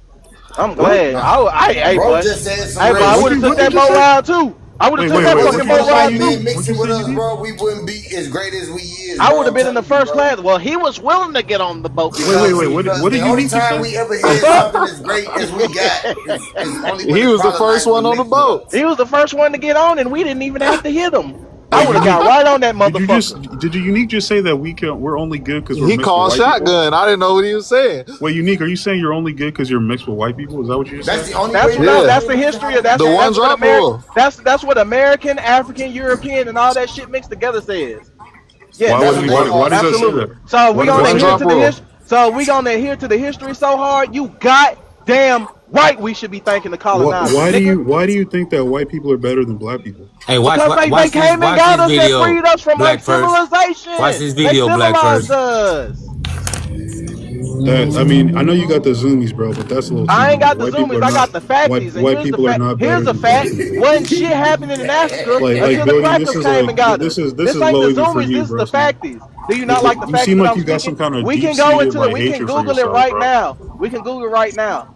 I'm glad. Hey, Bro boy. just said some Hey, boy, I would have took that boat ride too. I would have took that fucking boat ride too. Mixing with us, bro, we wouldn't be as great as we is. I would have been in the first class. Well, he was willing to get on the boat. Wait. What did the only time we ever had something as great as we got is only when He was the first one on the boat. He was the first one to get on, and we didn't even have to hit him. I would have got right on that motherfucker. Did you Unique just say that we're only good because we're He mixed called with white people? shotgun. I didn't know what he was saying. Wait, Unique, are you saying you're only good because you're mixed with white people? Is that what you're saying? That's the only That's way. that's the history of that's The one that's what drop rule. That's what American, African, European, and all that shit mixed together says. Yeah, Why does that say that? So we gonna adhere to the rule? history. So we gonna adhere to the history so hard. You goddamn right. We should be thanking the colonizers. Why do you think that white people are better than black people? Hey, watch, Because they watch came this, and got watch us this and video, freed us from Black like First. civilization. Watch this video, they Black civilized First. us. I mean, I know you got the zoomies, bro, but that's a little. I ain't got the white people zoomies. are I got not- the facties. And White people are not better. here's a than fact. black people. Wasn't shit happening in Africa Like, until the Billy, crackers this is came like- and got this us. is- this is ain't low the even for zoomies. you, This is bro. the facties. Do you not like the You facts seem that like I'm you got speaking? some kind of We can deep-seated, go into like, it. We can hatred for Google it yourself, right bro. now. We can Google it right now.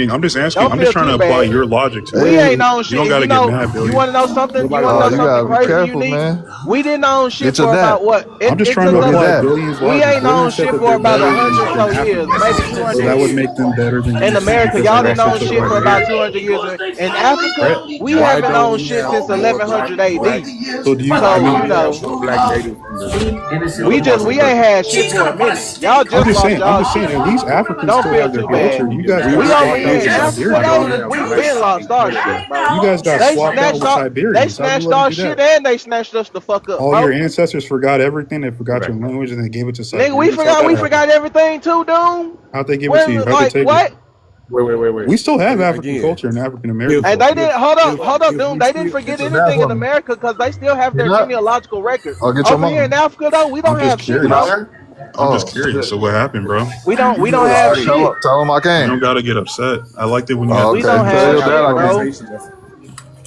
asking. I'm just asking. Don't I'm feel just trying to too apply bad. your logic to We it. ain't known You shit. don't And got you to get know, mad, you Billy. want to know something? You want to Oh, know you something gotta be crazy, careful, unique? man. We didn't own shit Get your for dad. about what? I'm just It trying took to Go get us. apply that. Billy's We logic. ain't Billy known said shit that for they're about better 100 or than so years, maybe Africans, 200 so that would years. make them better than In you America, because y'all their didn't access own to shit for black about beard. 200 years. In Africa, Right? we Why haven't don't owned we shit have since more black? 1100 Why? AD. So do you? Why I So, don't you mean, we have know, more black natives in the other parts of the we ain't country? had shit for a minute. Y'all I'm just just lost saying. I'm y'all just saying. shit. At least Africans Don't still feel have their too bad. culture. You guys got We over swapped here out in with Africa Why don't though, we Siberians. have we black been lost in our Canada? shit, bro. You guys got They swapped out snatched with our, they Siberians. How'd you snatched let them our do shit that? and they snatched us the fuck up, All your bro. ancestors forgot everything. They forgot your language and they gave it to Nigga, Siberians. How'd that we happen? forgot everything too, dude. How'd they give it to Where's you? it How'd they like take it? what? Wait. We still have African Again, culture and African American if And they culture. didn't hold up, if dude. we They didn't still forget Get your dad anything for in me. America because they still have Get their up. genealogical record. Oh, get your Over here in mama. Africa though, we I'm don't just have shit, You not curious. bro. here? I'm just Oh, curious. shit. So what happened, bro? We don't All have right, shit. tell him I You came. don't gotta get upset. I liked it when you had Oh, We peace okay. don't and we Tell have still your have dad shit, I came. bro. conversations,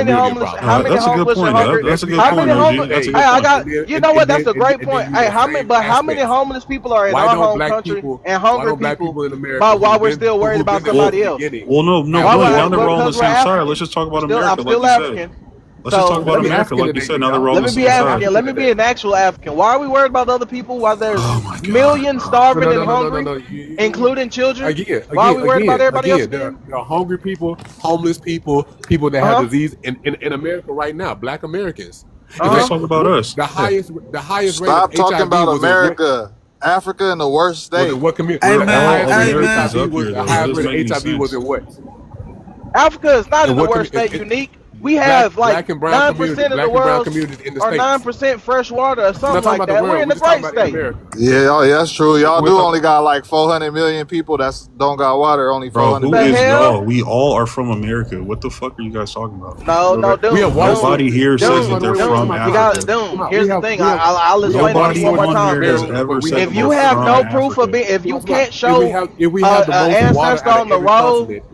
community homeless? problem. How many That's a good homeless and point. hungry? That's a good How point, many OG. homeless? That's a Hey, good I point. got. You know what? That's a great point. And Hey, then how the many? same But how many aspects. homeless people are in Why our don't home black country people? and Why hungry don't black people? people in America But while who've we're been still worried who've about been there somebody from the else. beginning? Well, no, Why but would now that we're all on the because we're same side, African? let's just talk about I'm America, like still you said. African. Let's just talk So about let me America, like you said. Now that we're on let the me be same side. African. Let me be an actual African. Why are we worried about other people while there's Oh my God, millions bro. starving and hungry, including children? Why are we worried about everybody else There being? are hungry people, homeless people, people that have Uh huh. disease in America right now. Black Americans. In But let's Uh fact, huh. talk about us. the highest rate of Stop talking HIV about was in what America. Africa in the worst state. community? Hey We're The man, all highest rate hey of Americans man. HIV up was here, the though. That highest doesn't rate make any of HIV was in sense. what? Africa is not in And the what worst state, it, unique. We have like black and brown community, 9% of black the and brown world's communities in the or states. 9% fresh water or We're something not talking like about the that. We're world. in We're the just talking great about in state. America. Yeah, oh, yeah, that's true. Y'all We're do talking. only got like 400 million people that's don't got water. Only Bro, 400 who The million. is hell? y'all? We all are from America. What the fuck are you guys talking about? No, We have Doom. water Nobody here says that Doom. they're sources. from You got Africa. Doom. Here's the thing. I'll We have explain it water to you one Nobody more sources in on time, here has Doom. America, ever but we said have that If the they're you most. have from no proof of Africa. being, if you That's right. can't show If we have the most an water ancestor out of on the every road, continent,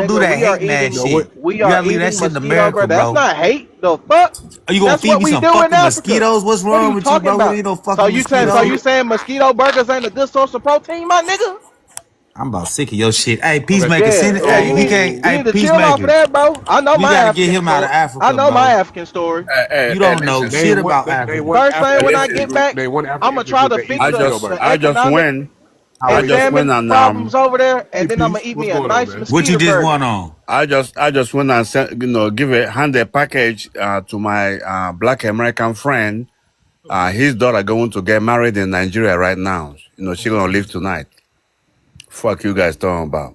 don't do nigga. that We are hating ass eating. shit. We You are gotta leave that eating shit in mosquito, bro. America, That's bro. not hate. The fuck. Are you gonna That's feed what me we some do in fucking Africa. mosquitoes? What's What are wrong you with you, talking bro? We about? ain't no So fucking you mosquitoes. saying mosquito burgers ain't a good source of protein, my nigga? I'm about sick of your shit. Hey, Okay, Peacemaker, Yeah, send it. yeah. Hey, You he need can't. you Hey, need to chill off of Peacemaker, that, bro. I know we my gotta get African him out story. of I Africa, know my bro. African story. You don't know listen, shit about they Africa. want First thing when I Africans to get do. back, They want I'm gonna Africans to try do. to They eat fix I mosquito just the burgers. I just economic went How I are and you? just famine went and problems over there, Hey, and then I'm peace. gonna eat What's me a going on, nice man? What you mosquito just burger. went on? I just went and sent, hand a package to my black American friend. His daughter going to get married in Nigeria right now. She gonna leave tonight. Fuck you guys talking about.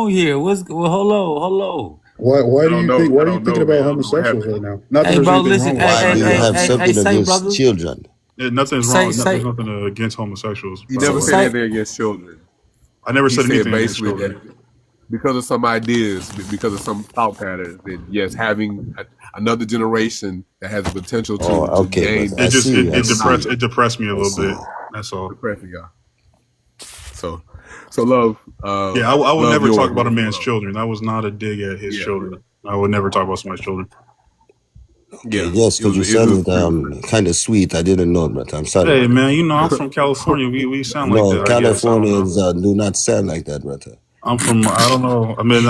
on here? Hold on. Why I do don't you know. think? Why I are you don't thinking know, man. about I don't know what homosexuals happened. right now? Not that Hey, there's bro, anything wrong listen. with Hey, Why hey, do you hey, have hey, homosexuals. hey, something say, against brother. children? Nothing's Say, wrong. There's say, nothing against homosexuals, He by the never way. said say. anything against children. I never He said said anything against basically that children. because of some ideas, because of some thought patterns, that yes, having another generation that has the potential Oh, to okay, gain brother. I see. I see. It depressed me a I little see. bit. That's all. depressing y'all. So love, Yeah, I would love never talk yours, about man. a What's going man's on? children. That was not a dig at his Yeah, children. I would never talk about somebody's children. yeah. Okay, yes, It because was you it was sounded kind of sweet. I didn't know, but I'm sorry Hey about that. man, you know I'm from California. We sound like No, that. I guess I don't know. Californians do not sound like that, brother. I'm from. I don't know. I mean,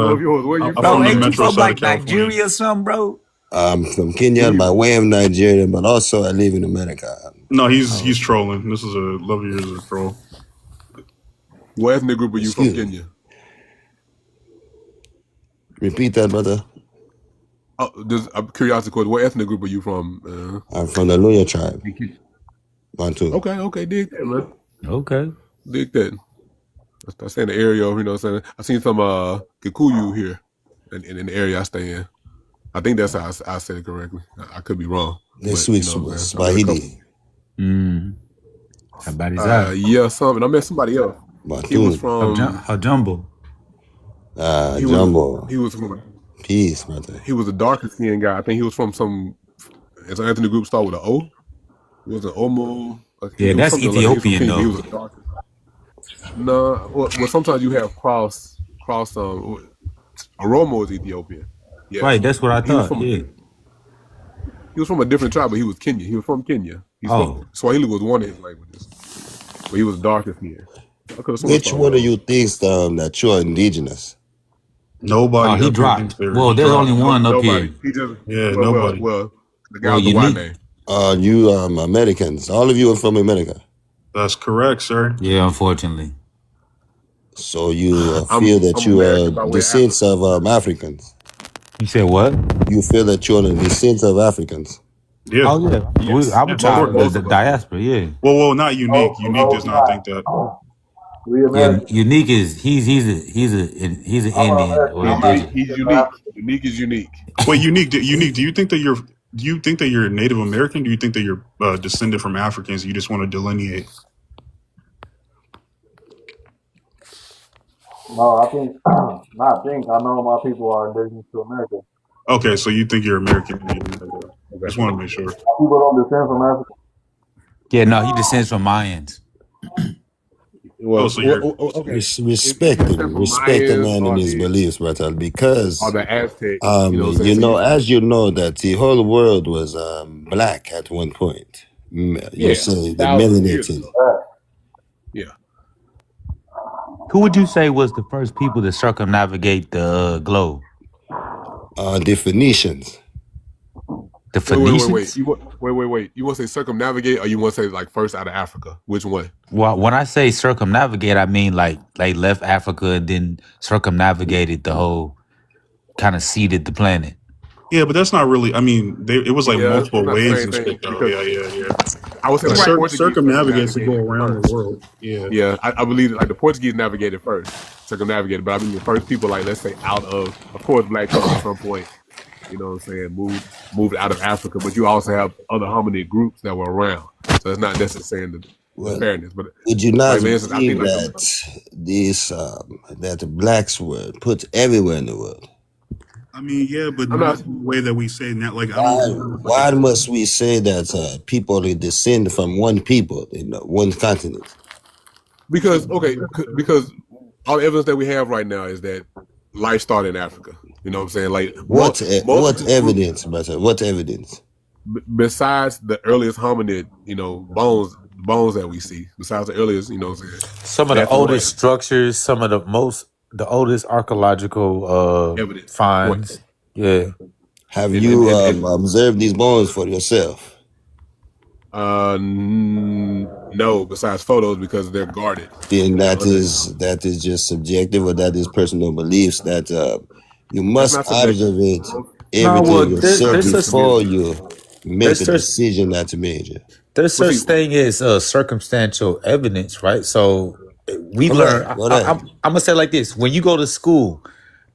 love yours. Where you I'm Bro, from the from, ain't you man? metro from side of like California. Nigeria or something, bro? I'm from Kenya. Where you By from? way I'm Nigerian, but also I live in America. No, he's Oh, trolling. This is a love yours is a troll. What ethnic group are you from, Excuse me. Kenya? Repeat that, brother. Oh, I'm curiosity. What ethnic group are you from? I'm from the Luya tribe. Bantu. Okay, dig that, man. okay. Dig that. I stay in the area, you know what I'm saying? I seen some Kikuyu here in the area I stay in. I think that's how I said it correctly. I could be wrong. They But speak you know what I'm saying? I met a couple. Swahili. Habari zako. Yeah, something. I met somebody else. He was Bantu. from Hajambo. Jumbo. he was from Peace, brother. he was a darker skinned guy. I think he was from some ethnic group start with an O. It was an Omo. Yeah, It was that's something like he was from Ethiopian Kenya, but he though. was a darker. No, well sometimes you have cross Oromo is Ethiopian. Yes. Right, that's what I He was thought. from Yeah. a different tribe, but he was Kenya. He was from Kenya. Oh, Swahili was one of his languages, but he was darker skinned. I could have sworn I Which saw one of those. you thinks that you're indigenous? Nobody he up here thinks dropped. they're Well, there's only dropped. one up Nobody. here. He just Yeah, nobody. the guy Well, with the Y unique. name. You Americans. All of you are from America. That's correct, sir. Yeah, unfortunately. So you I'm feel that you American by are way of descendants of Africans. You said what? You feel that you're the descendants of Africans. Yeah. Oh yeah, Yes. I'm a Yes, of child course. of the diaspora. Yeah, Well, not unique. Unique does not think that. yeah. Unique is he's an Indian or indigenous. He's unique. Unique is unique. Wait, unique. Do you think that you're Native American? Do you think that you're descended from Africans? You just want to delineate. No, I think, not think, I know my people are indigenous to America. Okay, so you think you're American? Okay. Just want to make sure. People don't descend from Africa. Yeah, no, he descends from Mayans. Well, so you're okay. Respect If you him. descend from Respect the Mayans man or in his the beliefs, brother. Because Aztecs, you know what I'm saying? you So know, as you know, that the whole world was black at one point. You yeah, say the thousands of years melanated. ago. Yeah. Who would you say was the first people to circumnavigate the globe? The Phoenicians. The Wait. Phoenicians? Wait. You want to say circumnavigate or you want to say like first out of Africa? Which one? Well, when I say circumnavigate, I mean like left Africa and then circumnavigated the whole, kind of seeded the planet. Yeah, but that's not really. I mean, it was like Yeah, multiple it's not the waves same and thing shit, though. because Yeah. I would say like Like Portuguese circumnavigates to go circumnavigated around first. the world. Yeah. Yeah, I believe like the Portuguese navigated first, circumnavigated. But I mean the first people, like let's say out of course, black people at some point, you know what I'm saying, moved out of Africa. But you also have other hominid groups that were around, so it's not necessarily the fairness. But Would you not like, for instance, I believe think like that the blacks were put everywhere in the world? I mean, yeah, but I'm not not. the way that we say that. Like, I don't. Why must we say that people descend from one people in one continent? Because all the evidence that we have right now is that life started in Africa. You know what I'm saying? Like What evidence, brother? What evidence? Besides the earliest hominid, you know, bones that we see. Besides the earliest, you know what I'm saying? Some of the oldest structures, some of the oldest archaeological Evidence. finds. Yeah. Have you observed these bones for yourself? No, besides photos because they're guarded. And that is just subjective, or that is personal beliefs that you must observe everything yourself before you make a decision not to major. There's such thing as circumstantial evidence, right? So we've learned. I'm gonna say it like this: when you go to school,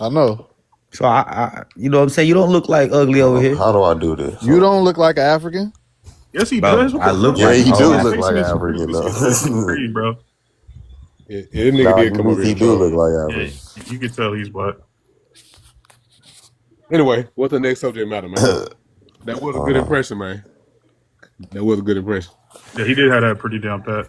I know. So I you know what I'm saying? You don't look like ugly over here. How do I do this? You don't look like an African. Yes, he Bro, does. What I the look fuck? Yeah, like he a do whole look His like face an is African crazy. His face is though. crazy, bro. That nigga Nah, did come over here he and do troll. look like Yeah, African. you can tell he's black. Anyway, what's the next subject matter, man? That was a good Uh, impression, man. That was a good impression. Yeah, he did have that pretty down pat.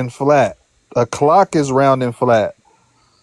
and flat. A clock is round and flat.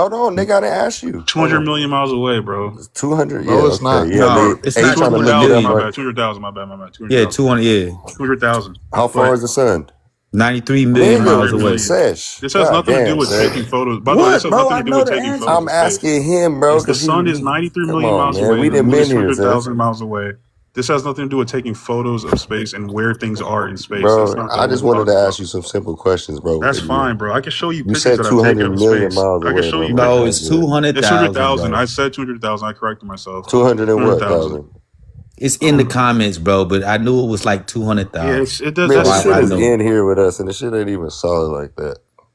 Hold on, nigga, I didn't ask you. 200 million miles away, bro. It's 200. Bro, Yeah, it's not. okay. Yeah, No, they, it's they not trying to 200 look it up. million. My Right? bad. 200,000. My bad. 200,000. Yeah, 200. Yeah, 200,000. How far But is the sun? 93 million miles 93 away. million. Sesh. This has God nothing to do damn, with Sesh. taking photos. By the way, this What, has bro? nothing I to do know with the taking answer. photos I'm of space. asking him, bro, It's the because sun is 93 come million on, miles man. away. We The done moon been is here, Sesh. 200,000 miles away. This has nothing to do with taking photos of space and where things are in space. That's Bro, not I what just we're wanted talking to about. ask you some simple questions, bro. That's fine, bro. I can show you You pictures said that I've taken 200 of million space. miles I can away, show bro. you My No, pictures. it's bad, dude. It's 200,000, 200,000. bro. I said 200,000. I corrected myself. 200 and what 200,000. thousand? It's in the comments, bro. But I knew it was like Yeah, 200,000. it does. Man, So this That's shit I is know. in here with us, and the shit ain't even solid like that.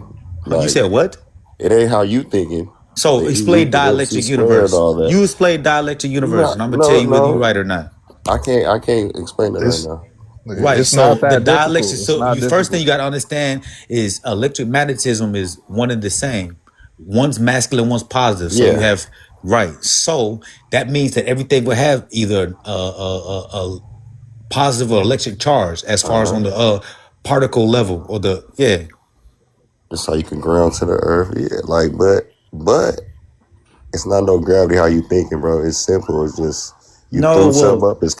thinking. You Like, said what? it ain't how you thinking. So The explain uniqueness dialectic is square and universe. all that. You explain dialectic universe, No, and I'm gonna tell no, you whether you're no. right or not. I can't explain it right It's now. Right. it's So not the that dialects difficult. is It's so not you first thing difficult. you got to understand is electric magnetism is one and the same. One's masculine, one's positive. So you Yeah, have right. So that means that everything will have either a positive or electric charge as far as on the particle level or the just how you can ground to the earth. Yeah, like but it's not no gravity how you thinking, bro. It's simple. It's just you No, throw something well, up. It's